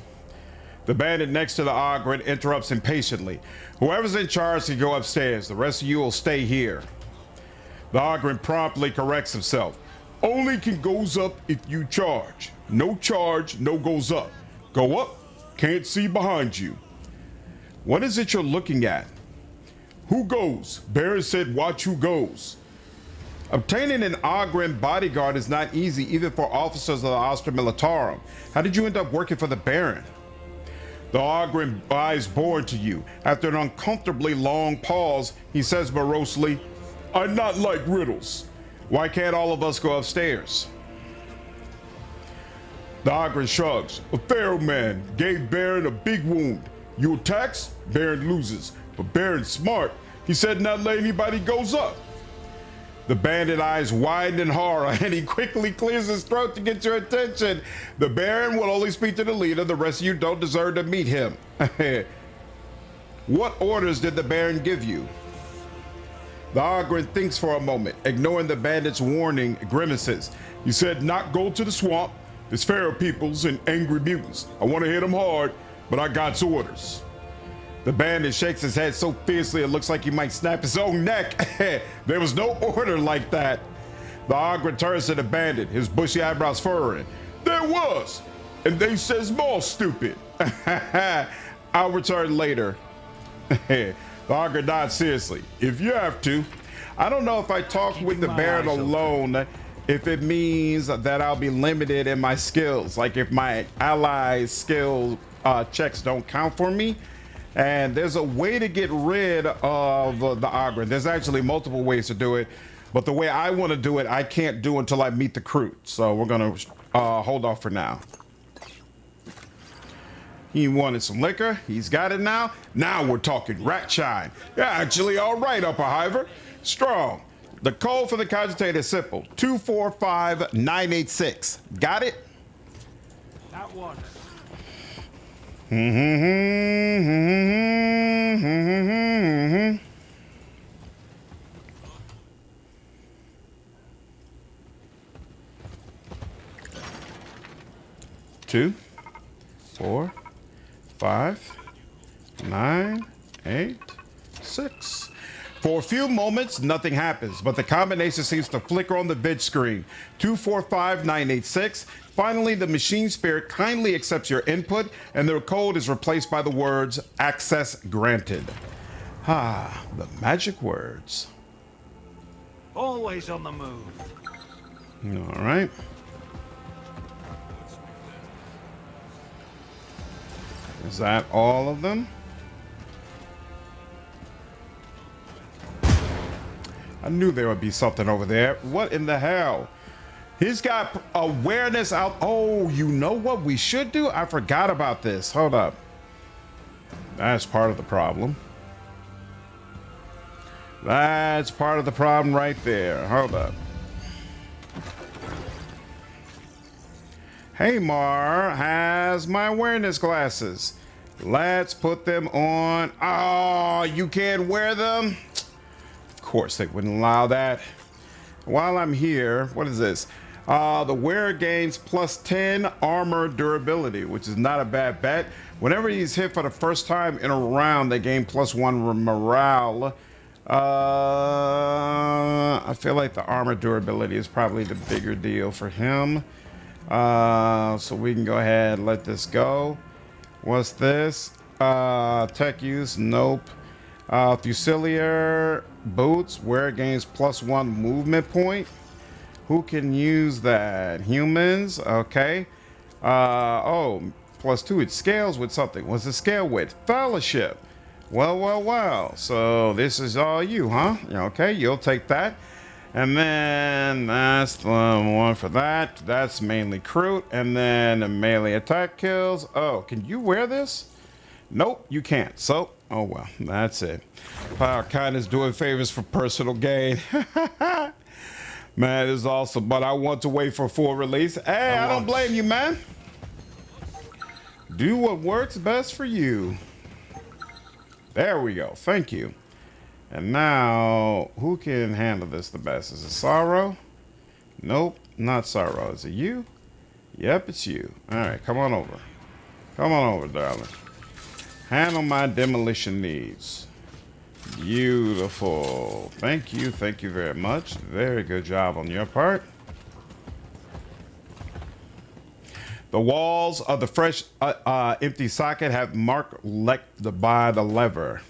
The bandit next to the Ogren interrupts impatiently. Whoever's in charge can go upstairs. The rest of you will stay here. The Ogren promptly corrects himself. Only can goes up if you charge. No charge, no goes up. Go up, can't see behind you. What is it you're looking at? Who goes? Baron said watch who goes. Obtaining an Ogren bodyguard is not easy even for officers of the Astra Militarum. How did you end up working for the Baron? The Ogren eyes bored to you. After an uncomfortably long pause, he says morosely, I'm not like riddles. Why can't all of us go upstairs? The Ogren shrugs. A pharaoh man gave Baron a big wound. You attacks, Baron loses. But Baron's smart. He said not let anybody goes up. The bandit eyes widen in horror and he quickly clears his throat to get your attention. The Baron will only speak to the leader. The rest of you don't deserve to meet him. What orders did the Baron give you? The Ogryn thinks for a moment, ignoring the bandit's warning, grimaces. He said, not go to the swamp. There's feral peoples and angry mutants. I want to hit them hard, but I got orders. The bandit shakes his head so fiercely it looks like he might snap his own neck. There was no order like that. The Ogryn turns to the bandit, his bushy eyebrows furrowing. There was, and they says more stupid. I'll return later. The Ogryn nods seriously. If you have to. I don't know if I talk with the Baron alone, if it means that I'll be limited in my skills. Like if my allies' skill checks don't count for me. And there's a way to get rid of the Ogryn. There's actually multiple ways to do it. But the way I want to do it, I can't do until I meet the Kroot. So we're going to hold off for now. He wanted some liquor. He's got it now. Now we're talking rat shine. Yeah, actually, all right, Upper Hiver. Strong. The code for the cogitator is simple. 245986. Got it? That one. Two, 4, 5, 9, 8, 6. For a few moments, nothing happens, but the combination seems to flicker on the vid screen. 245986. Finally, the machine spirit kindly accepts your input, and the code is replaced by the words, access granted. Ah, the magic words. Always on the move. All right. Is that all of them? I knew there would be something over there. What in the hell? He's got awareness out. Oh, you know what we should do? I forgot about this. Hold up. That's part of the problem. That's part of the problem right there. Hold up. Haymar has my awareness glasses. Let's put them on. Oh, you can't wear them? Of course they wouldn't allow that. While I'm here, what is this? The wearer gains plus 10 armor durability, which is not a bad bet. Whenever he's hit for the first time in a round, they gain plus 1 morale. I feel like the armor durability is probably the bigger deal for him. So we can go ahead and let this go. What's this? Tech use, nope. Fusilier boots, wearer gains plus 1 movement point. Who can use that? Humans, okay. Oh, plus 2, it scales with something. What's the scale with? Fellowship. Well. So this is all you, huh? Okay, you'll take that. And then that's the one for that. That's mainly Kroot. And then the melee attack kills. Oh, can you wear this? Nope, you can't. So, oh well, that's it. Power kindness doing favors for personal gain. Man, this is awesome. But I want to wait for full release. Hey, I don't blame you, man. Do what works best for you. There we go. Thank you. And now, who can handle this the best? Is it Sorrow? Nope, not Sorrow. Is it you? Yep, it's you. All right, come on over. Come on over, darling. Handle my demolition needs. Beautiful. Thank you very much. Very good job on your part. The walls of the fresh empty socket have marked by the lever.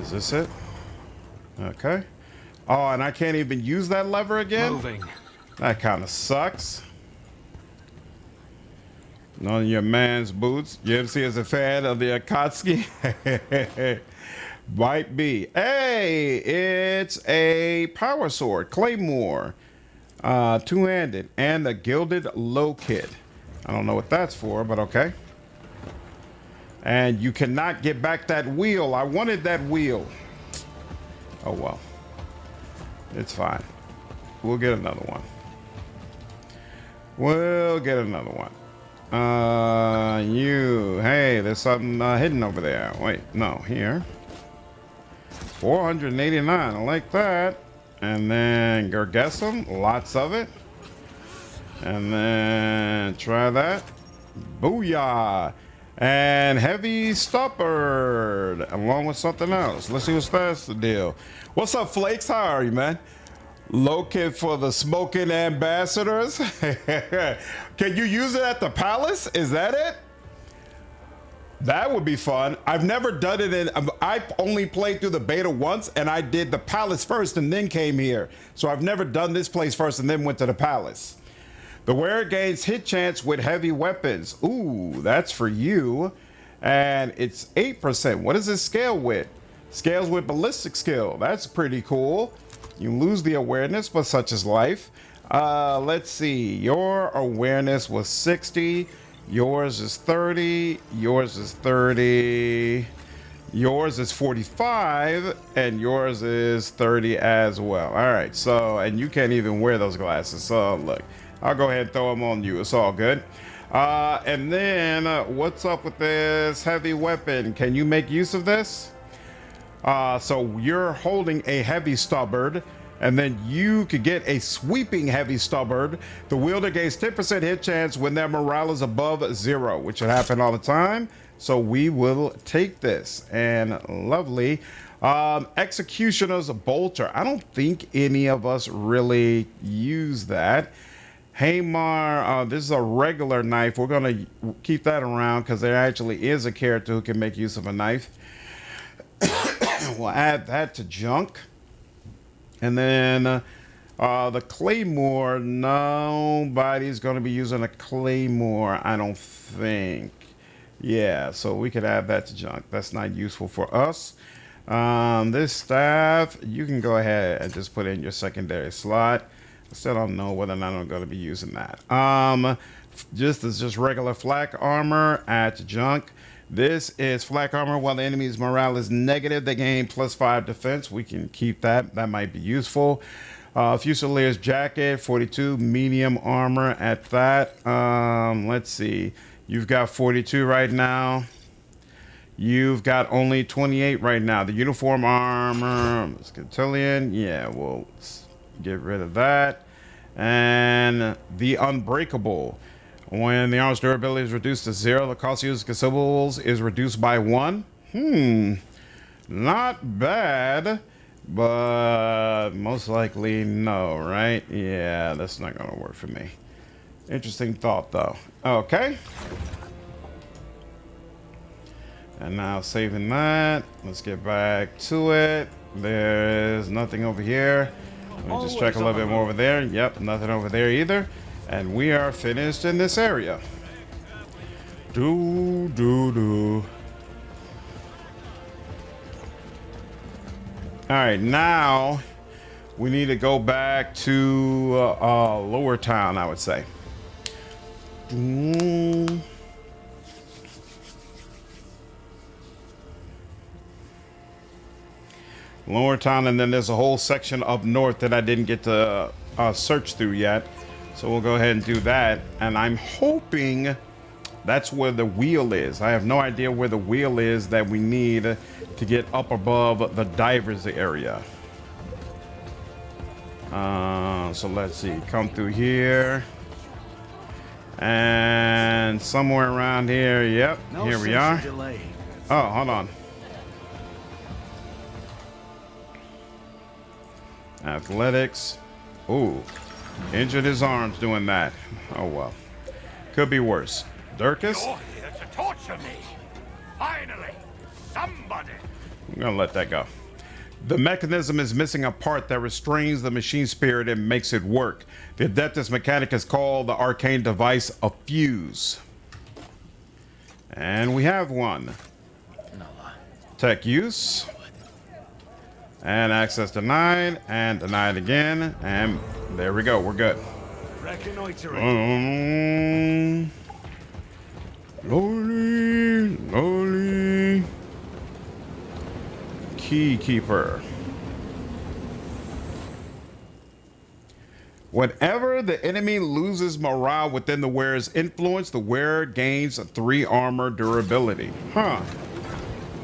Is this it? Okay. Oh, and I can't even use that lever again? Moving. That kind of sucks. None of your man's boots. UFC is a fan of the Akatsuki? Might be. Hey, it's a power sword, Claymore. Two-handed, and a gilded low kit. I don't know what that's for, but okay. And you cannot get back that wheel. I wanted that wheel. Oh, well. It's fine. We'll get another one. We'll get another one. Hey, there's something hidden over there. Wait, no, here. 489, I like that. And then Gargessum, lots of it. And then try that. Booyah. And Heavy Stoppered, along with something else. Let's see what's that's the deal. What's up, Flakes? How are you, man? Looking for the smoking ambassadors? Can you use it at the palace? Is that it? That would be fun. I've never done it in, I've only played through the beta once, and I did the palace first and then came here. So I've never done this place first and then went to the palace. The wearer gains hit chance with heavy weapons. Ooh, that's for you. And it's 8%. What does this scale with? Scales with ballistic skill. That's pretty cool. You lose the awareness, but such is life. Let's see. Your awareness was 60. Yours is 30. Yours is 30. Yours is 45. And yours is 30 as well. All right. So, and you can't even wear those glasses. So, look. I'll go ahead and throw them on you. It's all good. And then, what's up with this heavy weapon? Can you make use of this? So you're holding a heavy stubborn, and then you could get a sweeping heavy stubborn. The wielder gains 10% hit chance when their morale is above 0, which would happen all the time. So we will take this. And lovely. Executioner's bolter. I don't think any of us really use that. Hamar, this is a regular knife. We're going to keep that around because there actually is a character who can make use of a knife. We'll add that to junk. And then the claymore, nobody's going to be using a claymore, I don't think. Yeah, so we could add that to junk. That's not useful for us. This staff, you can go ahead and just put in your secondary slot. I still don't know whether or not I'm going to be using that. Just regular flak armor, add to junk. This is flak armor. While the enemy's morale is negative, they gain +5 defense. We can keep that. That might be useful. Fusilier's jacket, 42 medium armor at that. Let's see. You've got 42 right now. You've got only 28 right now. The uniform armor, Scantilian. Yeah, we'll get rid of that. And the unbreakable. When the armor's durability is reduced to 0, the cost of using consumables is reduced by 1. Not bad, but most likely no, right? Yeah, that's not gonna work for me. Interesting thought though. Okay. And now saving that. Let's get back to it. There's nothing over here. Let me just check a little bit more over there. Yep, nothing over there either. And we are finished in this area. All right, now we need to go back to Lower Town, I would say. Lower Town, and then there's a whole section up north that I didn't get to search through yet. So we'll go ahead and do that. And I'm hoping that's where the wheel is. I have no idea where the wheel is that we need to get up above the divers area. So let's see, come through here. And somewhere around here, yep, here we are. Oh, hold on. Athletics. Ooh, injured his arms doing that. Oh well, could be worse. Durkis. You're here to torture me. Finally, somebody. I'm gonna let that go. The mechanism is missing a part that restrains the machine spirit and makes it work. The Adeptus Mechanicus called the arcane device a fuse. And we have one. Tech use. And access denied, and denied again, and there we go, we're good. Slowly. Key keeper. Whenever the enemy loses morale within the wearer's influence, the wearer gains 3 armor durability. Huh.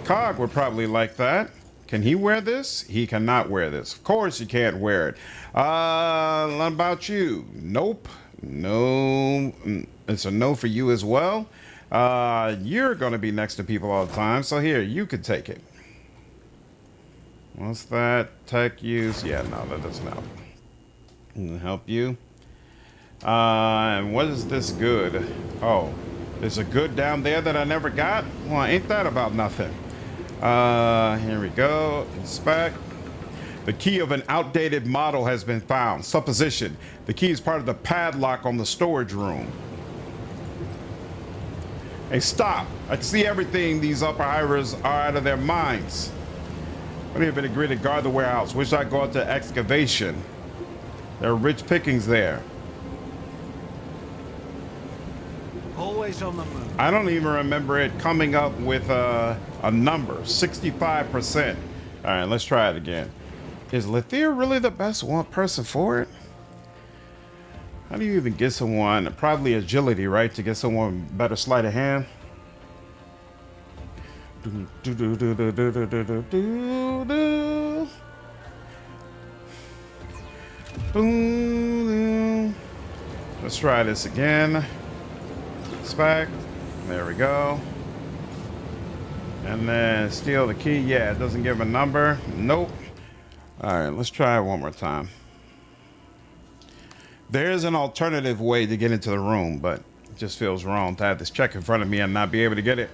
Cog would probably like that. Can he wear this? He cannot wear this. Of course he can't wear it. What about you? Nope. No. It's a no for you as well. You're going to be next to people all the time. So here, you could take it. What's that? Tech use? Yeah, no, that doesn't help. Help you. And what is this good? Oh, there's a good down there that I never got? Well, ain't that about nothing? Here we go. Inspect. The key of an outdated model has been found. Supposition. The key is part of the padlock on the storage room. Hey, stop. I can see everything. These upper Hybris are out of their minds. What have been agreed to guard the warehouse? Wish I go out to excavation. There are rich pickings there. Always on the move. I don't even remember it coming up with a number. 65%. All right, let's try it again. Is Lethea really the best person for it? How do you even get someone? Probably agility, right? To get someone better sleight of hand. Let's try this again. Spec. There we go. And then steal the key. Yeah, it doesn't give a number. Nope. All right, let's try it one more time. There's an alternative way to get into the room, but it just feels wrong to have this check in front of me and not be able to get it.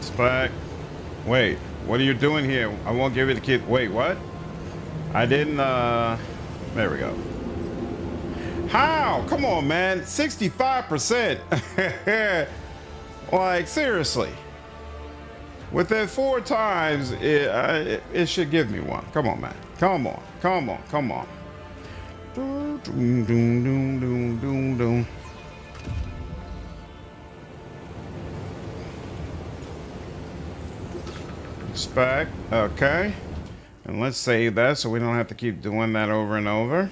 Spec. Wait, what are you doing here? I won't give you the key. Wait, what? I didn't, there we go. How? Come on, man. 65%. Like, seriously. Within 4 times, it should give me one. Come on, man. Come on. Come on. Come on. Doom, doom, doom, doom, doom, doom. Spec. Okay. And let's save that so we don't have to keep doing that over and over.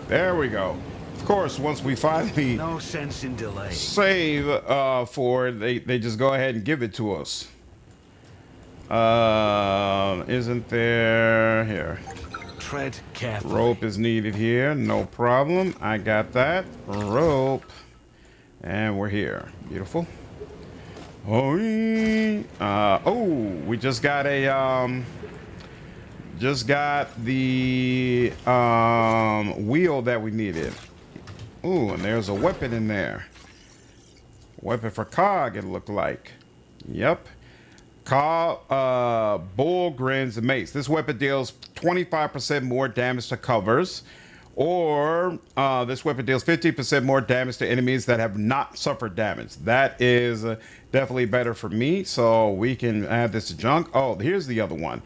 There we go. Of course, once we finally no sense in delay. Save for it, they just go ahead and give it to us. Isn't there here? Tread carefully. Rope is needed here. No problem. I got that. Rope. And we're here. Beautiful. Oh, we just got a the wheel that we needed. Ooh, and there's a weapon in there. Weapon for Cog, it looked like. Yep. Cog, Bullgrin's Mace. This weapon deals 25% more damage to covers. Or this weapon deals 50% more damage to enemies that have not suffered damage. That is definitely better for me, so we can add this to junk. Oh, here's the other one.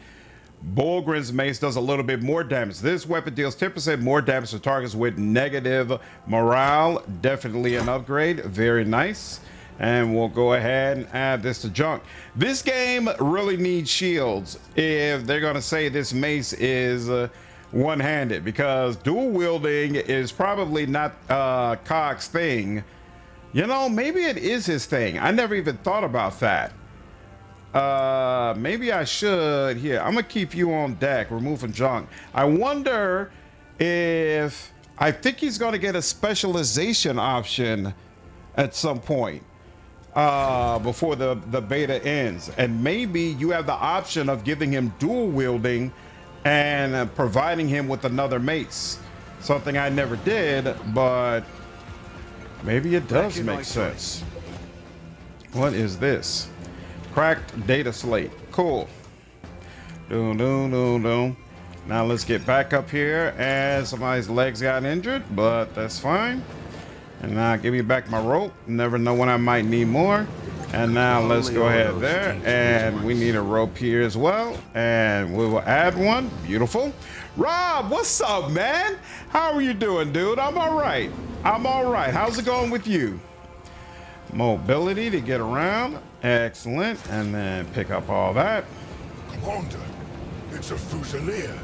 Bullgrin's Mace does a little bit more damage. This weapon deals 10% more damage to targets with negative morale. Definitely an upgrade. Very nice. And we'll go ahead and add this to junk. This game really needs shields if they're going to say this mace is one-handed, because dual wielding is probably not Cog's thing. You know, maybe it is his thing. I never even thought about that. Maybe I should. Here, I'm gonna keep you on deck. Remove from junk. I wonder if I think he's gonna get a specialization option at some point before the beta ends, and maybe you have the option of giving him dual wielding and providing him with another mace. Something I never did, but maybe it does make sense. What is this? Cracked data slate. Cool. Now let's get back up here. And somebody's legs got injured, but that's fine. And now give me back my rope. Never know when I might need more. And now let's go ahead there, and we need a rope here as well, and we will add one. Beautiful. Rob, what's up, man? How are you doing, dude? I'm all right. I'm all right. How's it going with you? Mobility to get around. Excellent. And then pick up all that. Commander, it's a Fusilier.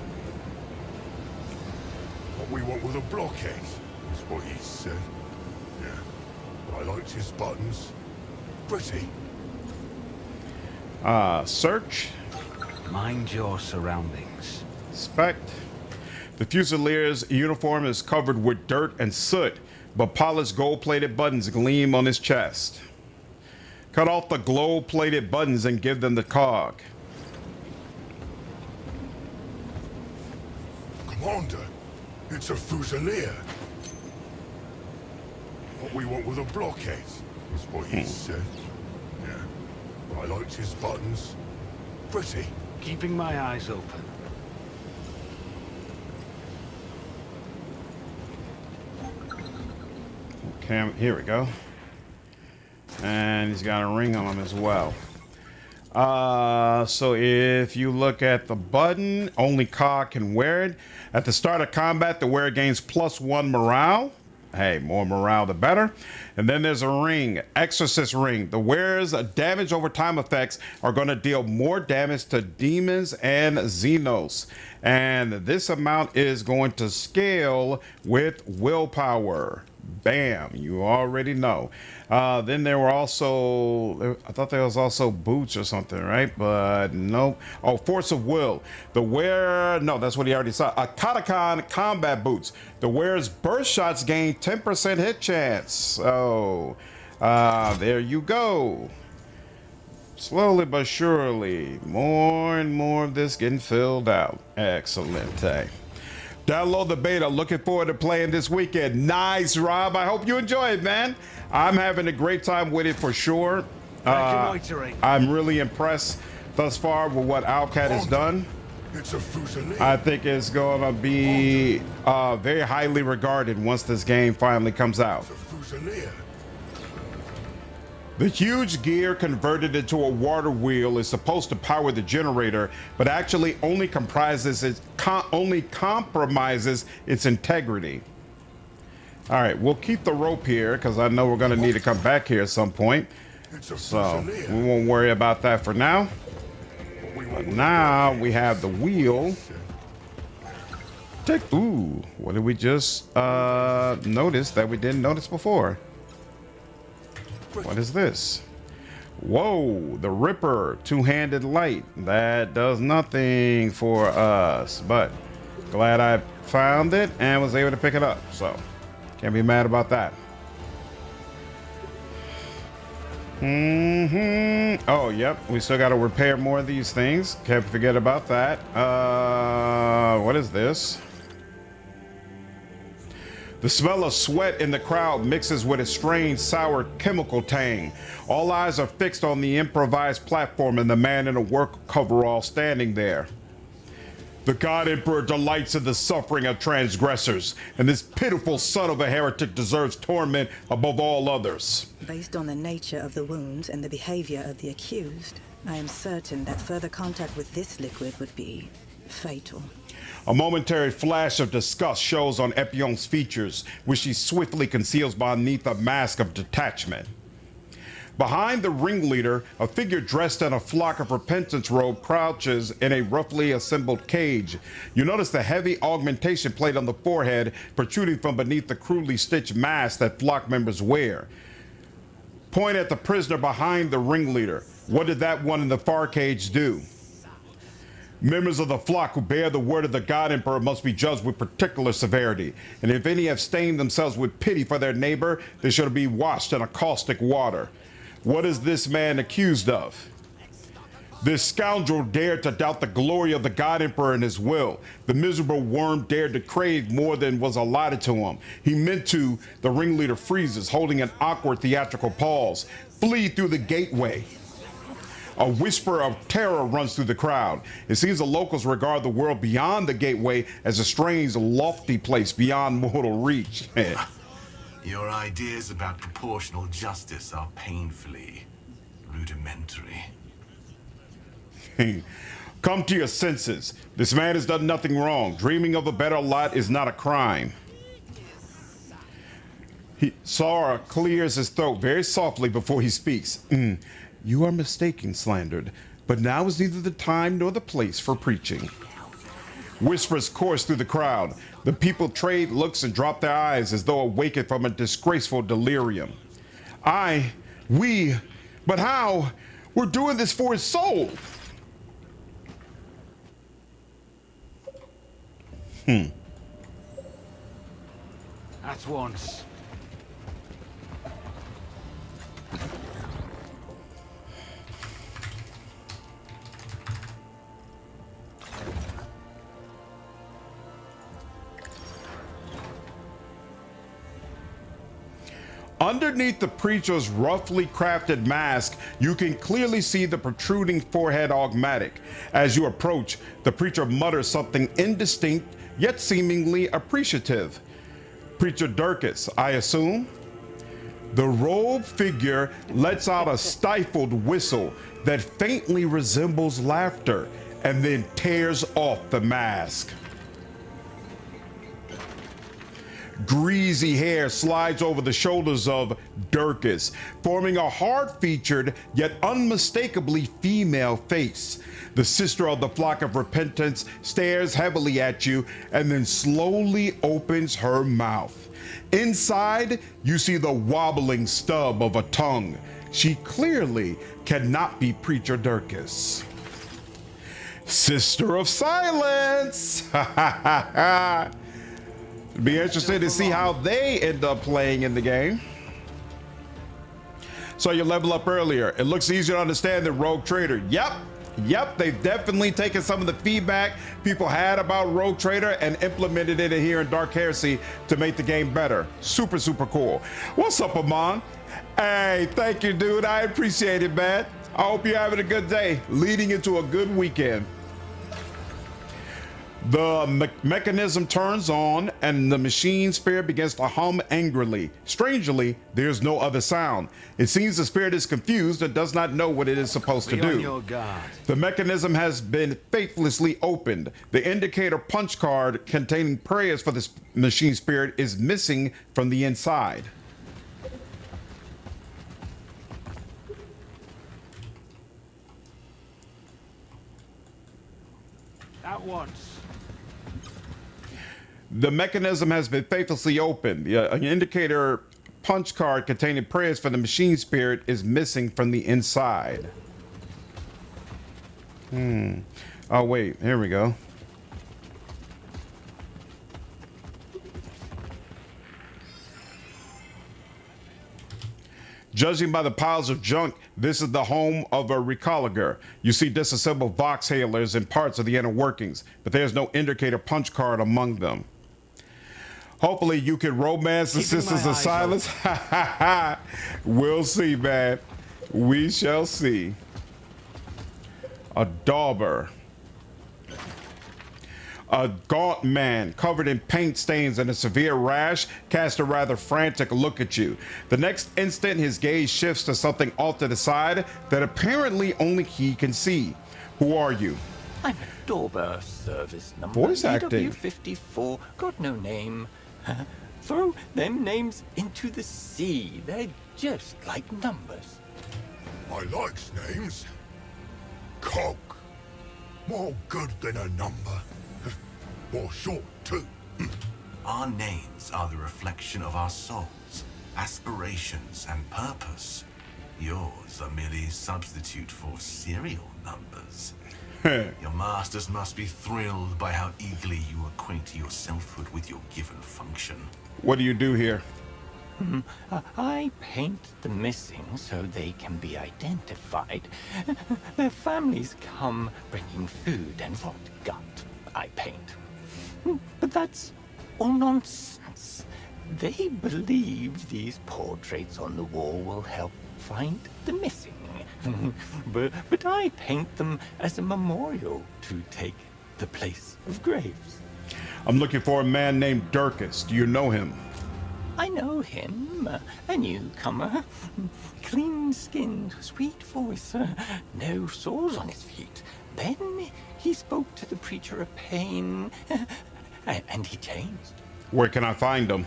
What we want with a blockhead is what he said. Yeah, I liked his buttons. Pretty. Search. Mind your surroundings. Inspect. The Fusilier's uniform is covered with dirt and soot, but polished gold-plated buttons gleam on his chest. Cut off the gold-plated buttons and give them the cog. Commander, it's a Fusilier. What we want with a blockhead is what he said. Yeah, I liked his buttons. Pretty. Keeping my eyes open. Okay, here we go. And he's got a ring on him as well. So if you look at the button, only cog can wear it. At the start of combat, the wearer gains +1 morale. Hey, more morale the better. And then there's a ring, Exorcist ring. The wearer's damage over time effects are going to deal more damage to demons and Xenos. And this amount is going to scale with willpower. Bam, you already know. Then there were also, I thought there was also boots or something, right? But nope. Oh, force of will. The wearer, no, that's what he already saw. A Katacon combat boots. The wearer's burst shots gain 10% hit chance. So there you go. Slowly but surely, more and more of this getting filled out. Excellent. Download the beta. Looking forward to playing this weekend. Nice, Rob. I hope you enjoy it, man. I'm having a great time with it for sure. I'm really impressed thus far with what Owlcat has done. It's a Fusilier. I think it's going to be very highly regarded once this game finally comes out. It's a Fusilier. The huge gear converted into a water wheel is supposed to power the generator, but actually only comprises compromises its integrity. All right, we'll keep the rope here because I know we're going to need to come back here at some point. So we won't worry about that for now. But now we have the wheel. Ooh, what did we just notice that we didn't notice before? What is this? Whoa, the Ripper, two-handed light. That does nothing for us, but glad I found it and was able to pick it up. So can't be mad about that. Oh, yep. We still got to repair more of these things. Can't forget about that. What is this? The smell of sweat in the crowd mixes with a strange, sour chemical tang. All eyes are fixed on the improvised platform and the man in a work coverall standing there. The God Emperor delights in the suffering of transgressors, and this pitiful son of a heretic deserves torment above all others. Based on the nature of the wounds and the behavior of the accused, I am certain that further contact with this liquid would be fatal. A momentary flash of disgust shows on Epion's features, which she swiftly conceals beneath a mask of detachment. Behind the ringleader, a figure dressed in a flock of repentance robe crouches in a roughly assembled cage. You notice the heavy augmentation plate on the forehead protruding from beneath the crudely stitched mask that flock members wear. Point at the prisoner behind the ringleader. What did that one in the far cage do? Members of the flock who bear the word of the God Emperor must be judged with particular severity, and if any have stained themselves with pity for their neighbor, they shall be washed in a caustic water. What is this man accused of? This scoundrel dared to doubt the glory of the God Emperor and his will. The miserable worm dared to crave more than was allotted to him. He meant to. The ringleader freezes, holding an awkward theatrical pause. Flee through the gateway. A whisper of terror runs through the crowd. It seems the locals regard the world beyond the gateway as a strange, lofty place beyond mortal reach. Your ideas about proportional justice are painfully rudimentary. Come to your senses. This man has done nothing wrong. Dreaming of a better lot is not a crime. Sora clears his throat very softly before he speaks. You are mistaken, Slandered, but now is neither the time nor the place for preaching. Whispers course through the crowd. The people trade looks and drop their eyes as though awakened from a disgraceful delirium. But how? We're doing this for his soul. At once. Underneath the preacher's roughly crafted mask, you can clearly see the protruding forehead augmatic. As you approach, the preacher mutters something indistinct, yet seemingly appreciative. Preacher Durkis, I assume? The robed figure lets out a stifled whistle that faintly resembles laughter and then tears off the mask. Greasy hair slides over the shoulders of Durkis, forming a hard-featured yet unmistakably female face. The sister of the flock of repentance stares heavily at you and then slowly opens her mouth. Inside, you see the wobbling stub of a tongue. She clearly cannot be Preacher Durkis. Sister of Silence! Ha ha ha ha! Be interested to see how they end up playing in the game. So you level up earlier. It looks easier to understand than Rogue Trader. Yep, they've definitely taken some of the feedback people had about Rogue Trader and implemented it here in Dark Heresy to make the game better. Super, super cool. What's up, Amon? Hey, thank you, dude. I appreciate it, man. I hope you're having a good day, leading into a good weekend. The mechanism turns on and the machine spirit begins to hum angrily. Strangely, there's no other sound. It seems the spirit is confused and does not know what it is supposed to Be on do. your guard. The mechanism has been faithlessly opened. The indicator punch card containing prayers for this machine spirit is missing from the inside. At once. The mechanism has been faithlessly opened. An indicator punch card containing prayers for the machine spirit is missing from the inside. Oh, wait. Here we go. Judging by the piles of junk, this is the home of a recaliger. You see disassembled voxhalers and parts of the inner workings, but there's no indicator punch card among them. Hopefully you can romance the Sisters of Silence. We'll see, man. We shall see. A dauber. A gaunt man covered in paint stains and a severe rash casts a rather frantic look at you. The next instant, his gaze shifts to something off to the side that apparently only he can see. Who are you? I'm a Dauber, service number Voice acting. BW54, got no name. Throw them names into the sea. They're just like numbers. I likes names. Cog. More good than a number. Or short, too. Our names are the reflection of our souls, aspirations, and purpose. Yours are merely a substitute for serial numbers. Your masters must be thrilled by how eagerly you acquaint your selfhood with your given function. What do you do here? I paint the missing so they can be identified. Their families come bringing food and rot gut. I paint. But that's all nonsense. They believe these portraits on the wall will help find the missing. but I paint them as a memorial to take the place of graves. I'm looking for a man named Durkis. Do you know him? I know him, a newcomer. Clean-skinned, sweet voice, no sores on his feet. Then he spoke to the preacher of pain, and he changed. Where can I find him?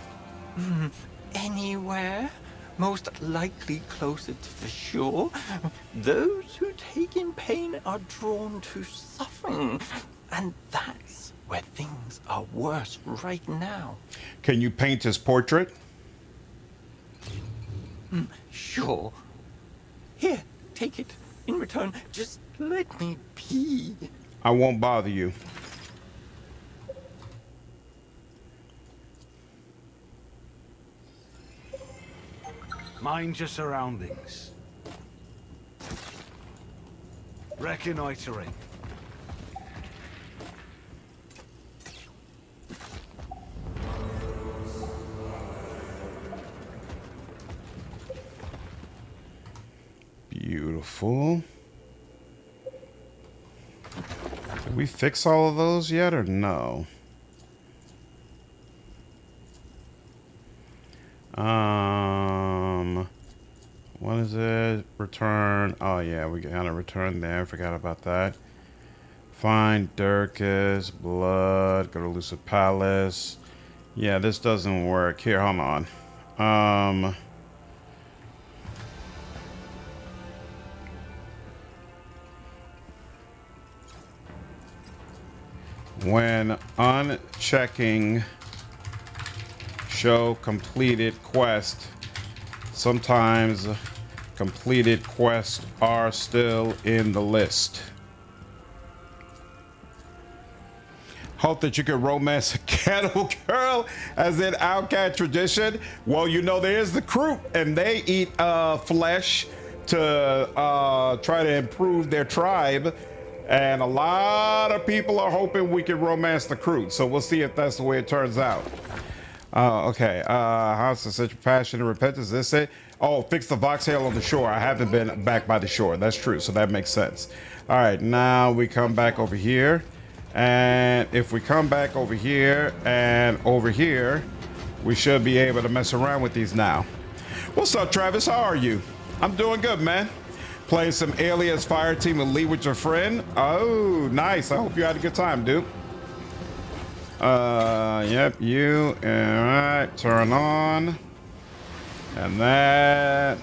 Anywhere. Most likely closer to the shore. Those who take in pain are drawn to suffering. And that's where things are worse right now. Can you paint his portrait? Sure. Here, take it. In return, just let me be. I won't bother you. Mind your surroundings. Reconnoitering. Beautiful. Did we fix all of those yet or no? What is it? Return. Oh yeah, we gotta return there. Forgot about that. Find Durkis, blood. Go to Lucid Palace. Yeah, this doesn't work. Here, hold on. When unchecking show completed quest, sometimes completed quests are still in the list. Hope that you can romance a cattle girl as in Outcat tradition. Well, you know, there's the Kroot, and they eat flesh to try to improve their tribe. And a lot of people are hoping we can romance the Kroot. So we'll see if that's the way it turns out. Okay. How's the such passion and repentance? Is this it? Oh, fix the voxtail on the shore. I haven't been back by the shore. That's true. So that makes sense. All right. Now we come back over here. And if we come back over here and over here, we should be able to mess around with these now. What's up, Travis? How are you? I'm doing good, man. Playing some Alias Fireteam Elite with your friend. Oh, nice. I hope you had a good time, dude. Yep, you. All right, turn on. And that.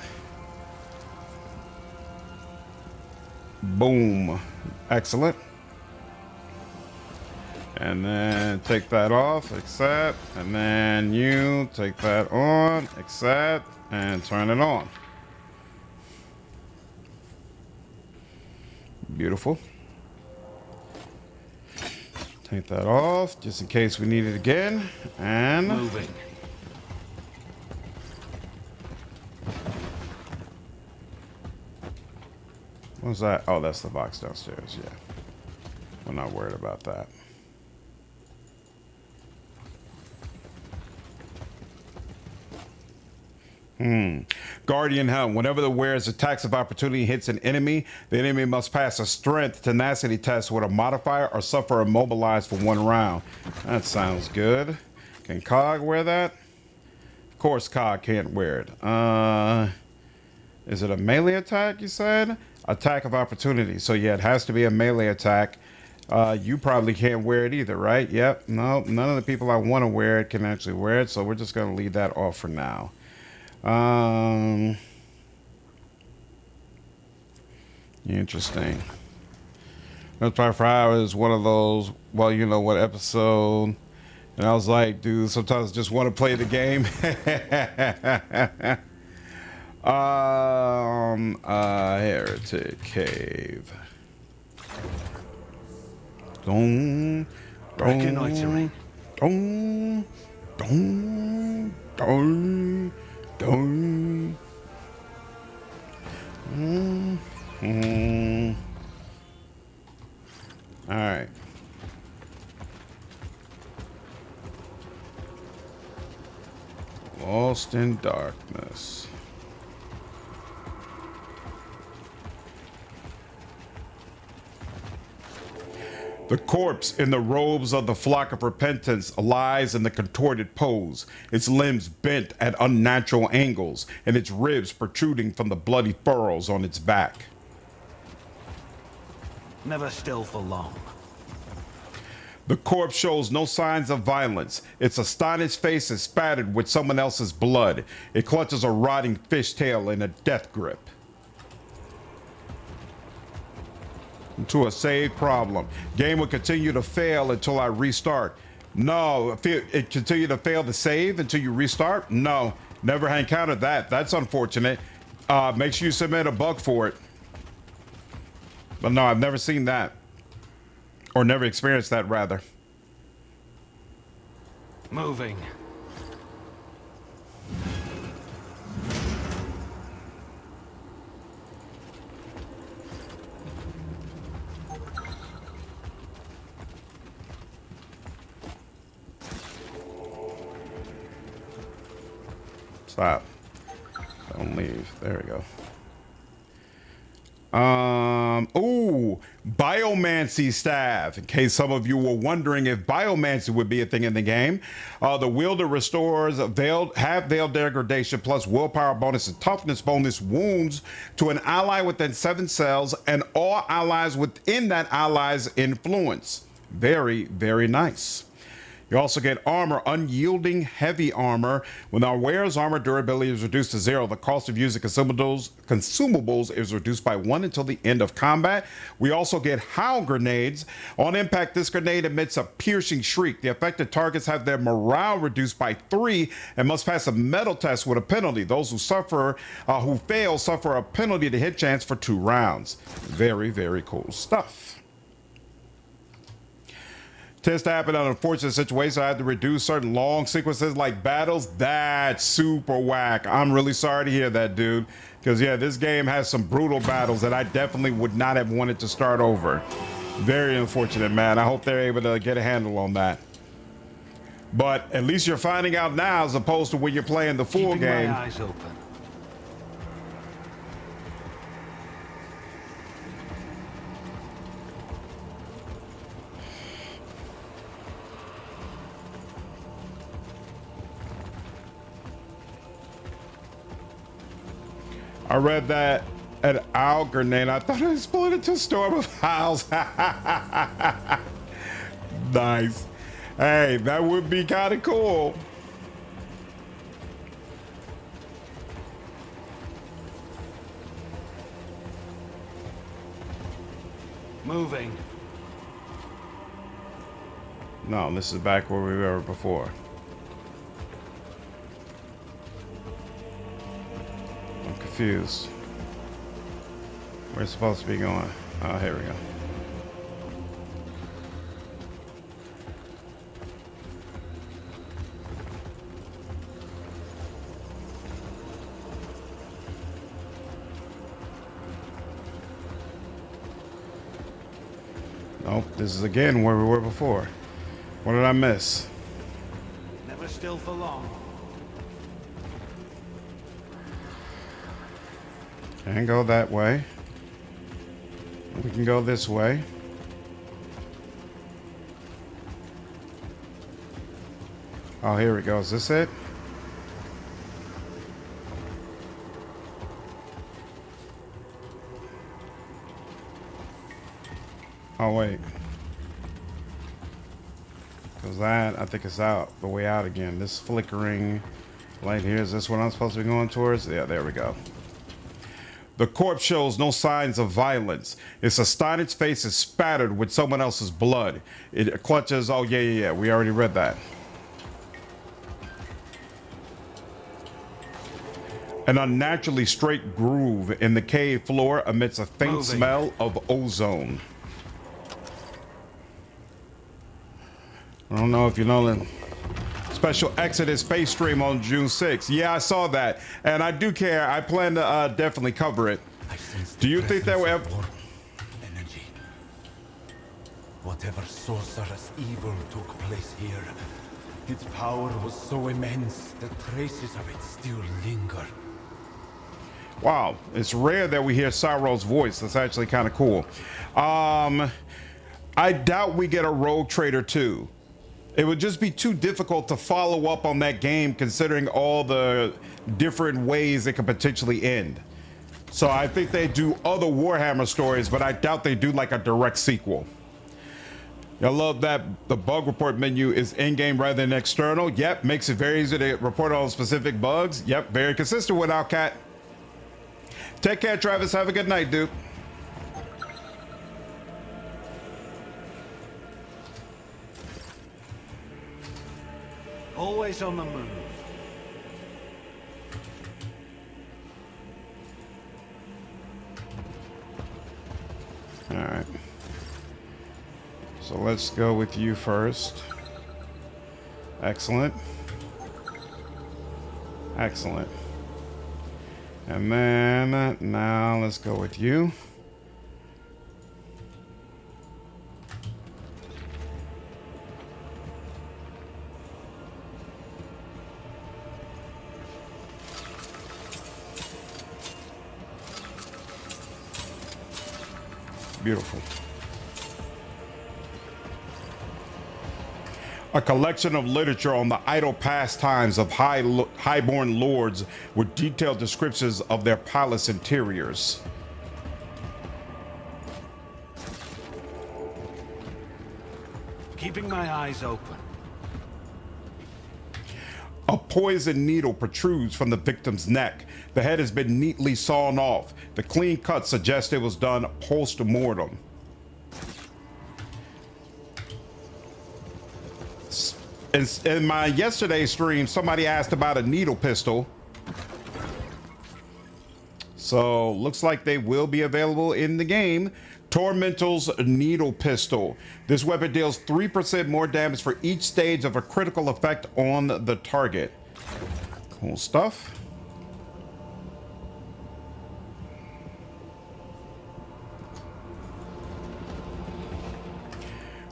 Boom. Excellent. And then take that off, accept. And then you take that on, accept, and turn it on. Beautiful. Take that off just in case we need it again. And moving. What's that? Oh, that's the box downstairs. Yeah. We're not worried about that. Guardian Helm. Whenever the wearer's attacks of opportunity hits an enemy, the enemy must pass a strength tenacity test with a modifier or suffer immobilized for 1 round. That sounds good. Can Cog wear that? Of course Cog can't wear it. Is it a melee attack, you said? Attack of opportunity. So yeah, it has to be a melee attack. You probably can't wear it either, right? Yep. No, none of the people I want to wear it can actually wear it, so we're just going to leave that off for now. Interesting. That's probably for hours. One of those, well, you know what episode? And I was like, dude, sometimes I just want to play the game. Heretic Cave. Reconnoitering. All right. Lost in darkness. The corpse in the robes of the flock of repentance lies in the contorted pose, its limbs bent at unnatural angles, and its ribs protruding from the bloody furrows on its back. Never still for long. The corpse shows no signs of violence. Its astonished face is spattered with someone else's blood. It clutches a rotting fishtail in a death grip. To a save problem. Game will continue to fail until I restart. No, it continue to fail to save until you restart? No, never encountered that. That's unfortunate. Make sure you submit a bug for it. But no, I've never seen that. Or never experienced that, rather. Moving. Stop. Don't leave. There we go. Ooh, biomancy staff. In case some of you were wondering if biomancy would be a thing in the game, the wielder restores half veiled degradation plus willpower bonus and toughness bonus wounds to an ally within 7 cells and all allies within that ally's influence. Very, very nice. You also get armor, unyielding heavy armor. When our wearer's armor durability is reduced to 0, the cost of using consumables is reduced by 1 until the end of combat. We also get howl grenades. On impact, this grenade emits a piercing shriek. The affected targets have their morale reduced by 3 and must pass a metal test with a penalty. Those who fail suffer a penalty to hit chance for 2 rounds. Very, very cool stuff. Tends to happen in unfortunate situations. I have to reduce certain long sequences like battles. That's super whack. I'm really sorry to hear that, dude. Because, yeah, this game has some brutal battles that I definitely would not have wanted to start over. Very unfortunate, man. I hope they're able to get a handle on that. But at least you're finding out now as opposed to when you're playing the full game. My eyes open. I read that an owl grenade. I thought it exploded into a storm of howls. Nice. Hey, that would be kind of cool. Moving. No, this is back where we were before. I'm confused. Where's it supposed to be going? Oh, here we go. Nope, this is again where we were before. What did I miss? Never still for long. Can't go that way. We can go this way. Oh, here we go. Is this it? Oh, wait. Because that, I think, is out. The way out again. This flickering light here. Is this what I'm supposed to be going towards? Yeah, there we go. The corpse shows no signs of violence. Its astonished face is spattered with someone else's blood. It clutches, oh yeah, we already read that. An unnaturally straight groove in the cave floor emits a faint smell of ozone. I don't know if you know the special Exodus space stream on June 6th. Yeah, I saw that, and I do care. I plan to definitely cover it. Do you think that will ever... energy? Whatever sorcerous evil took place here, its power was so immense that traces of it still linger. Wow, it's rare that we hear Cyro's voice. That's actually kind of cool. I doubt we get a Rogue Trader 2. It would just be too difficult to follow up on that game considering all the different ways it could potentially end. So I think they do other Warhammer stories, but I doubt they do like a direct sequel. I love that the bug report menu is in-game rather than external. Yep, makes it very easy to report on specific bugs. Yep, very consistent with Outcat. Take care, Travis. Have a good night, dude. Always on the move. All right. So let's go with you first. Excellent. Excellent. And then now let's go with you. Beautiful. A collection of literature on the idle pastimes of highborn lords with detailed descriptions of their palace interiors. Keeping my eyes open. A poison needle protrudes from the victim's neck. The head has been neatly sawn off. The clean cut suggests it was done post-mortem. In my yesterday's stream, somebody asked about a needle pistol. So looks like they will be available in the game. Tormental's needle pistol. This weapon deals 3% more damage for each stage of a critical effect on the target. Cool stuff.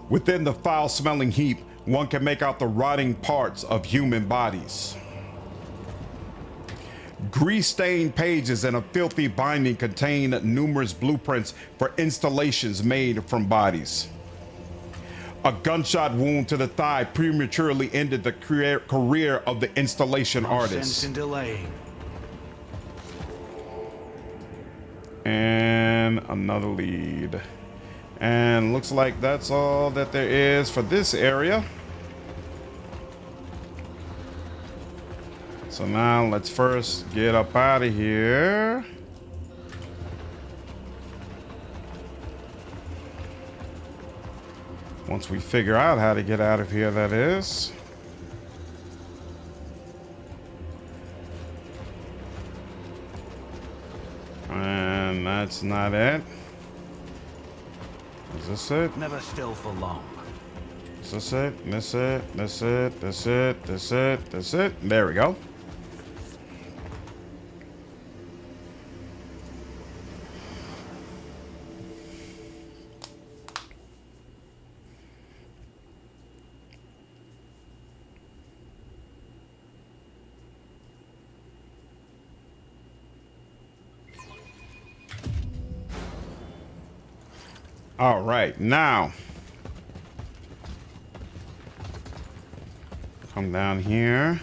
Within the foul-smelling heap, one can make out the rotting parts of human bodies. Grease-stained pages and a filthy binding contain numerous blueprints for installations made from bodies. A gunshot wound to the thigh prematurely ended the career of the installation artist. Sense in delaying. And another lead. And looks like that's all that there is for this area. So now let's first get up out of here. Once we figure out how to get out of here, that is. And that's not it. Is this it? Never still for long. Is this it? This it? This it? This it? This it? This it? There we go. All right, now come down here.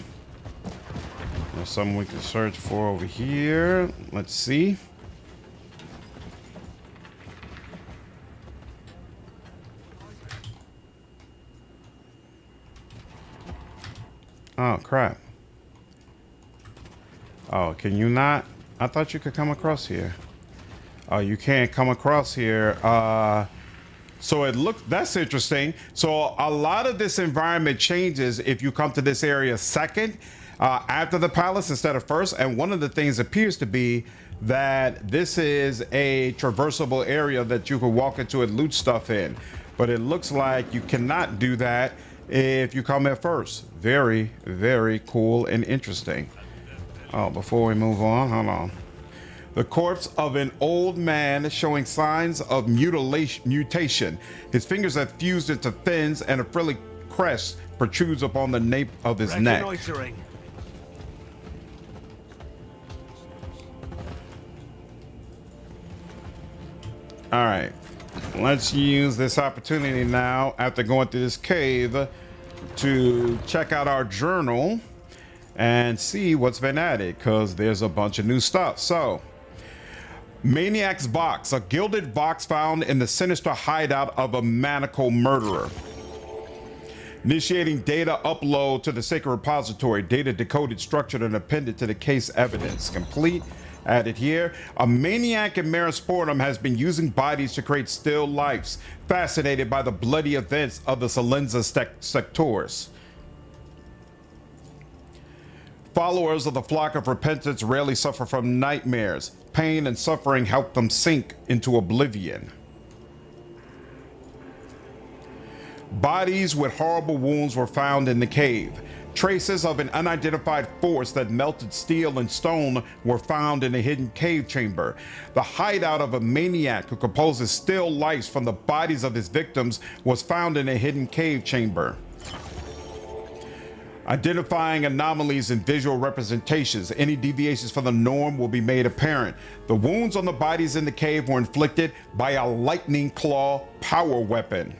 There's something we can search for over here. Let's see. Oh, crap. Oh, can you not? I thought you could come across here. Oh, you can't come across here. So it looks, that's interesting. So a lot of this environment changes if you come to this area second, after the palace instead of first. And one of the things appears to be that this is a traversable area that you can walk into and loot stuff in. But it looks like you cannot do that if you come at first. Very, very cool and interesting. Oh, before we move on, hold on. The corpse of an old man showing signs of mutation. His fingers have fused into fins and a frilly crest protrudes upon the nape of his neck. Reconnoitering. All right. let's use this opportunity now, after going through this cave, to check out our journal and see what's been added, because there's a bunch of new stuff. So, Maniac's Box, a gilded box found in the sinister hideout of a maniacal murderer. Initiating data upload to the sacred repository. Data decoded, structured, and appended to the case evidence. Complete. Added here. A maniac in Marisportum has been using bodies to create still lifes, fascinated by the bloody events of the Salenza sectors. Followers of the flock of repentance rarely suffer from nightmares. Pain and suffering help them sink into oblivion. Bodies with horrible wounds were found in the cave. Traces of an unidentified force that melted steel and stone were found in a hidden cave chamber. The hideout of a maniac who composes still lifes from the bodies of his victims was found in a hidden cave chamber. Identifying anomalies in visual representations. Any deviations from the norm will be made apparent. The wounds on the bodies in the cave were inflicted by a lightning claw power weapon.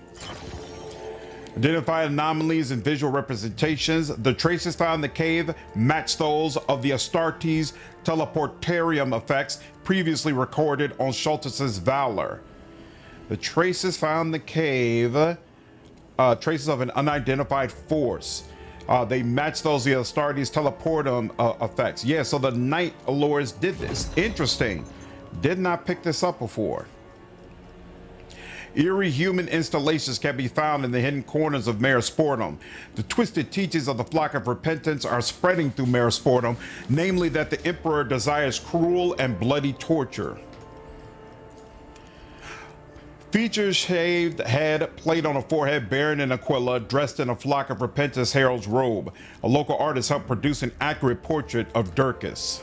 Identify anomalies in visual representations. The traces found in the cave match those of the Astartes teleportarium effects previously recorded on Schultz's Valor. The traces found in the cave, traces of an unidentified force. They match those of the Astartes teleportum effects. Yeah, so the Night Allures did this. Interesting. Did not pick this up before. Eerie human installations can be found in the hidden corners of Marisportum. The twisted teachings of the flock of repentance are spreading through Marisportum, namely that the Emperor desires cruel and bloody torture. Features shaved head, plate on a forehead, Baron and Aquila, dressed in a flock of repentance herald's robe. A local artist helped produce an accurate portrait of Durkis.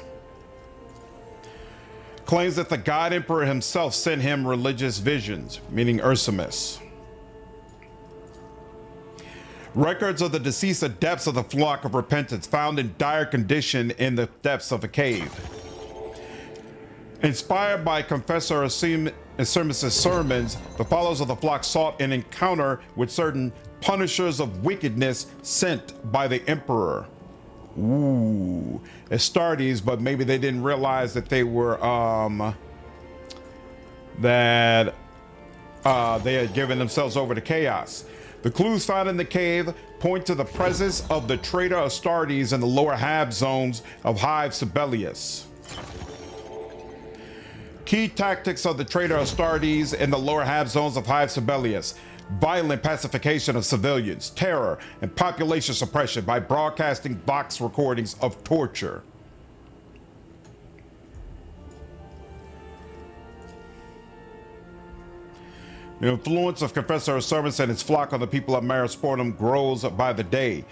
Claims that the God Emperor himself sent him religious visions, meaning Ursamus. Records of the deceased adepts of the flock of repentance found in dire condition in the depths of a cave. Inspired by Confessor Ursamus' sermons, the followers of the flock sought an encounter with certain punishers of wickedness sent by the Emperor. Ooh, Astartes, but maybe they didn't realize that they were they had given themselves over to chaos. The clues found in the cave point to the presence of the traitor Astartes in the lower half zones of Hive Sibelius. Key tactics of the traitor Astartes in the lower half zones of Hive Sibelius: violent pacification of civilians, terror, and population suppression by broadcasting box recordings of torture. The influence of Confessor Ursamus and his flock on the people of Marisportum grows by the day.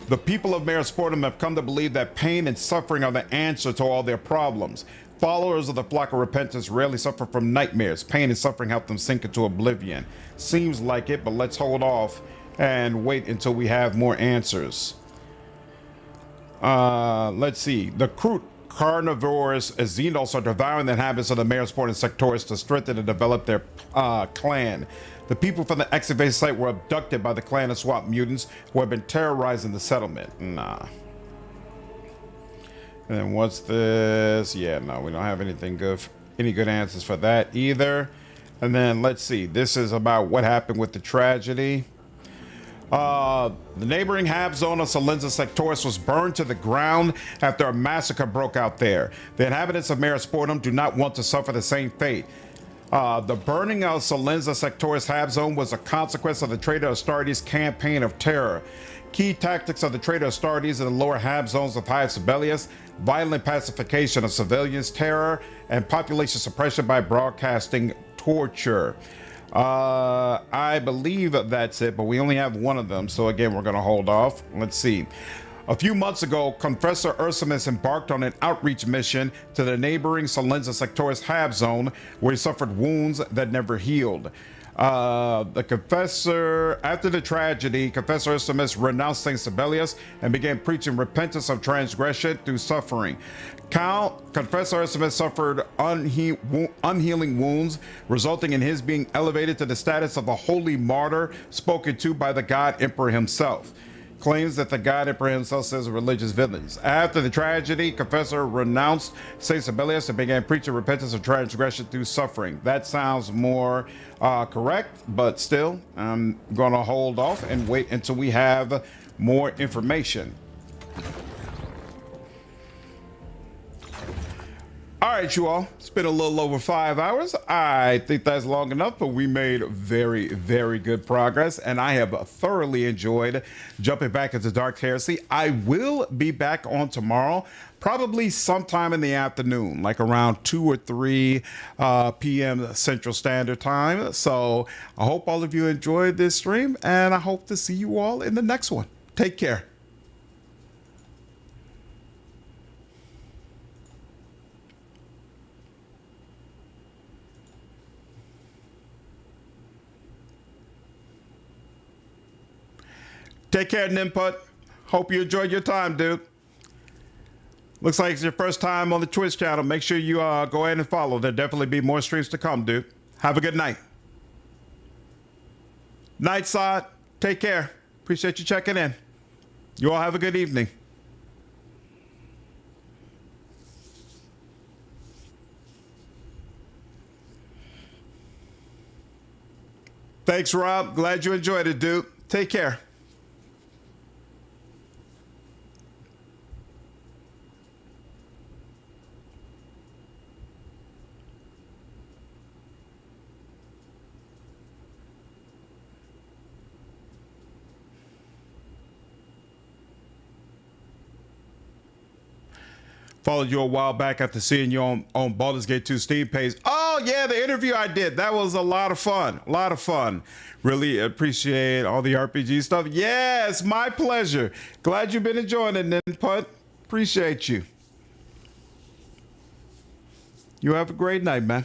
The people of Marisportum have come to believe that pain and suffering are the answer to all their problems. Followers of the flock of repentance rarely suffer from nightmares. Pain and suffering help them sink into oblivion. Seems like it, but let's hold off and wait until we have more answers. Let's see. The Kroot carnivorous Xenos are devouring the inhabitants of the Marisportum sectors to strengthen and develop their clan. The people from the excavation site were abducted by the clan of swamp mutants who have been terrorizing the settlement. Nah. And then what's this? Yeah, no, we don't have anything good, any good answers for that either. And then let's see. This is about what happened with the tragedy. The neighboring half zone of Salenza Sectoris was burned to the ground after a massacre broke out there. The inhabitants of Marisportum do not want to suffer the same fate. The burning of Salenza Sectoris half zone was a consequence of the traitor Astartes' campaign of terror. Key tactics of the traitor Astartes in the lower half zones of Hive Sibelius: violent pacification of civilians, terror, and population suppression by broadcasting torture. I believe that's it, but we only have one of them, so again, we're going to hold off. Let's see. A few months ago, Confessor Ursamus embarked on an outreach mission to the neighboring Salenza Sectoris half zone, where he suffered wounds that never healed. The Confessor, after the tragedy, Confessor Ursamus renounced Saint Sibelius and began preaching repentance of transgression through suffering. Confessor Ursamus suffered unhealing wounds, resulting in his being elevated to the status of a holy martyr spoken to by the God Emperor himself. Claims that the God Emperor himself says religious villains. After the tragedy, Confessor renounced Saint Sibelius and began preaching repentance of transgression through suffering. That sounds more correct, but still, I'm going to hold off and wait until we have more information. All right, you all, it's been a little over 5 hours. I think that's long enough, but we made very, very good progress, and I have thoroughly enjoyed jumping back into Dark Heresy. I will be back on tomorrow, probably sometime in the afternoon, like around 2 or 3 p.m. Central Standard Time. So I hope all of you enjoyed this stream, and I hope to see you all in the next one. Take care. Take care, Nimput. Hope you enjoyed your time, dude. Looks like it's your first time on the Twitch channel. Make sure you go ahead and follow. There'll definitely be more streams to come, dude. Have a good night. Night, Sod. Take care. Appreciate you checking in. You all have a good evening. Thanks, Rob. Glad you enjoyed it, dude. Take care. Followed you a while back after seeing you on Baldur's Gate 2 Steam page. Oh, yeah, the interview I did. That was a lot of fun. A lot of fun. Really appreciate all the RPG stuff. Yes, my pleasure. Glad you've been enjoying it, Ninput. Appreciate you. You have a great night, man.